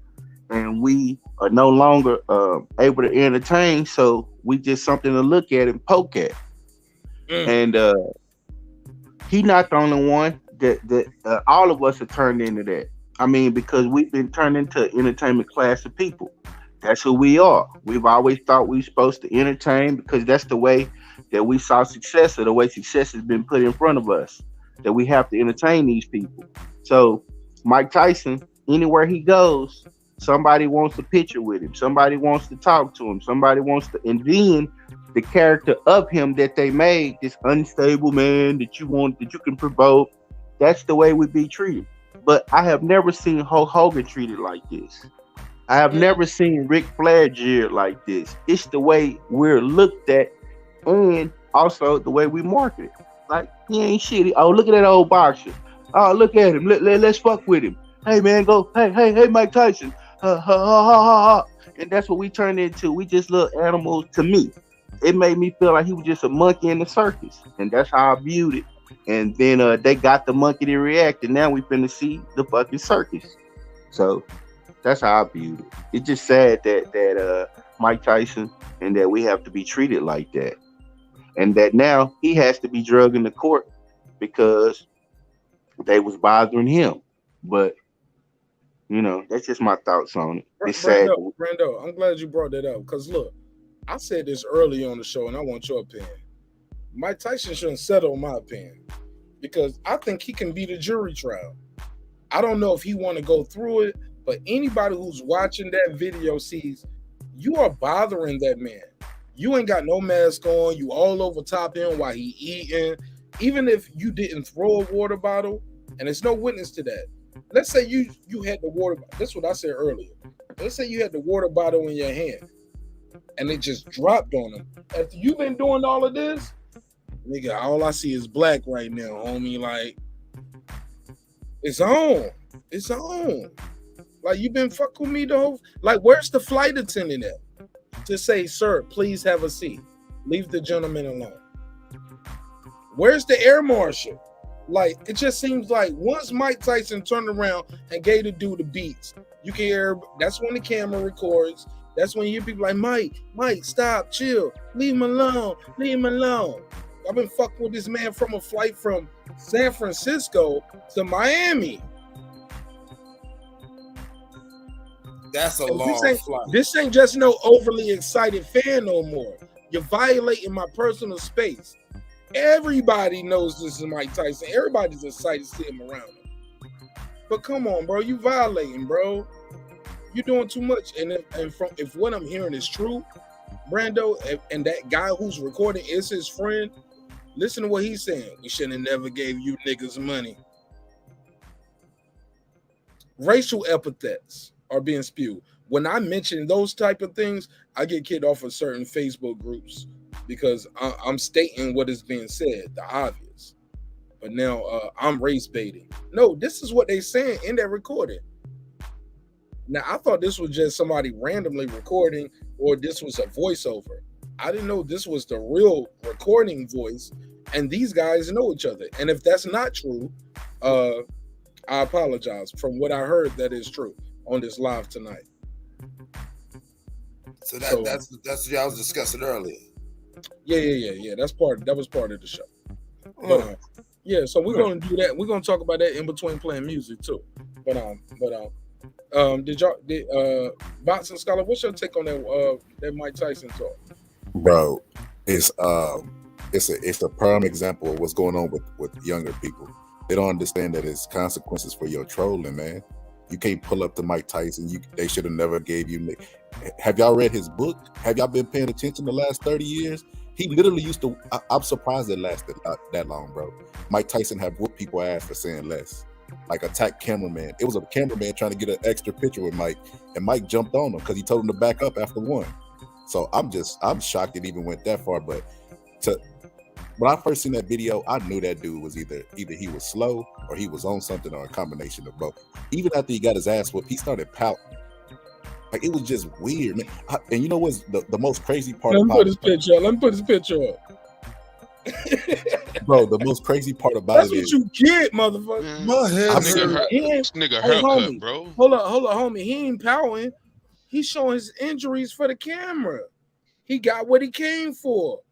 and we are no longer able to entertain, so we just something to look at and poke at. And he's not the only one that all of us are turned into that. I mean, because we've been turned into an entertainment class of people. That's who we are. We've always thought we were supposed to entertain because that's the way that we saw success, or the way success has been put in front of us, that we have to entertain these people. So Mike Tyson, anywhere he goes, somebody wants a picture with him. Somebody wants to talk to him. Somebody wants to, and then the character of him that they made, this unstable man that you can provoke, that's the way we be treated. But I have never seen Hulk Hogan treated like this. I have never seen Ric Flair jeered like this. It's the way we're looked at, and also the way we market it. Like, he ain't shitty. Oh, look at that old boxer. Oh, look at him. Let's fuck with him. hey man, go, hey, Mike Tyson, ha ha ha ha ha, and that's what we turned into. We just little animals. To me, it made me feel like he was just a monkey in the circus, and that's how I viewed it. And then they got the monkey to react, and now we finna see the fucking circus. So that's how I viewed it. It's just sad that Mike Tyson and that we have to be treated like that, and that now he has to be drugged into court because they was bothering him. But you know, that's just my thoughts on it. It's sad. Brando, I'm glad you brought that up because look, I said this early on the show, and I want your opinion. Mike Tyson shouldn't settle, in my opinion, because I think he can beat a jury trial. I don't know if he want to go through it, but anybody who's watching that video sees you are bothering that man. You ain't got no mask on. You all over top him while he eating. Even if you didn't throw a water bottle, and there's no witness to that. Let's say you had the water. That's what I said earlier. Let's say you had the water bottle in your hand, and it just dropped on him. After you've been doing all of this, nigga, all I see is black right now, homie. Like, it's on. It's on. Like, you been fucking with me the whole... Like, where's the flight attendant at? To say, sir, please have a seat. Leave the gentleman alone. Where's the air marshal? Like, it just seems like once Mike Tyson turned around and gave the dude the beats, you can hear, that's when the camera records. That's when you hear people like, Mike, stop, chill. Leave him alone. Leave him alone. I've been fucking with this man from a flight from San Francisco to Miami. That's a So long flight. This ain't just no overly excited fan no more. You're violating my personal space. Everybody knows this is Mike Tyson. Everybody's excited to see him around him. But come on, bro. You violating, bro. You're doing too much. And if what I'm hearing is true, Brando, and that guy who's recording is his friend, listen to what he's saying. We shouldn't have never gave you niggas money. Racial epithets are being spewed. When I mention those type of things, I get kicked off of certain Facebook groups because I'm stating what is being said, the obvious. But now I'm race baiting. No, this is what they saying in that recording. Now, I thought this was just somebody randomly recording or this was a voiceover. I didn't know this was the real recording voice, and these guys know each other. And if that's not true, I apologize. From what I heard, that is true on this live tonight. So that's what y'all was discussing earlier. Yeah. That was part of the show. But yeah, so we're gonna do that. We're gonna talk about that in between playing music too. But did Boxing Scholar, what's your take on that Mike Tyson talk? Bro, it's a prime example of what's going on with younger people. They don't understand that it's consequences for your trolling, man. You can't pull up to Mike Tyson. They should have never gave you. Have y'all read his book? Have y'all been paying attention the last 30 years? He literally used to. I'm surprised it lasted that long, bro. Mike Tyson have whooped people ass for saying less. Like attack cameraman. It was a cameraman trying to get an extra picture with Mike, and Mike jumped on him because he told him to back up after one. So I'm shocked it even went that far. But when I first seen that video, I knew that dude was either he was slow or he was on something or a combination of both. Even after he got his ass whooped, he started pouting. Like, it was just weird, man. And you know what's the most crazy part about it? Let me put his picture up. Bro, the most crazy part about That's it what is you get, motherfucker. My head, nigga haircut, bro. Hold on, homie. He ain't pouting. He's showing his injuries for the camera. He got what he came for.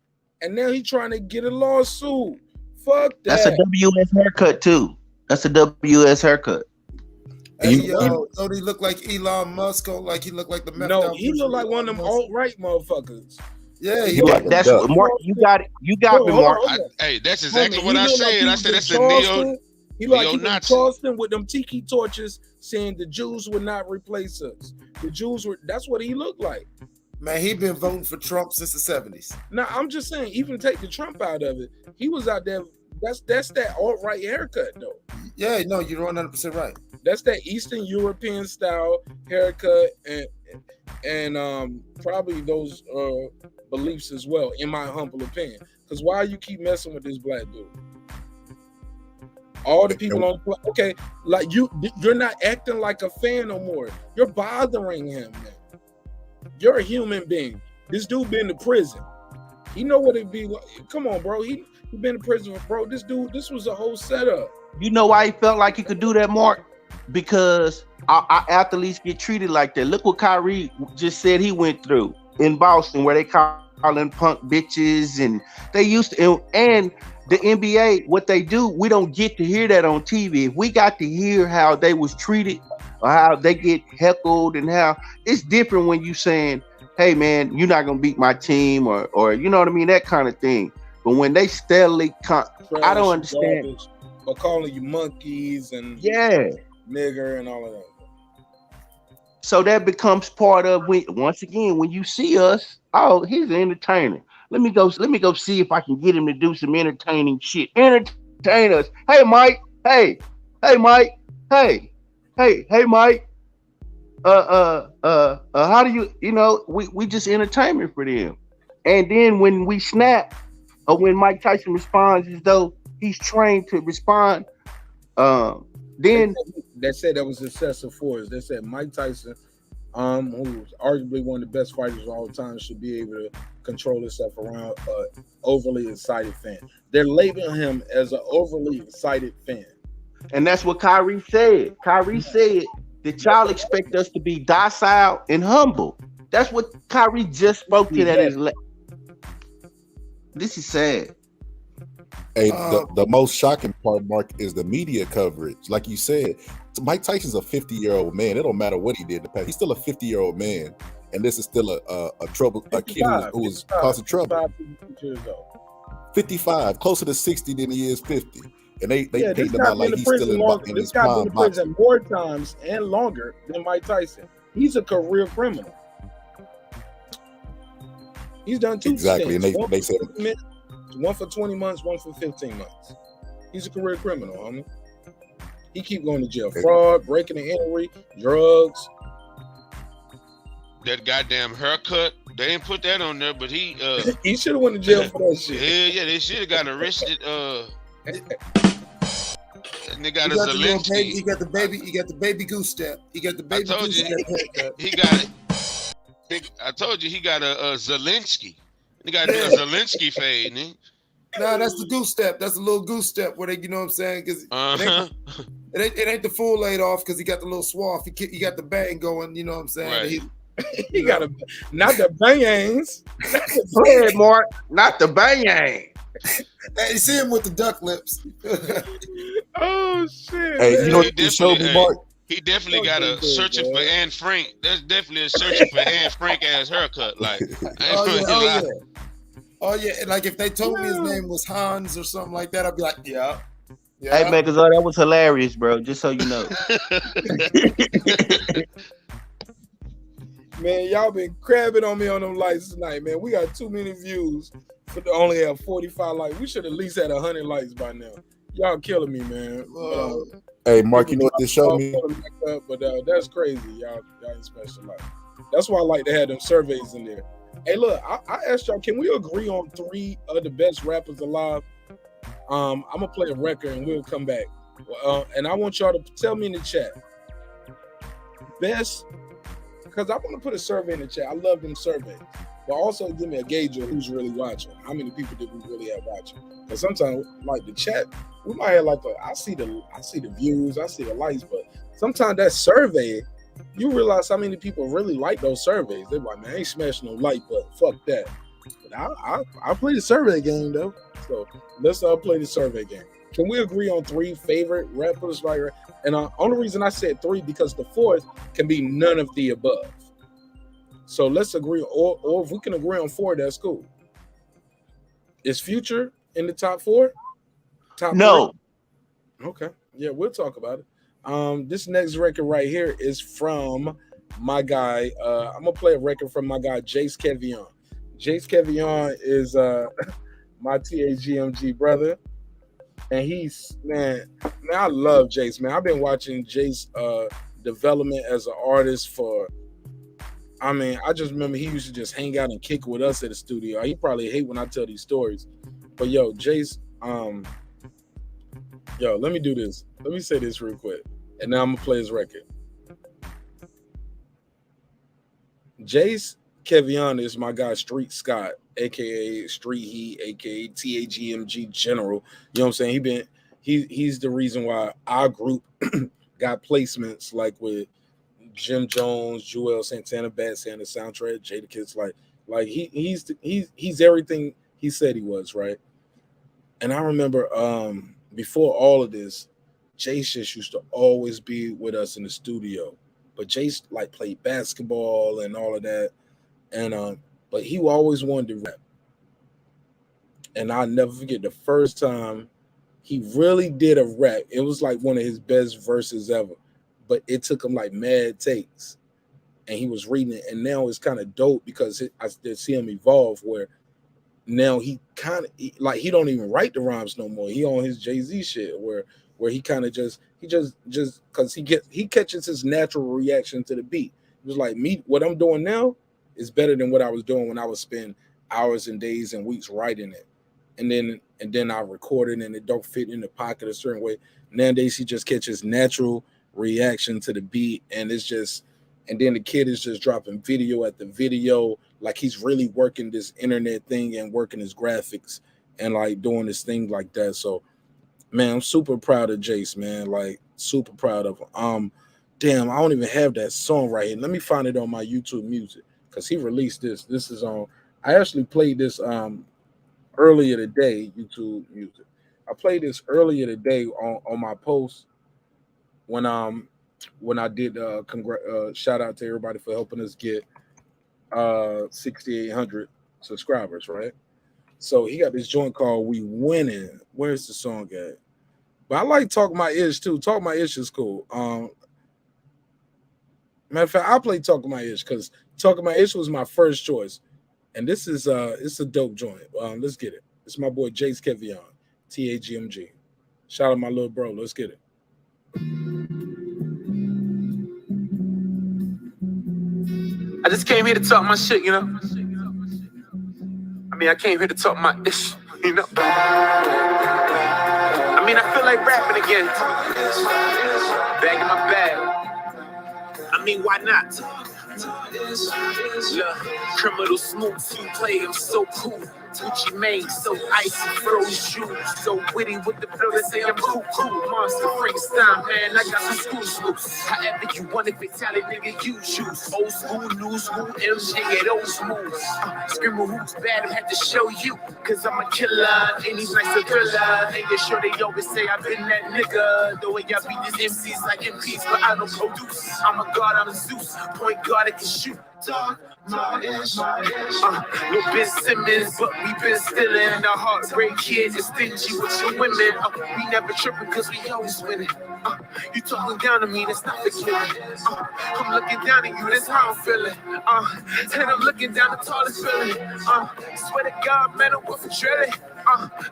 And now he's trying to get a lawsuit. Fuck that. That's a WS haircut too. That's a WS haircut. So he look like Elon Musk or like he look like the No, he look like one of them alt-right motherfuckers. Yeah, that's what Mark. You got me, Mark. Hey, that's exactly what I said. I said that's a He like he was Charleston with them tiki torches, saying the Jews would not replace us. The Jews were. That's what he looked like. Man, he been voting for Trump since the 70s. Now I'm just saying, even take the Trump out of it, he was out there. That's that alt-right haircut though. Yeah, no, you're 100% right. That's that Eastern European style haircut and probably those beliefs as well, in my humble opinion. Because why you keep messing with this black dude? All the people on the okay, like you're not acting like a fan no more. You're bothering him, man. You're a human being. This dude been to prison. He know what it be. Come on, bro. He been to prison, bro. This was a whole setup. You know why he felt like he could do that, Mark? Because our athletes get treated like that. Look what Kyrie just said he went through in Boston, where they calling punk bitches, and they used to, and the NBA, what they do, we don't get to hear that on TV. If we got to hear how they was treated or how they get heckled, and how it's different when you saying, hey man, you're not gonna beat my team, or you know what I mean, that kind of thing. But when they steadily I don't understand. Garbage, or calling you monkeys and nigger and all of that. So that becomes part of once again, when you see us, oh, he's an entertainer. Let me go see if I can get him to do some entertaining shit. Entertain us. Hey Mike. Hey Mike. Hey Mike. How do we just entertainment for them. And then when we snap, or when Mike Tyson responds as though he's trained to respond, then they said that was excessive force. They said Mike Tyson, who's arguably one of the best fighters of all time, should be able to control himself around an overly excited fan. They're labeling him as an overly excited fan. And that's what Kyrie said. Kyrie said that y'all expect us to be docile and humble. That's what Kyrie just spoke to that is. This is sad. Hey, the most shocking part, Mark, is the media coverage. Like you said, Mike Tyson's a 50-year-old man. It don't matter what he did in the past. He's still a 50-year-old man, and this is still a kid who was causing trouble. 55, closer to 60 than he is 50, and they paint him out like he's still in his prime. Been in prison more times and longer than Mike Tyson. He's a career criminal. He's done two exactly, stints. and they said one for 20 months, one for 15 months. He's a career criminal, homie. He keep going to jail. Fraud, breaking and entry, drugs. That goddamn haircut, they didn't put that on there, but he he should have went to jail for that shit. Yeah, they should have got arrested. And they got a Zelensky. Zelensky. He got the baby goose step. He got the baby goose step. He got it. I told you he got a Zelensky. He got a Zelensky fade, man. Nah, that's the goose step. That's the little goose step where they, you know what I'm saying? Because it ain't the full laid off because he got the little swath. He got the bang going, you know what I'm saying? Right. He got not the bangs. Go ahead, Mark. Not the bang. Hey, you see him with the duck lips. Oh shit. Hey, you know what this showed me, Mark? He definitely got a searching for Anne Frank. That's definitely a searching for Anne Frank ass haircut. Like, Oh yeah. And like if they told me his name was Hans or something like that, I'd be like, yeah. Hey man, because that was hilarious, bro. Just so you know. Man, y'all been crabbing on me on them lights tonight, man. We got too many views to only have 45 likes. We should at least had 100 likes by now. Y'all killing me, man. Hey, Mark, you know what this showed me? But that's crazy. Y'all ain't special like. That's why I like to have them surveys in there. Hey, look, I asked y'all, can we agree on 3 of the best rappers alive? I'm gonna play a record and we'll come back. And I want y'all to tell me in the chat. Best, because I want to put a survey in the chat. I love them surveys. But also give me a gauge of who's really watching. How many people did we really have watching? Because sometimes, like the chat, we might have I see the views, I see the likes, but sometimes that survey, you realize how many people really like those surveys. They're like, man, I ain't smashing no like button. Fuck that. But I play the survey game though. So let's play the survey game. Can we agree on 3 favorite rappers? And the only reason I said 3 because the 4th can be none of the above. So let's agree, or if we can agree on 4, that's cool. Is Future in the top 4? Top no. 3? Okay. Yeah, we'll talk about it. This next record right here is from my guy. I'm gonna play a record from my guy Jace Kevion. Jace Kevion is my TAGMG brother, and he's man, I love Jace, man. I've been watching Jace development as an artist for. I mean, I just remember he used to just hang out and kick with us at the studio. He probably hate when I tell these stories, but yo, Jace, Yo, let me do this. Let me say this real quick, and now I'm gonna play his record. Jace Kevion is my guy, Street Scott, aka Street Heat, aka TAGMG General. You know what I'm saying? He's the reason why our group got placements like with Jim Jones, Joel Santana, Bad Santa soundtrack, Jadakiss, like he's everything he said he was, right? And I remember before all of this, Jace just used to always be with us in the studio. But Jace like played basketball and all of that. And but he always wanted to rap. And I'll never forget the first time he really did a rap. It was like one of his best verses ever. But it took him like mad takes. And he was reading it. And now it's kind of dope because I see him evolve where now he kind of like he don't even write the rhymes no more. He on his Jay-Z shit where he kind of just because he catches his natural reaction to the beat. It was like me, what I'm doing now is better than what I was doing when I would spend hours and days and weeks writing it. And then I record it and it don't fit in the pocket a certain way. Nowadays he just catches natural reaction to the beat, and it's just, and then the kid is just dropping video at the video, like he's really working this internet thing and working his graphics and like doing this thing like that. So man, I'm super proud of Jace, man. Like super proud of him. Damn, I don't even have that song right here. Let me find it on my YouTube Music because he released this. This is on. I actually played this earlier today. YouTube Music. I played this earlier today on my post when I did shout out to everybody for helping us get 6,800 subscribers, right? So he got this joint called "We Winning." Where's the song at? But I like "Talk My Ish" too. "Talk My Ish" is cool. Matter of fact, I play "Talk My Ish" because "Talk My Ish" was my first choice, and this is it's a dope joint. Let's get it. It's my boy Jace Kevion, TAGMG. Shout out my little bro. Let's get it. I just came here to talk my shit, you know. I mean, I came here to talk my ish, you know. I mean, I feel like rapping again. Bag in my bag. I mean, why not? Look, criminal smooth, you play, I'm so cool. Gucci Mane, so icy, froze shoes, so witty with the flow that say I'm cool. Monster Frankenstein, man, I got some school. However you want it, fatality, nigga, you choose. Old school, new school, MJ, get those moves. Screaming who's bad, I had to show you, cause I'm a killer, and he's nice to thriller. And you sure they always say I've been that nigga. The way y'all beat these MCs like MPs, but I don't produce. I'm a god, I'm a Zeus, point guard, I can shoot. Talk my ish. No Ben Simmons, but we been stealing. The heartbreak kids is stingy with your women. We never tripping cause we always winning. You talking down to me, that's not forgiving. I'm looking down at you, that's how I'm feeling. And I'm looking down the tallest building. Swear to God, man, I'm worth a drilling.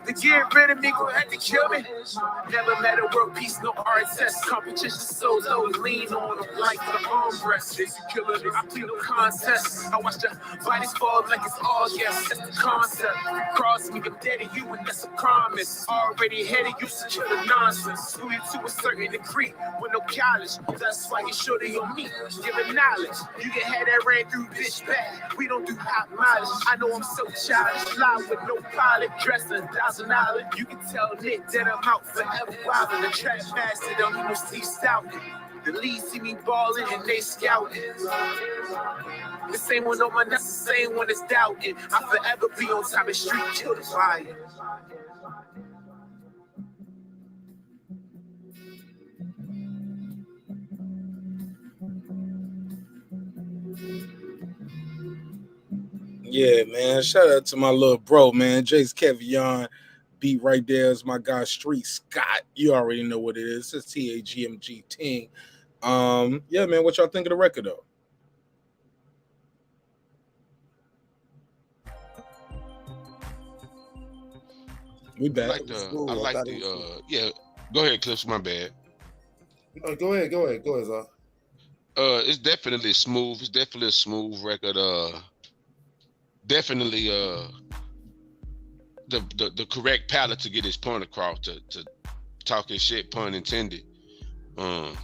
To get rid of me, gon' have to kill me. Never met a world peace, no art test. Competition so low, lean on them like the armrest. They killer, I plead no contest. I watch the bodies fall like it's August. That's the concept. Cross me, I'm dead to you, and that's a promise. Already headed, you secure the nonsense. Screw you to a certain degree with no college. That's why you sure they on me. Giving knowledge, you can have that ran through bitch back. We don't do hot mileage. I know I'm so childish, fly with no pilot, dressed $1,000. You can tell Nick that I'm out forever wild. And the track master don't need no sleep scouting. The lead see me balling and they scouting. The same one on my nuts, the same one that's doubting. I forever be on top of street, kill the fire. Yeah, man. Shout out to my little bro, man. Jace Kevion. Beat right there is my guy Street Scott. You already know what it is. It's TAGMG team. Yeah, man. What y'all think of the record though? We back. I like the yeah. Go ahead, Clips. My bad. No, go ahead, Zah. It's definitely smooth. It's definitely a smooth record. Definitely the correct palette to get his point across to talking shit, pun intended. Yeah,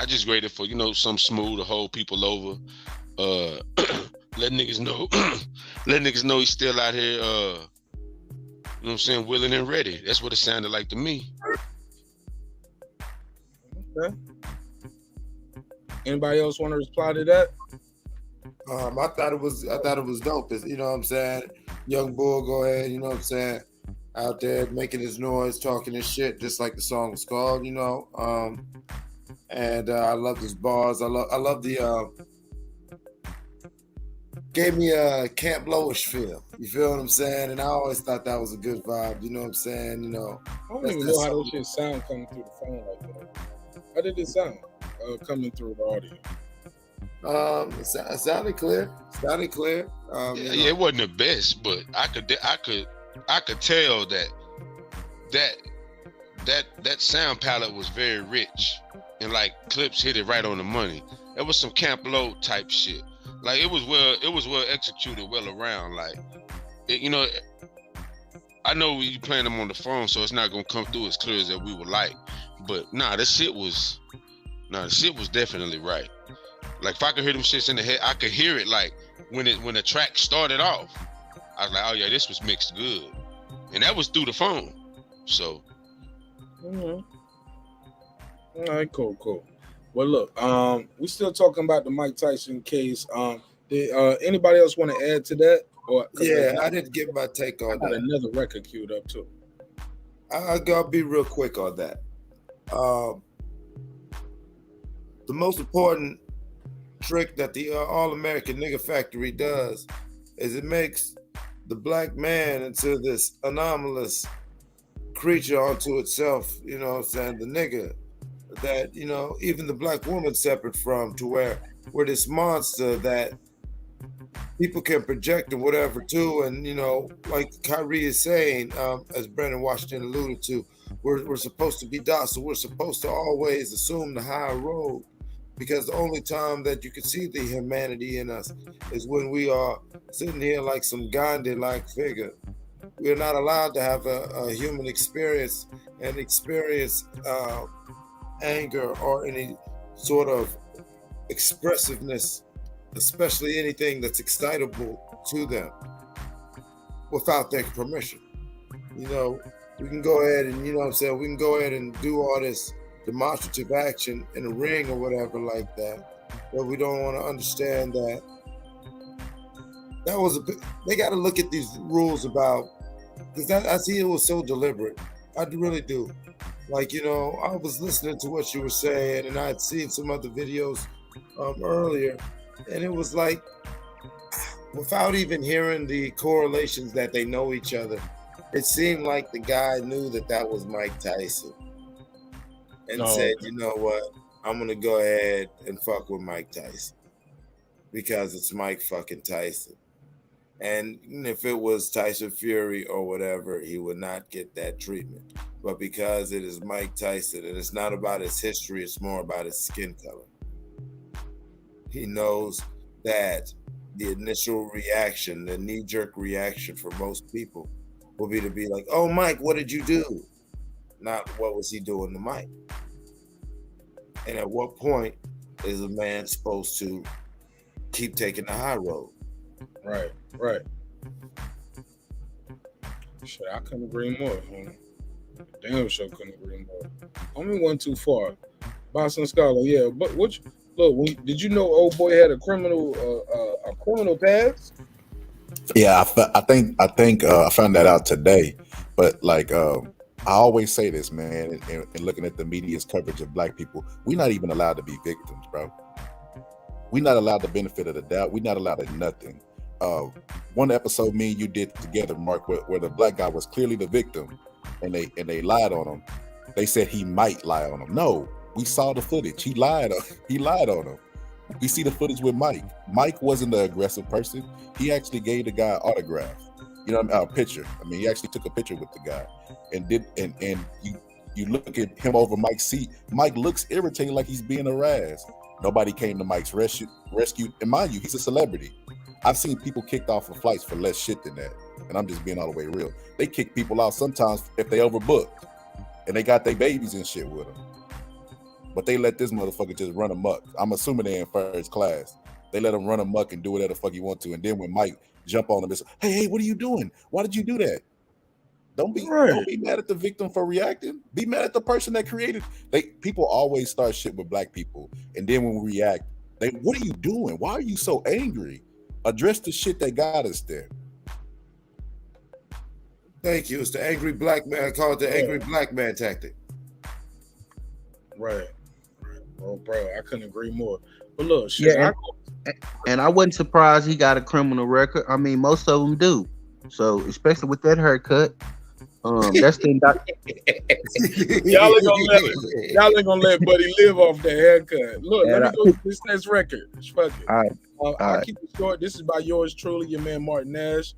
I just graded for, some smooth to hold people over. Let niggas know let niggas know he's still out here, willing and ready. That's what it sounded like to me. Okay. Anybody else want to reply to that? I thought it was dope. You know what I'm saying? Young Bull, go ahead, you know what I'm saying? Out there making his noise, talking his shit, just like the song was called, and I love his bars. I love the gave me a Camp Lowish feel. You feel what I'm saying? And I always thought that was a good vibe. You know what I'm saying? I don't even know how those shit sound coming through the phone like that. How did it sound coming through the audio? It sounded clear. It wasn't the best, but I could tell that sound palette was very rich, and like Clips hit it right on the money. It was some Camp Low type shit. Like it was well executed, well around. Like I know you playing them on the phone, so it's not gonna come through as clear as that we would like. But the shit was definitely right. Like if I could hear them shits in the head, I could hear it like when the track started off. I was like, oh yeah, this was mixed good. And that was through the phone. So all right, cool. Well look, we still talking about the Mike Tyson case. Did anybody else want to add to that? Or yeah, I didn't give my take on that. Another record queued up too. I'll be real quick on that. The most important trick that the All-American Nigga Factory does is it makes the black man into this anomalous creature unto itself, you know what I'm saying, the nigga, that, even the black woman separate from, to where we're this monster that people can project and whatever too. And, like Kyrie is saying, as Brandon Washington alluded to, we're supposed to be docile. We're supposed to always assume the high road, because the only time that you can see the humanity in us is when we are sitting here like some Gandhi-like figure. We're not allowed to have a human experience and experience anger or any sort of expressiveness, especially anything that's excitable to them, without their permission. We can go ahead and, we can go ahead and do all this demonstrative action in a ring or whatever like that, but we don't want to understand that was they got to look at these rules about, because I see it was so deliberate. I really do. Like, I was listening to what you were saying, and I had seen some other videos earlier, and it was like, without even hearing the correlations that they know each other, it seemed like the guy knew that was Mike Tyson and said, you know what, I'm going to go ahead and fuck with Mike Tyson because it's Mike fucking Tyson. And if it was Tyson Fury or whatever, he would not get that treatment. But because it is Mike Tyson, and it's not about his history, it's more about his skin color. He knows that the initial reaction, the knee-jerk reaction for most people will be to be like, oh, Mike, what did you do? Not what was he doing to Mike? And at what point is a man supposed to keep taking the high road? Right. Shit, I couldn't agree more. Damn sure couldn't agree more. Homie went too far. Boston Scholar, yeah. But did you know old boy had a criminal past? Yeah, I think I found that out today. But like I always say this, man, and looking at the media's coverage of black people, we're not even allowed to be victims, bro. We're not allowed the benefit of the doubt. We're not allowed nothing. One episode me and you did together, Mark, where the black guy was clearly the victim, and they lied on him. They said he might lie on him. No, we saw the footage. He lied on him. We see the footage with Mike. Mike wasn't the aggressive person. He actually gave the guy an autograph. A picture. I mean, he actually took a picture with the guy and you look at him over Mike's seat. Mike looks irritated, like he's being harassed. Nobody came to Mike's rescue. And mind you, he's a celebrity. I've seen people kicked off of flights for less shit than that. And I'm just being all the way real. They kick people out sometimes if they overbooked. and they got their babies and shit with them. But they let this motherfucker just run amok. I'm assuming they're in first class. They let him run amok and do whatever the fuck he want to. And then when Mike jump on him and say, hey, what are you doing? Why did you do that? Don't be mad at the victim for reacting. Be mad at the person that created. People always start shit with black people. And then when we react, what are you doing? Why are you so angry? Address the shit that got us there. Thank you. It's the angry black man. I call it the angry black man tactic. Right. Well, bro, I couldn't agree more. But look, shit, and I wasn't surprised he got a criminal record. I mean, most of them do. So, especially with that haircut, that's the y'all ain't gonna let Buddy live off that haircut. Look, let me go to this next record. Fuck it. I'll keep it short. This is by yours truly, your man Marq Nash.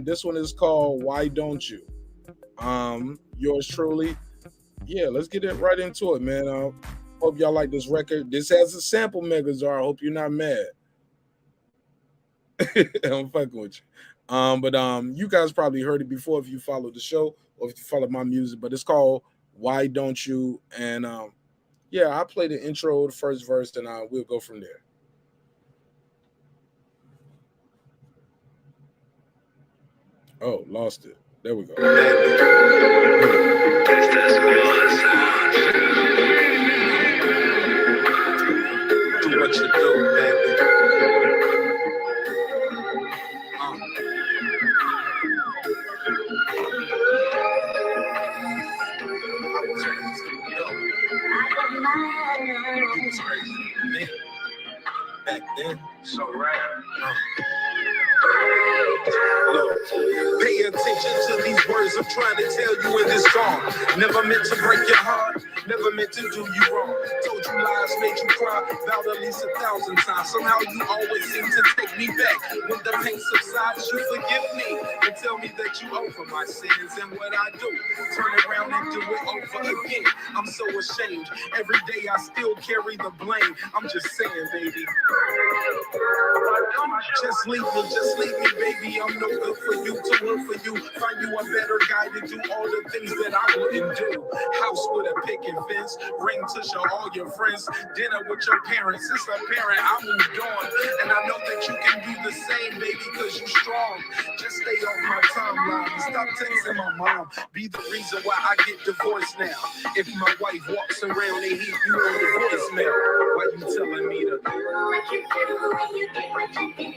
This one is called "Why Don't You?" Yours truly. Yeah, let's get it right into it, man. Hope y'all like this record. This has a sample, Megazar. I hope you're not mad. I'm fucking with you. But you guys probably heard it before if you follow the show or if you follow my music. But it's called "Why Don't You?" And yeah, I'll play the intro, the first verse, and we'll go from there. Oh, lost it. There we go. Do what you do, baby. Back then, so rare. Pay attention to these words I'm trying to tell you in this song. Never meant to break your heart, never meant to do you wrong. Told you lies, made you cry about at least 1,000 times. Somehow you always seem to take me back. When the pain subsides, you forgive me and tell me that you over my sins. And what I do, turn around and do it over again. I'm so ashamed. Every day I still carry the blame. I'm just saying, baby. Just leave me, baby. I'm no good for you, to work for you. Find you a better guy to do all the things that I wouldn't do. House with a picket fence, ring to show all your friends. Dinner with your parents, it's apparent I moved on. And I know that you can do the same, baby, because you strong. Just stay off my timeline and stop texting my mom. Be the reason why I get divorced now. If my wife walks around and hear you on the voicemail, why you telling me to do what you do when you get what you do?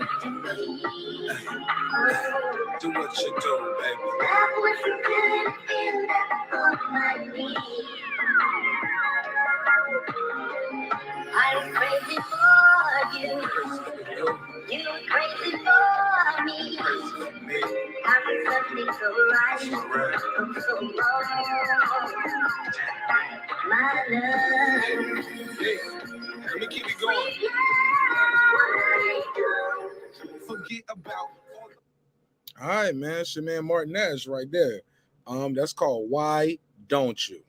Do what you do, baby. That was a good thing that on my knee. I'm crazy for you. You're crazy for me. I'm something so right. I'm so wrong. My love. Hey, let me keep it going. Forget about. All right, man. It's your man Marq Nash right there. That's called "Why Don't You?"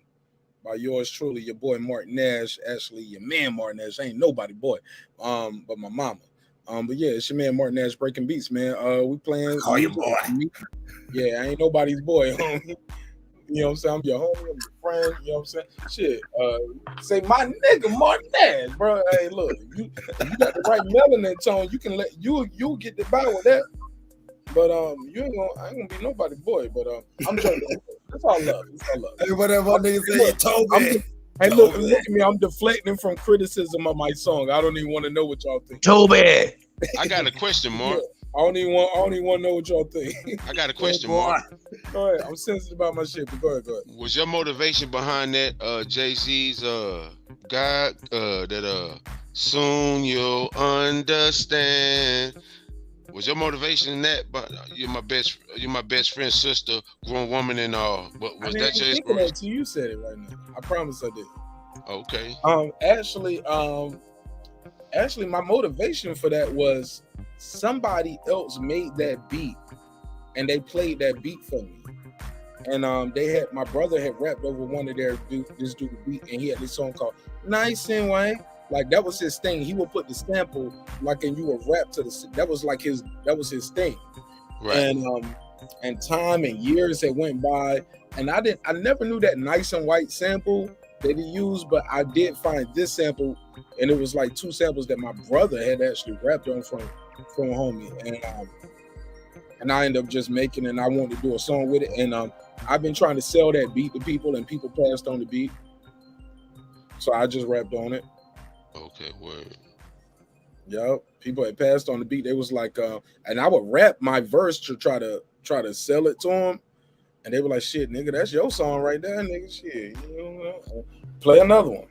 by yours truly, your boy Marq Nash. Actually, your man Marq Nash. Ain't nobody boy. But my mama. But yeah, it's your man Marq Nash breaking beats, man. We playing. Call you boy. Yeah, I ain't nobody's boy, homie. You know what I'm saying? I'm your homie, I'm your friend. You know what I'm saying? Shit. Say my nigga Marq Nash, bro. Hey, look, you got the right melanin tone. You can let you get the bow with that. But I ain't gonna be nobody boy. But I'm joking. That's all love. That's all love. Hey, whatever niggas say, you told me. Hey, look at me. I'm deflecting from criticism of my song. I don't even want to know what y'all think. Toby. I got a question, Mark. I don't even want to know what y'all think. I got a question, Mark. Go ahead. I'm sensitive about my shit, but go ahead. Was your motivation behind that Jay-Z's God that soon you'll understand? Was your motivation in that? But you're my best friend's sister, grown woman, and all. But was that your inspiration? That you said it right now. I promise I did. Okay. Actually, my motivation for that was somebody else made that beat, and they played that beat for me. And my brother had rapped over one of this dude beat, and he had this song called "Nice and White." Like that was his thing. He would put the sample like, and you would rap to the. That was his thing. Right. And and time and years that went by, and I never knew that Nice and White sample that he used, but I did find this sample, and it was like 2 samples that my brother had actually rapped on from homie, and I ended up just making it, and I wanted to do a song with it, and I've been trying to sell that beat to people, and people passed on the beat, so I just rapped on it. Okay, word. Yep, people had passed on the beat. They was like, and I would rap my verse to try to sell it to them, and they were like, "Shit, nigga, that's your song right there, nigga. Shit, you know, play another one."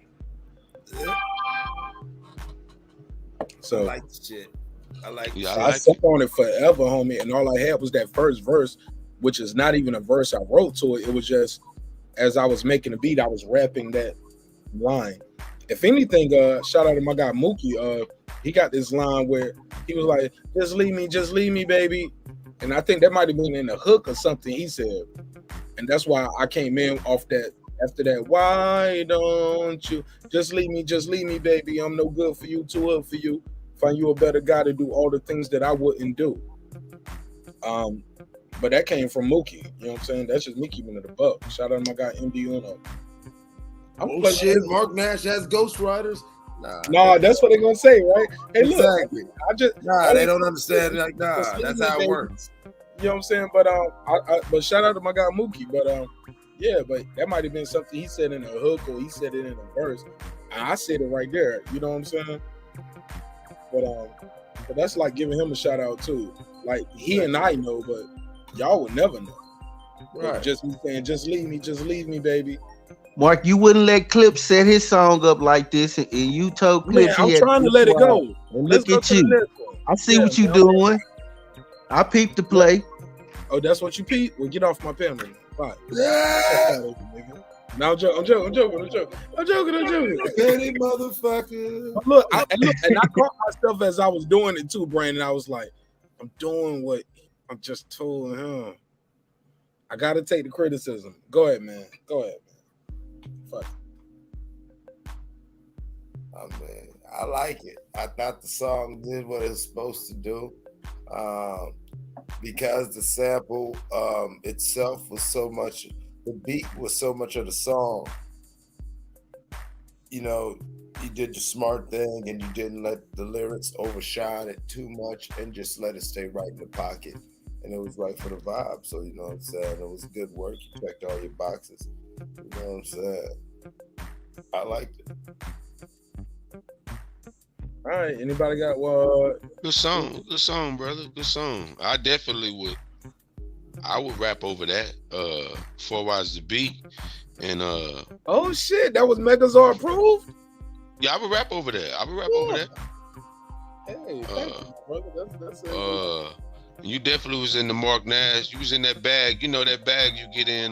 Yeah. So I like the shit. I slept on it forever, homie, and all I had was that first verse, which is not even a verse I wrote to it. It was just as I was making the beat, I was rapping that line. If anything, shout out to my guy Mookie. He got this line where he was like, just leave me, baby. And I think that might have been in the hook or something he said. And that's why I came in off that, after that, why don't you just leave me, baby. I'm no good for you, too hood for you. Find you a better guy to do all the things that I wouldn't do. But that came from Mookie. You know what I'm saying? That's just me keeping it a buck. Shout out to my guy MD Uno. Oh shit, Marq Nash has ghostwriters. Nah, that's what they're gonna say, right? Hey, look, exactly. They don't understand. Like, that's how it works. You know what I'm saying? But but shout out to my guy Mookie. But yeah, but that might have been something he said in a hook or he said it in a verse. I said it right there. You know what I'm saying? But that's like giving him a shout out too. Like he and I know, but y'all would never know. Right? Just me saying, just leave me, baby. Mark, you wouldn't let Clips set his song up like this, and you told Clips. Man, I'm trying to let it go. And look at you. I see what you doing. I peeped the play. Oh, that's what you peeped? Well, get off my panel. Bye. Yeah. Now I'm joking. Petty motherfucker. Look, and I caught myself as I was doing it too, Brandon. I was like, I'm doing what I'm just told him. I gotta take the criticism. Go ahead, man. Fuck. I mean, I like it. I thought the song did what it was supposed to do. Because the sample itself was so much, the beat was so much of the song. You know, you did the smart thing and you didn't let the lyrics overshine it too much and just let it stay right in the pocket. And it was right for the vibe. So, you know what I'm saying? It was good work. You checked all your boxes. You know what I'm saying? I liked it. All right. Anybody got what? Good song, brother. Good song. I would rap over that. 4 Wise the beat. And oh shit, that was Megazord approved? Yeah, I would rap over that. Hey, thank you, brother. That's you definitely was in the Marq Nash. You was in that bag. You know that bag you get in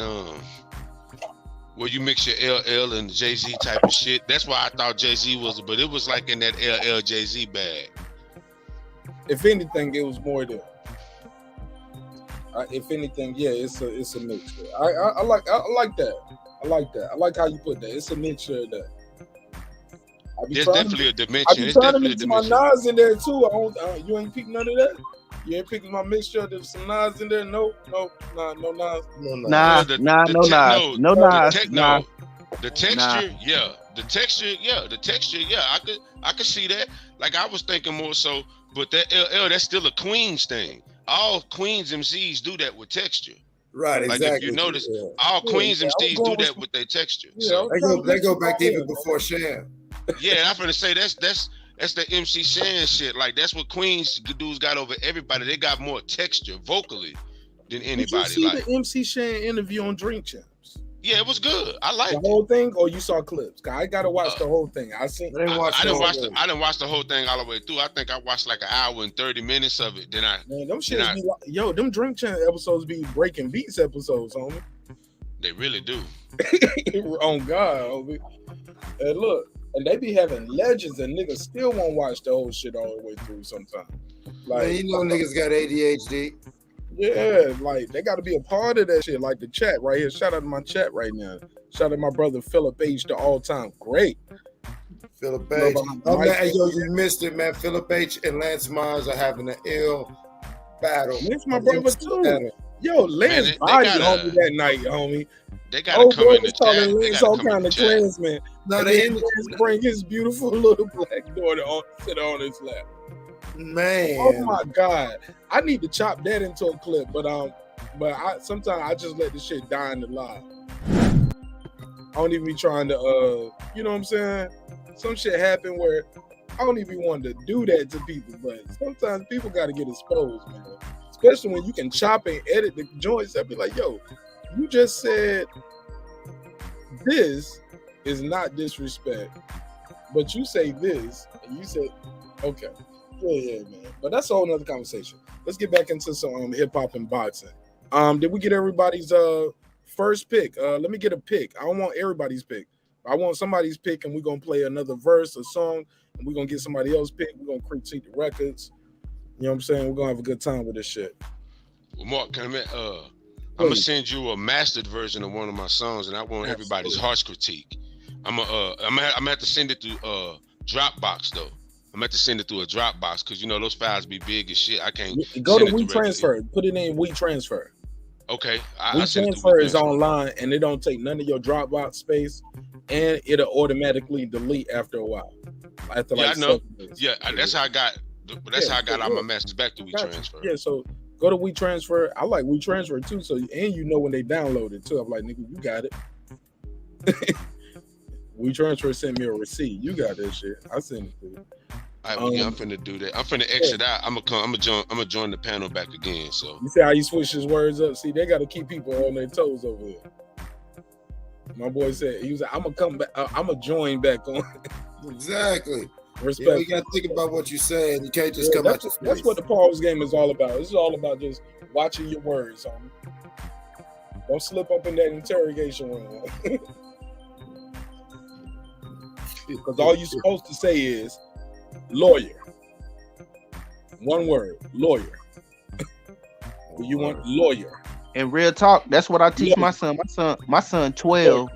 where you mix your LL and Jay-Z type of shit. That's why I thought Jay-Z was, but it was like in that LL Jay-Z bag. If anything, it was more there. If anything, yeah, it's a mixture. I like that. I like how you put that. It's a mixture of that. There's definitely a dimension. I be trying to mix my Nas in there too. You ain't picking none of that. You ain't picking my mixture. There's some Nas in there. No Nas. No Nas. The texture, yeah. The texture, yeah. I could see that. Like I was thinking more so, but that LL, that's still a Queens thing. All Queens MCs do that with texture. Right, like exactly. If you notice, all Queens MCs do that with their texture. Yeah, so they go back even before Sham. Yeah, I'm gonna say that's the MC Shan shit. Like that's what Queens dudes got over everybody. They got more texture vocally than anybody. Did you see the MC Shan interview on Drink Champs? Yeah, it was good. I liked the whole thing, or you saw clips? I gotta watch the whole thing. I didn't watch the whole thing all the way through. I think I watched like an hour and 30 minutes of it. Then them shits be like, them Drink Champs episodes be breaking beats episodes, homie. They really do. On God, homie. And look, and they be having legends, and niggas still won't watch the whole shit all the way through sometimes. Like, man, you know niggas got ADHD. Yeah, like they got to be a part of that shit. Like the chat right here. Shout out to my chat right now. Shout out to my brother Philip H, the all-time great. Philip H. Oh man, yo, you missed it, man. Philip H and Lance Mars are having an ill battle. It's my brother too. Yo, Lance they body gotta- homie that night, homie. They gotta Oh come boy in the was calling chat. They Lance gotta all come in kind the of chat. Klansmen. No, And the then Lance bring his beautiful little black daughter on, sit on his lap. Man. Oh my God. I need to chop that into a clip, but sometimes I just let the shit die in the live. I don't even be trying to you know what I'm saying? Some shit happen where I don't even want to do that to people, but sometimes people gotta get exposed, man. Especially when you can chop and edit the joints. I'd be like, yo, you just said this is not disrespect, but you say this, and you said, okay. Yeah, man. But that's a whole nother conversation. Let's get back into some hip hop and boxing. Did we get everybody's first pick? Let me get a pick. I don't want everybody's pick. I want somebody's pick, and we're gonna play another verse, a song, and we're gonna get somebody else's pick. We're gonna critique the records. You know what I'm saying? We're gonna have a good time with this shit. Well, Mark, I'm gonna send you a mastered version of one of my songs, and I want everybody's harsh critique. I'm gonna have to send it through Dropbox though. I'm gonna have to send it through a Dropbox because you know those files be big as shit. I can't Go to send it WeTransfer. Put it in WeTransfer. Okay, I send it to WeTransfer is WeTransfer. online, and it don't take none of your Dropbox space, and it'll automatically delete after a while. After Yeah, like I know. 7 days. Yeah, that's how I got. That's how I got all my masters back to WeTransfer. Yeah, so go to WeTransfer. I like WeTransfer too. So and you know when they download it too. I'm like, nigga, you got it. WeTransfer sent me a receipt. You got that shit. I sent it to you. All right, well, yeah, I'm finna do that. I'm finna exit out. I'm gonna join the panel back again. So you see how he switched his words up? See, they got to keep people on their toes over here. My boy said he was like, I'm gonna come back. I'm gonna join back on. Exactly. Respect. Yeah, you got to think about what you say, and you can't just come out your face. That's what the pause game is all about. This is all about just watching your words, homie. Don't slip up in that interrogation room. Because all you're supposed to say is lawyer. One word, lawyer. You want lawyer. And real talk, that's what I teach my son. My son 12,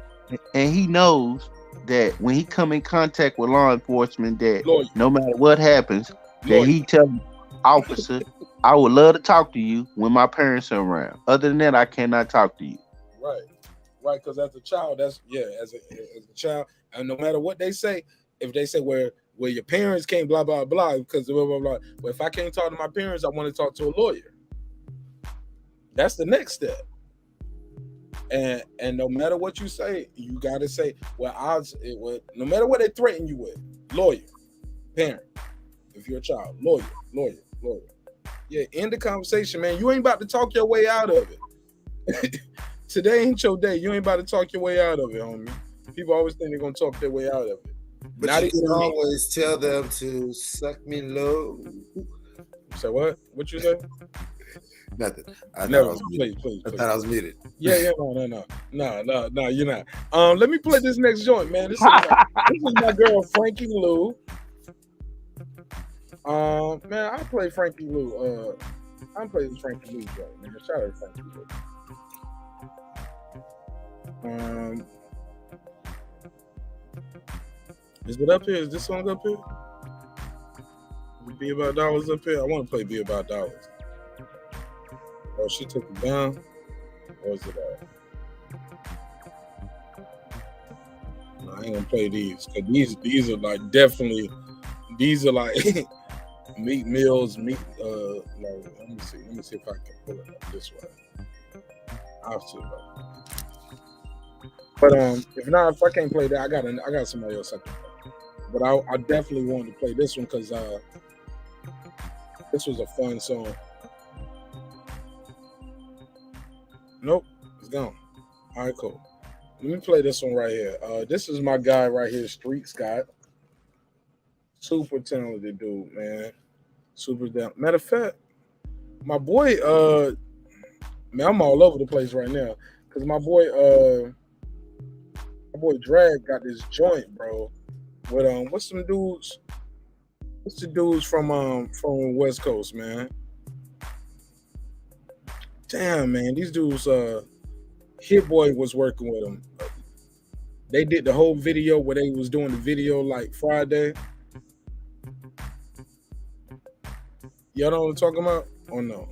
and he knows that when he come in contact with law enforcement, that no matter what happens, that he tell me, officer, I would love to talk to you when my parents are around. Other than that, I cannot talk to you. Right, because as a child, as a child, and no matter what they say, if they say where your parents can't blah blah blah, because blah blah blah. Well, if I can't talk to my parents, I want to talk to a lawyer. That's the next step. And no matter what you say, you gotta say, no matter what they threaten you with, lawyer, parent. If you're a child, lawyer. Yeah, end the conversation, man. You ain't about to talk your way out of it. Today ain't your day. You ain't about to talk your way out of it, homie. People always think they're gonna talk their way out of it. But Not you can even always tell them to suck me low. So what? What you say? Nothing. I Never. thought I was muted. Yeah, no, you're not. Let me play this next joint, man. This is my girl Frankie Lou. Man, I play Frankie Lou. I'm playing Frankie Lou joint, man. Shout out to Frankie Lou. Is it up here? Is this song up here? Be About Dollars up here? I want to play Be About Dollars. Oh, she took it down? Or is it No, I ain't gonna play these. Cause these are like definitely Meat Mills, let me see if I can pull it up this way. I'll see. But if not, if I can't play that, I got somebody else I can play. But I definitely wanted to play this one because this was a fun song. Nope, it's gone. All right, cool. Let me play this one right here. This is my guy right here, Street Scott. Super talented dude, man. Super down. Matter of fact, my boy, man, I'm all over the place right now because my boy Drag got this joint, bro. With what's some dudes? What's the dudes from West Coast, man? Damn, man, these dudes. Hit Boy was working with them. They did the whole video where they was doing the video like Friday. Y'all know what I'm talking about? Or no?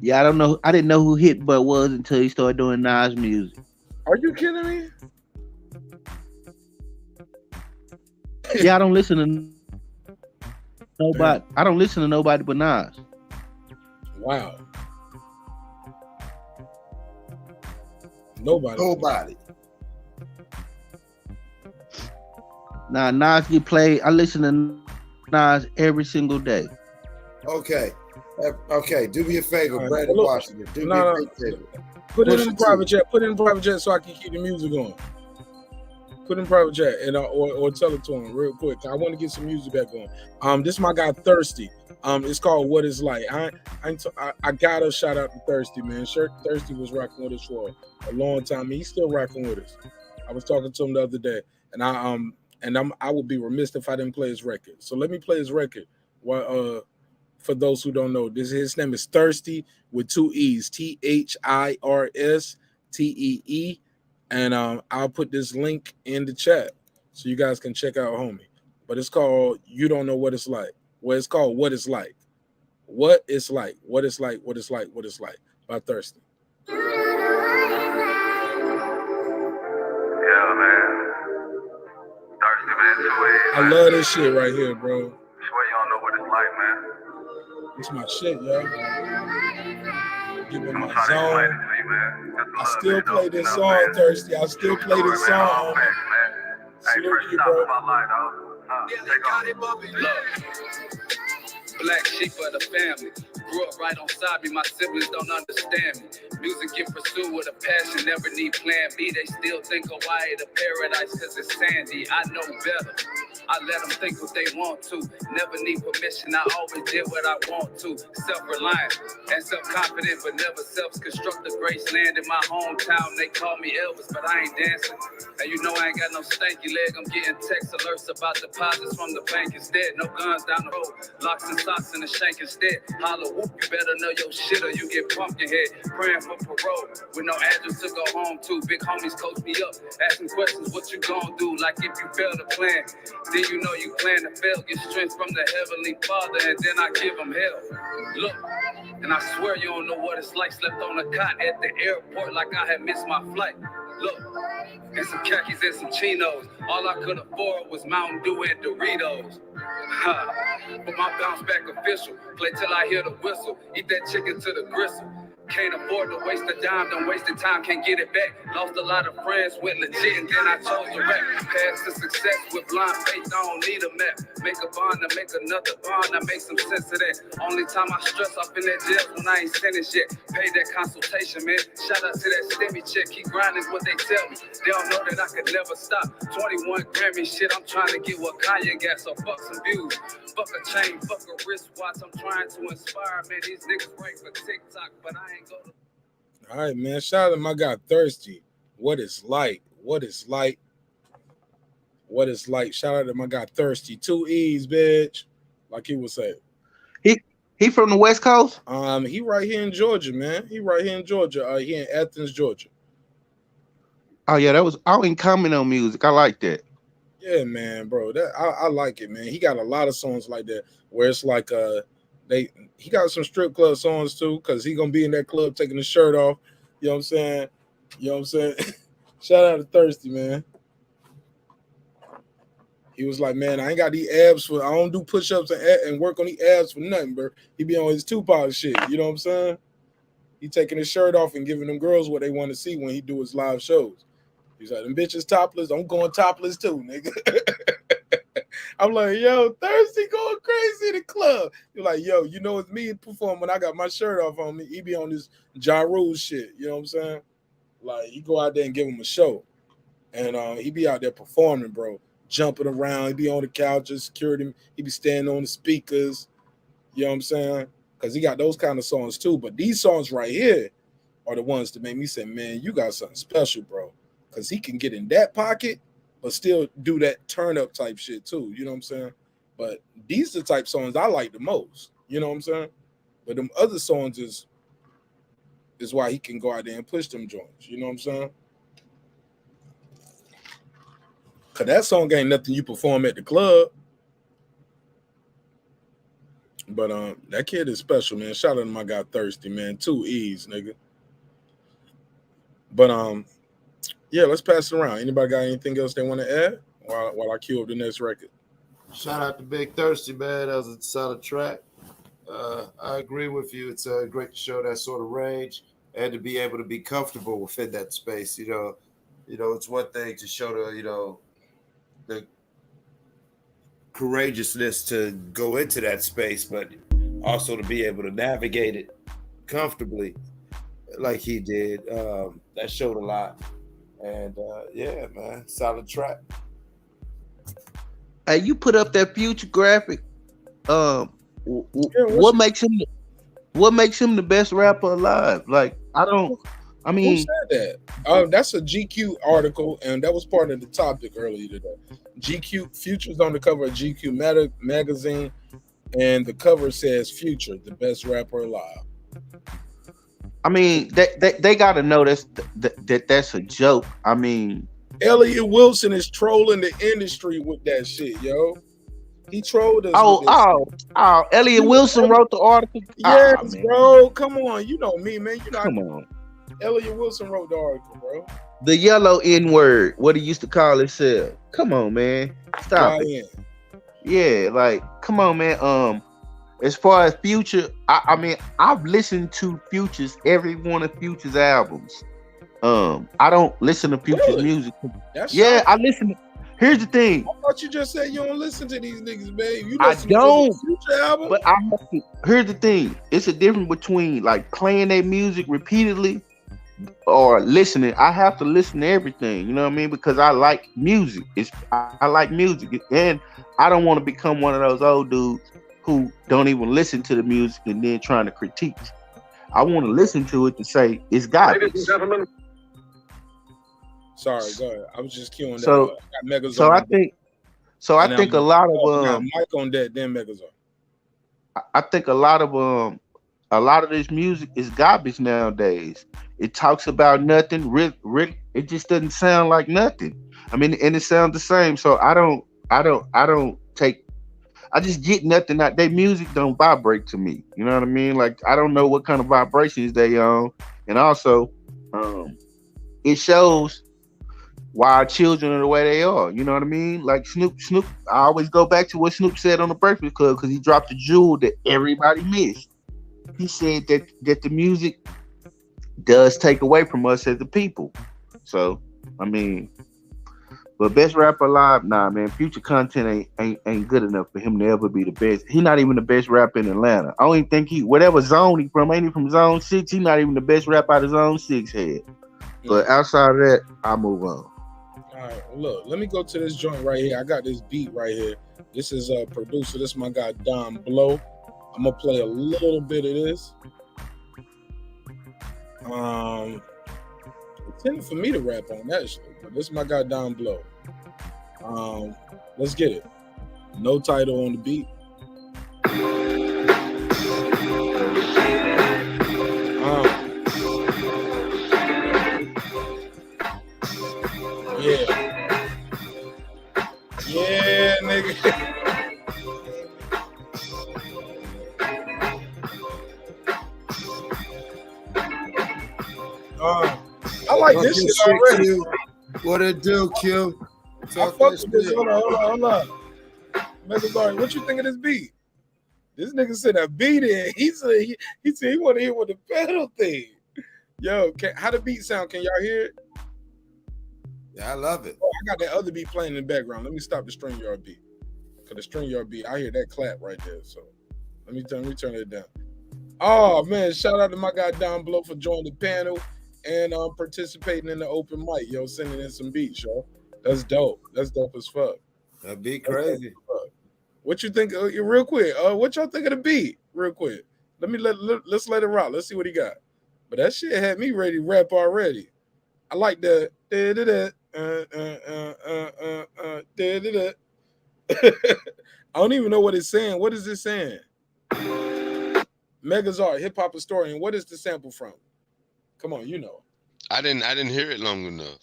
Yeah, I don't know. I didn't know who Hit But was until he started doing Nas music. Are you kidding me? Yeah, I don't listen to nobody. I don't listen to nobody but Nas. Wow. Nobody. Now Nas get played. I listen to Nas every single day. Okay. Okay, do me a favor, All right, Brandon look, Washington. Do me no, a big favor. Put it Push in it private to chat. Put it in private chat so I can keep the music on. Put it in private chat and or tell it to him real quick. I want to get some music back on. This is my guy Thirsty. It's called What It's Like. I gotta shout out to Thirsty, man. Thirsty was rocking with us for a long time. He's still rocking with us. I was talking to him the other day, and I would be remiss if I didn't play his record. So let me play his record. For those who don't know, his name is Thirsty with 2 E's, THIRSTEE. And I'll put this link in the chat so you guys can check out homie. But it's called You Don't Know What It's Like. Well, it's called What It's Like. What It's Like. What It's Like. What It's Like. What It's Like by Thirsty. Yeah, man. Thirsty, man. 2 E's, I love this shit right here, bro. Swear you don't know what it's like, man. It's my shit, yo. Give me my I'm trying to explain zone. it to you, man. I still play this song, Thirsty. I still play this song. Salute you, bro. Black sheep of the family. Grew up right on side me, my siblings don't understand me. Music get pursued with a passion, never need plan B. They still think Hawaii the paradise cause it's sandy. I know better. I let them think what they want to. Never need permission, I always did what I want to. Self-reliant and self-confident, but never self-constructed. Graceland in my hometown, they call me Elvis, but I ain't dancing. And you know I ain't got no stanky leg. I'm getting text alerts about deposits from the bank instead. No guns down the road, locks and socks in the shank instead. Holla whoop, you better know your shit or you get pumpkin head. Praying for parole with no address to go home to. Big homies coach me up, asking questions, what you gon' do? Like if you fail to plan, then you know you plan to fail. Get strength from the Heavenly Father and then I give him hell. Look, and I swear you don't know what it's like. Slept on a cot at the airport like I had missed my flight. Look, and some khakis and some chinos. All I could afford was Mountain Dew and Doritos. But my bounce back official. Play till I hear the whistle. Eat that chicken to the gristle. Can't afford to waste a dime, don't waste the time, can't get it back. Lost a lot of friends, went legit, and then I chose to rap. Path to success with blind faith, I don't need a map. Make a bond to make another bond, I make some sense of that. Only time I stress off in that jail when I ain't sentenced yet. Pay that consultation, man. Shout out to that STEMI check, keep grinding what they tell me. They don't know that I could never stop. 21 Grammy shit, I'm trying to get what Kanye got, so fuck some views. Fuck a chain, fuck a wristwatch, I'm trying to inspire, man. These niggas break for TikTok, but I ain't go to. All right, man. Shout out to my guy Thirsty. What it's like. What it's like. What it's like. Shout out to my guy Thirsty. 2 E's, bitch. Like he would say. He from the West Coast? He right here in Georgia, man. He right here in Georgia. He in Athens, Georgia. Oh yeah, that was. I ain't comment on music. I like that. Yeah, man, bro. I like it, man. He got a lot of songs like that where it's like he got some strip club songs too, because he gonna be in that club taking his shirt off. You know what I'm saying? You know what I'm saying? Shout out to Thirsty, man. He was like, man, I ain't got these abs I don't do push-ups and work on these abs for nothing, bro. He be on his Tupac shit. You know what I'm saying? He taking his shirt off and giving them girls what they want to see when he do his live shows. He's like, them bitches topless. I'm going topless too, nigga. I'm like, yo, Thirsty going crazy in the club. You're like, yo, you know it's me performing when I got my shirt off on me. He be on this Ja Rule shit. You know what I'm saying? Like, he go out there and give him a show. And he be out there performing, bro. Jumping around. He be on the couches, security. He be standing on the speakers. You know what I'm saying? Because he got those kind of songs too. But these songs right here are the ones that make me say, man, you got something special, bro. Because he can get in that pocket, but still do that turn up type shit too. You know what I'm saying? But these are the type songs I like the most. You know what I'm saying? But them other songs is why he can go out there and push them joints. You know what I'm saying? Because that song ain't nothing you perform at the club. But that kid is special, man. Shout out to my guy Thirsty, man. 2 E's, nigga. But yeah, let's pass it around. Anybody got anything else they want to add while I cue up the next record? Shout out to Big Thirsty, man. That was a solid track. I agree with you. It's great to show that sort of range and to be able to be comfortable within that space. You know, it's one thing to show the courageousness to go into that space, but also to be able to navigate it comfortably like he did. That showed a lot. And yeah, man, solid track. Hey, you put up that Future graphic. What makes him the best rapper alive? Like, who said that? That's a GQ article, and that was part of the topic earlier today. GQ Future's on the cover of GQ magazine, and the cover says Future, the best rapper alive. I mean, they got to know that's a joke. I mean, Elliot Wilson is trolling the industry with that shit, yo. He trolled us. Elliot Wilson wrote the article. Yes, bro. Come on, you know me, man. Come on. Elliot Wilson wrote the article, bro. The yellow N-word, what he used to call himself. Come on, man. Stop it. Yeah, like, come on, man. As far as Future, I mean, I've listened to Future's every one of Future's albums. I don't listen to Future's music. I listen. Here's the thing. I thought you just said you don't listen to these niggas, babe. You I listen don't. to the Future album? But I have to. Here's the thing. It's a difference between like playing their music repeatedly or listening. I have to listen to everything. You know what I mean? Because I like music. I like music, and I don't want to become one of those old dudes who don't even listen to the music and then trying to critique. I want to listen to it to say it's garbage. Ladies and gentlemen. Sorry, go ahead. I was just queuing So, that. so I think a lot of Mike on that, then Megazord. I think a lot of this music is garbage nowadays. It talks about nothing. It just doesn't sound like nothing. I mean, and it sounds the same. So I just get nothing out. Their music don't vibrate to me. You know what I mean? Like, I don't know what kind of vibrations they on. And also, it shows why our children are the way they are. You know what I mean? Like Snoop, I always go back to what Snoop said on the Breakfast Club because he dropped a jewel that everybody missed. He said that the music does take away from us as the people. So, I mean, but best rapper alive, nah, man. Future content ain't good enough for him to ever be the best. He's not even the best rapper in Atlanta. I don't even think whatever zone he from, ain't he from Zone 6? He's not even the best rapper out of Zone 6 head. But outside of that, I move on. All right, look, let me go to this joint right here. I got this beat right here. This is a producer. This is my guy Don Blow. I'm gonna play a little bit of this. Intended for me to rap on actually, but this is my guy Don Blow. Let's get it. No title on the beat. Yeah, nigga. I like this shit already. What it do, Q? I fuck with this. Hold on. Megazord, what you think of this beat? This nigga said a beat in. He said he want to hear what the pedal thing. Yo, how the beat sound? Can y'all hear it? Yeah, I love it. Oh, I got that other beat playing in the background. Let me stop the StreamYard beat. Cause the StreamYard beat, I hear that clap right there. So let me turn it down. Oh man, shout out to my guy Don Blow for joining the panel and participating in the open mic, yo, sending in some beats, yo. That's dope. That's dope as fuck. That beat crazy. What you think? Real quick. What y'all think of the beat? Real quick. Let's let it rock. Let's see what he got. But that shit had me ready to rap already. I like the I don't even know what it's saying. What is it saying? Megazord, hip hop historian. What is the sample from? Come on, you know. I didn't hear it long enough.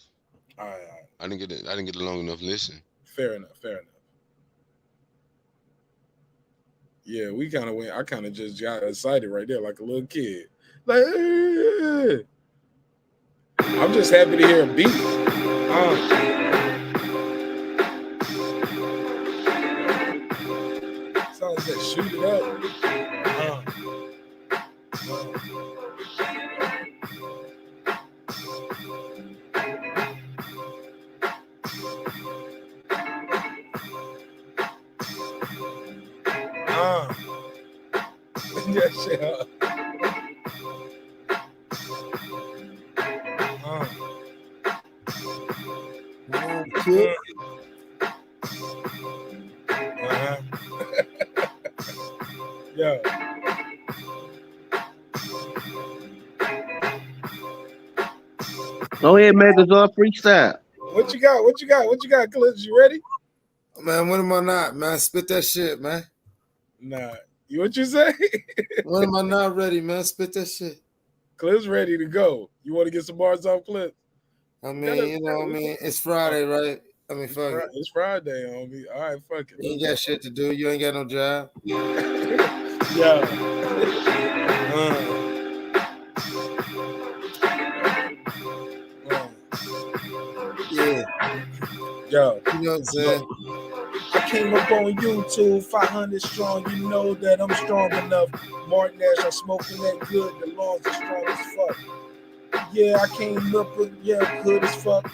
All right. I didn't get a long enough listen. Fair enough. Yeah, we kind of went. I kind of just got excited right there, like a little kid. Like, I'm just happy to hear a beat. Sounds like shoot it up. Yeah, shit. Yeah. Go ahead, Megazord freestyle. What you got? What you got? What you got, Clips? You ready? Man, when am I not, man? Spit that shit, man. Nah. What you say? When am I not ready, man? Spit that shit. Clips ready to go. You want to get some bars off Clips? I mean, it's Friday, right? I mean, fuck it. It's Friday, homie. All right, fuck it. You ain't got shit to do. You ain't got no job. Yeah. Yeah. Yo. You know what I'm saying? I came up on YouTube, 500 strong. You know that I'm strong enough. Marq Nash, I'm smoking that good. The lungs are strong as fuck. Yeah, I came up with, good as fuck.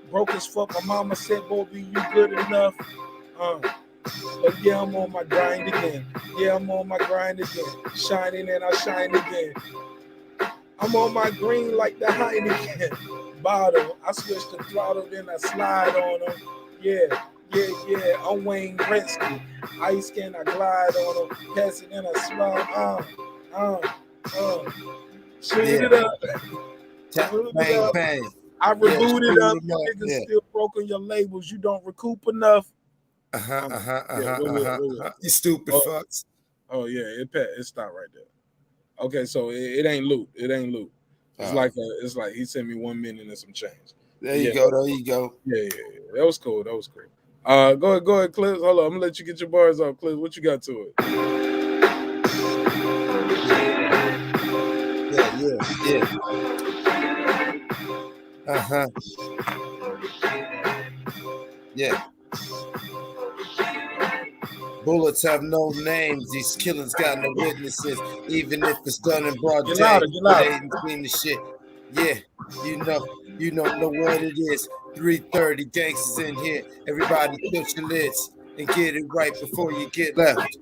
Broke as fuck. My mama said, boy, be you good enough? But yeah, I'm on my grind again. Yeah, I'm on my grind again. Shining and I shine again. I'm on my green like the Heineken bottle. I switch the throttle, then I slide on them. Yeah. I'm Wayne Gretzky. Ice skin, I glide on them. Pass it and I slide. Shoot it up. Bang. I reboot it up. You niggas still broken your labels. You don't recoup enough. You stupid fucks. Oh yeah, it stopped right there. Okay, so it ain't loot. It ain't loot. It's like he sent me 1 minute and some change. There you go. Yeah. That was cool. Go ahead, Clips. Hold on, I'm gonna let you get your bars off, Clips. What you got to it? Yeah. Yeah. Bullets have no names. These killings got no witnesses. Even if it's done in broad day, they ain't seen the shit. Yeah, you know what it is. 3:30 gangsters in here. Everybody tilt your lids and get it right before you get left.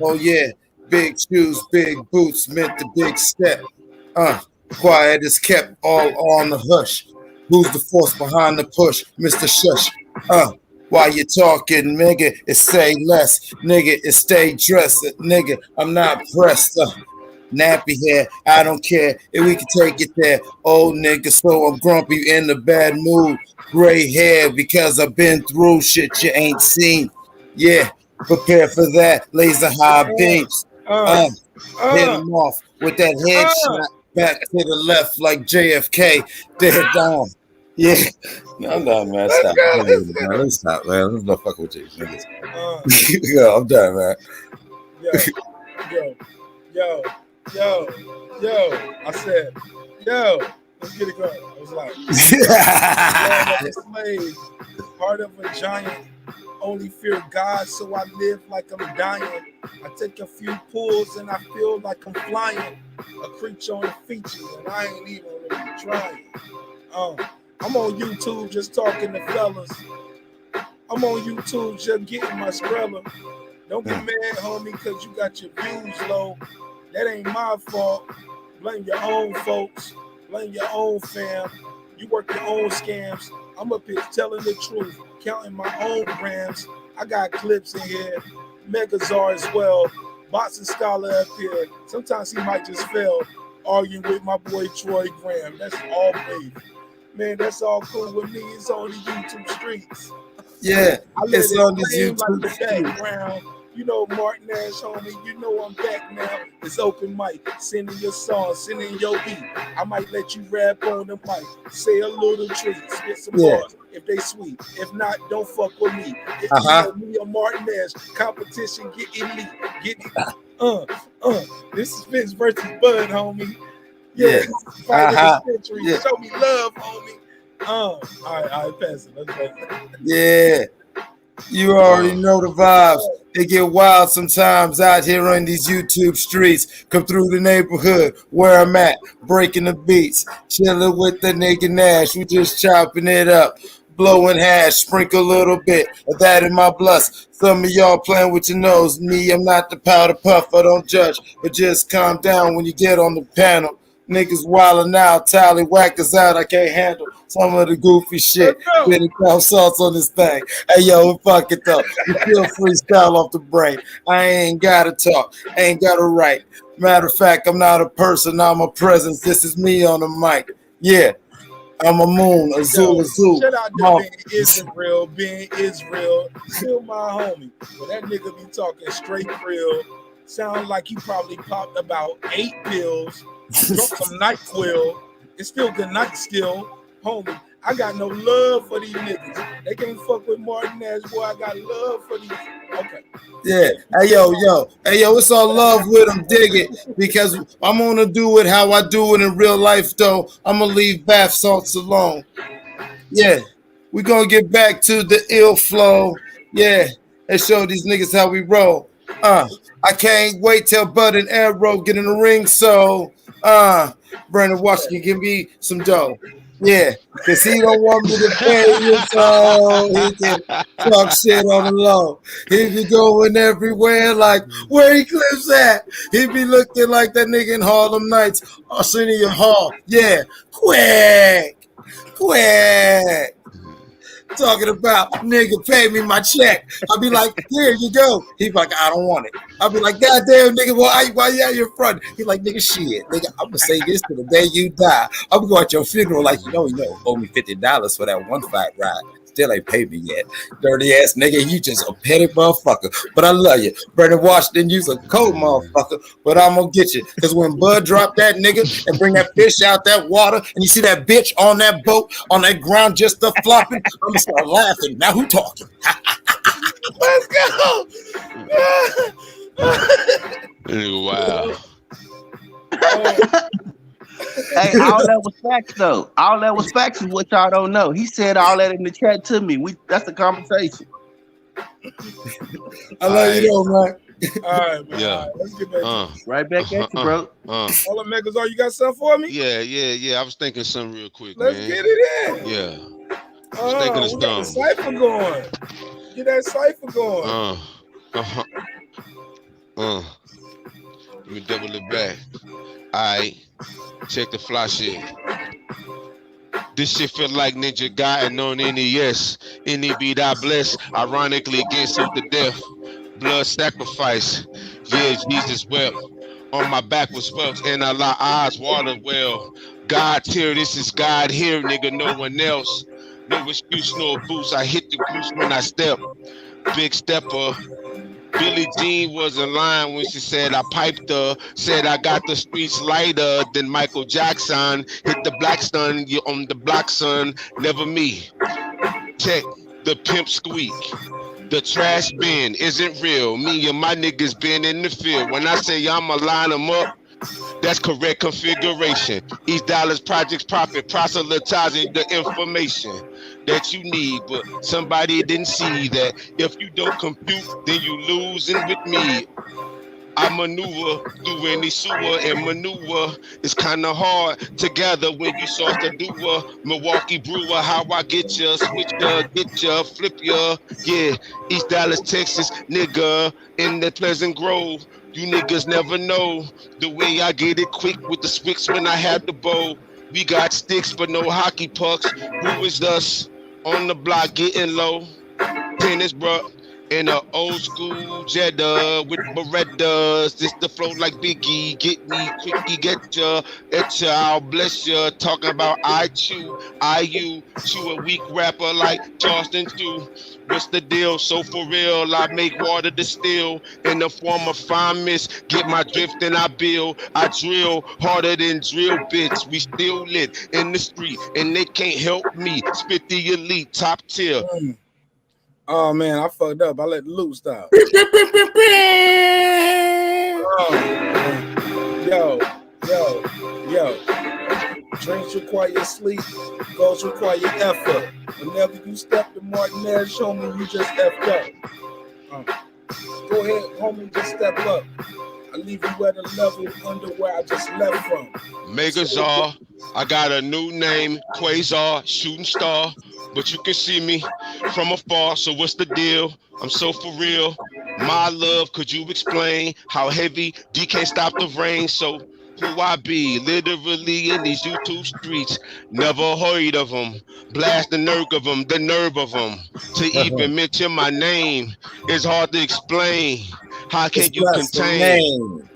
Oh yeah, big shoes, big boots meant the big step. Quiet is kept all on the hush. Who's the force behind the push? Mr. Shush. While you talking, nigga, it say less. Nigga, it stay dressed. Nigga, I'm not pressed. Nappy hair, I don't care if we can take it there. Old nigga, so I'm grumpy in a bad mood. Gray hair because I've been through shit you ain't seen. Yeah, prepare for that. Laser high beams. Hit him off with that headshot back to the left like JFK. Dead down. Yeah. No, I'm done, man. Stop. Let's stop, man. Let's not fuck with you. Yo, I'm done, man. Yo. I said, let's get it going. I was like, slave, heart of a giant. Only fear God, so I live like I'm dying. I take a few pulls and I feel like I'm flying. A creature on the features, and I ain't even really trying. I'm on YouTube just talking to fellas. I'm on YouTube just getting my Skrilla. Don't get mad, homie, because you got your views low. That ain't my fault. Blame your own folks. Blame your own fam. You work your own scams. I'm up here telling the truth, counting my own grams. I got Clips in here, Megazord as well. Boxing Scholar up here. Sometimes he might just fail. Arguing with my boy Troy Graham. That's all beef. Man, that's all cool with me. It's on the YouTube streets. Yeah, it's on the YouTube streets. Background. You know Marq Nash, homie. You know I'm back now. It's open mic. Sending your song, sending your beat. I might let you rap on the mic. Say a little treats. Get some bars if they sweet. If not, don't fuck with me. If you know me or Marq Nash, competition get elite. Get this is Vince versus Bud, homie. Yeah, fight of the century. Yeah. Show me love, homie. All right, pass it. Let's pass it. Yeah. You already know the vibes. They get wild sometimes out here on these YouTube streets. Come through the neighborhood where I'm at, breaking the beats, chilling with the nigga Nash. We just chopping it up, blowing hash, sprinkle a little bit of that in my blunts. Some of y'all playing with your nose. Me, I'm not the powder puff. I don't judge, but just calm down when you get on the panel. Niggas wildin' out, tally whackers out. I can't handle some of the goofy shit. Getting cow sauce on this thing. Hey yo, fuck it though. You feel freestyle off the brain. I ain't gotta talk, ain't gotta write. Matter of fact, I'm not a person, I'm a presence. This is me on the mic. Yeah, I'm a moon, a zoo. Shout out to Ben Israel. Still my homie. But that nigga be talking straight real. Sounds like he probably popped about 8 pills. Drunk some NyQuil. It's still good night still. Homie, I got no love for these niggas. They can't fuck with Marq Nash, boy. I got love for these. Okay. Yeah. Hey, yo, it's all love with them, dig it. Because I'm going to do it how I do it in real life, though. I'm going to leave bath salts alone. Yeah. We're going to get back to the ill flow. Yeah. And show these niggas how we roll. I can't wait till Bud and Arrow get in the ring, so Brandon Washington give me some dough. Yeah, because he don't want me to pay you, so he can talk shit on the low. He be going everywhere like, where he clips at? He be looking like that nigga in Harlem Nights, Arsenio Hall. Yeah, quick. Talking about, nigga, pay me my check. I'll be like, here you go. He be like, I don't want it. I'll be like, goddamn, nigga, why you out your front? He like, nigga, shit. Nigga, I'm going to say this to the day you die. I'm going to go at your funeral like, you know, owe me $50 for that one fight ride. Still ain't paid me yet. Dirty ass nigga, you just a petty motherfucker. But I love you. Brandon Washington, you's a cold motherfucker, but I'm gonna get you. Because when Bud dropped that nigga and bring that fish out that water, and you see that bitch on that boat, on that ground just flopping, I'm gonna start laughing. Now who talking? Let's go. Wow. Hey, all that was facts though. All that was facts is what y'all don't know. He said all that in the chat to me. That's the conversation. I love you though, man. All right, man. Yeah. All right, let's get back. Right back at you, bro. Hold up, Megazord, you got something for me? Yeah. I was thinking something real quick, Let's man. get it in. Yeah. I was thinking of We got the something. cipher going. Get that cipher going. Let me double it back. Alright. Check the fly shit. This shit feel like Ninja Gaiden on NES. Any beat I bless, ironically against him to death. Blood sacrifice. Yeah, Jesus wept. On my back was swept, and I lie eyes watered well. God here, this is God here, nigga, no one else. No excuse, no boost. I hit the goose when I step. Big stepper. Billie Jean was in line when she said I piped her. Said I got the streets lighter than Michael Jackson. Hit the black stun, you on the block, son. Never me. Check the pimp squeak. The trash bin isn't real. Me and my niggas been in the field. When I say I'ma line them up, that's correct configuration. East Dallas Projects profit, proselytizing the information that you need, but somebody didn't see that. If you don't compute, then you losing with me. I maneuver through any sewer and maneuver. It's kind of hard together when you start to do a Milwaukee Brewer. How I get ya, switch ya, get ya, flip ya. Yeah, East Dallas, Texas, nigga, in the Pleasant Grove. You niggas never know the way I get it quick with the swicks when I have the bow. We got sticks but no hockey pucks. Who is us on the block getting low? Tennis, bro. In a old school Jetta with Berettas. This the flow like Biggie. Get me quickie, get ya, I'll bless ya. Talking about I chew a weak rapper like Charleston Chew. What's the deal? So for real, I make water distill in the form of fine mist. Get my drift and I build. I drill harder than drill bits. We still lit in the street and they can't help me. Spit the elite top tier. Oh man, I fucked up. I let the loop stop. Yo. Drinks require sleep, goals require effort. Whenever you step to Marq Nash, homie, you just effed up. Go ahead, homie, just step up. I leave you at a level under where I just left from. Megazar, I got a new name, Quasar, shooting star, but you can see me from afar, so what's the deal? I'm so for real. My love, could you explain how heavy D can't stop the rain? So who I be, literally in these YouTube streets, never heard of them. Blast the nerve of them, to even mention my name is hard to explain. How can It's you just the contain? name.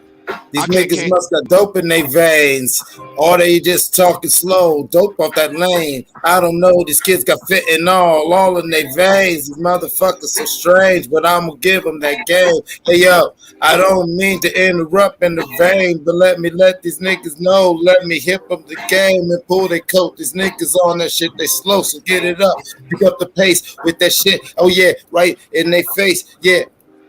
These niggas must got dope in their veins, or they just talking slow, dope off that lane. I don't know, these kids got fitting all in their veins. These motherfuckers so strange, but I'm gonna give them that game. Hey yo, I don't mean to interrupt in the vein, but let these niggas know, let me hip up the game and pull their coat. These niggas on that shit, they slow, so get it up, pick up the pace with that shit. Oh yeah, right in their face, yeah.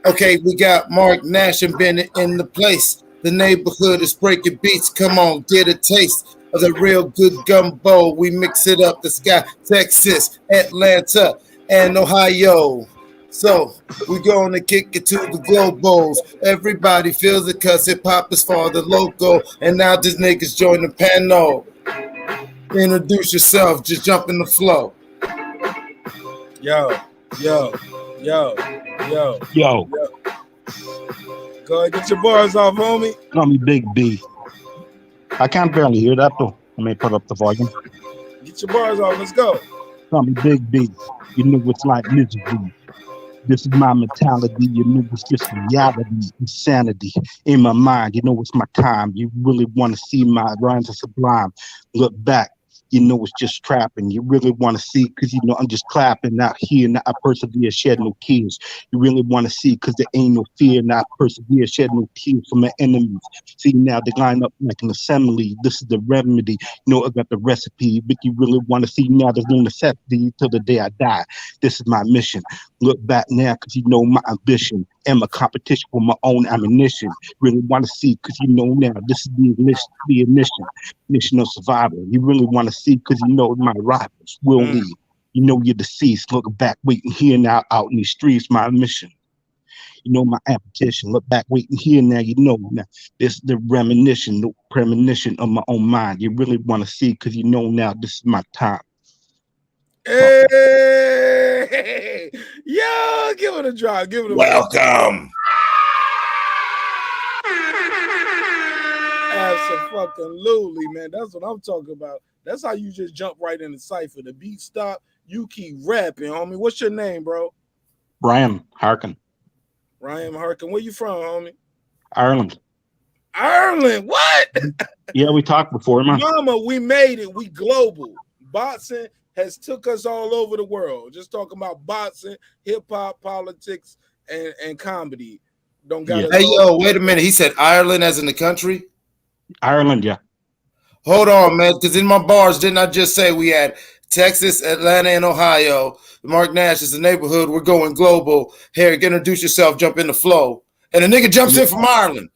Okay, we got Marq Nash and Bennett in the place. The neighborhood is breaking beats. Come on, get a taste of the real good gumbo. We mix it up. The sky, Texas, Atlanta, and Ohio. So we're going to kick it to the globals. Everybody feels it because hip hop is for the local. And now these niggas join the panel. Introduce yourself. Just jump in the flow. Yo. Go ahead, get your bars off, homie. Call me Big B. I can't barely hear that though. I may put up the volume. Get your bars off. Let's go. Call me Big B. You know what's like misery. This is my mentality. You know it's just reality, insanity in my mind. You know it's my time. You really want to see my rhymes are sublime. Look back. You know it's just trapping. You really want to see because you know I'm just clapping out here. Now I persevere, shed no tears. You really want to see because there ain't no fear. Now I persevere, shed no tears for my enemies. See now they line up like an assembly. This is the remedy. You know I got the recipe. But you really want to see now there's no necessity till the day I die. This is my mission. Look back now because you know my ambition and my competition for my own ammunition. Really want to see because you know now this is the mission of survival. You really want to see because you know my rivals will leave. You know you're deceased. Look back, waiting here now out in these streets. My mission. You know my application. Look back, waiting here now. You know now this the reminiscence, the premonition of my own mind. You really want to see because you know now this is my time. Hey, yo, give it a drop. Give it a welcome. Absolutely, man. That's what I'm talking about. That's how you just jump right in the cipher. The beat stop, you keep rapping, homie. What's your name, bro? Ryan Harkin. Ryan Harkin. Where you from, homie? Ireland. Ireland. What? Yeah, we talked before, man. Mama, we made it. We global. Boxing has took us all over the world. Just talking about boxing, hip hop, politics, and comedy. Don't got. Hey yo, wait a minute. He said Ireland as in the country? Ireland, yeah. Hold on, man, because in my bars, didn't I just say we had Texas, Atlanta, and Ohio? Marq Nash is the neighborhood. We're going global. Here, introduce yourself, jump in the flow. And the nigga jumps in from Ireland.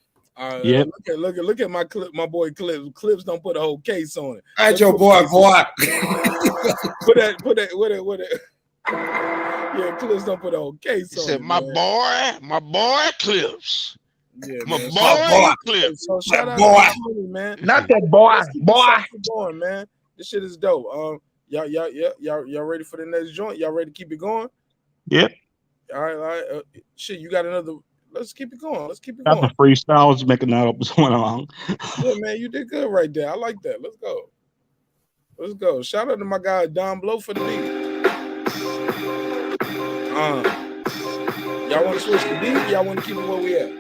Yeah. Look at my clip, my boy Clips. Clips don't put a whole case on it. All right, your boy. Put it. Yeah, Clips don't put a whole case on it. My boy Clips. Yeah, my man. boy Clips. So shout out to my homie, man. Not that boy. Going, man. This shit is dope. Y'all ready for the next joint? Y'all ready to keep it going? Yep. All right. Shit, you got another. Let's keep it going. Got the freestyle. I was making that up as went along. Yeah, man, you did good right there. I like that. Let's go. Shout out to my guy Don Blow for the beat. Y'all want to switch the beat? Y'all want to keep it where we at?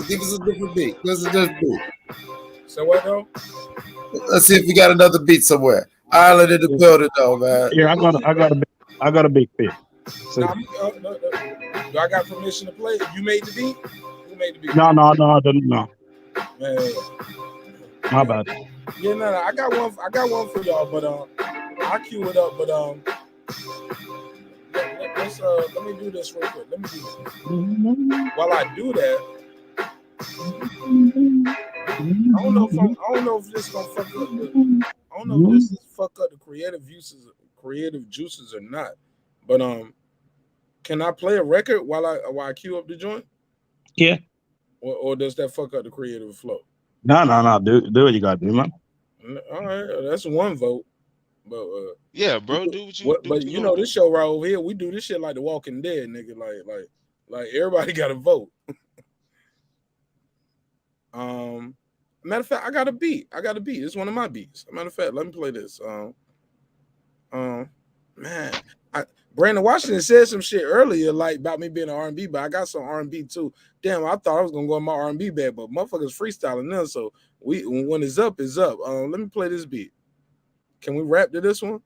Give us a different beat. So what though? Let's see if we got another beat somewhere. Ireland in the building though, man. Yeah, I got a big beat. So, no. Do I got permission to play? You made the beat? Who made the beat? No, I didn't know. Man. My bad. Yeah, no, I got one for y'all, but I'll cue it up, but let me do this real quick. While I do that, I don't know if this gonna fuck up I don't know if this is fuck up the creative juices or not. But can I play a record while I queue up the joint? Yeah. Or does that fuck up the creative flow? No. Do what you gotta do, man. All right, that's one vote. But yeah, bro, do what you do. But you know, this show right over here, we do this shit like The Walking Dead, nigga. Like everybody got to vote. Matter of fact, I got a beat. It's one of my beats. Matter of fact, let me play this. Man, Brandon Washington said some shit earlier, like about me being an R&B, but I got some R&B too. Damn, I thought I was gonna go in my R&B bag, but motherfuckers freestyling now. So when it's up, it's up. Let me play this beat. Can we rap to this one?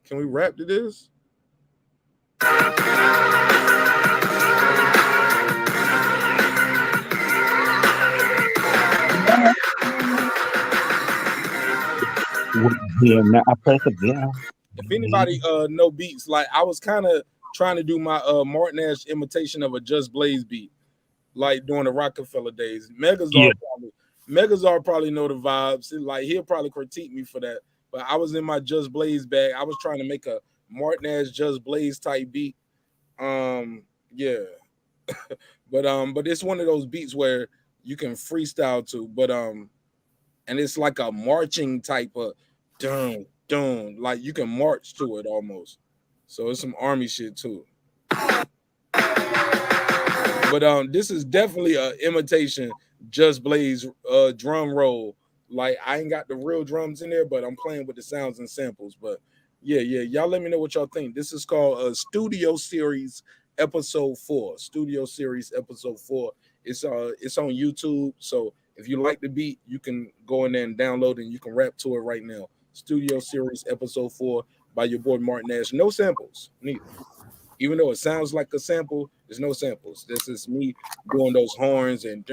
Can we rap to this? Yeah, now I press it down. If anybody know beats, like I was kind of trying to do my Marq Nash imitation of a Just Blaze beat, like during the Rockefeller days. Megazord probably know the vibes. Like he'll probably critique me for that. But I was in my Just Blaze bag. I was trying to make a Marq Nash Just Blaze type beat. Yeah. but it's one of those beats where you can freestyle to, but and it's like a marching type of dun dun, like you can march to it almost. So it's some army shit too. But this is definitely an imitation Just Blaze drum roll. Like I ain't got the real drums in there, but I'm playing with the sounds and samples. But yeah, y'all let me know what y'all think. This is called Studio Series Episode 4. Studio Series Episode 4. It's on YouTube. So if you like the beat, you can go in there and download it and you can rap to it right now. Studio Series Episode 4 by your boy Marq Nash. No samples, neither. Even though it sounds like a sample, there's no samples. This is me doing those horns and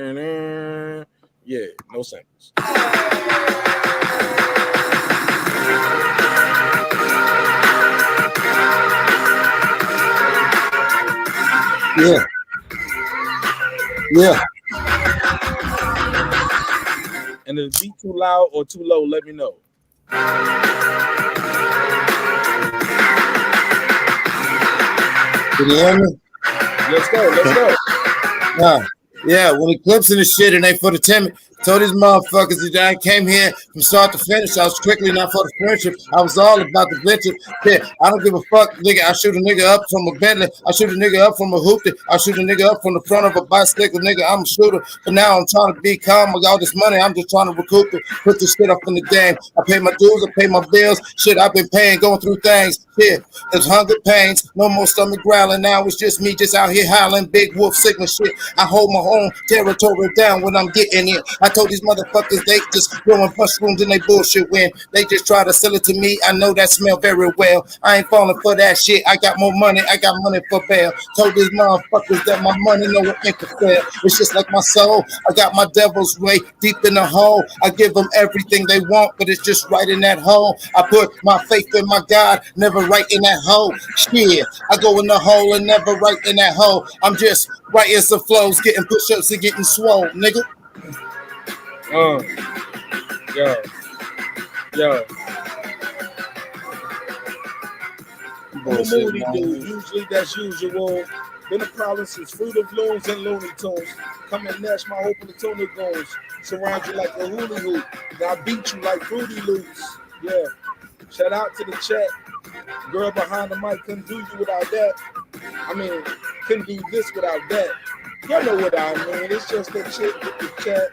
yeah, no samples. Yeah. And if the beat too loud or too low, let me know. Can you hear me? Let's go. Yeah, when the clips and the shit and they for the timid, told these motherfuckers that I came here from start to finish. I was strictly not for the friendship. I was all about the venture. Yeah, I don't give a fuck, nigga. I shoot a nigga up from a Bentley. I shoot a nigga up from a hoopty. I shoot a nigga up from the front of a bicycle, nigga. I'm a shooter. But now I'm trying to be calm. I got all this money. I'm just trying to recoup it. Put this shit up in the game. I pay my dues. I pay my bills. Shit, I've been paying, going through things. Yeah, there's hunger pains. No more stomach growling. Now it's just me just out here howling. Big wolf sickness shit. I hold my own territory down when I'm getting it. I told these motherfuckers they just growing mushrooms in they bullshit when they just try to sell it to me. I know that smell very well. I ain't falling for that shit. I got more money. I got money for bail. Told these motherfuckers that my money no one ain't fair. It's just like my soul. I got my devil's way deep in the hole. I give them everything they want, but it's just right in that hole. I put my faith in my God, never right in that hole. Shit, I go in the hole and never right in that hole. I'm just writing some flows, getting push-ups and getting swole, nigga. Yo. I'm a moody dude. Usually that's usual. Been a problem since Fruit of Looms and Looney Tunes. Come and Nash my hope in the tuna goons. Surround you like a hula hoop. Now I beat you like Fruity Loops. Yeah. Shout out to the chat. Girl behind the mic couldn't do you without that. I mean, couldn't do this without that. Y'all know what I mean. It's just that shit with the chat.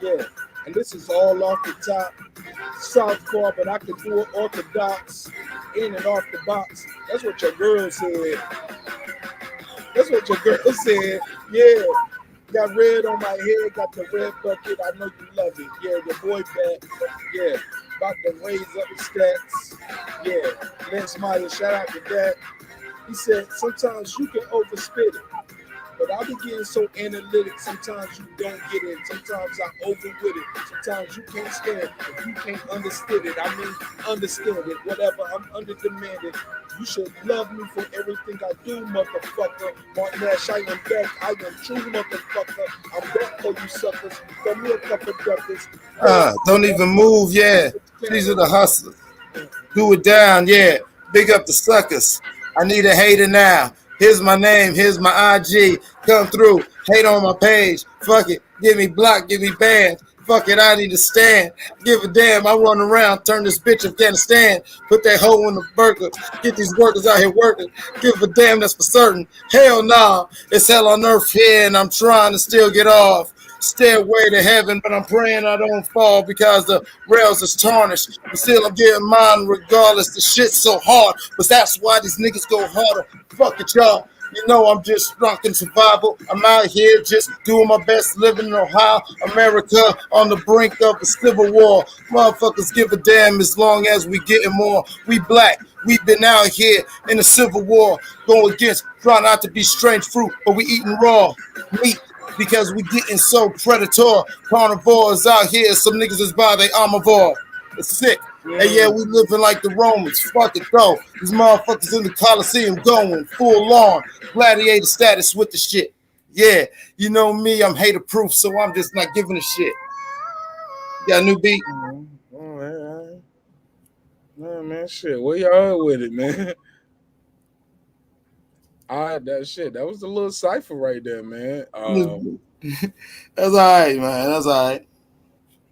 Yeah. And this is all off the top. Southpaw, but I can do it orthodox. In and off the box. That's what your girl said. Yeah. Got red on my head, got the red bucket. I know you love it. Yeah, your boy back. Yeah. About to raise up the stats. Yeah. Lance Meyer, shout out to that. He said, sometimes you can overspit it. But I be getting so analytic. Sometimes you don't get it. Sometimes I over with it. Sometimes you can't stand it. If you can't understand it, I mean understand it. Whatever, I'm under demanded. You should love me for everything I do, motherfucker. Marq Nash, I am back. I am true, motherfucker. I'm back for you suckers. Throw me a couple duckers. Don't even move, yeah. These are the hustlers. Do it down, yeah. Big up the suckers. I need a hater now. Here's my name, here's my IG. Come through, hate on my page. Fuck it, give me block, give me banned. Fuck it, I need to stand. Give a damn, I run around, turn this bitch Afghanistan. Put that hoe in the burger. Get these workers out here working. Give a damn, that's for certain. Hell nah, it's hell on earth here and I'm trying to still get off. Stairway to heaven, but I'm praying I don't fall because the rails is tarnished. But still I'm getting mine regardless. The shit's so hard, but that's why these niggas go harder. Fuck it, y'all. You know I'm just rocking survival. I'm out here just doing my best, living in Ohio, America, on the brink of a civil war. Motherfuckers give a damn as long as we getting more. We black. We've been out here in the civil war, going against, trying not to be strange fruit, but we eating raw meat. Because we getting so predator. Carnivores out here, some niggas is by they omnivore. It's sick. Hey, yeah, we living like the Romans. Fuck it though. These motherfuckers in the Coliseum going full on. Gladiator status with the shit. Yeah, you know me, I'm hater proof, so I'm just not giving a shit. Got a new beat? All right. No, man, shit. Where y'all with it, man? All right, that shit. That was a little cipher right there, man. That's all right, man. That's all right.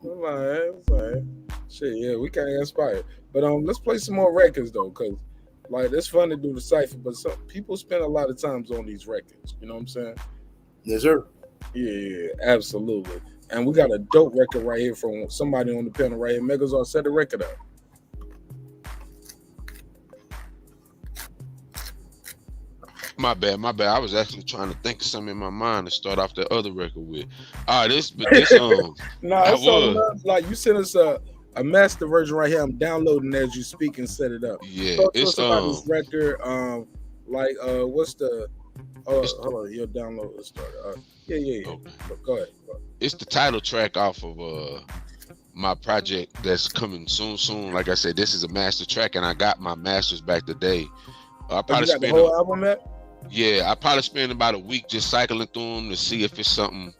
All right. Shit, yeah, we can't inspire. But let's play some more records though, cause like it's fun to do the cipher, but some people spend a lot of times on these records. You know what I'm saying? Yes, sir. Yeah, absolutely. And we got a dope record right here from somebody on the panel right here. Megazord, set the record up. My bad. I was actually trying to think of something in my mind to start off the other record with. This No, it's all about, like you sent us a master version right here. I'm downloading as you speak and set it up. Yeah, it's about this record. What's the? Hold on, your download will start. Yeah. Okay. Go ahead. It's the title track off of my project that's coming soon. Like I said, this is a master track, and I got my masters back today. I probably got the whole album at? Yeah, I probably spend about a week just cycling through them to see if it's something.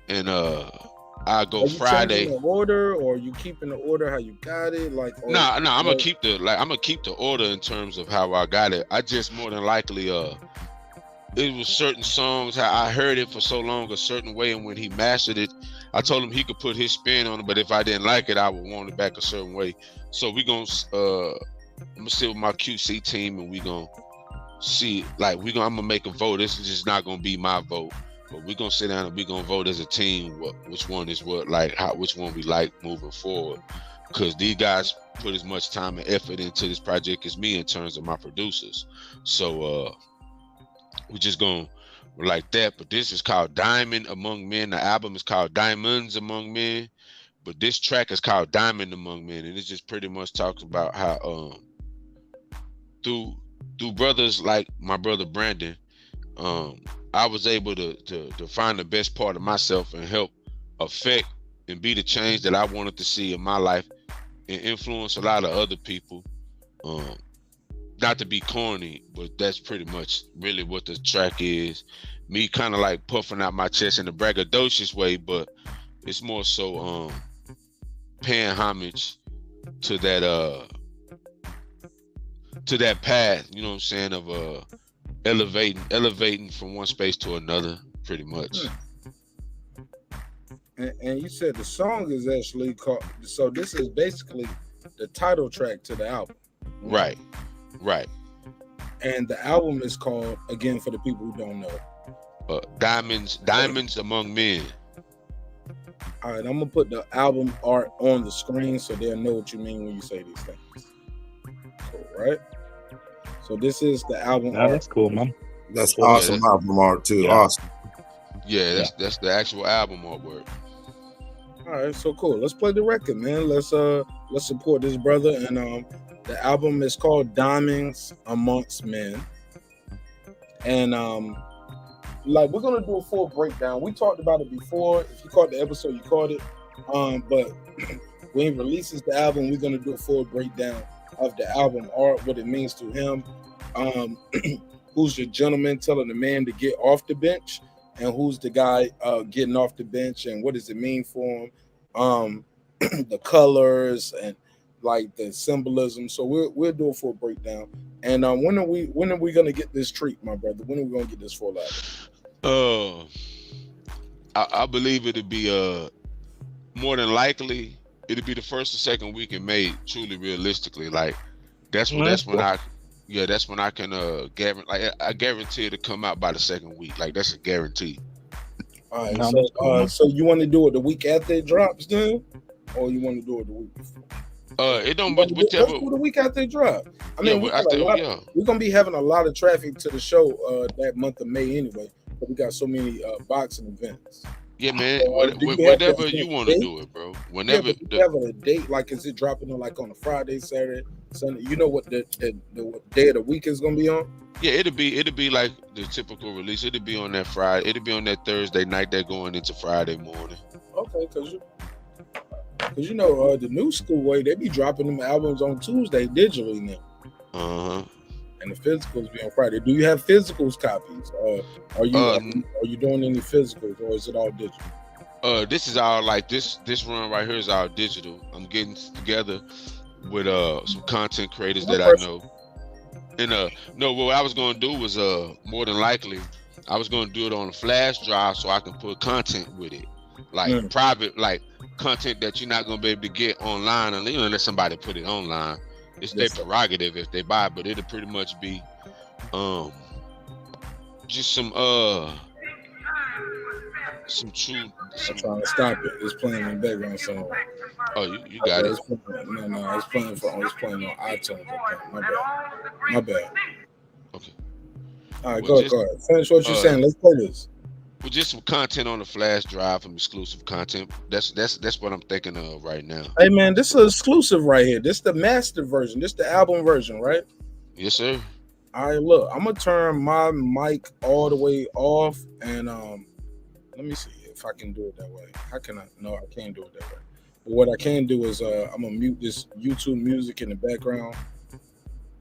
And I go Friday. The order, or you keeping the order how you got it? Like, I'm gonna keep the order in terms of how I got it. I just more than likely it was certain songs how I heard it for so long a certain way, and when he mastered it, I told him he could put his spin on it, but if I didn't like it, I would want it back a certain way. So I'm gonna sit with my QC team and we gonna see, like I'm gonna make a vote. This is just not gonna be my vote, but we're gonna sit down and we're gonna vote as a team which one is what, like which one we like moving forward, because these guys put as much time and effort into this project as me in terms of my producers. So we're just gonna like that. But this is called Diamond Among Men. The album is called Diamonds Among Men, but this track is called Diamond Among Men, and it just pretty much talks about how through brothers like my brother Brandon, I was able to find the best part of myself and help affect and be the change that I wanted to see in my life and influence a lot of other people. Not to be corny, but that's pretty much really what the track is. Me kind of like puffing out my chest in a braggadocious way, but it's more so paying homage to that path, you know what I'm saying, of elevating from one space to another, pretty much. And you said the song is actually called, so this is basically the title track to the album. Right. And the album is called, again, for the people who don't know, Diamonds Among Men. All right, I'm gonna put the album art on the screen so they'll know what you mean when you say these things. Cool, right? So this is the album art. That's cool, man. That's awesome album art too. Yeah. Awesome. Yeah, that's the actual album artwork. All right, so cool. Let's play the record, man. Let's support this brother. And the album is called Diamonds Amongst Men. And like we're gonna do a full breakdown. We talked about it before. If you caught the episode, you caught it. But when he releases the album, we're gonna do a full breakdown of the album art, what it means to him, Who's the gentleman telling the man to get off the bench, and who's the guy getting off the bench, and what does it mean for him? The colors and like the symbolism. So we'll do a full breakdown. And when are we gonna get this treat, my brother? When are we gonna get this full album? I believe it'll be more than likely it'll be the first or second week in May. Truly, realistically, like that's when I can guarantee. Like I guarantee it'll come out by the second week. Like that's a guarantee. All right. So you want to do it the week after it drops, then, or you want to do it the week before? It don't. Let's Whichever. do the week after it drop. I mean, Yeah, we're gonna be having a lot of traffic to the show that month of May anyway. But we got so many boxing events. Yeah, man. Whatever you want to do it, bro. Whenever do you have a date, like is it dropping on like on a Friday, Saturday, Sunday? You know what the day of the week is gonna be on? Yeah, it'll be like the typical release. It'll be on that Friday. It'll be on that Thursday night. They're going into Friday morning. Okay, because you know the new school way, they be dropping them albums on Tuesday digitally now. And the physicals be on Friday. Do you have physicals copies? Are you doing any physicals, or is it all digital? This is all like this run right here is all digital. I'm getting together with some content creators that I know. And no, what I was gonna do was more than likely I was gonna do it on a flash drive so I can put content with it. Like private, like content that you're not gonna be able to get online unless somebody put it online. It's their prerogative if they buy it, but it'll pretty much be just some true. I'm trying to stop it. It's playing in the background song. Oh, you got it. It's playing on iTunes. My bad. Okay. All right, go ahead. Finish what you're saying. Let's play this. With just some content on the flash drive, some exclusive content. That's what I'm thinking of right now. Hey man, this is exclusive right here. This is the master version. This is the album version, right? Yes, sir. All right, look, I'm gonna turn my mic all the way off, and let me see if I can do it that way. How can I? No, I can't do it that way. But what I can do is I'm gonna mute this YouTube music in the background,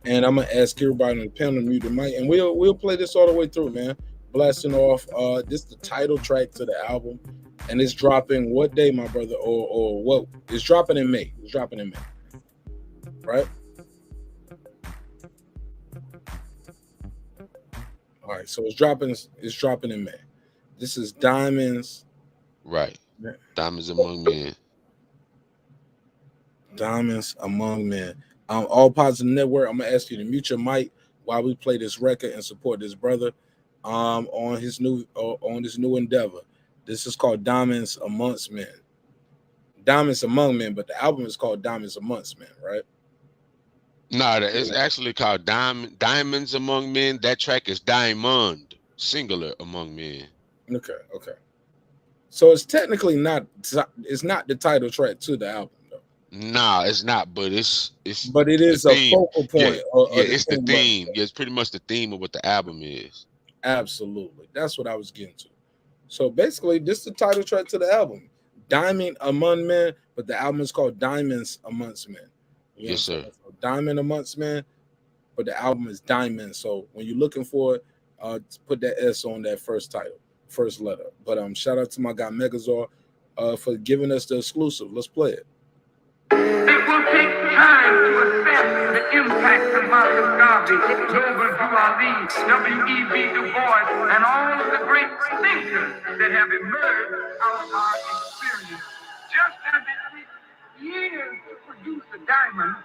and I'm gonna ask everybody on the panel to mute the mic, and we'll play this all the way through, man. Blasting off. This is the title track to the album, and it's dropping what day, my brother, or what? It's dropping in May. It's dropping in May, right? All right, so it's dropping in May. This is Diamonds. Right. Diamonds Among Men. Diamonds Among Men. All Positive Network. I'm gonna ask you to mute your mic while we play this record and support this brother on his new endeavor. This is called Diamonds Amongst Men. Diamonds Among Men, but the album is called Diamonds Amongst Men, right? No, it's actually called Diamonds Among Men. That track is Diamond, singular, Among Men. Okay. So it's technically not the title track to the album, though. Nah, it's not, but it is a focal point. It's the theme. Yeah, it's pretty much the theme of what the album is. Absolutely. That's what I was getting to. So basically, this is the title track to the album. Diamond Among Men, but the album is called Diamonds Amongst Men. Yes, sir. So Diamond Amongst Men, but the album is Diamond. So when you're looking for it, put that S on that first letter. But shout out to my guy Megazord for giving us the exclusive. Let's play it. It will take time to assess the impact of Marcus Garvey, Noble Drew Ali, W.E.B. Du Bois, and all of the great thinkers that have emerged out of our experience. Just as it takes years to produce a diamond,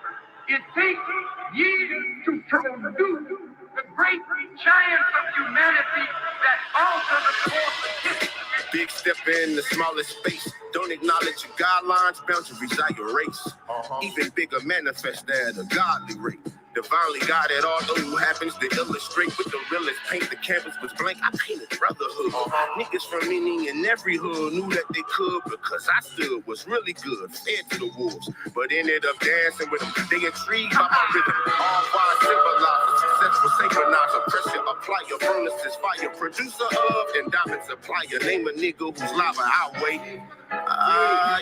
it takes years to produce the great giants of humanity that alter the course of history. Big step in the smallest space. Don't acknowledge your guidelines, boundaries are your race. Even bigger manifest at a godly rate. Divinely guided, although who happens to illustrate with the realest paint. The canvas was blank, I painted brotherhood. Niggas from any and every hood knew that they could because I stood was really good, fed to the wolves, but ended up dancing with them. They intrigued by my rhythm. All wise civilized, successful synchronizer, pressure applier, furnaces fire, producer of and diamond supplier. Name a nigga who's lava our way.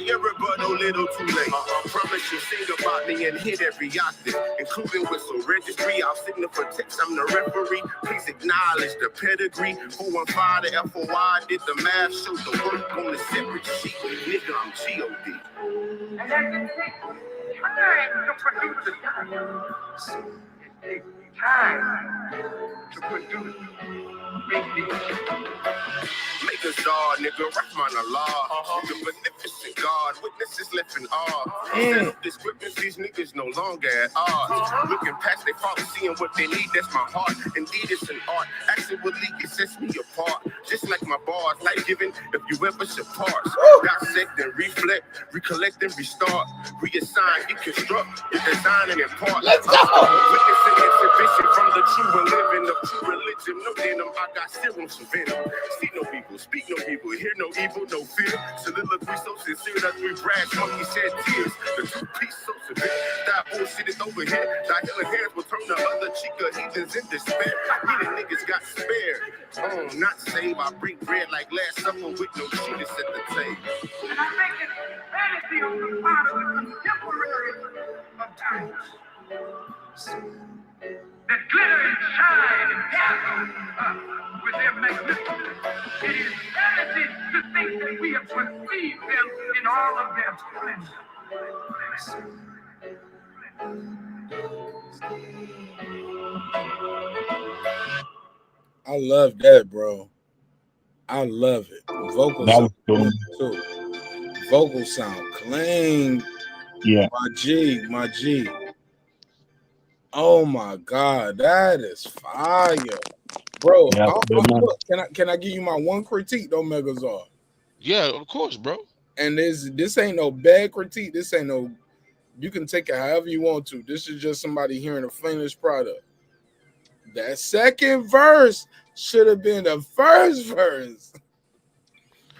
Your rebuttal little too late. Promise you sing about me and hit every octave, including whistle registry. I'll signal for text, I'm the referee. Please acknowledge the pedigree. 415 to FOI did the math, show the work on the separate sheet. Nigga, I'm G.O.D. And that it takes time to produce the time. It takes time to produce big deals. Make a czar, nigga, Rahman Allah. The beneficent God, witnesses left in awe. Self-descriptions, these niggas no longer at odds. Looking past their faults, seeing what they need, that's my heart. Indeed, it's an art. Actually, it sets me apart. Just like my bars, life-giving, if you ever should parts. Dissect and reflect, recollect and restart. Reassign, deconstruct, design and impart. Let's go! Witnessing exhibition from the true and living of true religion. No denim, I got serums of venom. See no people, speak no evil, hear no evil, no fear. Soliloquy so sincere that we brass monkey shed tears. The two-piece so severe. That bullshit is over here. Thy healing hands will turn the other cheek of heathens in despair. We the niggas got spared. Oh, not saved. I break bread like last supper with no cheetahs at the table. And I think it's vanity on the part of the contemporaries of time. That glitter and shine and dazzle with their magnificence. It is vanity to think that we have perceived them in all of their splendor. I love that, bro. I love it. Vocals That sound was cool. clean too. Vocals sound clean. Yeah. My G. Oh my God, that is fire, bro. Yeah, Look, can I give you my one critique though, Megazord? Yeah, of course, bro. And this ain't no bad critique. This ain't no. You can take it however you want to. This is just somebody hearing a finished product. That second verse should have been the first verse.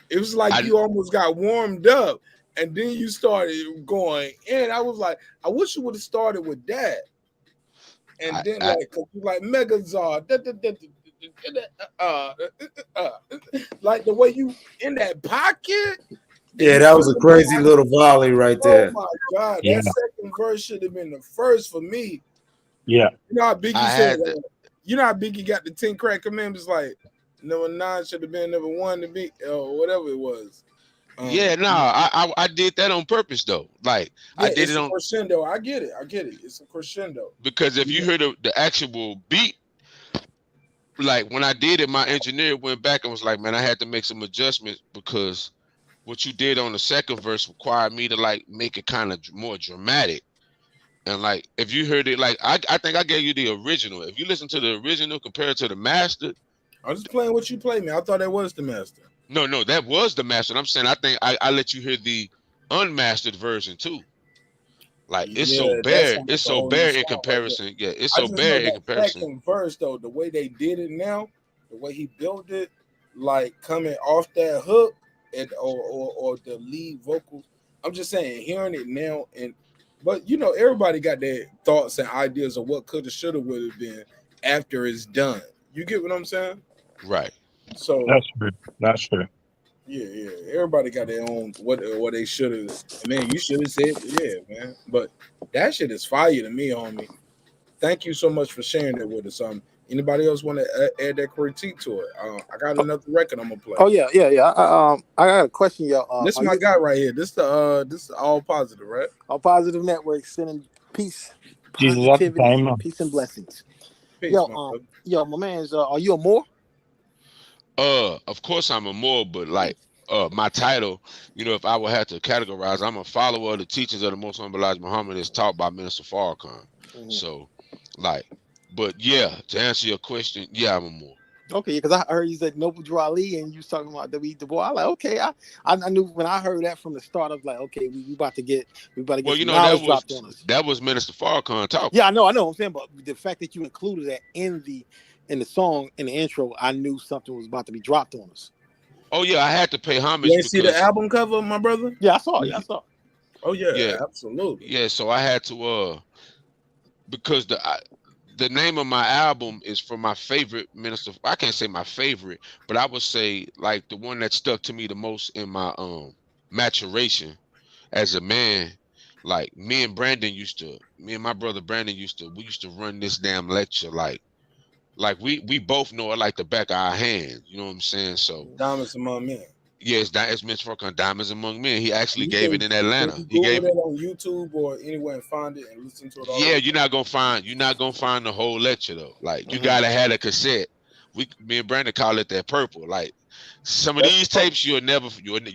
It was like you almost got warmed up, and then you started going in. I was like, I wish you would have started with that. And then like Megazord, like the way you in that pocket. Yeah, that was a crazy little volley right there. Oh my God, Yeah. that second verse should have been the first for me. Yeah. You know how Biggie said that? You know how Biggie got the 10 crack commandments, like number 9 should have been number 1 to be, or whatever it was. I did that on purpose though. Like I did it on crescendo. I get it. It's a crescendo. Because if you hear the actual beat, like when I did it, my engineer went back and was like, man, I had to make some adjustments because what you did on the second verse required me to like make it kind of more dramatic. And like if you heard it, like I think I gave you the original. If you listen to the original compared to the master, I'm just playing what you played me. I thought that was the master. No, that was the master. I'm saying I think I let you hear the unmastered version too. Like it's so bare. It's so bare in comparison. Yeah, it's so bare in comparison. Second verse though, the way they did it now, the way he built it, like coming off that hook and or the lead vocals. I'm just saying, hearing it now, but you know, everybody got their thoughts and ideas of what coulda, shoulda, would have been after it's done. You get what I'm saying? Right. So that's true. Yeah. Everybody got their own what they should have. Man, you should have said, yeah, man. But that shit is fire to me, homie. Thank you so much for sharing that with us. Anybody else want to add that critique to it? I got another record I'm gonna play. Oh yeah. I got a question, y'all. This is my guy right here. This is all positive, right? All Positive Network, sending peace, Jesus, positivity, peace and blessings. Peace, my man's. Are you a Moor? Of course I'm a Moor, but like my title, you know, if I would have to categorize, I'm a follower of the teachings of the Most Honorable Elijah Muhammad as taught by Minister Farrakhan. Mm-hmm. So, like, but yeah, to answer your question, yeah, I'm a Moor. Okay, because I heard you said Noble Drew Ali, and you was talking about W. Du Bois. I like, okay, I knew when I heard that from the start. I was like, okay, we about to get well, you know, knowledge dropped on us. That was Minister Farrakhan talking. Yeah, I know. I'm saying, but the fact that you included that in the song, in the intro, I knew something was about to be dropped on us. Oh yeah, I had to pay homage. You see the album cover, my brother? Yeah, I saw it. Oh yeah, absolutely. Yeah, so I had to because the name of my album is from my favorite minister. I can't say my favorite, but I would say like the one that stuck to me the most in my maturation as a man. Like me and my brother Brandon used to run this damn lecture like we both know it like the back of our hand. You know what I'm saying? So Diamonds Among Men. yes, that is Mitch Farrakhan, Diamonds Among Men. He actually You gave can, it in Atlanta. you He Google gave that it. on YouTube or anywhere and find it and listen to it all Yeah, over. you're not gonna find the whole lecture though. Like you Mhm. gotta have a cassette. Me and Brandon call it that purple. Like some of That's these tapes you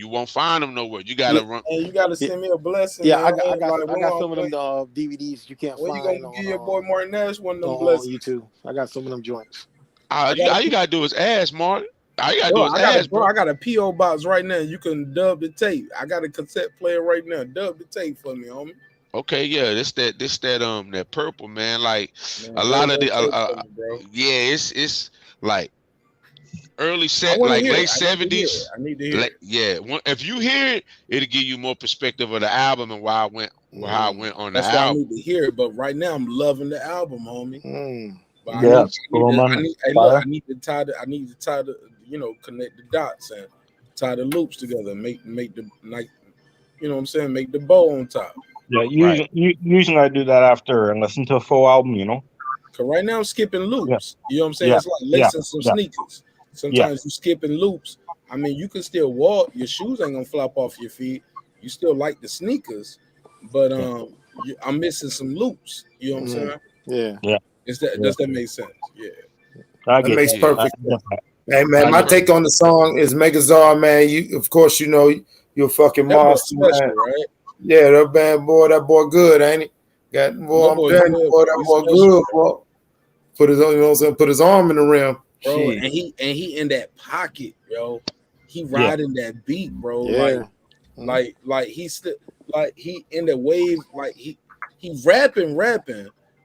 won't find them nowhere. You Yeah, gotta run. And you gotta send me a blessing, yeah, man. I got Like some of them DVDs you can't when you find gonna give your boy Marq Nash one of them on blessings? YouTube. I got some of them joints. All you gotta do is ask, Martin. All you gotta do is ask, bro. I got a PO box right now. You can dub the tape. I got a cassette player right now. Dub the tape for me, homie. Okay, yeah, this that purple, man. Like Man, a lot of tape for the me, bro. yeah, it's like early I want to hear late it. '70s. I need to hear it. Yeah, if you hear it, it'll give you more perspective of the album and how I went on the That's why I album. need to hear it. But right now, I'm loving the album, homie. But I Yeah, need to tie the connect the dots and tie the loops together. Make the you know what I'm saying. Make the bow on top. Yeah, usually I do that after and listen to a full album, you know. Cause right now I'm skipping loops. Yeah. You know what I'm saying? Yeah. It's like lacing some Yeah. sneakers. Sometimes you skipping loops. I mean, you can still walk. Your shoes ain't gonna flop off your feet. You still like the sneakers, but I'm missing some loops. You know what I'm saying? Yeah. Does that make sense? Yeah. That makes perfect sense. Hey man, my take on the song is Megazord, man. You, of course, you know you're a fucking That boy monster, special, man. right? Yeah, that boy good, ain't he? Got boy, That I'm boy telling good. you, boy, that He's boy special, good, boy. Put his, you know what I'm saying, put his arm in the rim, bro. shit. And he in that pocket, yo. He riding that beat, bro. Yeah. Like he's still like he in the wave, like he rapping,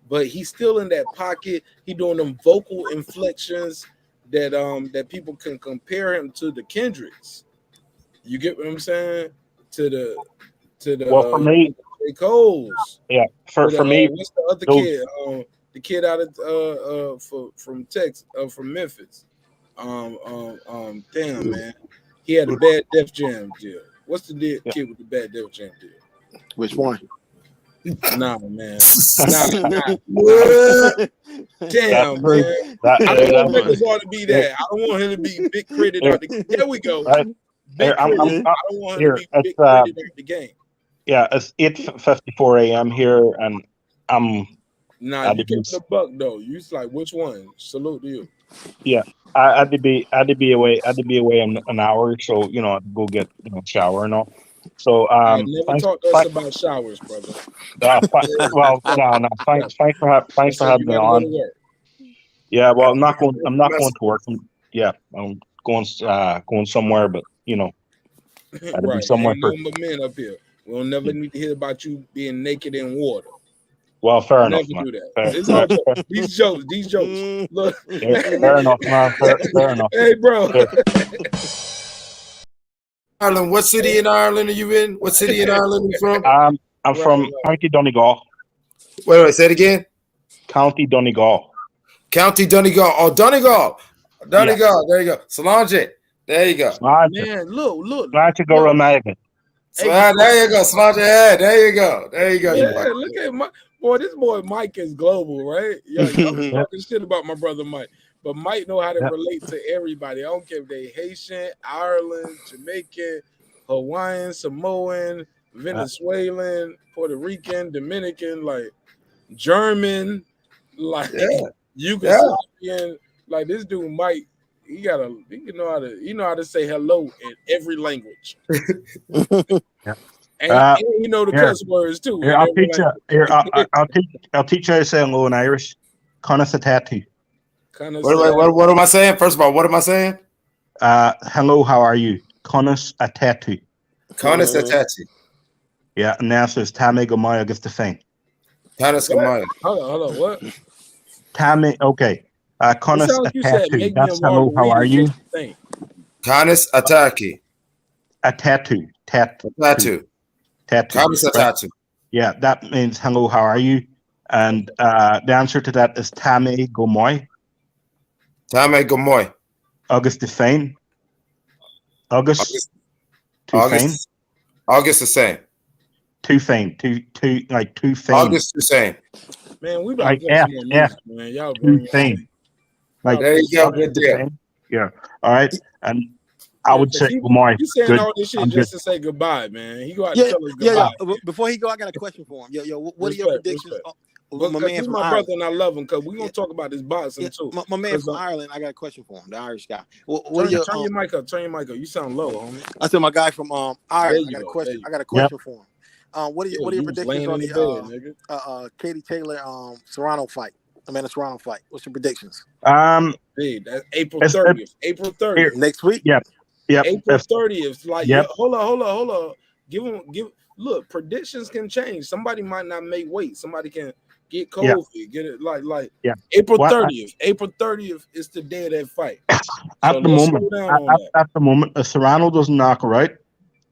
but he's still in that pocket. He doing them vocal inflections that people can compare him to the Kendricks. You get what I'm saying? To the Well, for me, J. Cole's. yeah, for me, what's the other kid? The kid out of from Texas, from Memphis. Damn, man, he had a bad Def Jam deal. What's the kid with the bad Def Jam deal? Which one? Nah, man. Nah. Damn, man. I don't want Megazord to be that. I don't want him to be big credit out the game. There we go. Big credit. I don't want him to be big credit out the game. Yeah, it's 8:54 a.m. here, and I'm. Nah, you kept the buck though. You was like, which one? Salute to you. Yeah, I had to be away. I had to be away an hour, so you know, I had to go get shower and all. So never talk to us about showers, brother. Well, no. Thanks for having me on. Yeah, well, I'm not going to work. I'm going somewhere, but you know, I had to be somewhere. Ain't nothing but men up here. We'll never need to hear about you being naked in water. Well, fair enough. Never do that. These jokes. Look. Fair enough, man. Fair enough. Hey, bro. Ireland, what city in Ireland are you in? What city in Ireland are you from? I'm from County Donegal. Wait, say it again. County Donegal. County Donegal. Oh, Donegal. Donegal. There you go. Solange. There you go. Man, look. Solange go Romanian. There you go. Solange. Yeah, there you go. Yeah, look at my boy. This boy Mike is global, right? Yeah, I'm talking shit about my brother Mike. But Mike know how to relate to everybody. I don't care if they Haitian, Ireland, Jamaican, Hawaiian, Samoan, Venezuelan, Puerto Rican, Dominican, like German, like Yugoslavian. Like this dude Mike, he know how to say hello in every language. And you know the cuss words too. Here, I'll teach you. Here, I'll teach you how to say hello in Irish. Conasatati. What am I saying? First of all, what am I saying? Hello, how are you? Conasatati. Conasatati. Yeah, and now says Tame Gomaya gets the thing. Tanis Gomaya. Hold on, what? Tame, okay. Conasatati. That's hello, how are you? Canis Ataki. A tattoo. Tattoo. Right? Yeah, that means hello, how are you? And the answer to that is Tame Gomoy. Tame Gomoy. August Defane. August. August the same. Two Fame. Two Fame. August the same. Man, we about Like to play some more music, man. Y'all bring Two it. Fame. Like there you go. August Good the deal. Fame. Yeah. All right. And I would say Lamar. You saying Good. all this shit I'm just good. to say goodbye, man. He go out Yeah, to tell us yeah. goodbye. Before he go, I got a question for him. Yo, what are your Respect, predictions? respect. My Because man he's from my Ireland. brother and I love him because we're going to talk about this boxing too. My man from Ireland, I got a question for him, the Irish guy. What are your turn your mic up. Turn your mic up. You sound low, homie. I said my guy from Ireland. I got a go, question. I got a question for him. What are your you was predictions laying on in the bed, Katie Taylor Serrano fight? Amanda Serrano fight. What's your predictions? Hey, that's April 30th. April 30th. Next week? Yep. April 30th. Like, yep. Hold on. Look, predictions can change. Somebody might not make weight. Somebody can get COVID. Get it like April 30th. April 30th is the day of that fight. At the moment, if Serrano doesn't knock her out,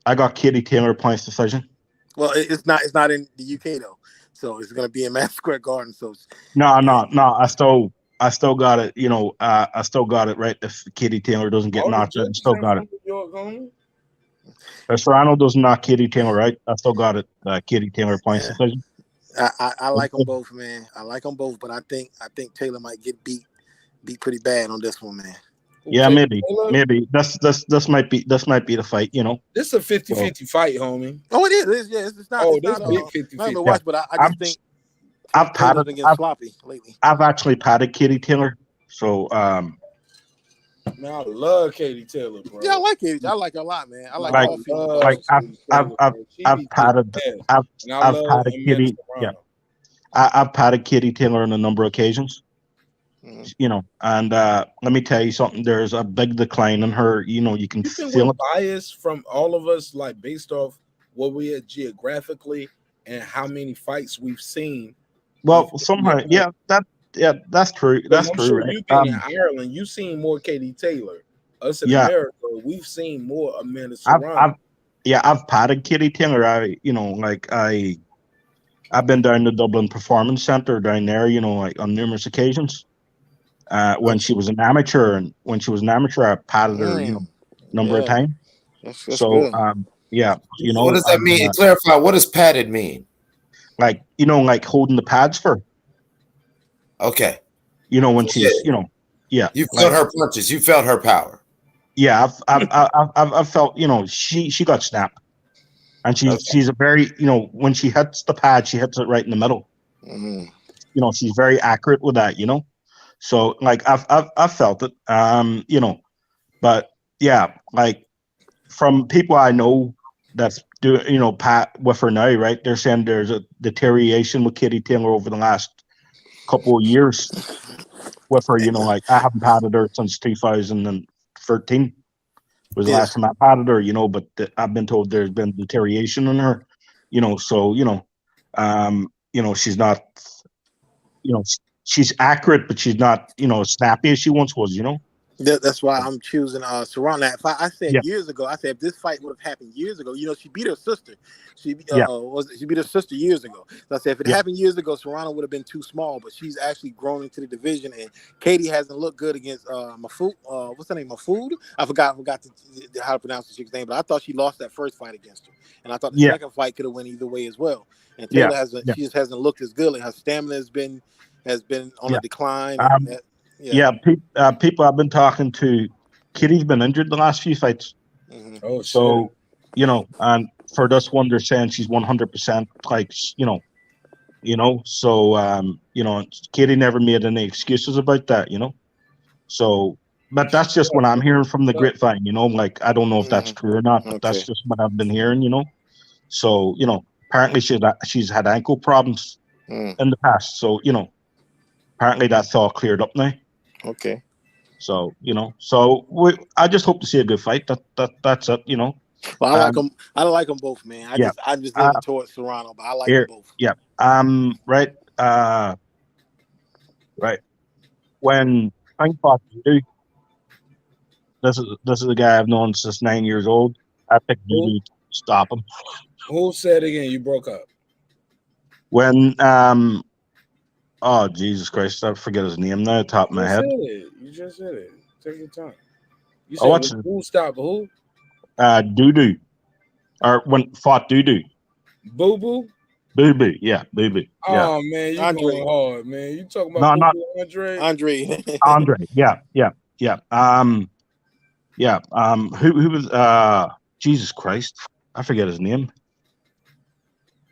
I got Katie Taylor points decision. Well, it's not in the UK though, so it's gonna be in Madison Square Garden. So No. I still got it. You know, I still got it right. If Katie Taylor doesn't get knocked out, I still got it. If Serrano doesn't knock Katie Taylor right, I still got it. Katie Taylor points decision. I like them both, man. I like them both, but I think Taylor might get beat pretty bad on this one, man. Yeah, maybe. This might be the fight. You know, this is a 50-50 fight, homie. Oh, it is. Yeah, it's not. Oh, it's this not, big 50-50. Not to watch, but I just think Taylor's been getting sloppy lately. I've actually patted Katie Taylor, so man, I love Katie Taylor, bro. Yeah, I like Katie. I like her a lot, man. I like all females. I've patted Katie. Yeah, I've patted Katie Taylor on a number of occasions. You know, and let me tell you something. There's a big decline in her. You know, you can feel it. Bias from all of us, like based off what we are geographically and how many fights we've seen. Well, somehow, that's true. That's I'm true. sure Right? You've been in Ireland. You've seen more Katie Taylor. Us in America, we've seen more Amanda Serrano. I've patted Katie Taylor. I've been down to Dublin Performance Centre down there. You know, like on numerous occasions. When she was an amateur, I patted her, you know, number of times. That's so, good. You know. What does that mean? Clarify. What does padded mean? Like, you know, like holding the pads for. Okay. You know, when she's, you know, you felt her punches. You felt her power. Yeah, I've felt, you know, she got snapped, and she's a very, you know, when she hits the pad, she hits it right in the middle. You know, she's very accurate with that. You know. So like I've felt it, you know, but yeah, like from people I know that's doing, you know, pat with her now, right? They're saying there's a deterioration with Katie Taylor over the last couple of years with her. You know, like I haven't patted her since 2013 was the last time I patted her. You know, but I've been told there's been deterioration in her. You know, so you know, she's not, you know. She's accurate, but she's not, you know, snappy as she once was, you know? That's why I'm choosing Serrano. If I said years ago, I said if this fight would have happened years ago, you know, she beat her sister. She beat her sister years ago. So I said if it happened years ago, Serrano would have been too small, but she's actually grown into the division. And Katie hasn't looked good against Mahfoud. What's her name? Mahfoud? I forgot how to pronounce the chick's name, but I thought she lost that first fight against her, and I thought the second fight could have went either way as well. And Taylor she just hasn't looked as good. Like her stamina has been on a decline. People I've been talking to, Kitty's been injured the last few fights. Oh, so you know, and for this one, they're saying she's 100%. Like, you know, so you know, Kitty never made any excuses about that. You know, so but that's just what I'm hearing from the grapevine. You know, like I don't know if that's true or not, but that's just what I've been hearing. You know, so you know, apparently she's had ankle problems in the past. So you know. Apparently that's all cleared up now. Okay. So you know, I just hope to see a good fight. That's it. You know. Well, I like them both, man. I'm just leaning towards Serrano, but I like them both. Yeah. Right. Right. When Frank fought Dudu, this is a guy I've known since 9 years old. I picked Dudu to stop him. Who said again? You broke up. When oh Jesus Christ! I forget his name now. Top of my head. You just said it. Take your time. You said who stopped who? Dudu. or when fought Doo. Boo Boo. Boo Boo, yeah, Boo Boo. Yeah. Oh man, you Andre. going hard, man. You talking No, about not Boo Boo Andre? Andre. Yeah. Who was Jesus Christ? I forget his name.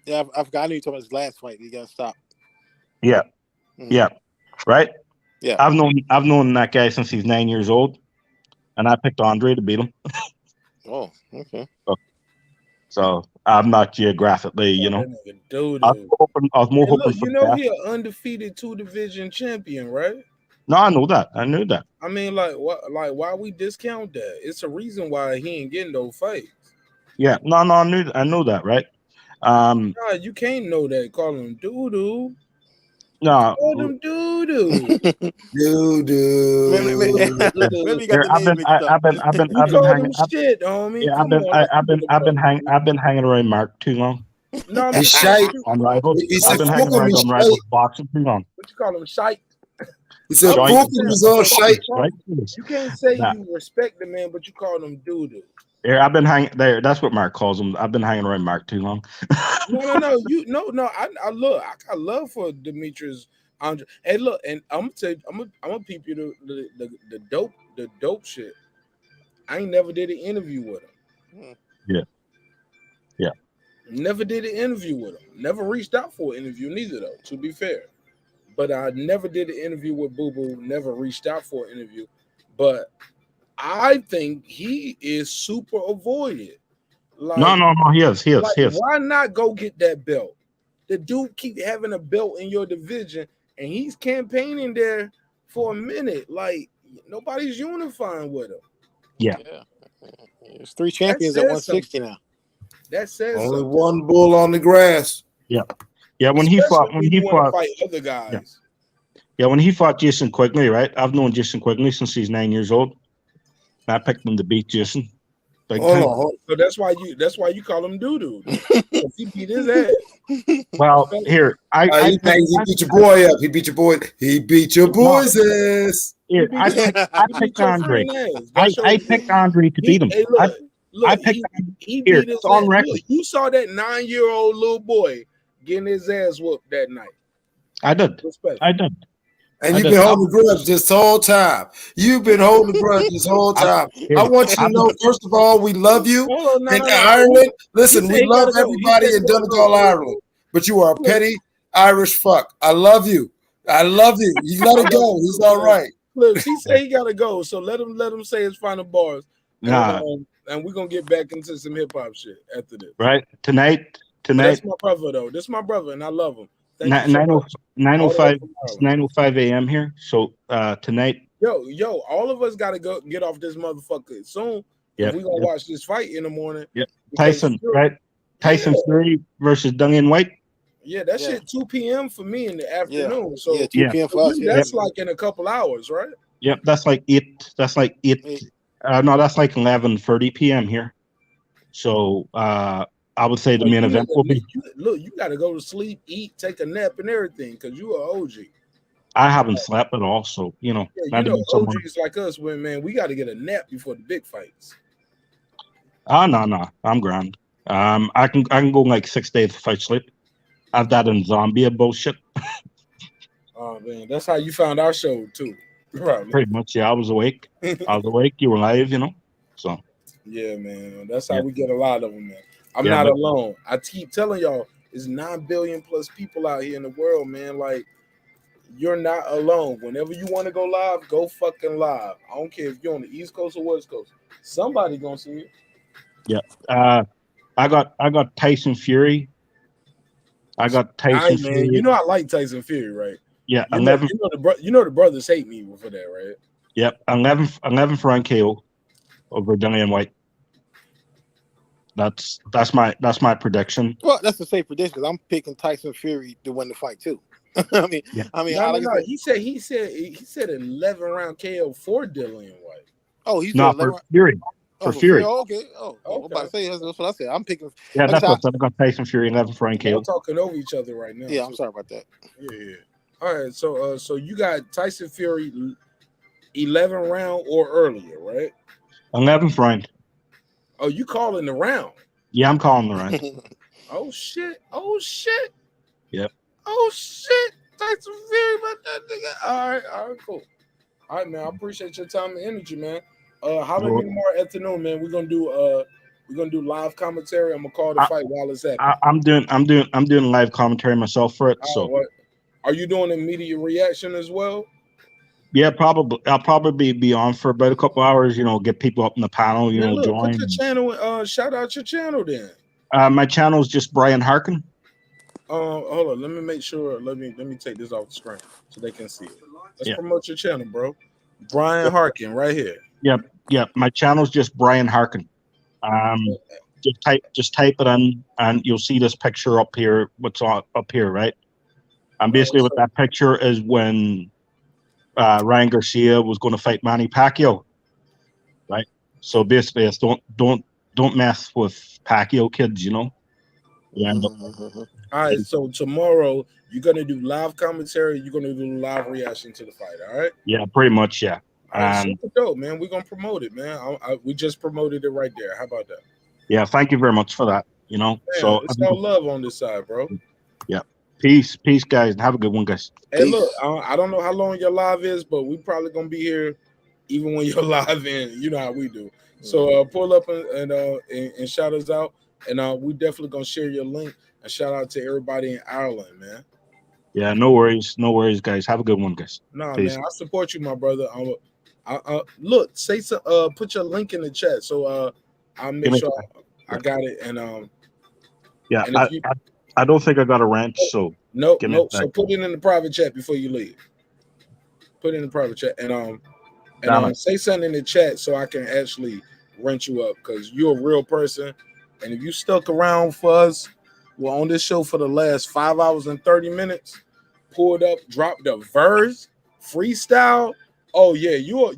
Yeah, I forgot. I knew you talking about his last fight. He got stopped. Yeah. Mm-hmm. Yeah. Right? Yeah. I've known that guy since he's 9 years old, and I picked Andre to beat him. Oh, okay. So I'm not geographically, you know. I was more hoping for you the know best. he an undefeated 2-division champion, right? No, I know that. I knew that. I mean, like, what? Like, why we discount that? It's a reason why he ain't getting no fights. Yeah. No, I know that, right? Nah, you can't know that. Call him doo-doo. No. Call him doo-doo. Doo-doo. I've been hanging. Shit, homie. Yeah, Come on. I've been hanging around Mark too long. No, He's shite. On Rivals. He I've said, been hanging around on Rivals boxing too long. What you call him? Shite. He said, Booker was all shite. You can't say you respect the man, but you call him doo-doo. Yeah, I've been hanging there. That's what Mark calls him. I've been hanging around Mark too long. No. I look. I got love for Demetrius Andre. Hey, look, and I'm gonna tell you, I'm gonna peep you the dope shit. I ain't never did an interview with him. Yeah. Never did an interview with him. Never reached out for an interview neither, though. To be fair, but I never did an interview with Boo Boo. Never reached out for an interview, but I think he is super avoided. Like, No, he is. Why not go get that belt? The dude keep having a belt in your division, and he's campaigning there for a minute. Like, nobody's unifying with him. Yeah. There's 3 champions at 160 now. That says only something. one bull on the grass. Yeah. When he fought fight other guys. Yeah, when he fought Jason Quigley, right? I've known Jason Quigley since he's 9 years old. I picked him to beat Jason. So that's why you call him doo-doo. He beat his ass. Well, here he beat your boy up. He beat your boy. He beat your boy's ass. Here, I picked Andre. I picked Andre to beat him. Hey, I picked he here. beat his It's on ass. record. Look, you saw that 9-year-old little boy getting his ass whooped that night. I did. And you've been holding a grudge this whole time. You've been holding a grudge this whole time. I want you to know, first of all, we love you in Ireland. Listen, we love everybody in Donegal, Ireland. But you are a petty Irish fuck. I love you. I love you. You let it go. He's all right. Look, he said he gotta go, so let him say his final bars. And we're gonna get back into some hip hop shit after this. Right tonight. That's my brother though. This is my brother, and I love him. 9:05 a.m. here. So tonight. Yo, all of us gotta go get off this motherfucker soon. Yeah, we're gonna watch this fight in the morning. Yeah, Tyson, right? Tyson Fury versus Dungin White. Yeah, that shit 2 p.m. for me in the afternoon. Yeah. So 2 p.m. for us. That's like in a couple hours, right? Yep, that's like 8. That's like 8. No, that's like 11:30 p.m. here. So I would say the main event will be. You got to go to sleep, eat, take a nap, and everything because you are OG. I haven't slept at all, so Yeah, OGs like us, man, we got to get a nap before the big fights. No, I'm grand. I can go like 6 days without sleep. I've that in zombie bullshit. Oh man, that's how you found our show too. Right. Pretty much, yeah. I was awake. You were live, So. Yeah, man. That's how we get a lot of them, man. I'm not alone. I keep telling y'all, there's 9 billion plus people out here in the world, man. Like, you're not alone. Whenever you want to go live, go fucking live. I don't care if you're on the East Coast or West Coast. Somebody gonna see you. Yeah. I got Tyson Fury. Man. You know I like Tyson Fury, right? Yeah, 11. You know the brothers hate me for that, right? Yep, 11 for KO over Dunian White. That's my prediction. Well, that's a safe prediction because I'm picking Tyson Fury to win the fight too. No. He said 11 round KO for Dillian White. Oh, he's not for Fury. For Fury. Oh, okay. Oh, I'm about to say that's what I said. I'm picking. Yeah, that's what I'm going to Tyson Fury 11 for KO. We're talking over each other right now. Yeah, I'm sorry about that. Yeah. All right, so you got Tyson Fury 11 round or earlier, right? 11th round. Oh, you calling the round? Yeah, I'm calling Lorenz. Oh shit! Oh shit! Yep. Oh shit! Thanks very much, that nigga. All right, cool. All right, man. I appreciate your time and energy, man. Holler at me tomorrow afternoon, man. We're gonna do live commentary. I'm gonna call the fight while it's happening. I'm doing live commentary myself for it. So what? Are you doing immediate reaction as well? yeah, probably. I'll probably be on for about a couple hours. You know, get people up in the panel. You know, look, join. Put your channel. Shout out your channel then. My channel is just Brian Harkin. Hold on. Let me make sure. Let me take this off the screen so they can see it. Let's promote your channel, bro. Brian Harkin, right here. Yep. My channel's just Brian Harkin. Just type it in, and you'll see this picture up here. What's on up here, right? And basically, what that picture is when Ryan Garcia was going to fight Manny Pacquiao, right? So basically, it's don't mess with Pacquiao, kids. You know. Yeah. All right. So tomorrow you're gonna do live commentary. You're gonna do live reaction to the fight. All right. Yeah, pretty much. Yeah. Super dope, man. We're gonna promote it, man. We just promoted it right there. How about that? Yeah. Thank you very much for that. You know. Man, so it's all love on this side, bro. Yeah. Peace, guys, and have a good one, guys. Hey, look, I don't know how long your live is, but we probably gonna be here even when you're live in. You know how we do. So pull up and shout us out, and we definitely gonna share your link. And shout out to everybody in Ireland, man. Yeah, no worries, guys. Have a good one, guys. Nah, man, I support you, my brother. Look, put your link in the chat, so I'll make sure I got it. And yeah, and I don't think I got a ranch, so nope. So put it in the private chat before you leave. Put it in the private chat, and say something in the chat so I can actually rent you up, because you're a real person, and if you stuck around for us, we're on this show for the last 5 hours and 30 minutes. Pulled up, dropped a verse, freestyle. Oh yeah, you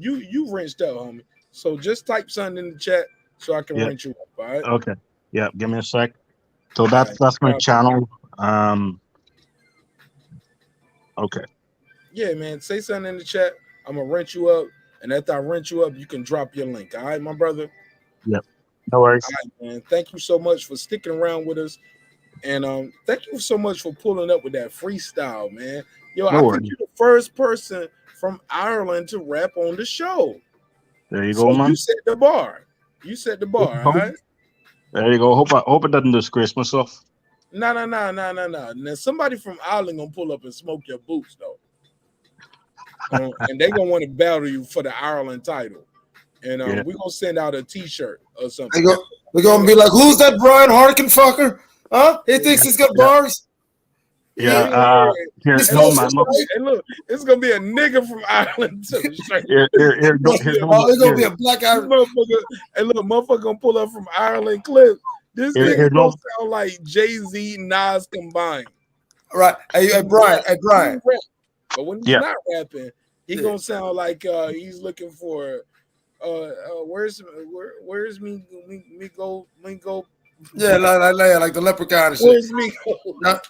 wrenched up, homie. So just type something in the chat so I can rent you up. All right. Okay. Yeah. Give me a sec. So that's my channel. Okay. Yeah, man. Say something in the chat. I'm gonna rent you up, and after I rent you up, you can drop your link. All right, my brother. Yep. No worries. All right, man. Thank you so much for sticking around with us. And thank you so much for pulling up with that freestyle, man. Yo, I think you're the first person from Ireland to rap on the show. There you go, man. You set the bar. All right? There you go. Hope it doesn't disgrace myself. No. Now somebody from Ireland gonna pull up and smoke your boots, though. And they gonna want to battle you for the Ireland title. And we're gonna send out a T-shirt or something. They're gonna be like, "Who's that Brian Harkin fucker? Huh? He thinks he's got bars." Yeah. Here, no, man. Look. And look, it's gonna be a nigga from Ireland too. It's gonna be a black Irish motherfucker. And look, motherfucker gonna pull up from Ireland clip. This nigga gonna sound like Jay-Z, Nas combined. Right. Hey, Brian. But when he's not rapping, he gonna sound like he's looking for where's me go. Yeah, like the leprechaun and shit. Where's me? But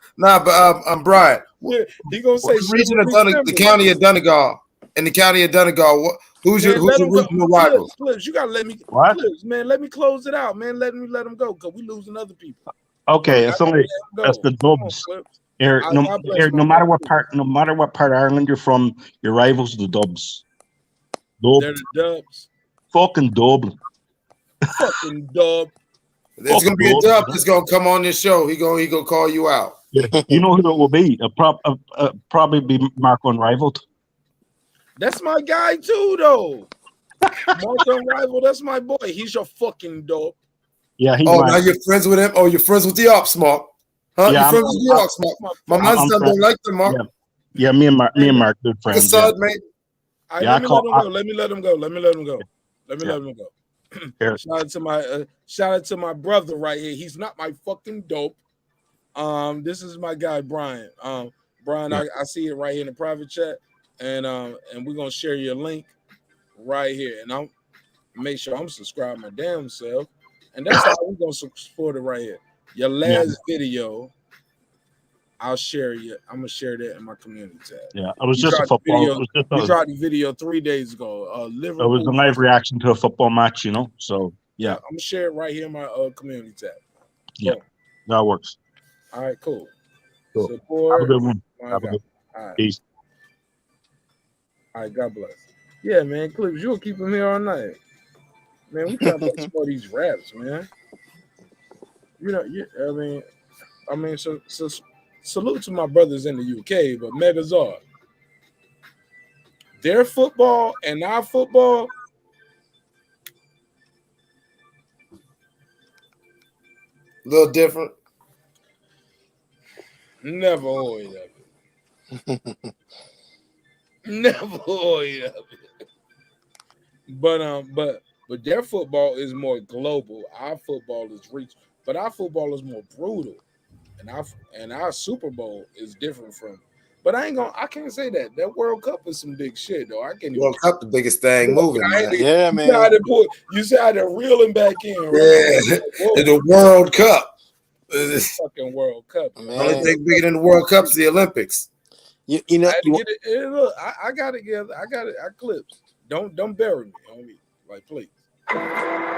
I'm Brian. Yeah, he gonna say region of the county of Donegal. In the county of Donegal, who's your regional rival? Clips, you gotta let me. Clips, man, let me close it out, man. Let him go, because we losing other people. Okay, that's the Dubs. No matter what part of Ireland you're from, your rivals are the Dubs. They're the Dubs. Fucking Dublin. Fucking Dub. There's gonna be a dub that's gonna come on this show. He gonna call you out. You know who it will be? Probably be Marq Unrivaled. That's my guy too, though. Marq Unrivaled, that's my boy. He's your fucking dope. Yeah. Now you're friends with him. Oh, you're friends with the Ops, Mark. Huh? Yeah, you're friends with the Ops, Mark. My man's son don't like them, Mark. Yeah, me and Mark, good friends. Good mate. Let me let him go. Shout out to my brother right here. He's not my fucking dope. This is my guy Brian. Brian, I see it right here in the private chat, and we're gonna share your link right here, and I'm make sure I'm subscribed my damn self, and that's how we're gonna support it right here. Your last video, I'll share you. I'm gonna share that in my community tab. Yeah, it was just a football. We dropped the video 3 days ago. It was a live reaction to a football match, you know. So yeah, I'm gonna share it right here in my community tab. Yeah, that works. All right, cool. Cool. Have a Support. good one. My Have a God. good All right. peace. All right, God bless. Yeah, man, Clips, you'll keep him here all night. Man, we trying to explore these raps, man. You know, I mean, so salute to my brothers in the UK, but Megazord, their football and our football, A little different. never heard of it. Never heard of it. But their football is more global. Our football is reach, but our football is more brutal, and our Super Bowl is different from. But I can't say that. That World Cup is some big shit though. I can't even. World Cup, the biggest thing moving, man. Yeah, man. You said to reel him back in, right? Yeah, Whoa. the World Cup. Fucking World Cup. The only thing bigger than the World Cup is the Olympics. You know, I had to get it. Hey, look, I got it together. I got it. I clips. Don't bury me on me, like please.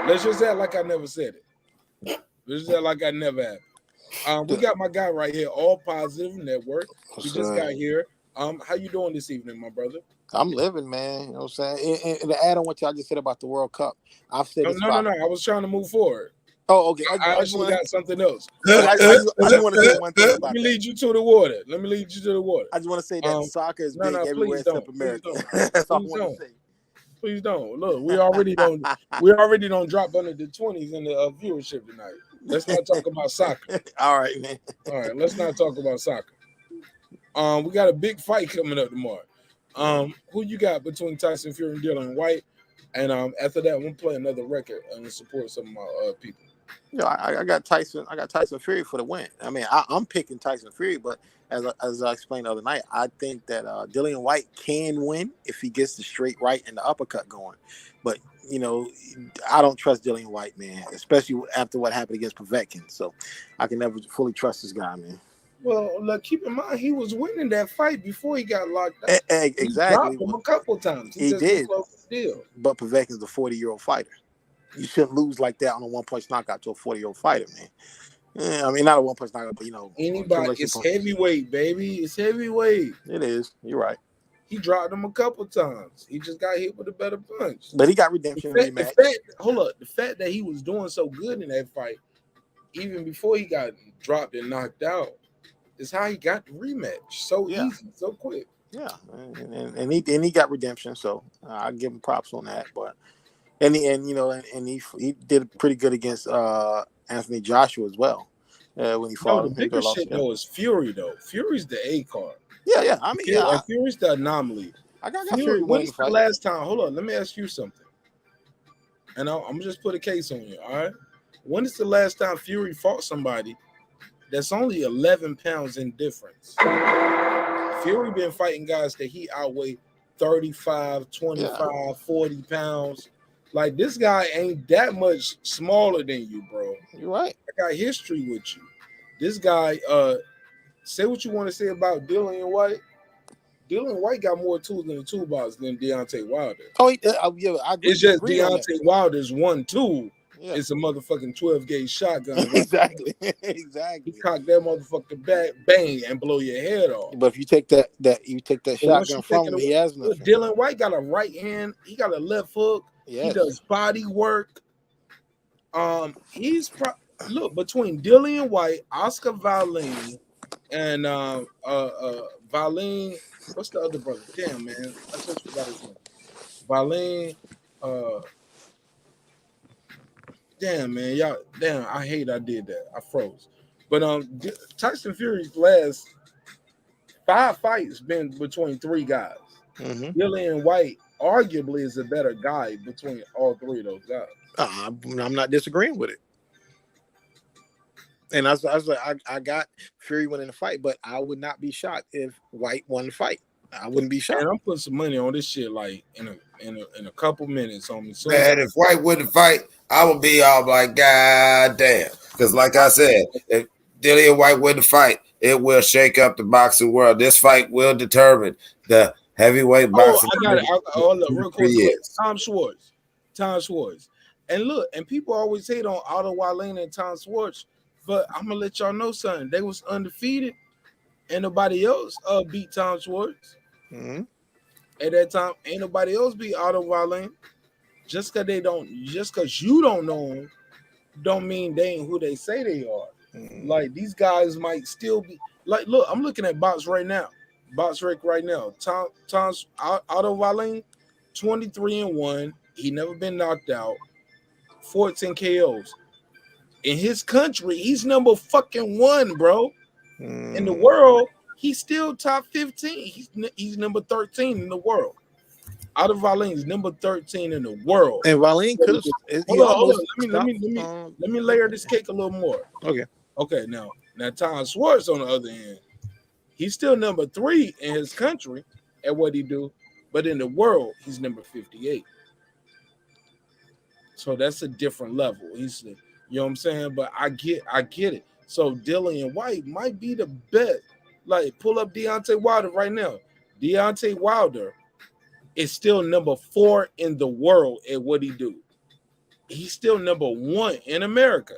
Let's just act like I never said it. Let's just act like I never had. We got my guy right here, All Positive Network. He just got here. How you doing this evening, my brother? I'm living, man. You know what I'm saying? And to add on what y'all just said about the World Cup, I've said this. No. I was trying to move forward. Oh, okay. I actually got something else. I just want to say one thing about Let me lead you to the water. I just want to say that soccer is big everywhere except America. That's all I want to say. Please don't. Look, we already don't drop under the 20s in the viewership tonight. Let's not talk about soccer. All right, man. All right, let's not talk about soccer. We got a big fight coming up tomorrow. Who you got between Tyson Fury and Dillian White? And after that, we'll play another record and support some of my people. You know, I got Tyson Fury for the win. I mean, I'm picking Tyson Fury, but as I explained the other night, I think that Dillian White can win if he gets the straight right and the uppercut going. But you know, I don't trust Dillian White, man, especially after what happened against Povetkin. So I can never fully trust this guy, man. Well, look, keep in mind he was winning that fight before he got locked up. Exactly. He dropped him a couple times. He just did. Closed the deal. But Povetkin's a 40-year-old fighter. You shouldn't lose like that on a one-punch knockout to a 40-year-old fighter, man. Yeah, I mean, not a one-punch knockout, but you know, anybody. It's heavyweight, baby. It's heavyweight. It is. You're right. He dropped him a couple times. He just got hit with a better punch. But he got redemption rematch. The fact that he was doing so good in that fight, even before he got dropped and knocked out, is how he got the rematch so easy, so quick. Yeah, and he got redemption, so I give him props on that. But he did pretty good against Anthony Joshua as well when he fought him. The biggest shit though is Fury though. Fury's the A card. Yeah. I mean, Fury's the anomaly. I got Fury. When's the last time? Hold on, let me ask you something. And I'm just put a case on you. All right. When is the last time Fury fought somebody that's only 11 pounds in difference? Fury been fighting guys that he outweigh 35, 25, 40 pounds. Like, this guy ain't that much smaller than you, bro. You're right. I got history with you. This guy, say what you want to say about Dillian White. Dillian White got more tools in the toolbox than Deontay Wilder. Oh, yeah, I agree. It's just Deontay Wilder's one tool. Yeah. It's a motherfucking 12-gauge shotgun. Exactly. He cock that motherfucker back, bang, and blow your head off. But if you take that shotgun from him, he has nothing. Dillian White got a right hand. He got a left hook. Yes. He does body work. Look, between Dillian White, Oscar Valine, and Valine. What's the other brother? Damn, man, I just forgot his name. Valine. Damn, man, I hate I did that. I froze. But Tyson Fury's last 5 fights been between 3 guys. Mm-hmm. Dillian White arguably is a better guy between all 3 of those guys. I'm not disagreeing with it. And I got Fury winning the fight, but I would not be shocked if White won the fight. I wouldn't be shocked. And I'm putting some money on this shit like in a couple minutes on me. So man, if White wouldn't fight, I would be all like, God damn. Because like I said, if Dillian White wouldn't fight, it will shake up the boxing world. This fight will determine the heavyweight boxing. I got it. Look, real quick. Tom Schwartz. And look, and people always hate on Otto Wallin and Tom Schwartz But I'm gonna let y'all know something. They was undefeated, and nobody else beat Tom Schwartz. Mm-hmm. At that time, ain't nobody else beat Otto Wallin. Just cause you don't know them, don't mean they ain't who they say they are. Mm-hmm. Like these guys might still be like. Look, I'm looking at Box right now. Box Rick right now. Tom's Otto Wallin, 23-1. He never been knocked out. 14 KOs. In his country, he's number fucking 1, bro. In the world, he's still top 15. He's number 13 in the world. Otto Wallin is number 13 in the world. And Wallin could have. Hold on. Let me layer this cake a little more. Okay. Now Tom Schwartz on the other end, he's still number 3 in his country at what he do, but in the world, he's number 58. So that's a different level. He's, you know what I'm saying? But I get it. So Dillian White might be the best. Like, pull up Deontay Wilder right now. Deontay Wilder is still number 4 in the world at what he do. He's still number 1 in America.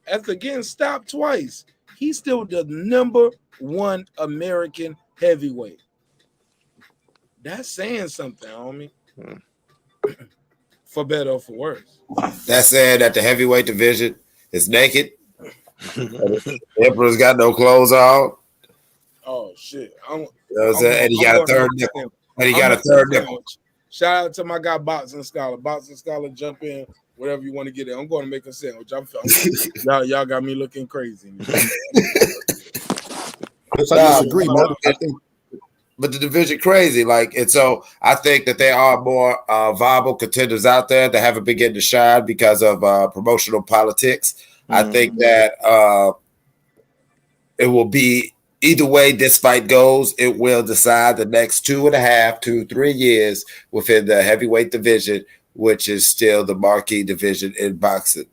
After getting stopped twice, he's still the number 1 American heavyweight. That's saying something, homie. For better or for worse. That's saying that the heavyweight division is naked. The Emperor's got no clothes on. Oh shit! And he got a third nipple. And he got a third nipple. Shout out to my guy Boxing Scholar. Boxing Scholar, jump in, whatever you want to get in. I'm going to make a sandwich. Y'all got me looking crazy. I disagree, man. I think. But the division crazy, like, and so I think that there are more viable contenders out there that haven't been getting to shine because of promotional politics. I think that it will be either way this fight goes. It will decide the next 2.5 to 3 years within the heavyweight division, which is still the marquee division in boxing.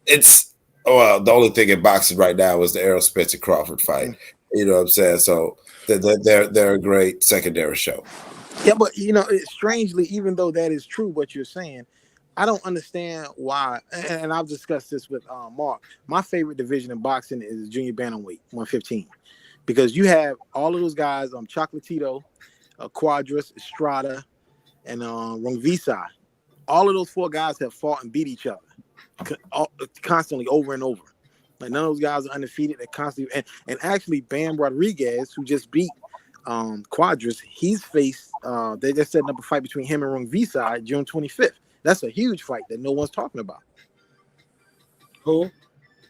It's the only thing in boxing right now is the Errol Spence and Crawford fight. You know what I'm saying? So. They're a great secondary show. Yeah, but strangely, even though that is true, what you're saying, I don't understand why. And I've discussed this with Mark. My favorite division in boxing is junior bantamweight, 115, because you have all of those guys, Chocolatito, Quadras, Estrada, and Rungvisai. All of those 4 guys have fought and beat each other constantly over and over. Like, none of those guys are undefeated. They're constantly and actually Bam Rodriguez, who just beat Quadras, he's faced. They just setting up a fight between him and Rungvisai June 25th. That's a huge fight that no one's talking about. Who?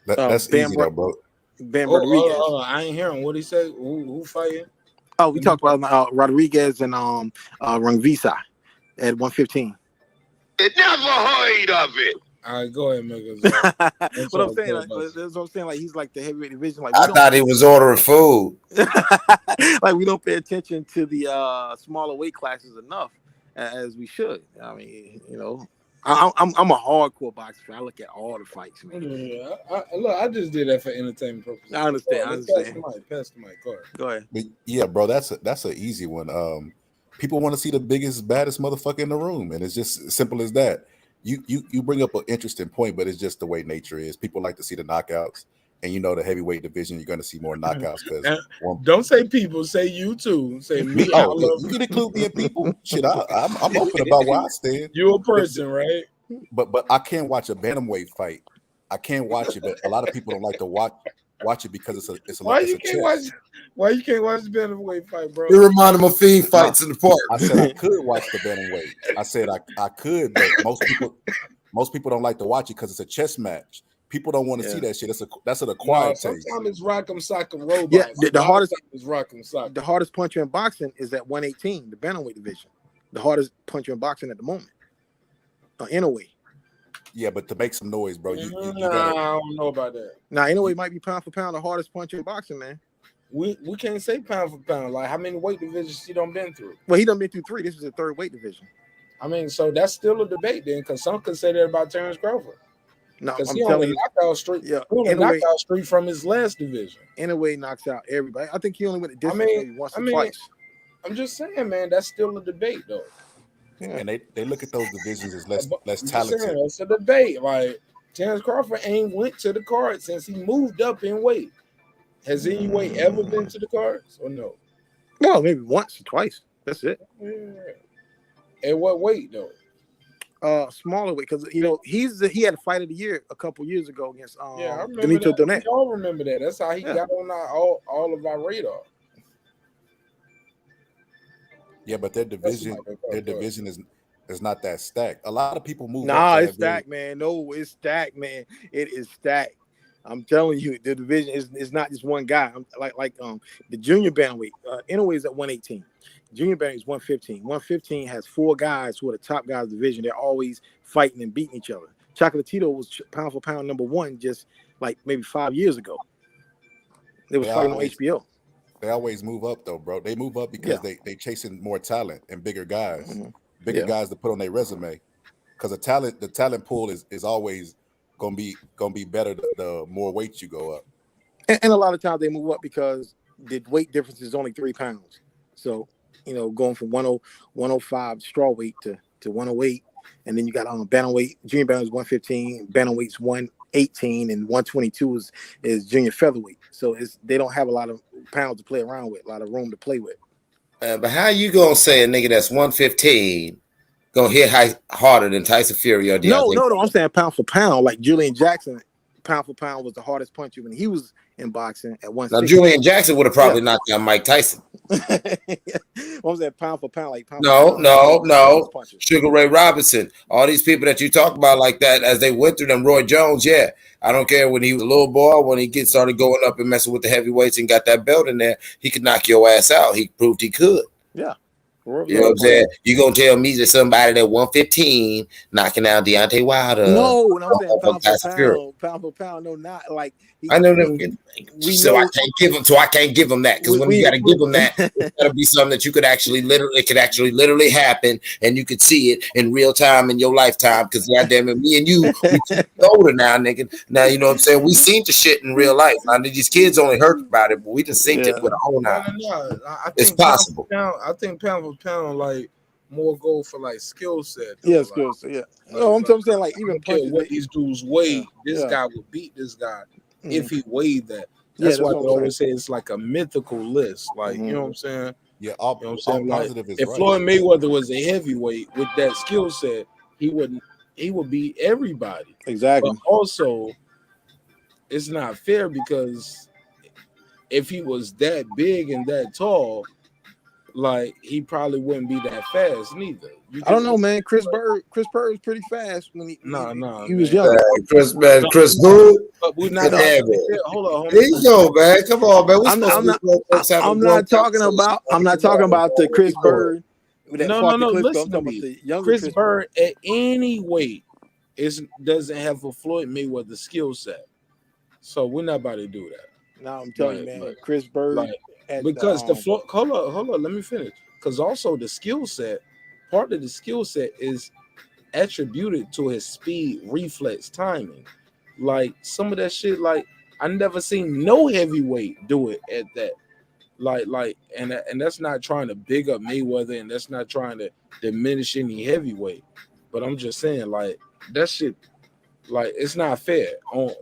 That's easy though, bro. Bam Rodriguez. I ain't hearing what he say. Who fighting? Oh, we talked about Rodriguez and Rungvisai at 115. Never heard of it. All right, go ahead, Megas. What I'm saying, that's what I'm saying. Like, he's like the heavyweight division. Like, I thought he was ordering food. Like, we don't pay attention to the smaller weight classes enough as we should. I mean, I'm a hardcore boxer fan. I look at all the fights, man. Yeah, look, I just did that for entertainment purposes. I understand. Pass the mic. Go ahead. But yeah, bro, that's an easy one. People want to see the biggest, baddest motherfucker in the room, and it's just as simple as that. You bring up an interesting point, but it's just the way nature is. People like to see the knockouts, and the heavyweight division, you're going to see more knockouts. Because don't say people, say you too. Say me. You can include me in people. Shit, I'm open about why I stand. You're a person, right? But I can't watch a bantamweight fight. I can't watch it, but a lot of people don't like to watch it because it's a why you can't watch the bantamweight fight, bro? You remind them of fiend fights in the park. I said I could watch the bantamweight. I said I could, but most people don't like to watch it because it's a chess match. People don't want to see that shit. That's an acquired taste. Sometimes it's rock'em sock'em robots. Yeah, the hardest is rock'em sock'em. The hardest puncher in boxing is at 118, the bantamweight division. The hardest puncher in boxing at the moment. Inoue. Yeah, but to make some noise, bro. I don't know about that. Now, Inoue might be pound for pound the hardest puncher in boxing, man. We can't say pound for pound. Like, how many weight divisions he done been through? Well, he done been through 3. This is the 3rd weight division. I mean, so that's still a debate then, because some could say that about Terrence Crawford. No, because I'm he telling you, knockout streak. Yeah, knockout streak from his last division. Inoue knocks out everybody. I think he only went a distance maybe once or twice. I'm just saying, man, that's still a debate, though. Yeah. And they look at those divisions as less talented. It's a debate. Like, Terrence Crawford ain't went to the card since he moved up in weight. Has any weight ever been to the cards or no? Well, maybe once or twice. That's it. At what weight though? Smaller weight, because he had a fight of the year a couple years ago against Yeah, I remember Demetrius that. Donat. We all remember that. That's how he got on all of our radar. Yeah, but their division is not that stacked. A lot of people move up. Nah, it's stacked, man. No, it's stacked, man. It is stacked. I'm telling you, the division is not just one guy. Like the junior bantamweight. Inoue is at 118. Junior bantamweight is 115. 115 has 4 guys who are the top guys of the division. They're always fighting and beating each other. Chocolatito was pound for pound #1 just like maybe 5 years ago. They was fighting on HBO. They always move up though, bro. They move up because they chasing more talent and bigger guys, guys to put on their resume. Because the talent pool is always gonna be better the more weight you go up. And a lot of times they move up because the weight difference is only 3 pounds. So going from 105 straw weight to 108, and then you got bantamweight. Junior bantamweight is 115, bantamweight's 118, and 122 is junior featherweight. So they don't have a lot of pounds to play around with, a lot of room to play with. But how you gonna say a nigga that's 115 gonna hit harder than Tyson Fury or Deontay? No. I'm saying pound for pound, like Julian Jackson. Pound for pound was the hardest puncher when he was in boxing at 160. Now Julian Jackson would have probably knocked down Mike Tyson. What was that, pound for pound? Like pound No. Sugar Ray Robinson. All these people that you talk about like that as they went through them. Roy Jones, yeah. I don't care when he was a little boy, when he started going up and messing with the heavyweights and got that belt in there, he could knock your ass out. He proved he could. Yeah. You know what I'm saying? You gonna tell me that somebody that 115 knocking out Deontay Wilder? No, and I'm saying pound for pound. No, not like I know them. I can't give him that because when you got to give him that, it's got to be something that you could actually literally happen, and you could see it in real time in your lifetime. Because goddamn it, me and you, we older now, nigga. Now you know what I'm saying. We seen the shit in real life. Now these kids only heard about it, but we just seen it with our own eyes. It's possible. I think pound for pound, like more go for like skill set. Yeah, skill set. Yeah. No, I'm saying like even what these dudes weigh, this guy would beat this guy if he weighed that. That's why they always say it's like a mythical list. Like you know what I'm saying? Yeah, all positive is if right. Floyd Mayweather was a heavyweight with that skill set, he would beat everybody. Exactly. But also, it's not fair because if he was that big and that tall, like he probably wouldn't be that fast neither. I don't know, man. Chris Bird is pretty fast when he was young. Chris who? But we're not. Hold on. There you go, man. Come on, man. I'm not talking about the Chris Bird. No. Listen to me. Chris Bird at any weight doesn't have a Floyd Mayweather skill set, so we're not about to do that. No, I'm telling you, man. Chris Bird. Because hold on, let me finish. Because also the skill set, part of the skill set is attributed to his speed, reflex, timing. Like some of that shit, like I never seen no heavyweight do it at that. And that's not trying to big up Mayweather, and that's not trying to diminish any heavyweight. But I'm just saying, like that shit, like it's not fair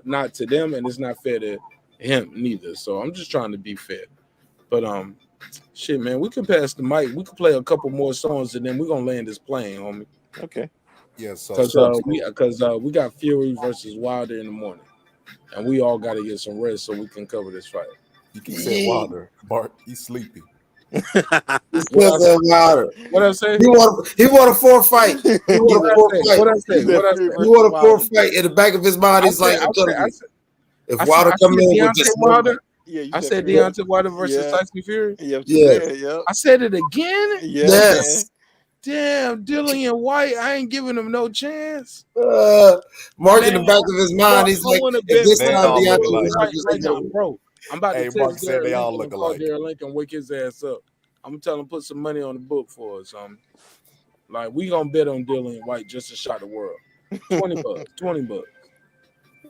not to them, and it's not fair to him neither. So I'm just trying to be fair. But shit, man, we could pass the mic. We could play a couple more songs, and then we're gonna land this plane, homie. Okay. Yeah. So because we got Fury versus Wilder in the morning, and we all got to get some rest so we can cover this fight. You can say Wilder, Mark. He's sleepy. Wilder. What I say? He want a fourth fight. What I say? He want a fourth fight in the back of his mind. He's like, if Wilder come in with this Wilder. Yeah, I said Deontay Wilder versus Tyson Fury. Yeah. I said it again. Yes. Damn, Dillian White. I ain't giving him no chance. Mark in the back of his mind, he's like, this time Deontay bro. I'm about to tell Mark they all look alike. Darren Lincoln, wake his ass up. I'm gonna tell him put some money on the book for us. Like we gonna bet on Dillian White just to shot the world. $20.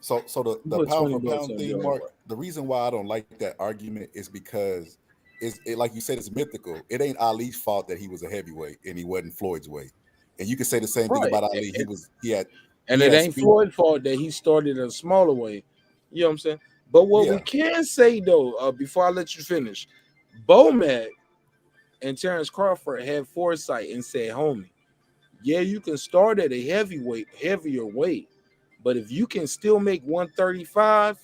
So the pound for pound thing, Mark. The reason why I don't like that argument is because like you said, it's mythical. It ain't Ali's fault that he was a heavyweight and he wasn't Floyd's weight. And you can say the same thing about Ali. And it ain't Floyd's fault that he started a smaller way. You know what I'm saying? But what we can say though, before I let you finish, Bomac and Terrence Crawford had foresight and said, homie, yeah, you can start at a heavier weight, but if you can still make 135,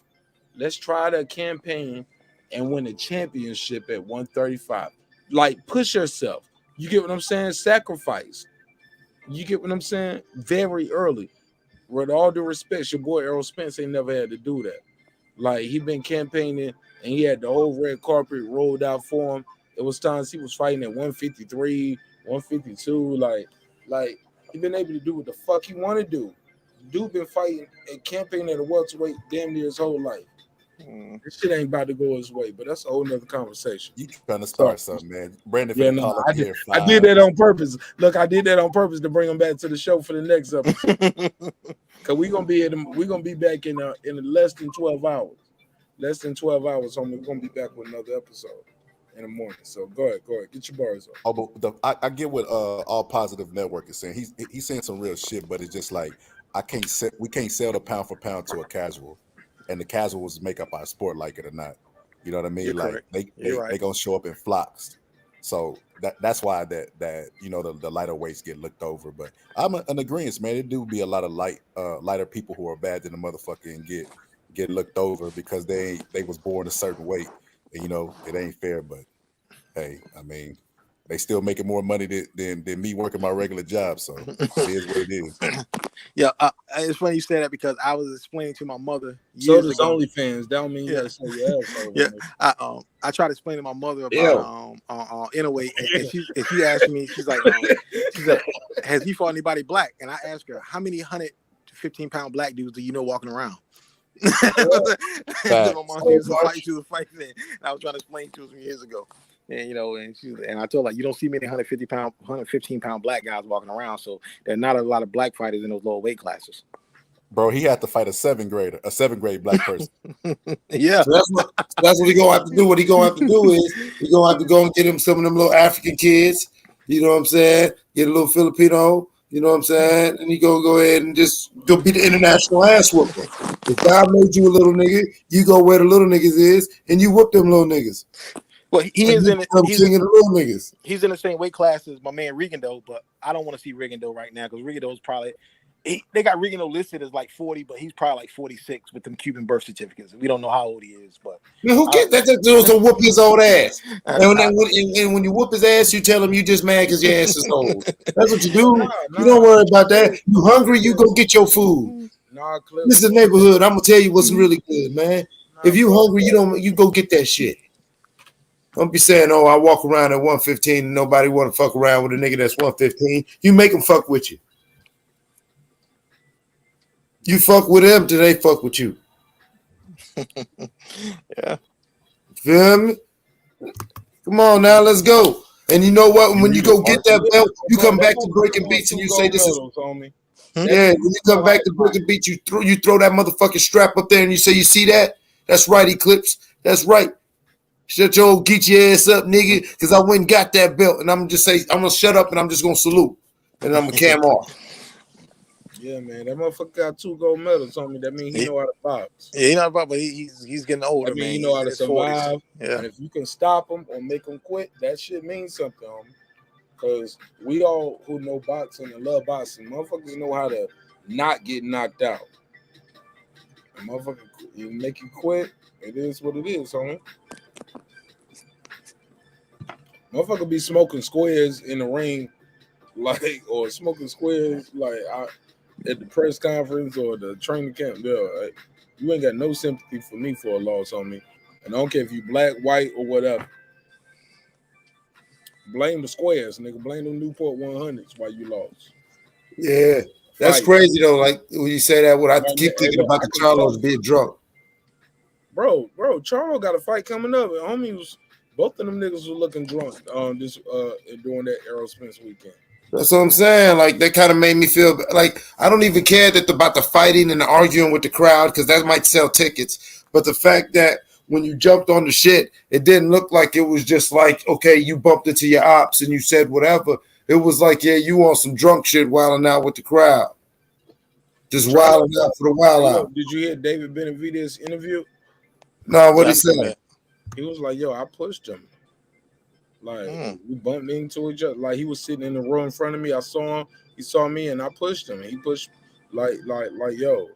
let's try the campaign and win a championship at 135. Like, push yourself. You get what I'm saying? Sacrifice. You get what I'm saying? Very early. With all due respect, your boy Errol Spence ain't never had to do that. Like, he been campaigning and he had the whole red carpet rolled out for him. It was times he was fighting at 153, 152. Like he been able to do what the fuck he want to do. Dude been fighting and campaigning at a welterweight damn near his whole life. This shit ain't about to go his way, but that's a whole nother conversation. You trying to start something, man? Brandon, yeah, no, I did that on purpose. Look, I did that on purpose to bring him back to the show for the next episode. Cause we're gonna be back in less than 12 hours. Less than 12 hours, homie. We're gonna be back with another episode in the morning. So go ahead, get your bars up. Oh, but I get what All Positive Network is saying. He's saying some real shit, but it's just like we can't sell the pound for pound to a casual, and the casuals make up our sport, like it or not. You know what I mean? You're like correct. they gonna show up in flocks. So that's why that you know the lighter weights get looked over. But I'm an agreement, man. It do be a lot of lighter people who are bad than the motherfucker and get looked over because they was born a certain weight. And, you know, it ain't fair, but hey, I mean, they still making more money than me working my regular job. So it is what it is. Yeah, it's funny you say that because I was explaining to my mother. So does OnlyFans. That don't mean you gotta say your asshole. Yeah, I tried to explain to my mother about in a way, and she asked me, she's like, has he fought anybody black? And I asked her, how many 115-pound black dudes do you know walking around? My mom, she was fighting it. I was trying to explain to her some years ago, and you know, and I told her, you don't see many 115-pound black guys walking around, so there are not a lot of black fighters in those lower weight classes. Bro, he had to fight a seventh grade black person. Yeah, so that's what he gonna have to do. What he gonna have to do is he gonna have to go and get him some of them little African kids. You know what I'm saying? Get a little Filipino. You know what I'm saying? And you go ahead and just go be the international ass whooper. If God made you a little nigga, you go where the little niggas is, and you whoop them little niggas. Well, he's in the little niggas. He's in the same weight class as my man Rigando, but I don't want to see Rigando right now because Rigando's probably they got Rigando listed as like 40, but he's probably like 46 with them Cuban birth certificates. We don't know how old he is, but man, who cares? That dude's to whoop his old ass. And when you whoop his ass, you tell him you just mad because your ass is old. That's what you do. You don't worry about that. You hungry, you go get your food. This is the neighborhood. I'm gonna tell you what's really good, man. If you hungry, you go get that shit. Don't be saying, oh, I walk around at 115 and nobody want to fuck around with a nigga that's 115. You make them fuck with you. You fuck with them till they fuck with you. Yeah. Feel me? Come on now, let's go. And you know what? When you go get that belt, you come back to Breaking Beats and you say this is. Yeah, when you come back to Breaking Beats, you throw that motherfucking strap up there and you say, you see that? That's right, Eclipse. That's right. Shut your old Geechee ass up, nigga, because I went and got that belt. And I'm going to just say, I'm going to shut up and I'm just going to salute. And I'm going to cam off. Yeah, man, that motherfucker got 2 gold medals on me. That means he know how to box. Yeah, he know how to box, but he's getting older, man. He know how to survive. Yeah. And if you can stop him or make him quit, that shit means something, homie. Because we all who know boxing and love boxing, motherfuckers know how to not get knocked out. And motherfucker, you make you quit, it is what it is, homie. Motherfucker be smoking squares in the ring, or smoking squares at the press conference or the training camp. You ain't got no sympathy for me for a loss on me. And I don't care if you black, white, or whatever. Blame the squares, nigga. Blame them Newport 100s why you lost. Yeah, that's crazy though. Like when you say that, I keep thinking about the Charlos being drunk. Bro, Charlo got a fight coming up. And homie both of them niggas were looking drunk during that Errol Spence weekend. That's what I'm saying. Like that kind of made me feel like I don't even care about the fighting and the arguing with the crowd because that might sell tickets. But the fact that when you jumped on the shit, it didn't look like it was just like, okay, you bumped into your ops and you said whatever. It was like, yeah, you on some drunk shit wilding out with the crowd. Just wilding out for the wild out. Did you hear David Benavidez' interview? No, what he said? He was like, "Yo, I pushed him. Like we bumped into each other. Like he was sitting in the row in front of me. I saw him. He saw me, and I pushed him. And he pushed like yo,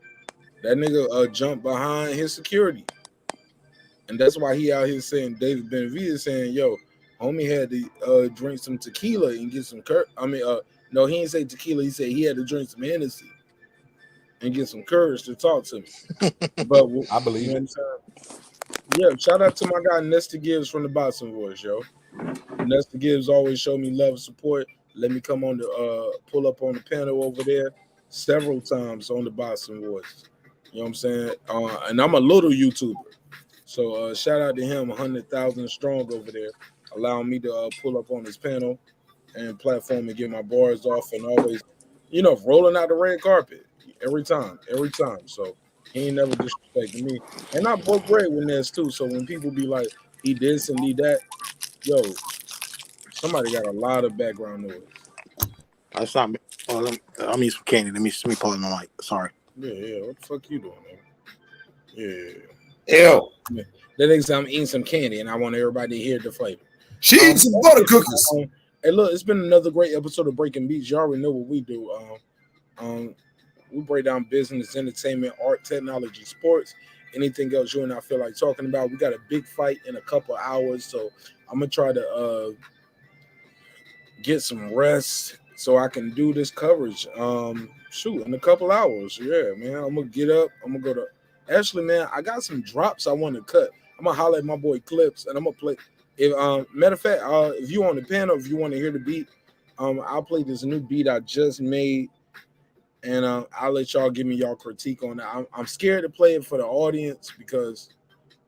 that nigga jumped behind his security, and that's why he out here saying David Benavidez saying, yo, homie had to drink some tequila and get some no, he didn't say tequila. He said he had to drink some Hennessy and get some courage to talk to me. But I believe it. Yeah, shout out to my guy Nestor Gibbs from the Boxing Voice, yo. Nestor Gibbs always showed me love and support. Let me come on the pull up on the panel over there several times on the Boxing Voice. You know what I'm saying? And I'm a little YouTuber. So shout out to him, 100,000 strong over there, allowing me to pull up on his panel and platform and get my bars off and always, rolling out the red carpet every time. So he ain't never disrespecting me. And I broke bread with Ness too. So when people be like, he this and he that, yo, somebody got a lot of background noise. That's not me. Oh, I mean some candy. Let me pull in my mic. Sorry. Yeah. What the fuck you doing, man? Yeah. That nigga said I'm eating some candy and I want everybody to hear the flavor. She eating some butter cookies. Hey, look, it's been another great episode of Breaking Beats. You already know what we do. We break down business, entertainment, art, technology, sports, anything else you and I feel like talking about. We got a big fight in a couple hours, so I'm gonna try to get some rest so I can do this coverage. In a couple hours. Yeah, man. I'm gonna get up. I'm gonna go to Ashley, man. I got some drops I want to cut. I'm gonna holler at my boy Clips and I'm gonna play. If matter of fact, if you on the panel, if you want to hear the beat, I'll play this new beat I just made, and I'll let y'all give me y'all critique on that. I'm scared to play it for the audience because,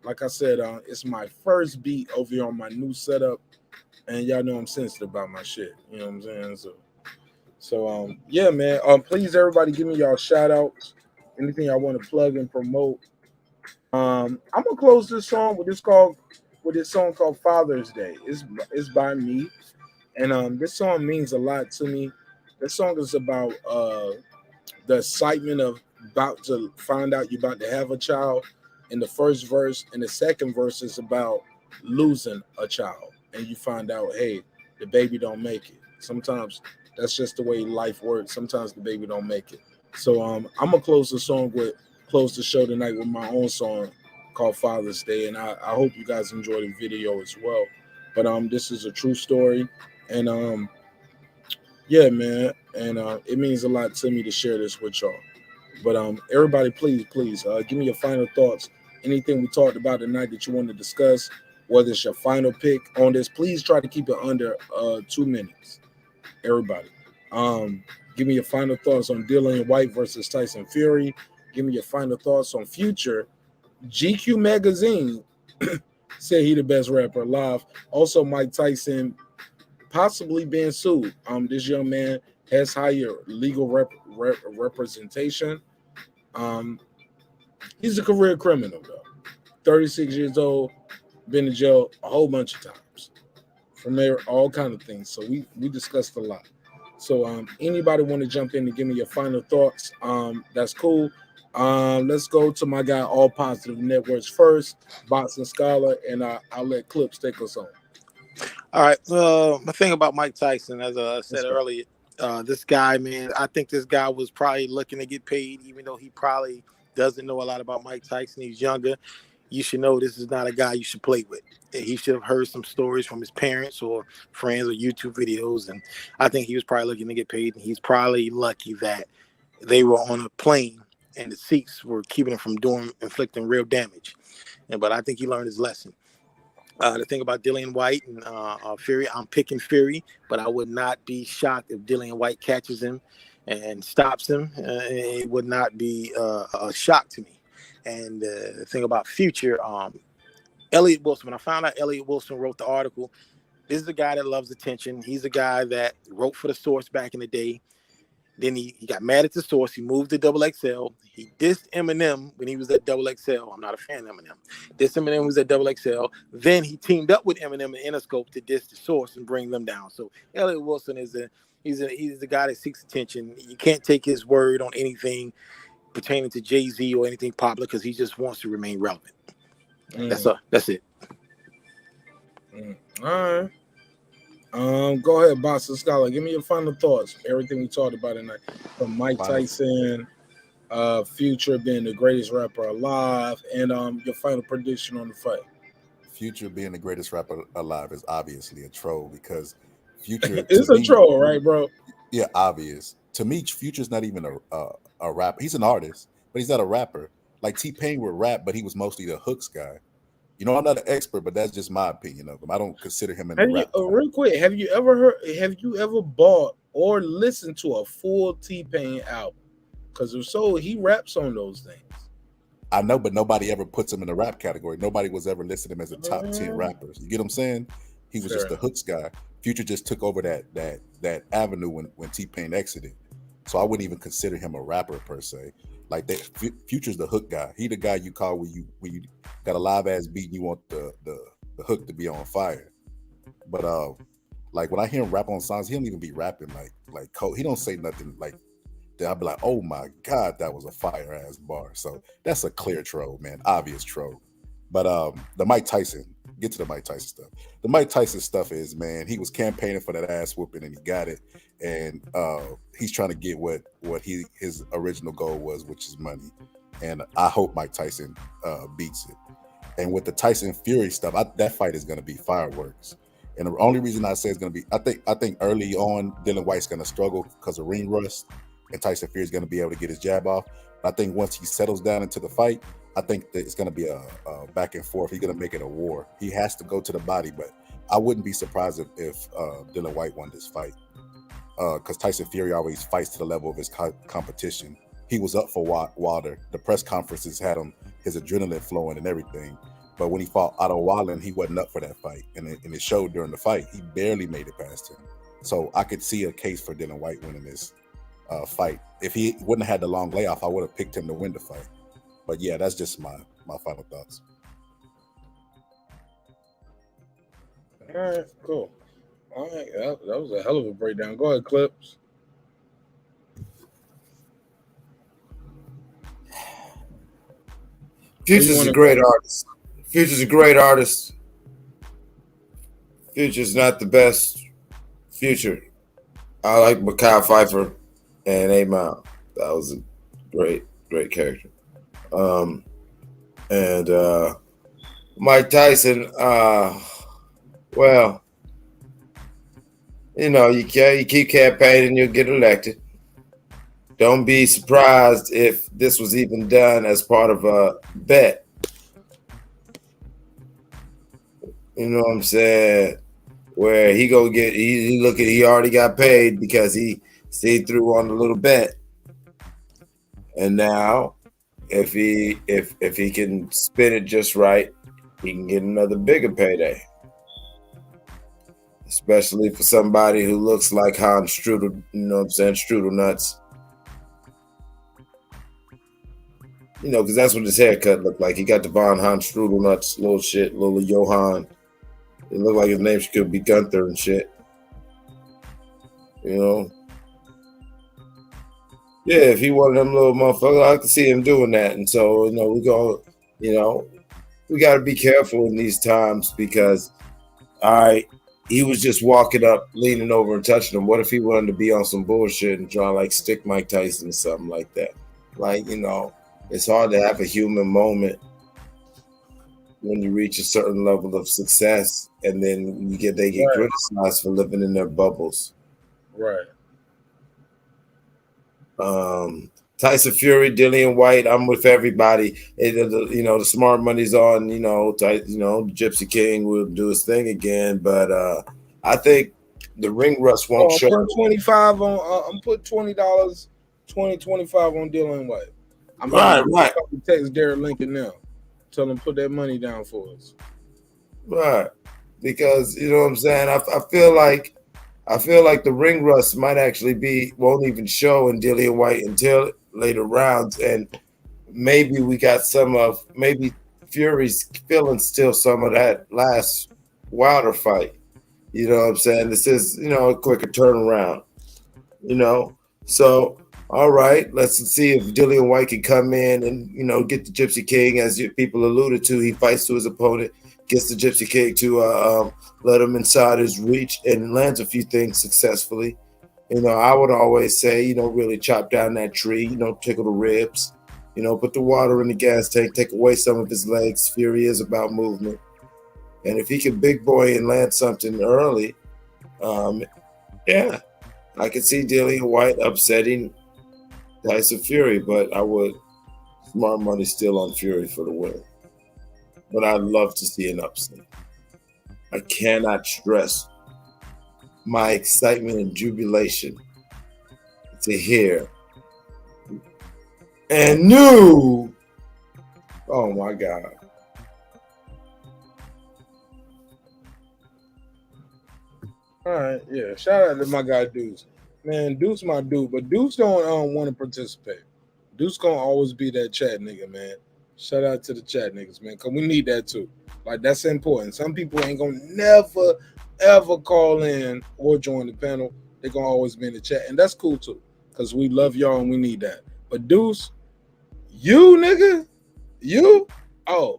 like I said, it's my first beat over here on my new setup, and y'all know I'm sensitive about my shit. You know what I'm saying? So yeah, man. Please, everybody, give me y'all shout outs. Anything y'all want to plug and promote. I'm gonna close this song with this song called Father's Day. It's by me, and this song means a lot to me. This song is about the excitement of about to find out you're about to have a child in the first verse, and the second verse is about losing a child, and you find out, hey, the baby don't make it. Sometimes that's just the way life works. Sometimes the baby don't make it. So I'm gonna close the show tonight with my own song called Father's Day, and I hope you guys enjoy the video as well. But this is a true story, and yeah, man, and it means a lot to me to share this with y'all. But everybody, please, give me your final thoughts. Anything we talked about tonight that you want to discuss, whether it's your final pick on this, please try to keep it under 2 minutes. Everybody, give me your final thoughts on Dillian White versus Tyson Fury. Give me your final thoughts on Future. GQ magazine said he the best rapper alive. Also, Mike Tyson possibly being sued. This young man has higher legal representation. He's a career criminal though. 36 years old, been in jail a whole bunch of times. From there, all kind of things. So we discussed a lot. So anybody want to jump in and give me your final thoughts? That's cool. Let's go to my guy, All Positive Networks first, Boxing Scholar, and I'll let Clips take us on. All right. My thing about Mike Tyson, as I said earlier, this guy, man, I think this guy was probably looking to get paid, even though he probably doesn't know a lot about Mike Tyson. He's younger. You should know this is not a guy you should play with. He should have heard some stories from his parents or friends or YouTube videos, and I think he was probably looking to get paid. And he's probably lucky that they were on a plane and the seats were keeping him from inflicting real damage. But I think he learned his lesson. The thing about Dillian White and Fury, I'm picking Fury, but I would not be shocked if Dillian White catches him and stops him. It would not be a shock to me. And the thing about Future, Elliott Wilson, when I found out Elliott Wilson wrote the article, this is a guy that loves attention. He's a guy that wrote for The Source back in the day. Then he got mad at The Source. He moved to XXL. He dissed Eminem when he was at XXL. I'm not a fan of Eminem. Dissed Eminem when he was at XXL. Then he teamed up with Eminem and Interscope to diss The Source and bring them down. So Elliott Wilson he's the guy that seeks attention. You can't take his word on anything. pertaining to Jay-Z or anything popular because he just wants to remain relevant. That's it. All right. Go ahead, Boston Scholar. Give me your final thoughts. Everything we talked about tonight, from Mike Tyson, Future being the greatest rapper alive, and your final prediction on the fight. Future being the greatest rapper alive is obviously a troll because Future it's a troll, right, bro? Yeah, obvious. To me, Future's not even a rapper. He's an artist, but he's not a rapper. Like T-Pain would rap, but he was mostly the hooks guy. You know, I'm not an expert, but that's just my opinion of him. I don't consider him in the rap. Real quick, have you ever bought or listened to a full T-Pain album? Because if so, he raps on those things. I know, but nobody ever puts him in the rap category. Nobody was ever listed him as a top 10 rappers. You get what I'm saying? He was just the hooks guy. Future just took over that avenue when T-Pain exited. So I wouldn't even consider him a rapper per se. Like that, Future's the hook guy. He the guy you call when you got a live ass beat and you want the hook to be on fire. But like when I hear him rap on songs, he don't even be rapping like Cole. He don't say nothing like that. I'll be like, oh my God, that was a fire ass bar. So that's a clear troll, man. Obvious troll. But the Mike Tyson, get to the Mike Tyson stuff. The Mike Tyson stuff is, man, he was campaigning for that ass whooping and he got it. And he's trying to get what his original goal was, which is money. And I hope Mike Tyson beats it. And with the Tyson Fury stuff, that fight is going to be fireworks. And the only reason I say it's going to be, I think early on, Dylan White's going to struggle because of ring rust, and Tyson Fury is going to be able to get his jab off. I think once he settles down into the fight, I think that it's going to be a back and forth. He's going to make it a war. He has to go to the body, but I wouldn't be surprised if Dylan White won this fight because Tyson Fury always fights to the level of his competition. He was up for Wilder. The press conferences had him, his adrenaline flowing and everything. But when he fought Otto Wallen, he wasn't up for that fight. And it showed during the fight. He barely made it past him. So I could see a case for Dylan White winning this fight. If he wouldn't have had the long layoff, I would have picked him to win the fight. But yeah, that's just my final thoughts. All right, cool. All right, that was a hell of a breakdown. Go ahead, Clips. Future's a great artist. Future's a great artist. Future's not the best. Future. I like Mekhi Phifer and 8 Mile. That was a great character. And Mike Tyson, well, you know, you keep campaigning, you'll get elected. Don't be surprised if this was even done as part of a bet. You know what I'm saying? Where he already got paid because he stayed through on the little bet. And now if he can spin it just right, he can get another bigger payday. Especially for somebody who looks like Hans Strudel, you know what I'm saying, Strudel nuts. You know, because that's what his haircut looked like. He got the Von Hans Strudel nuts, little shit, little Johan. It looked like his name could be Gunther and shit. You know? Yeah, if he one of them little motherfuckers, I like to see him doing that. And so, we got to be careful in these times because, he was just walking up, leaning over and touching him. What if he wanted to be on some bullshit and try to like stick Mike Tyson or something like that? Like, you know, it's hard to have a human moment when you reach a certain level of success and then they get criticized for living in their bubbles. Right. Tyson Fury, Dillian White, I'm with everybody. The smart money's on, Gypsy King will do his thing again, but I think the ring rust won't show. Put $25 on. I'm put $20, $25 on Dillian White. I'm right. Text Derek Lincoln now. Tell him put that money down for us. Right, because you know what I'm saying. I feel like the ring rust might actually won't even show in Dillian White until later rounds, and maybe we got maybe Fury's feeling still some of that last Wilder fight. You know what I'm saying? This is a quicker turnaround. So All right, let's see if Dillian White can come in and, you know, get the Gypsy King, as people alluded to. He fights to his opponent, gets the Gypsy King to let him inside his reach and lands a few things successfully. You know, I would always say, you know, really chop down that tree, you know, tickle the ribs, you know, put the water in the gas tank, take away some of his legs. Fury is about movement. And if he can big boy and land something early, yeah, I could see Dillian White upsetting Tyson Fury, but I would smart money still on Fury for the win. But I'd love to see an upset. I cannot stress my excitement and jubilation to hear and new. Oh my God. All right, yeah. Shout out to my guy Deuce. Man, Deuce my dude, but Deuce don't want to participate. Deuce gonna always be that chat nigga, man. Shout out to the chat niggas, man, because we need that too. Like, that's important. Some people ain't gonna never, ever call in or join the panel. They're gonna always be in the chat, and that's cool too, because we love y'all and we need that. But Deuce, you nigga, you, oh,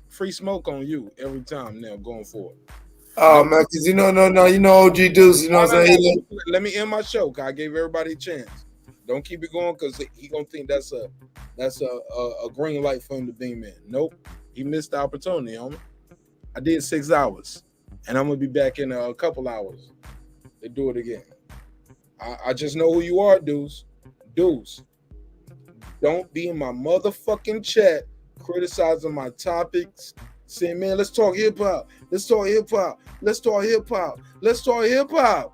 free smoke on you every time now going forward. Oh man, because you know OG Deuce, you know what I'm saying? Let me end my show, cause I gave everybody a chance. Don't keep it going, cause he gonna think that's a green light for him to beam in. Nope, he missed the opportunity, homie. I did 6 hours, and I'm gonna be back in a couple hours. They do it again. I just know who you are, Deuce. Deuce, don't be in my motherfucking chat criticizing my topics. Saying, man, let's talk hip hop. Let's talk hip hop. Let's talk hip hop. Let's talk hip hop.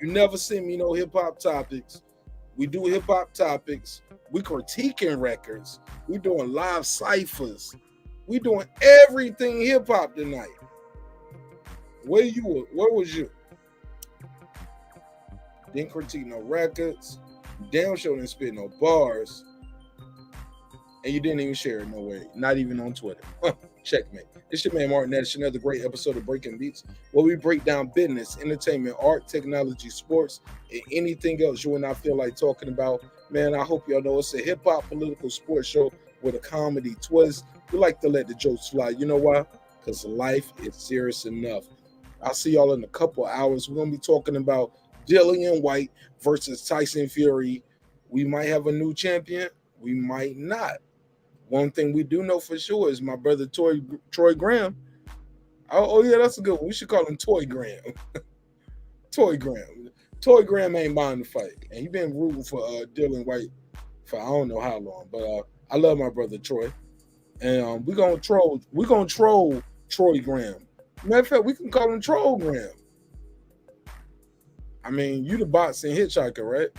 You never send me no hip hop topics. We do hip hop topics. We critiquing records. We doing live ciphers. We doing everything hip hop tonight. Where you were? Where was you? Didn't critique no records. Damn sure didn't spit no bars. And you didn't even share it, no way. Not even on Twitter. Checkmate. It's your man Marq Nash, another great episode of Breaking Beats, where we break down business, entertainment, art, technology, sports, and anything else you and I feel like talking about. Man, I hope y'all know it's a hip-hop political sports show with a comedy twist. We like to let the jokes fly. You know why? Because life is serious enough. I'll see y'all in a couple of hours. We're going to be talking about Dillian White versus Tyson Fury. We might have a new champion. We might not. One thing we do know for sure is my brother Troy Graham. Oh yeah, that's a good one. We should call him Toy Graham. Toy Graham. Toy Graham ain't buying the fight, and he been rooting for Dillian White for I don't know how long. But I love my brother Troy, and we're gonna troll. We're gonna troll Troy Graham. Matter of fact, we can call him Troll Graham. I mean, you the boxing hitchhiker, right?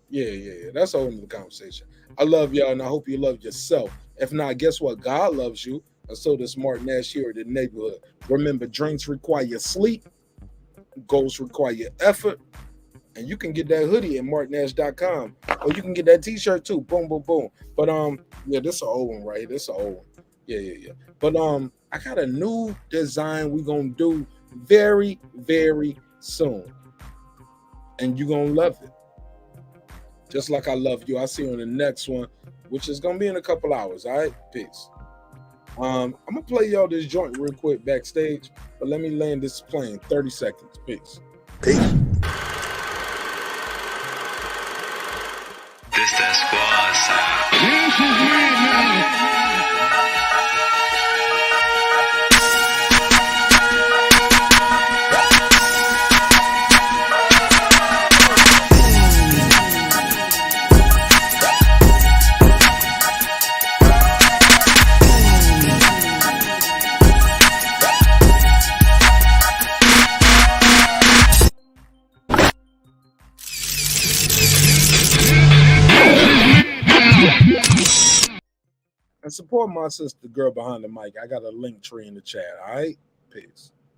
Yeah. That's all in the conversation. I love y'all, and I hope you love yourself. If not, guess what? God loves you, and so does Marq Nash here at the neighborhood. Remember, drinks require sleep, goals require effort, and you can get that hoodie at marqnash.com, or you can get that t-shirt too. Boom, boom, boom. But yeah, this is an old one, right? This is an old one. Yeah. But I got a new design we're gonna do very, very soon, and you're gonna love it. Just like I love you. I'll see you on the next one, which is gonna be in a couple hours. All right, peace. I'm gonna play y'all this joint real quick backstage, but let me land this plane. 30 seconds. Peace. Peace. This that squad sound. And support my sister, girl behind the mic. I got a link tree in the chat. All right, peace.